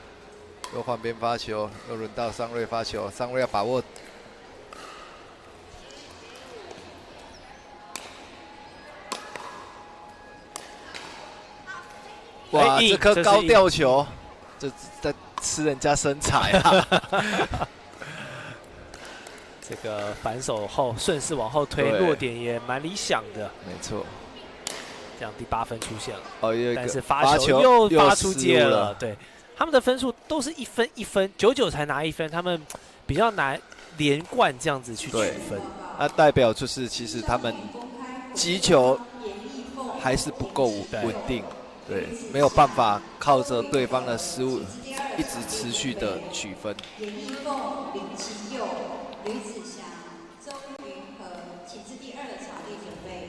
又换边发球，又轮到尚瑞发球，尚瑞要把握。哇，这颗高吊球，这在吃人家身材啊！这个反手后顺势往后推，落点也蛮理想的。没错，这样第8分出现了。但是发球又发出界了。对，他们的分数都是1分1分，99才拿1分，他们比较难连贯这样子去取分。那代表就是其实他们击球还是不够稳定。对，没有办法靠着对方的失误，一直持续的取分。严一凤、林其佑、吕子祥、周云和，请至第2个场地准备。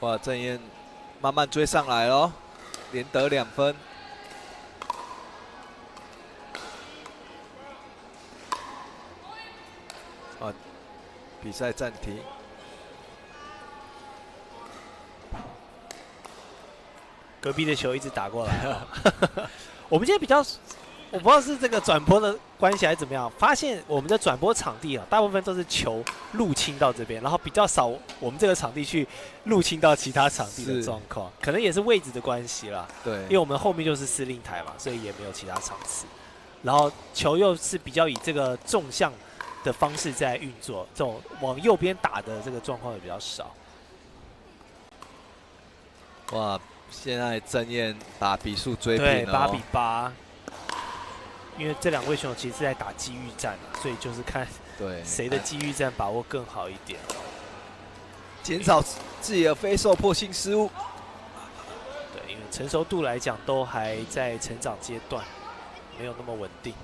哇，郑燕慢慢追上来咯，连得2分。啊，比赛暂停。隔壁的球一直打过来啊。我们今天比较，我不知道是这个转播的关系还是怎么样，发现我们的转播场地啊，大部分都是球入侵到这边，然后比较少我们这个场地去入侵到其他场地的状况，可能也是位置的关系啦。对，因为我们后面就是司令台嘛，所以也没有其他场次。然后球又是比较以这个纵向的方式在运作，这种往右边打的这个状况也比较少。哇！现在郑燕把比数追平了，8比8。因为这2位选手其实是在打机遇战所以就是看谁的机遇战把握更好一点，减少自己的非受迫性失误。对，因为成熟度来讲都还在成长阶段，没有那么稳定。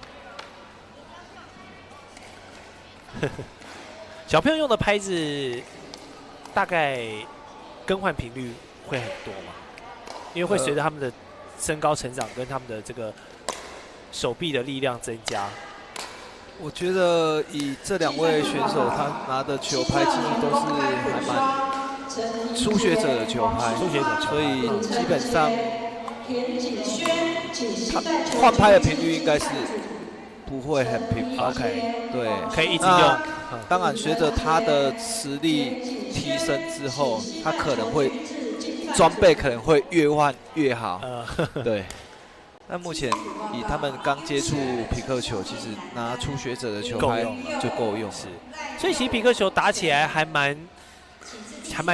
小朋友用的拍子大概更换频率会很多嘛？因为会随着他们的身高成长跟他们的这个手臂的力量增加。我觉得以这2位选手，他拿的球拍其实都是还蛮初学者的球拍，所以基本上他换拍的频率应该是不会很频繁。OK， 对，可以一直用。当然，随着他的实力提升之后，他可能会。装备可能会越换越好，对。那目前以他们刚接触匹克球，其实拿初学者的球拍就够用。是，所以其实匹克球打起来还蛮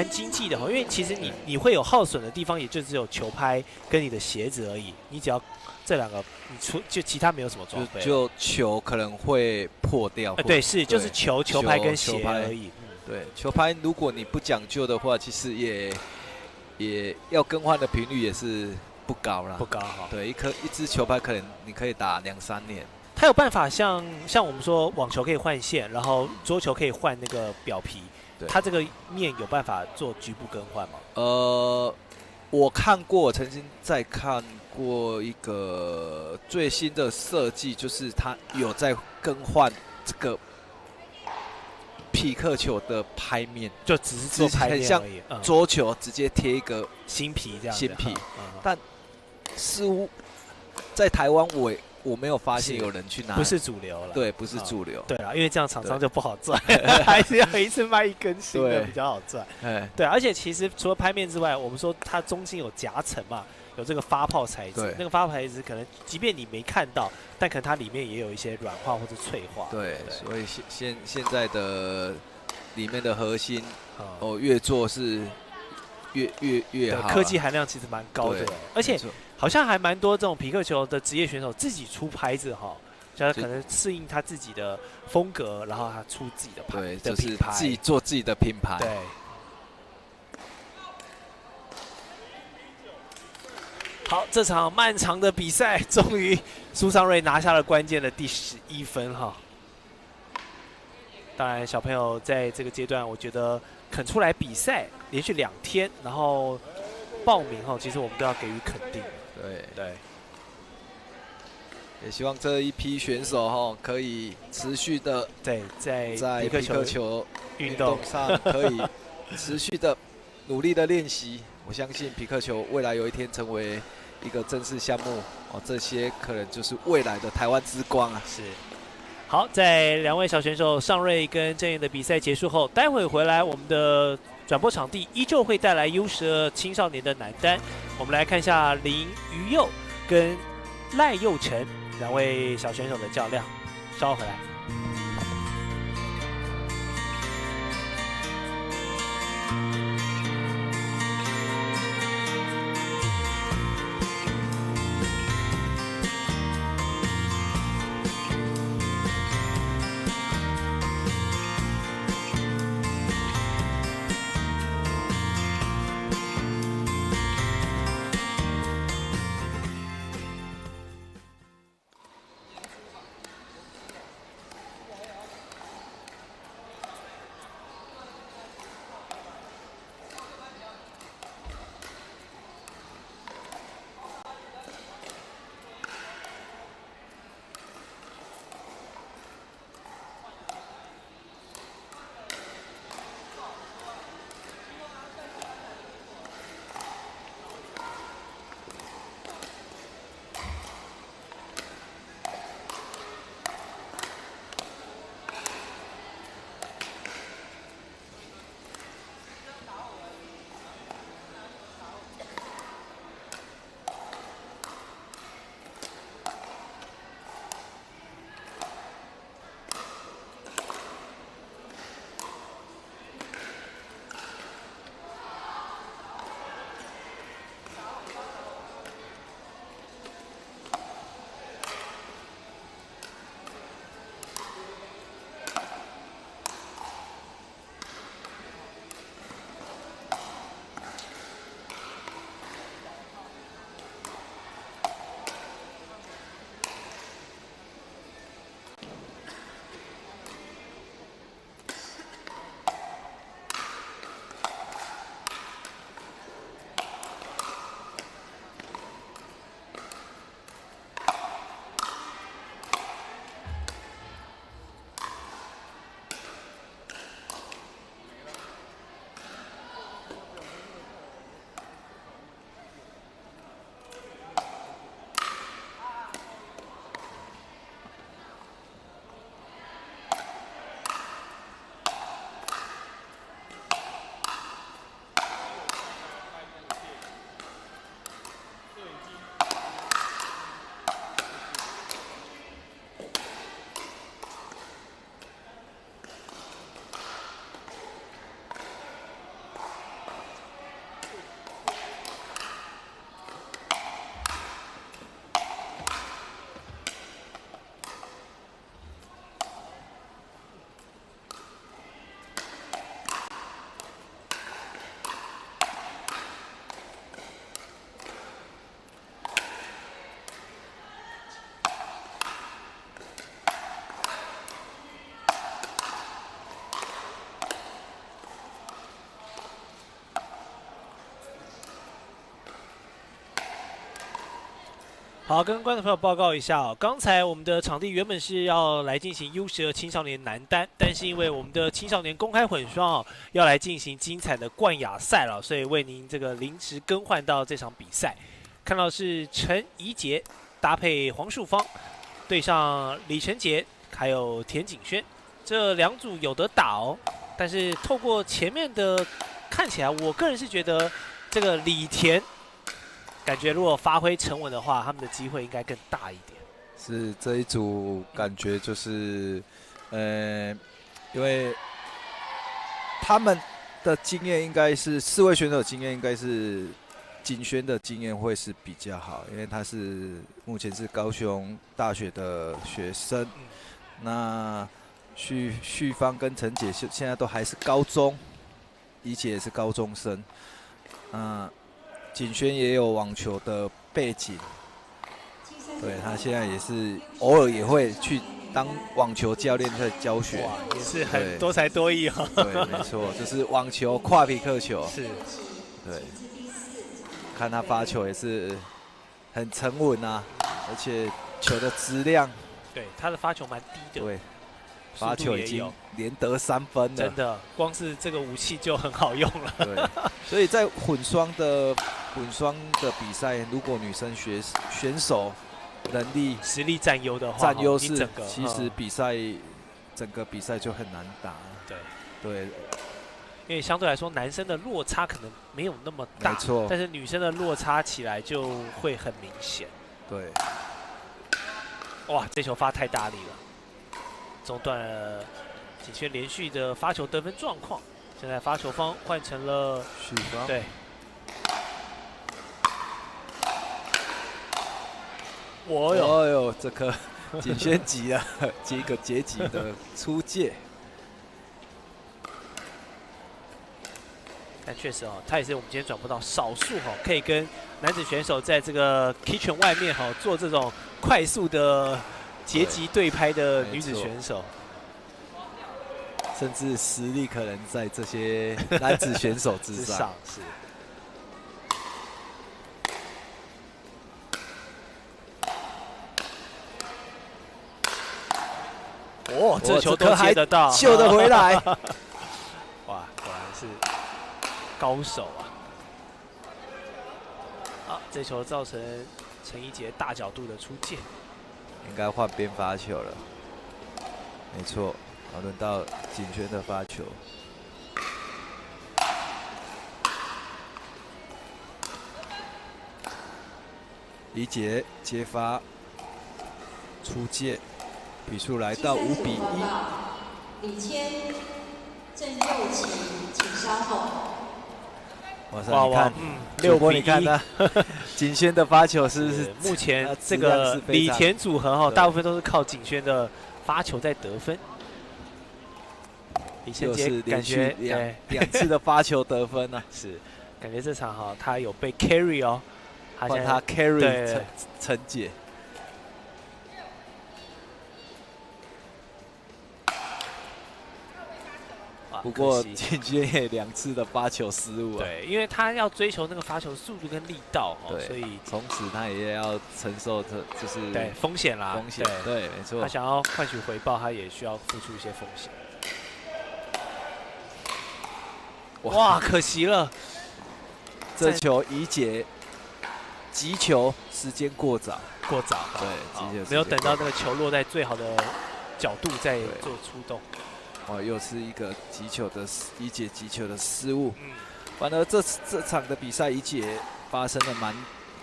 经济的，因为其实你会有耗损的地方，也就只有球拍跟你的鞋子而已。你只要这2个，就其他没有什么装备。就球可能会破掉。对，是就是球拍跟鞋而已。对，球拍如果你不讲究的话，其实也要更换的频率也是不高啦，不高哈。对，一支球拍可能你可以打2-3年。它有办法像我们说网球可以换线，然后桌球可以换那个表皮，它这个面有办法做局部更换吗？我看过，我曾经在看过一个最新的设计，就是它有在更换这个。匹克球的拍面就只是做拍面而已，像桌球直接贴一个新皮这样。新皮，但似乎在台湾我没有发现有人去拿，不是主流了。对，不是主流。对啦，因为这样厂商就不好赚，还是要一次卖一根新的比较好赚。对，而且其实除了拍面之外，我们说它中间有夹层嘛。有这个发泡材质，那个发泡材质可能即便你没看到，但可能它里面也有一些软化或者脆化。对，所以现在的里面的核心越做是越好，科技含量其实蛮高的，而且好像还蛮多这种匹克球的职业选手自己出拍子哈，就是可能适应他自己的风格，然后他出自己的牌，对，就是自己做自己的品牌。对。好，这场漫长的比赛，终于苏尚瑞拿下了关键的第11分哈。当然，小朋友在这个阶段，我觉得肯出来比赛，连续2天，然后报名哈，其实我们都要给予肯定。对。也希望这一批选手哈，可以持续的在匹克球运动上可以持续的努力的练习。我相信匹克球未来有一天成为一个正式项目这些可能就是未来的台湾之光啊！是。好，在2位小选手尚瑞跟郑燕的比赛结束后，待会回来我们的转播场地依旧会带来 U12青少年的男单，我们来看一下林于佑跟赖佑成2位小选手的较量，稍后回来。好，跟观众朋友报告一下哦，刚才我们的场地原本是要来进行 U12青少年男单，但是因为我们的青少年公开混双哦，要来进行精彩的冠亚赛了，所以为您这个临时更换到这场比赛。看到是陈怡杰搭配黄树芳，对上李承杰还有田景轩，这两组有得打哦。但是透过前面的看起来，我个人是觉得这个李田。感觉如果发挥沉稳的话，他们的机会应该更大一点。是这一组感觉就是，因为他们的经验应该是4位选手的经验应该是景轩的经验会是比较好，因为他是目前是高雄大学的学生。那旭芳跟陈姐现在都还是高中，怡姐也是高中生。景轩也有网球的背景，对他现在也是偶尔也会去当网球教练在教学，也是很多才多艺哈。对，没错，就是网球跨匹克球。是，对，看他发球也是很沉稳啊，而且球的质量，对他的发球蛮低的。对。发球已经连得3分了，真的，光是这个武器就很好用了。对，所以在混双的比赛，如果女生选手能力、实力占优的话，占优势，其实整个比赛就很难打。对，因为相对来说，男生的落差可能没有那么大，没错，但是女生的落差起来就会很明显。对，哇，这球发太大力了。中断了景轩连续的发球得分状况，现在发球方换成了旭芳。对，哦哟，这颗景轩急了，接一个截击的出界。但确实哦，他也是我们今天转播到少数哈，可以跟男子选手在这个 kitchen 外面哈做这种快速的。截击对拍的女子选手，甚至实力可能在这些男子选手之上。是。哦，这球都接得到，救得回来。哇，果然是高手啊！好，这球造成陈怡杰大角度的出界。应该换边发球了，没错。好，轮到景轩的发球，怡杰接发出界，比数来到5比1。李谦、郑佑琪，请稍后。哇，你看，6比1，你看呢？景轩的发球是不是？目前这个李田组合哈，大部分都是靠景轩的发球在得分。李承杰感觉两次的发球得分呢，是感觉这场哈他有被 carry 哦，换他 carry 陈姐。不过景轩也2次的发球失误啊。对，因为他要追求那个发球速度跟力道哦，所以同时他也要承受就是对风险啦。风险，对，没错。他想要换取回报，他也需要付出一些风险。哇，可惜了，这球怡姐击球时间过早，对，没有等到那个球落在最好的角度再做出动。哦，又是一个击球的怡姐击球的失误。反而这场的比赛，怡姐发生了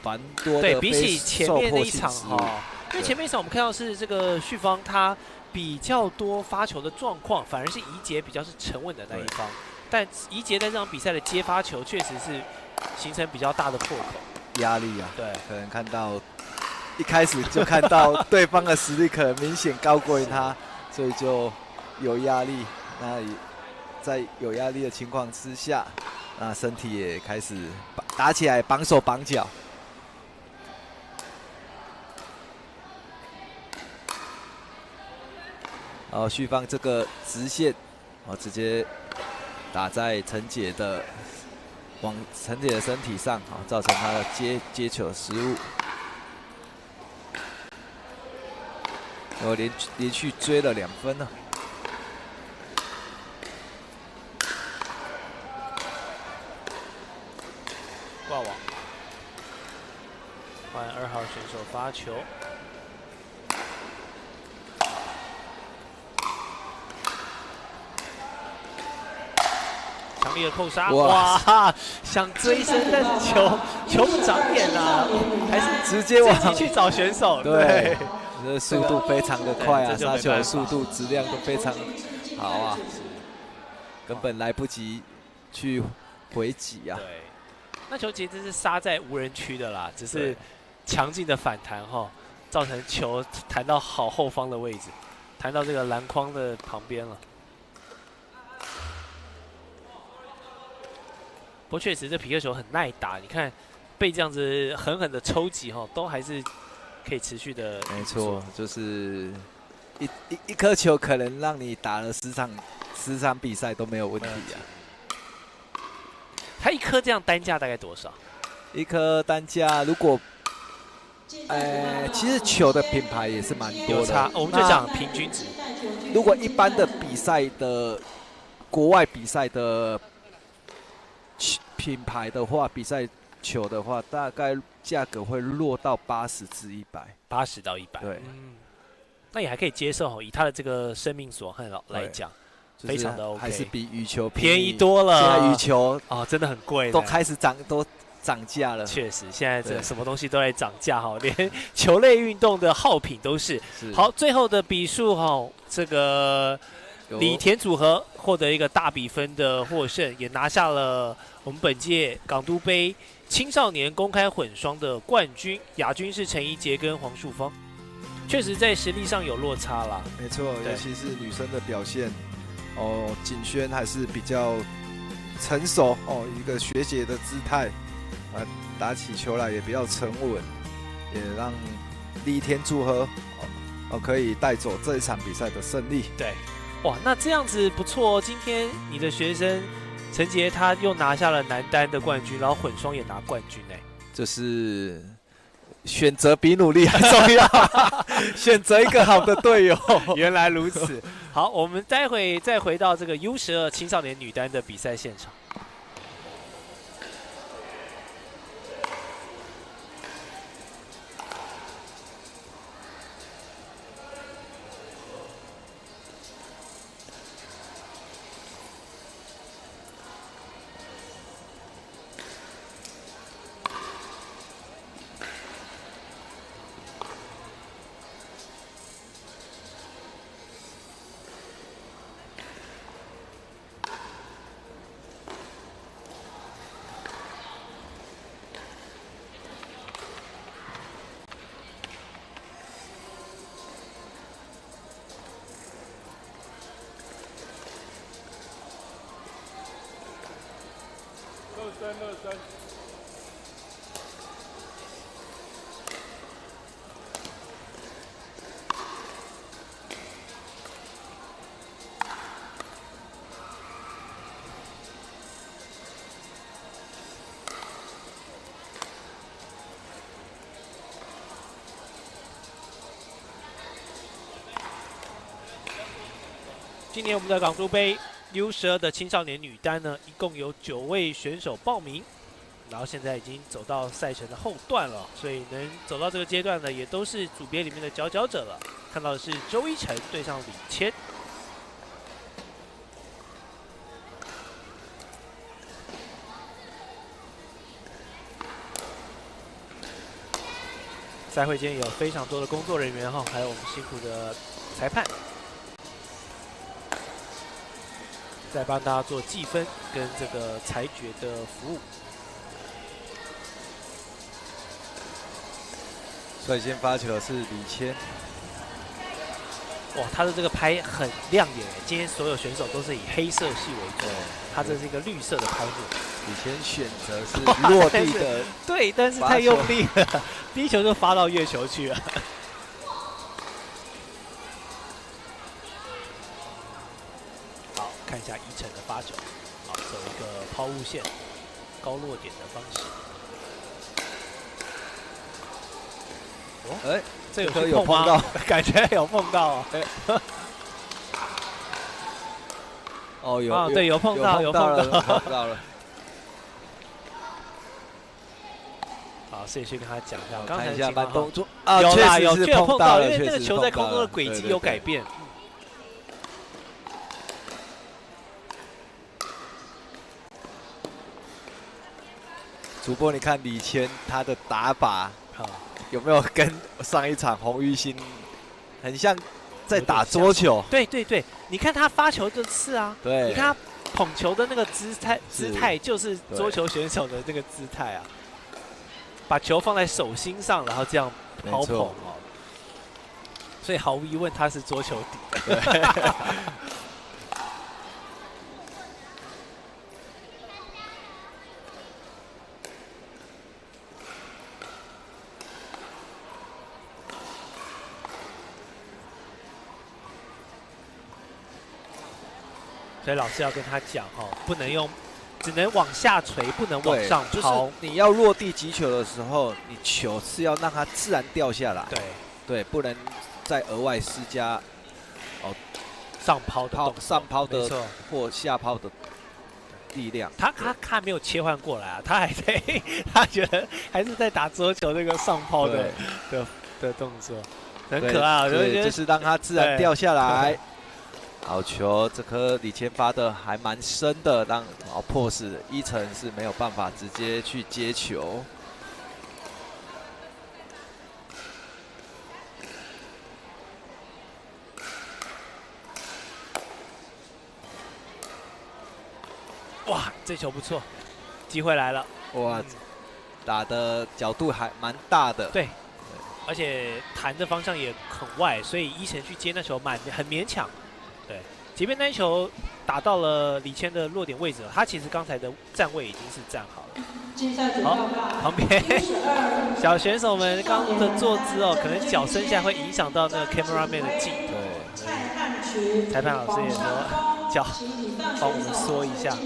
蛮多的，对比起前面那一场哈，因为前面一场我们看到是这个旭芳她比较多发球的状况，反而是怡姐比较是沉稳的那一方。但怡杰在这场比赛的接发球确实是形成比较大的破口，压力啊，对，可能看到一开始就看到对方的实力可能明显高过于他，所以就有压力。那在有压力的情况之下，那身体也开始打起来，绑手绑脚。然后旭芳这个直线，直接打在陈姐的身体上，造成她的接球失误。我连续追了2分了。挂网，换2号选手发球。强力的扣杀，哇！想追身，但是球不长眼啊，还是直接自己去找选手。对，这速度非常的快啊，杀球速度、质量都非常好啊，根本来不及去回击啊。对，那球其实是杀在无人区的啦，只是强劲的反弹哈，造成球弹到好后方的位置，弹到这个篮筐的旁边了。不过确实，这皮克球很耐打。你看，被这样子狠狠的抽击哈，都还是可以持续的。没错，就是一颗球可能让你打了10场比赛都没有问题啊。它一颗这样单价大概多少？一颗单价如果，其实球的品牌也是蛮多的。有差，我们就讲平均值。如果一般的比赛的国外比赛的品牌的话，比赛球的话，大概价格会落到80至100，80到100。对，那也还可以接受，以它的这个生命所恨来讲，非常的 OK， 还是比羽球便宜多了。现在羽球啊，真的很贵，都开始涨价了。确实，现在这什么东西都在涨价哈，连球类运动的耗品都是。好，最后的比数哈，这个李田组合获得一个大比分的获胜，也拿下了我们本届港都杯青少年公开混双的冠军。亚军是陈怡杰跟黄树芳，确实在实力上有落差啦。没错，尤其是女生的表现，景轩还是比较成熟一个学姐的姿态，打起球来也比较沉稳，也让李田组合可以带走这一场比赛的胜利。对。哇，那这样子不错哦！今天你的学生陈杰他又拿下了男单的冠军，然后混双也拿冠军哎，就是选择比努力还重要，选择一个好的队友。原来如此。好，我们待会再回到这个 U12青少年女单的比赛现场。热身。今年我们的港都杯 U12的青少年女单呢，一共有9位选手报名，然后现在已经走到赛程的后段了，所以能走到这个阶段呢，也都是组别里面的佼佼者了。看到的是周一成对上李谦。赛会间有非常多的工作人员哈，还有我们辛苦的裁判，在帮大家做计分跟这个裁决的服务。率先发球的是李谦。哇，他的这个拍很亮眼，今天所有选手都是以黑色系为主，他这是一个绿色的拍幕。李谦选择是落地的，对，但是太用力了，第一球就发到月球去了。好，看一下宜晨的发球，好，走一个抛物线，高落点的方式。哎，这有碰到，感觉有碰到。哦，有对，有碰到，有碰到了。好，所以去跟他讲一下，刚才一下慢动作啊，有啦，有碰到，因为那个球在空中的轨迹有改变。主播，你看李谦他的打法，有没有跟上一场洪玉兴很像，在打桌球？对对对，你看他发球这次啊，对，你看他捧球的那个姿态就是桌球选手的那个姿态啊，把球放在手心上，然后这样抛捧哦，所以毫无疑问他是桌球底的。对所以老师要跟他讲哦，不能用，只能往下垂，不能往上抛。就是你要落地击球的时候，你球是要让它自然掉下来。对，对，不能再额外施加上抛的或下抛的力量。他没有切换过来啊，他还在，他觉得还是在打桌球那个上抛的动作，很可爱。我觉得就是让它自然掉下来。好球，这颗李谦发的还蛮深的，让迫使一晨是没有办法直接去接球。哇，这球不错，机会来了。哇，打的角度还蛮大的。对，而且弹的方向也很外，所以一晨去接那球很勉强。对，即便那球打到了李谦的落点位置了，他其实刚才的站位已经是站好了。好，旁边小选手们刚刚的坐姿哦，可能脚伸下会影响到那个 cameraman 的镜头。对，裁判老师也说脚帮我们缩一下，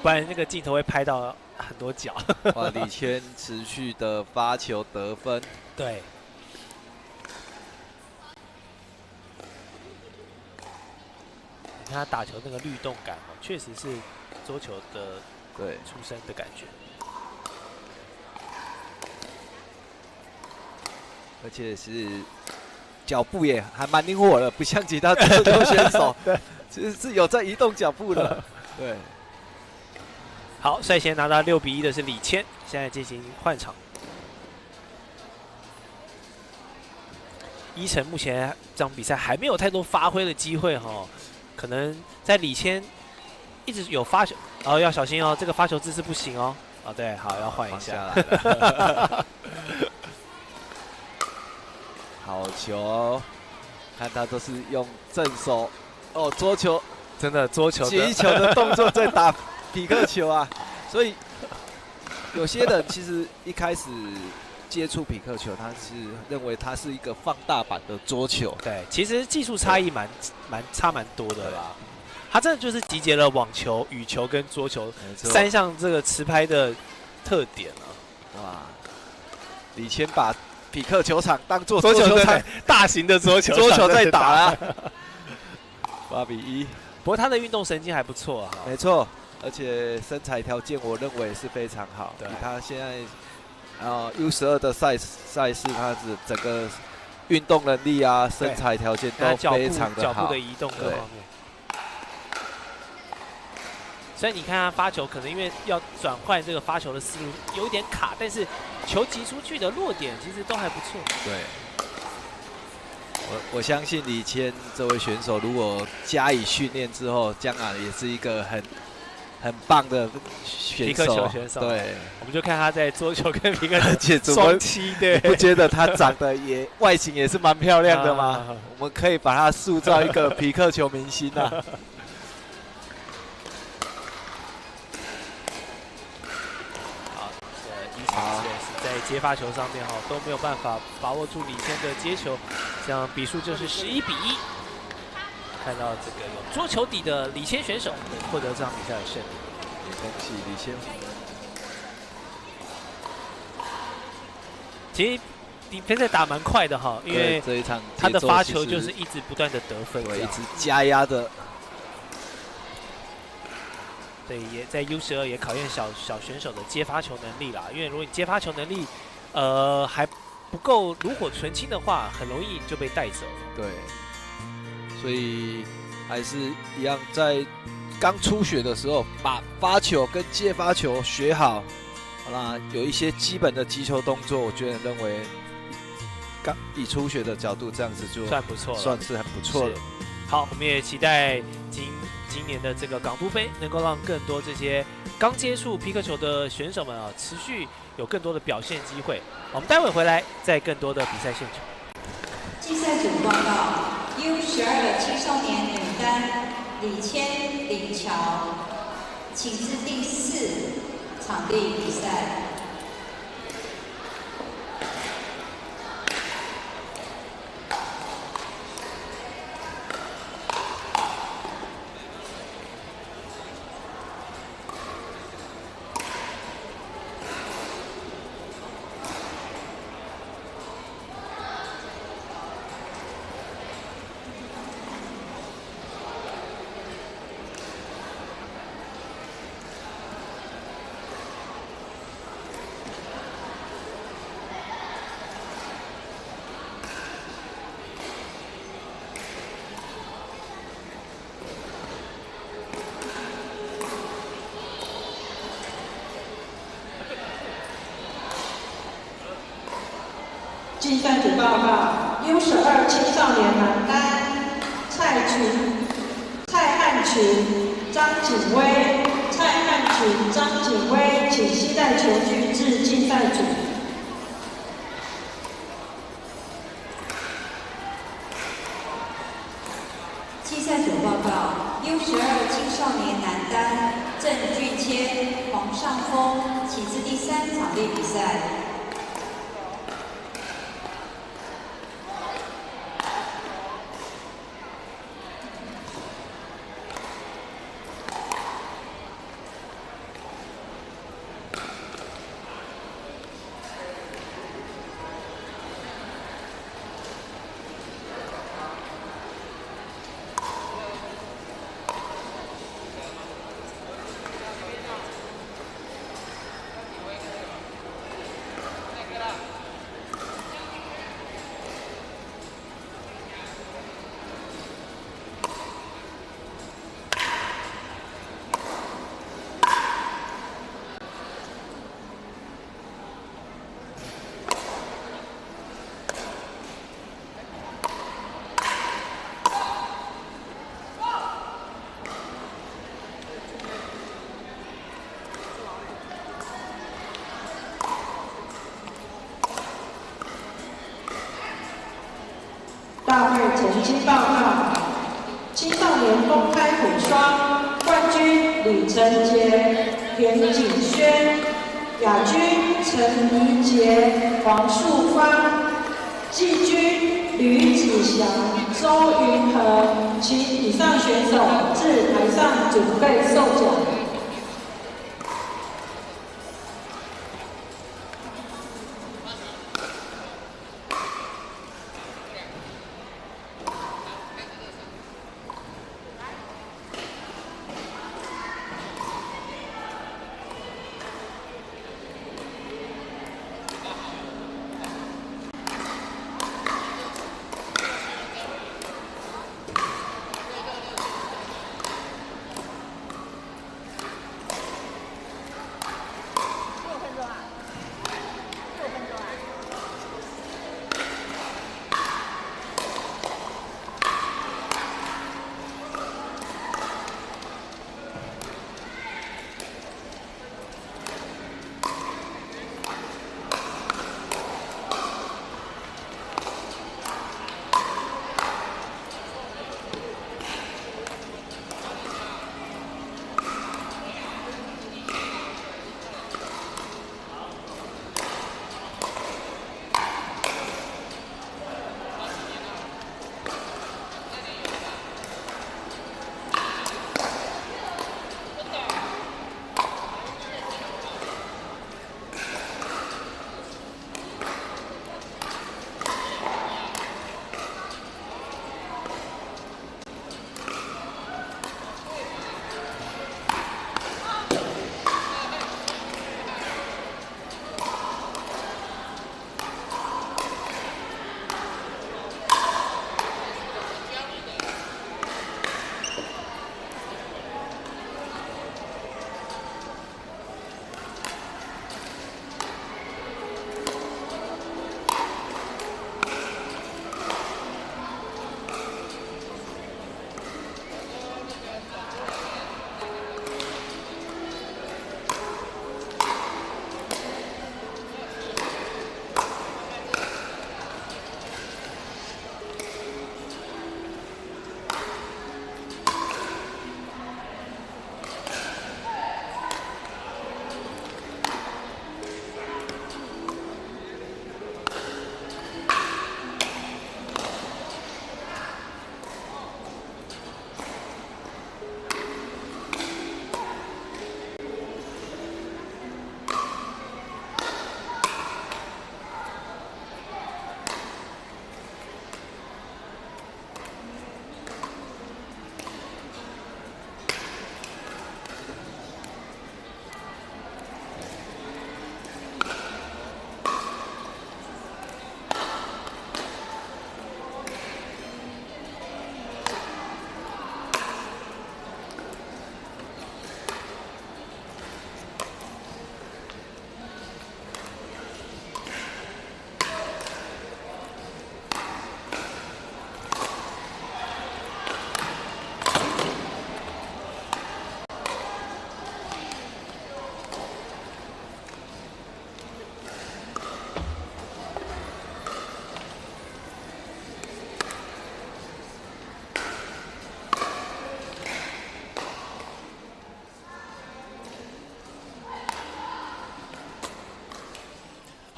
不然那个镜头会拍到很多脚。哇，李谦持续的发球得分。对。他打球那个律动感哦，确实是桌球的出身的感觉，而且是脚步也还蛮灵活的，不像其他桌球选手，对，其实是有在移动脚步的。对，好，率先拿到6-1的是李谦，现在进行换场。一晨目前这场比赛还没有太多发挥的机会哈。可能在李谦一直有发球，要小心哦，这个发球姿势不行哦。对，好，要换一下。好球，看他都是用正手，桌球真的桌球击球的动作在打匹克球啊，所以有些人其实一开始接触匹克球，他是认为它是一个放大版的桌球。对，其实技术差异差蛮多的啦。它真的就是集结了网球、羽球跟桌球3项这个持拍的特点啊。哇，李谦把匹克球场当做桌球场，大型的桌球在打啦。8-1。不过他的运动神经还不错啊。没错，而且身材条件我认为是非常好。对，他现在。U12的赛事，他是整个运动能力啊、身材条件都非常的好，脚步的移动各方面。所以你看他发球，可能因为要转换这个发球的思路有一点卡，但是球击出去的落点其实都还不错。对，我相信李谦这位选手，如果加以训练之后，将来也是一个很棒的匹克球选手，对，我们就看他在桌球跟匹克球双栖，对，不觉得他长得外形也是蛮漂亮的吗？我们可以把他塑造一个匹克球明星啊。好，一场也是在接发球上面都没有办法把握住李谦的接球，这样比数就是11-1。看到这个有桌球底的李谦选手获得这场比赛的胜利，恭喜李谦。其实底分赛打蛮快的哈，因为这一场他的发球就是一直不断的得分，对，一直加压的。对，也在 U12也考验小选手的接发球能力啦。因为如果你接发球能力，还不够炉火纯青的话，很容易就被带走。对，所以还是一样，在刚初学的时候，把发球跟接发球学好。那有一些基本的击球动作，我认为，以初学的角度这样子就算不错了，算是很不错了。好，我们也期待今年的这个港都杯能够让更多这些刚接触皮克球的选手们啊，持续有更多的表现机会。我们待会回来，在更多的比赛现场。竞赛组报告 ：U12青少年女单李千林乔，请至第4场地比赛。竞赛组报告 ：U12青少年男单蔡汉群、张景威、蔡汉群、张景威，请携带球具至竞赛组。竞赛组报告 ：U12青少年男单郑俊谦、黄尚峰，请至第3场地比赛。大会成绩报告：青少年公开混双冠军李承杰、田景轩，亚军陈怡杰、黄树芳，季军吕子祥、周云和，请以上选手至台上准备授奖。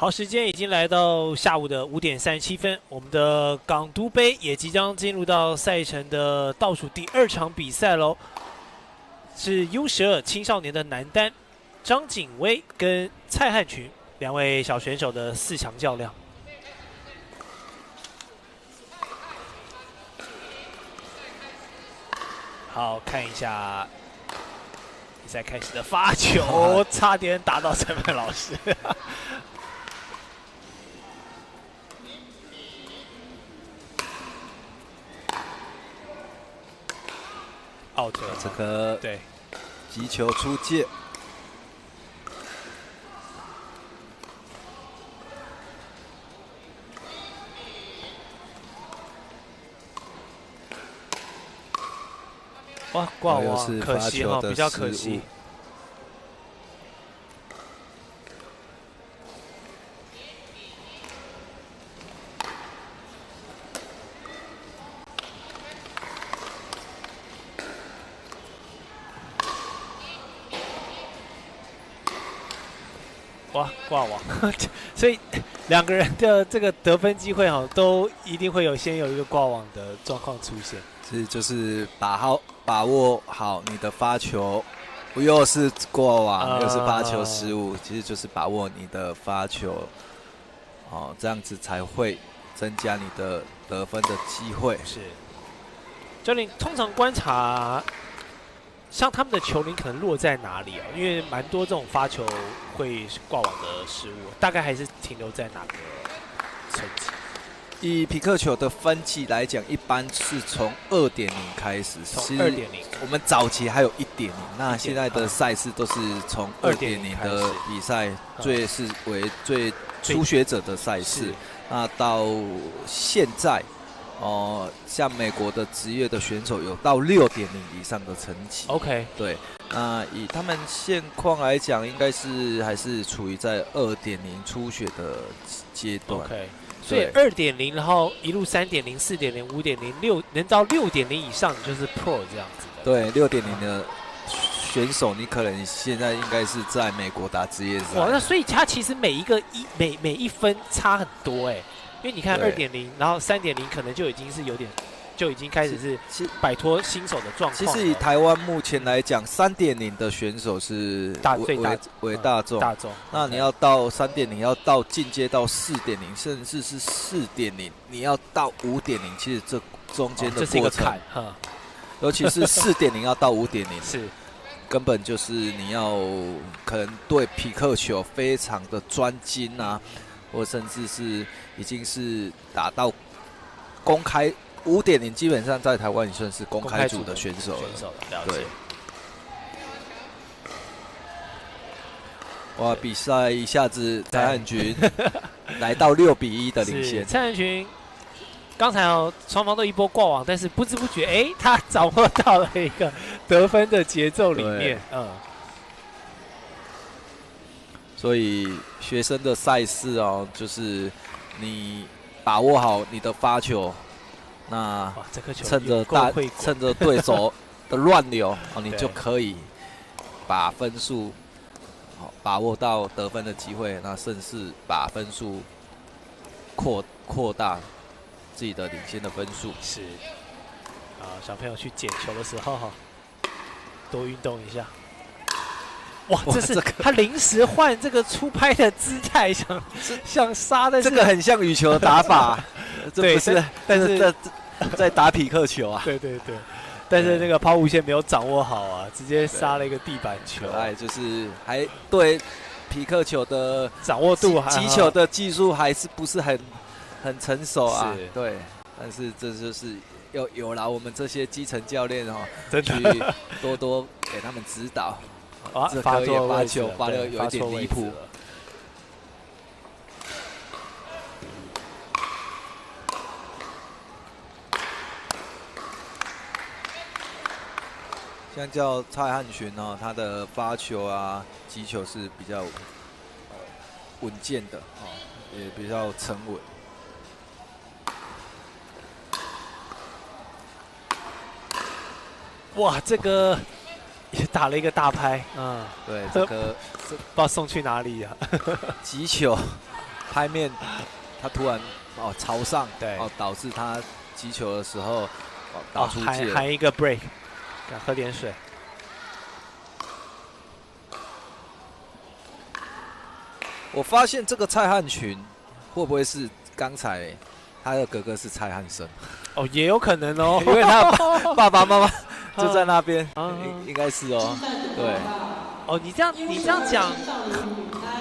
好，时间已经来到下午的5点37分，我们的港都杯也即将进入到赛程的倒数第2场比赛喽，是 U12青少年的男单，张景威跟蔡汉群2位小选手的4强较量。好，看一下比赛开始的发球，差点打到陈曼老师。out 这个对击球出界。哇，挂网，可惜哈，比较可惜。哇，挂网，所以2个人的这个得分机会哈，都一定会先有一个挂网的状况出现。就是把握好你的发球，又是过网，又是发球失误，其实就是把握你的发球，哦，这样子才会增加你的得分的机会。是，教练通常观察，像他们的球龄可能落在哪里啊？因为蛮多这种发球会挂网的失误，大概还是停留在哪个层级？以匹克球的分级来讲，一般是从2.0开始。从2.0，我们早期还有1.0，那现在的赛事都是从2.0的比赛最初学者的赛事。那到现在，像美国的职业的选手有到6.0以上的成绩。OK， 对。那以他们现况来讲，应该是还是处于在2.0初学的阶段。OK。所以2.0，然后一路3.0、4.0、5.0、能到6.0以上，你就是 Pro 这样子的。对，6.0的选手，你可能现在应该是在美国打职业赛。哇，那所以他其实每一分差很多哎，因为你看2.0，然后3.0可能就已经是就已经开始是摆脱新手的状况。其实以台湾目前来讲，3.0的选手是为大众。那你要到3.0，要到进阶到4.0，甚至是4.0，你要到5.0，其实这中间的过程，尤其是4.0要到5.0，是根本就是你要可能对匹克球非常的专精啊，或甚至是已经是达到公开。5.0基本上在台湾也算是公开组的选手了。对。哇，比赛一下子蔡汉群来到6-1的领先。蔡汉群刚才双方都一波挂网，但是不知不觉，他掌握到了一个得分的节奏里面。所以学生的赛事就是你把握好你的发球。那趁着对手的乱流，你就可以把分数把握到得分的机会，那甚至把分数扩大自己的领先的分数。是小朋友去捡球的时候多运动一下。哇，这是他临时换这个出拍的姿态，像杀的。这个很像羽球的打法，这不是，但是在打匹克球啊。对，但是那个抛物线没有掌握好啊，直接杀了一个地板球。就是还对匹克球的掌握度、击球的技术还是不是很成熟啊？对，但是这就是有劳我们这些基层教练去多给他们指导。这发球发的有一点离谱。相较蔡汉群他的发球啊、击球是比较稳健的也比较沉稳。哇，这个也打了一个大拍，对，这个不知道送去哪里啊？击球拍面他突然朝上，对，导致他击球的时候打出界，还一个 break， 喝点水。我发现这个蔡汉群会不会是刚才他的哥哥是蔡汉生？哦，也有可能哦，因为他爸爸妈妈就在那边，应该是哦，对。哦，你这样讲，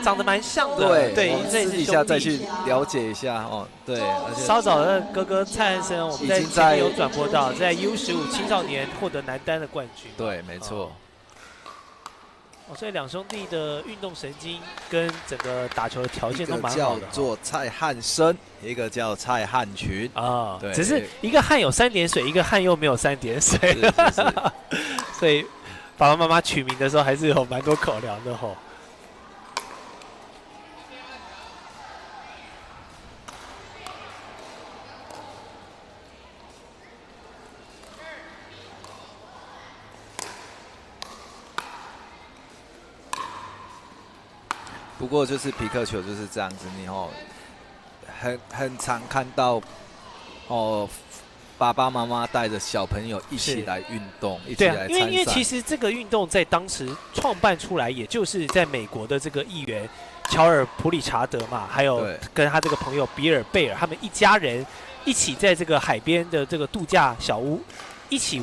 长得蛮像的，对，私底下再去了解一下哦，对。而且稍早的哥哥蔡汉生，我们在前面有转播到，在 U15青少年获得男单的冠军。对，没错。所以两兄弟的运动神经跟整个打球的条件都蛮好的。一个叫做蔡汉生，一个叫蔡汉群啊，对，只是一个汉有3点水，一个汉又没有3点水，所以爸爸妈妈取名的时候还是有蛮多考量的吼。不过就是皮克球就是这样子，你很常看到爸爸妈妈带着小朋友一起来运动，一起来参赛。因为其实这个运动在当时创办出来，也就是在美国的这个议员乔尔普里查德嘛，还有跟他这个朋友比尔贝尔，他们一家人一起在这个海边的这个度假小屋一起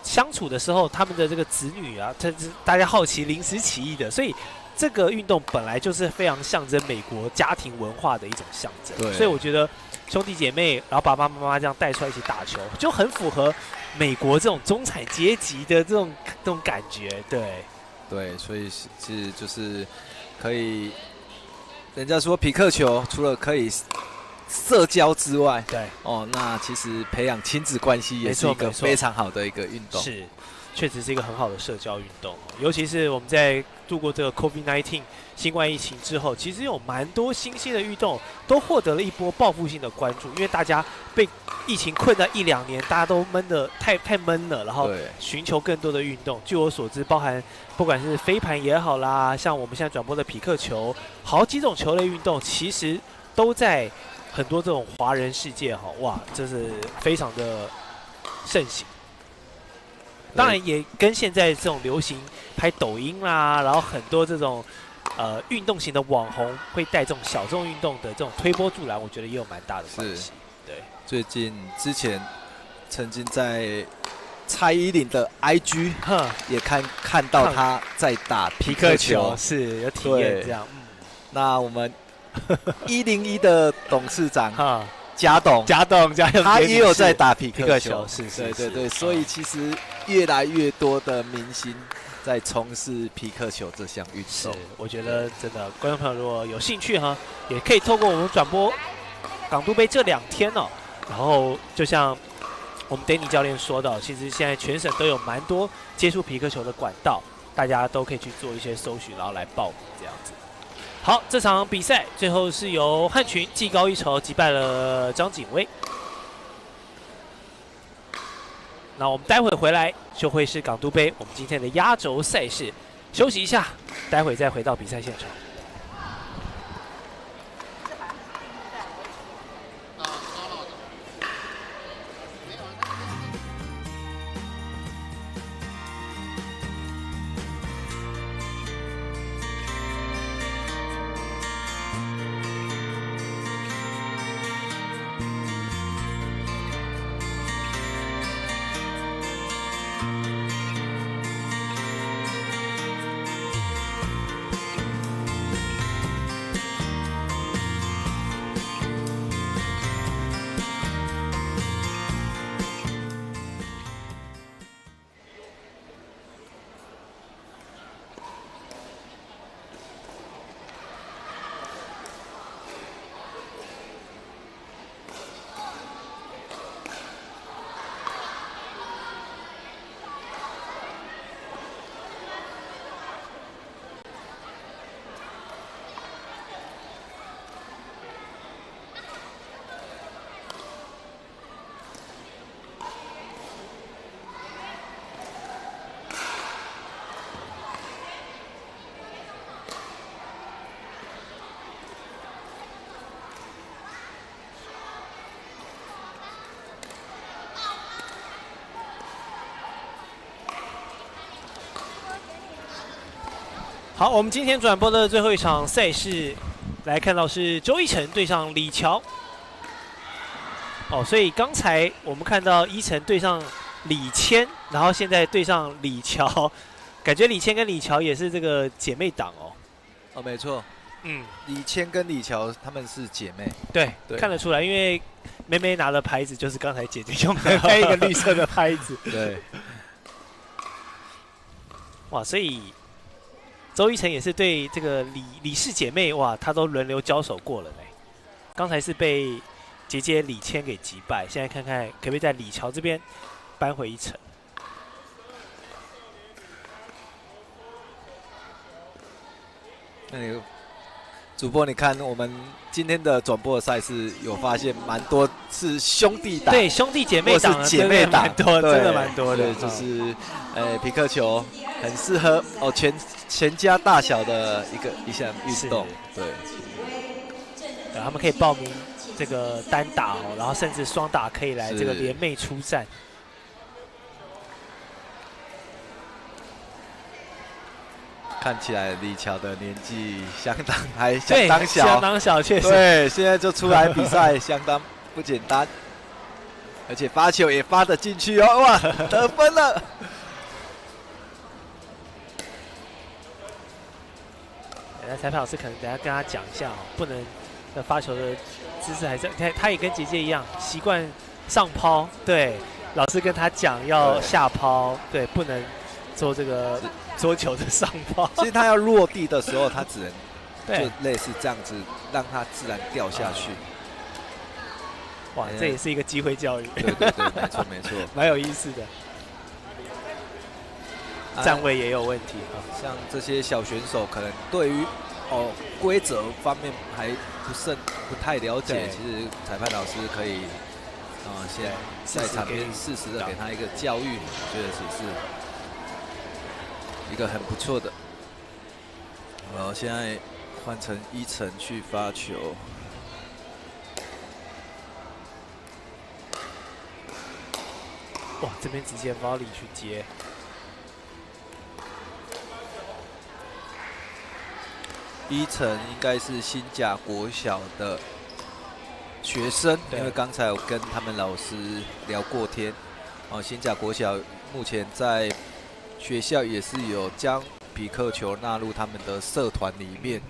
相处的时候，他们的这个子女啊，大家好奇临时起意的，所以。这个运动本来就是非常象征美国家庭文化的一种象征，所以我觉得兄弟姐妹，然后爸爸妈妈这样带出来一起打球，就很符合美国这种中产阶级的这种感觉，对，所以是就是可以，人家说皮克球除了可以社交之外，那其实培养亲子关系也是一个非常好的一个运动，是。确实是一个很好的社交运动，尤其是我们在度过这个 COVID-19 新冠疫情之后，其实有蛮多新兴的运动都获得了一波报复性的关注，因为大家被疫情困在1-2年，大家都闷得太闷了，然后寻求更多的运动。据我所知，包含不管是飞盘也好啦，像我们现在转播的匹克球，好几种球类运动，其实都在很多这种华人世界哇，这是非常的盛行。当然也跟现在这种流行拍抖音啦，然后很多这种运动型的网红会带这种小众运动的这种推波助澜，我觉得也有蛮大的关系。对，最近之前曾经在蔡依林的 IG 也看到他在打皮克球，是有体验这样。那我们101的董事长贾董，他也有在打皮克球，对，所以其实越来越多的明星在从事皮克球这项运动。我觉得真的观众朋友如果有兴趣也可以透过我们转播港都杯这2天然后就像我们 Danny 教练说的，其实现在全省都有蛮多接触皮克球的管道，大家都可以去做一些搜寻，然后来报名这样子。好，这场比赛最后是由汉群技高一筹击败了张景威。那我们待会回来就会是港都杯我们今天的压轴赛事，休息一下，待会再回到比赛现场。好，我们今天转播的最后一场赛事，来看到是周一成对上李乔。哦，所以刚才我们看到一成对上李谦，然后现在对上李乔，感觉李谦跟李乔也是这个姐妹档哦。哦，没错。嗯，李谦跟李乔他们是姐妹。对，看得出来，因为妹妹拿的牌子就是刚才姐姐用的那一个绿色的拍子。对。哇，所以周一成也是对这个李氏姐妹，哇，她都轮流交手过了呢。刚才是被姐姐李谦给击败，现在看看可不可以在李乔这边扳回一城。那你主播，你看我们今天的转播的赛事，有发现蛮多是兄弟档，对，兄弟姐妹档，或是姐妹档，真的蛮多的，就是皮克球很适合哦全家大小的一项运动，对，他们可以报名这个单打哦，然后甚至双打可以来这个联袂出战。看起来李乔的年纪相当小，相当小，确实。对，现在就出来比赛，相当不简单，而且发球也发得进去哦，哇，得分了！那裁判老师可能等下跟他讲一下哦，不能发球的姿势还是他也跟姐姐一样习惯上抛，对，老师跟他讲要下抛，对，不能做这个桌球的上抛。其实他要落地的时候，他只能就类似这样子，让他自然掉下去。哇，这也是一个机会教育。对对对，没错没错，蛮有意思的。站位也有问题啊。像这些小选手，可能对于规则方面还不太了解，其实裁判老师可以先在场边适时的给他一个教育，我觉得是一个很不错的。然后现在换成一成去发球。哇，这边直接volley去接。一成应该是新甲国小的学生，因为刚才我跟他们老师聊过天。新甲国小目前在学校也是有将匹克球纳入他们的社团里面。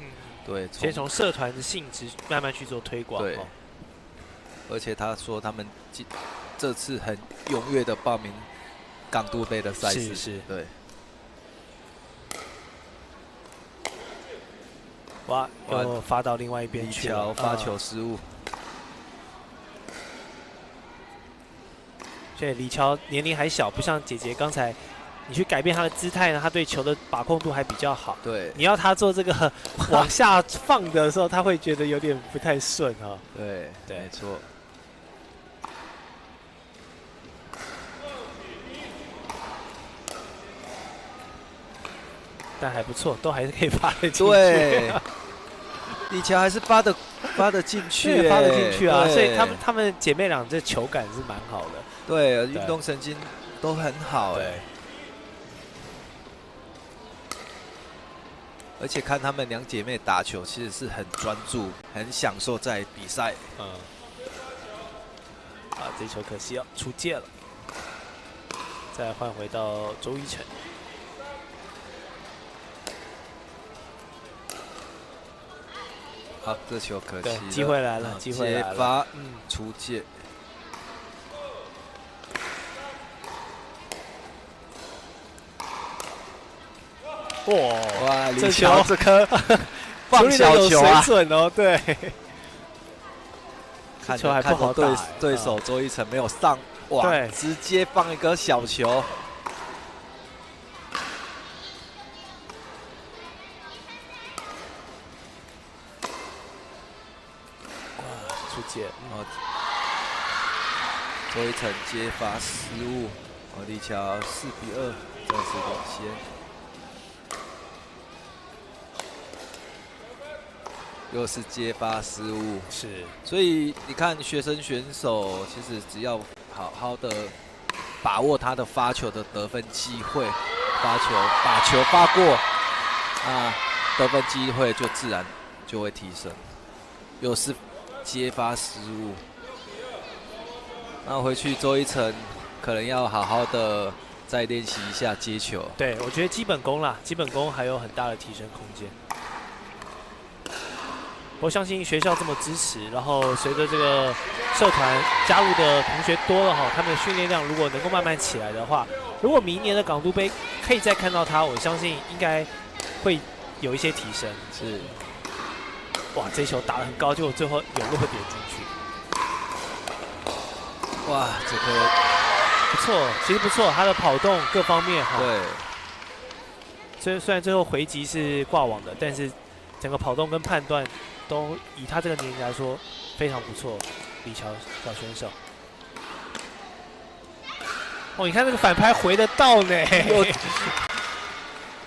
对，先从社团的性质慢慢去做推广。对，而且他说他们这次很踊跃的报名港都杯的赛事。是，对。哇，又发到另外一边去了。发球失误。所以李乔年龄还小，不像姐姐刚才，你去改变她的姿态呢，她对球的把控度还比较好。对，你要她做这个往下放的时候，她会觉得有点不太顺哈。对，没错。但还不错，都还是可以发得进去。对，李乔还是发得进去，发得进去啊！所以他们姐妹俩这球感是蛮好的。对，运动神经都很好哎。而且看她们两姐妹打球，其实是很专注，很享受在比赛。这球可惜出界了。再换回到周一成。好，这球可惜了，机会来了，机会来了，接发，出界。哇，李乔这颗放小球啊，水准哦，对。看球还不好打，对手周一成没有上，哇，直接放一个小球。出界，周一成接发失误，李乔4-2，暂时领先。又是接发失误，是，所以你看学生选手，其实只要好好的把握他的发球的得分机会，发球把球发过，那得分机会就自然就会提升。又是接发失误，那回去周一成可能要好好的再练习一下接球。对，我觉得基本功啦，基本功还有很大的提升空间。我相信学校这么支持，然后随着这个社团加入的同学多了哈，他们的训练量如果能够慢慢起来的话，如果明年的港都杯可以再看到他，我相信应该会有一些提升。是。哇，这球打得很高，结果最后有落点进去。哇，这个不错，其实不错，他的跑动各方面哈。对。虽然最后回击是挂网的，但是整个跑动跟判断都以他这个年龄来说非常不错。李乔小选手。哦，你看这个反拍回得到呢。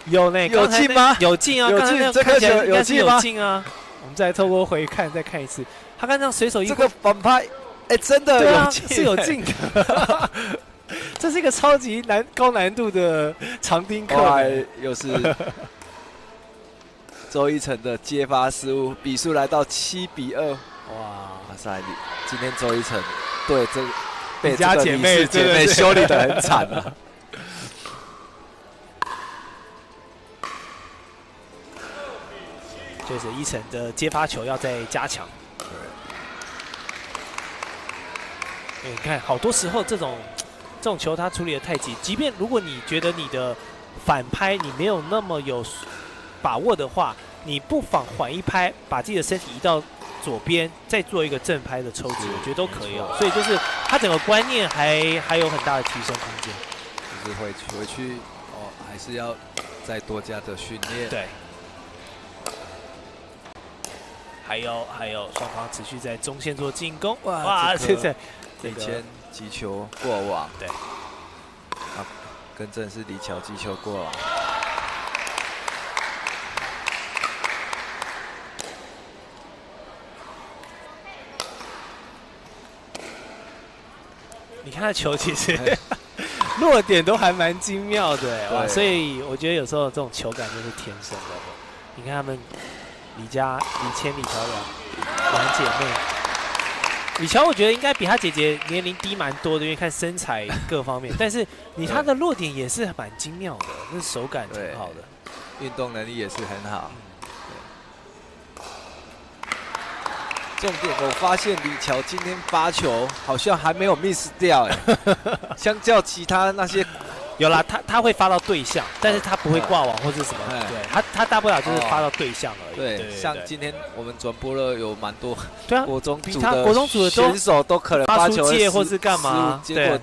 有呢，有进吗？有进啊，有进，这个球有进吗？有进啊。我们再透过回看再看一次，他刚这样随手一这个反拍，哎，真的有进，是有进的。这是一个超级高难度的长钉扣，又是周一成的接发失误，比数来到7-2。哇塞！今天周一成对这被家姐妹修理得很惨啊。就是一成的接发球要再加强。你看，好多时候这种球他处理得太急，即便如果你觉得你的反拍你没有那么有把握的话，你不妨缓一拍，把自己的身体移到左边，再做一个正拍的抽击，我觉得都可以哦。所以就是他整个观念还有很大的提升空间。就是回去哦，还是要再多加的训练。对。还有，双方持续在中线做进攻。哇，这李谦击球过网。对。啊，更正是李乔击球过网。你看他球其实落点都还蛮精妙的，哇！所以我觉得有时候这种球感就是天生的。你看他们。李谦、李乔两姐妹，李乔我觉得应该比她姐姐年龄低蛮多的，因为看身材各方面。但是她的落点也是蛮精妙的，那手感挺好的，运动能力也是很好。重点我发现李乔今天发球好像还没有 miss 掉，相较其他那些。有啦，他会发到对象，但是他不会挂网或者什么。对，他大不了就是发到对象而已。对，像今天我们转播了有蛮多，对啊，国中组的选手都可能发出界或是干嘛。结果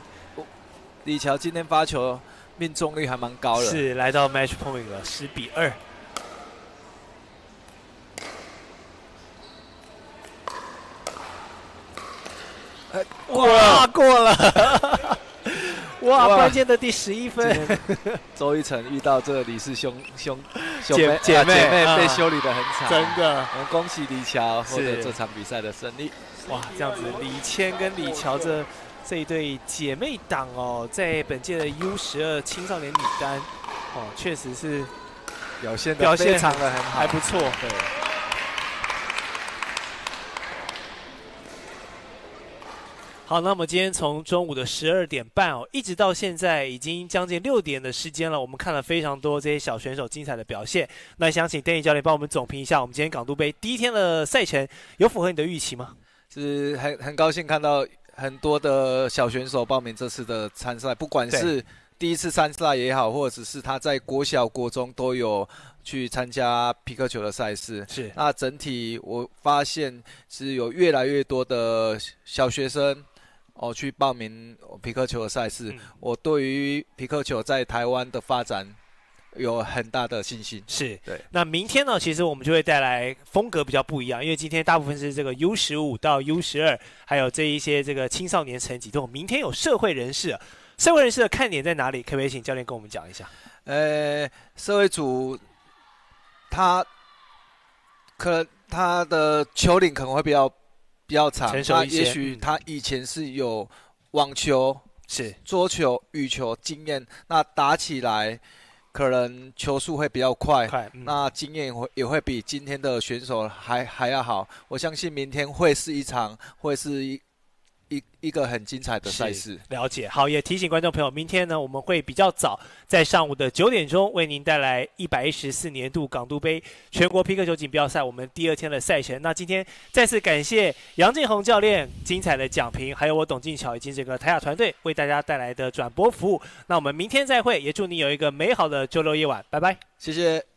李乔今天发球命中率还蛮高的，是来到 match point 了，10-2。过了。哇！关键的第11分，周一成遇到这个李氏姐妹被修理得很惨，真的。我们恭喜李乔获得这场比赛的胜利。哇，这样子，李谦跟李乔这一对姐妹档哦，在本届的 U12青少年女单哦，确实是表现非常的很好，还不错。对。好，那么今天从中午的12点半哦，一直到现在已经将近6点的时间了。我们看了非常多这些小选手精彩的表现。那想请Danny教练帮我们总评一下我们今天港都杯第一天的赛程，有符合你的预期吗？是很高兴看到很多的小选手报名这次的参赛，不管是第一次参赛也好，或者是他在国小、国中都有去参加皮克球的赛事。是，那整体我发现是有越来越多的小学生。去报名皮克球的赛事，我对于皮克球在台湾的发展有很大的信心。是，对。那明天呢，其实我们就会带来风格比较不一样，因为今天大部分是这个 U15到 U12，还有这一些这个青少年层级都。明天有社会人士，社会人士的看点在哪里？可不可以请教练跟我们讲一下？社会组他的球龄可能会比较长，成熟一些。也许他以前是有网球、是桌球、羽球经验，那打起来可能球速会比较快，那经验也会比今天的选手还要好。我相信明天会是一个很精彩的赛事。了解，好，也提醒观众朋友，明天呢我们会比较早，在上午的9点钟为您带来114年度港都杯全国皮克球锦标赛我们第2天的赛程。那今天再次感谢杨敬宏教练精彩的讲评，还有我董静巧以及整个台亚团队为大家带来的转播服务。那我们明天再会，也祝你有一个美好的周六夜晚，拜拜，谢谢。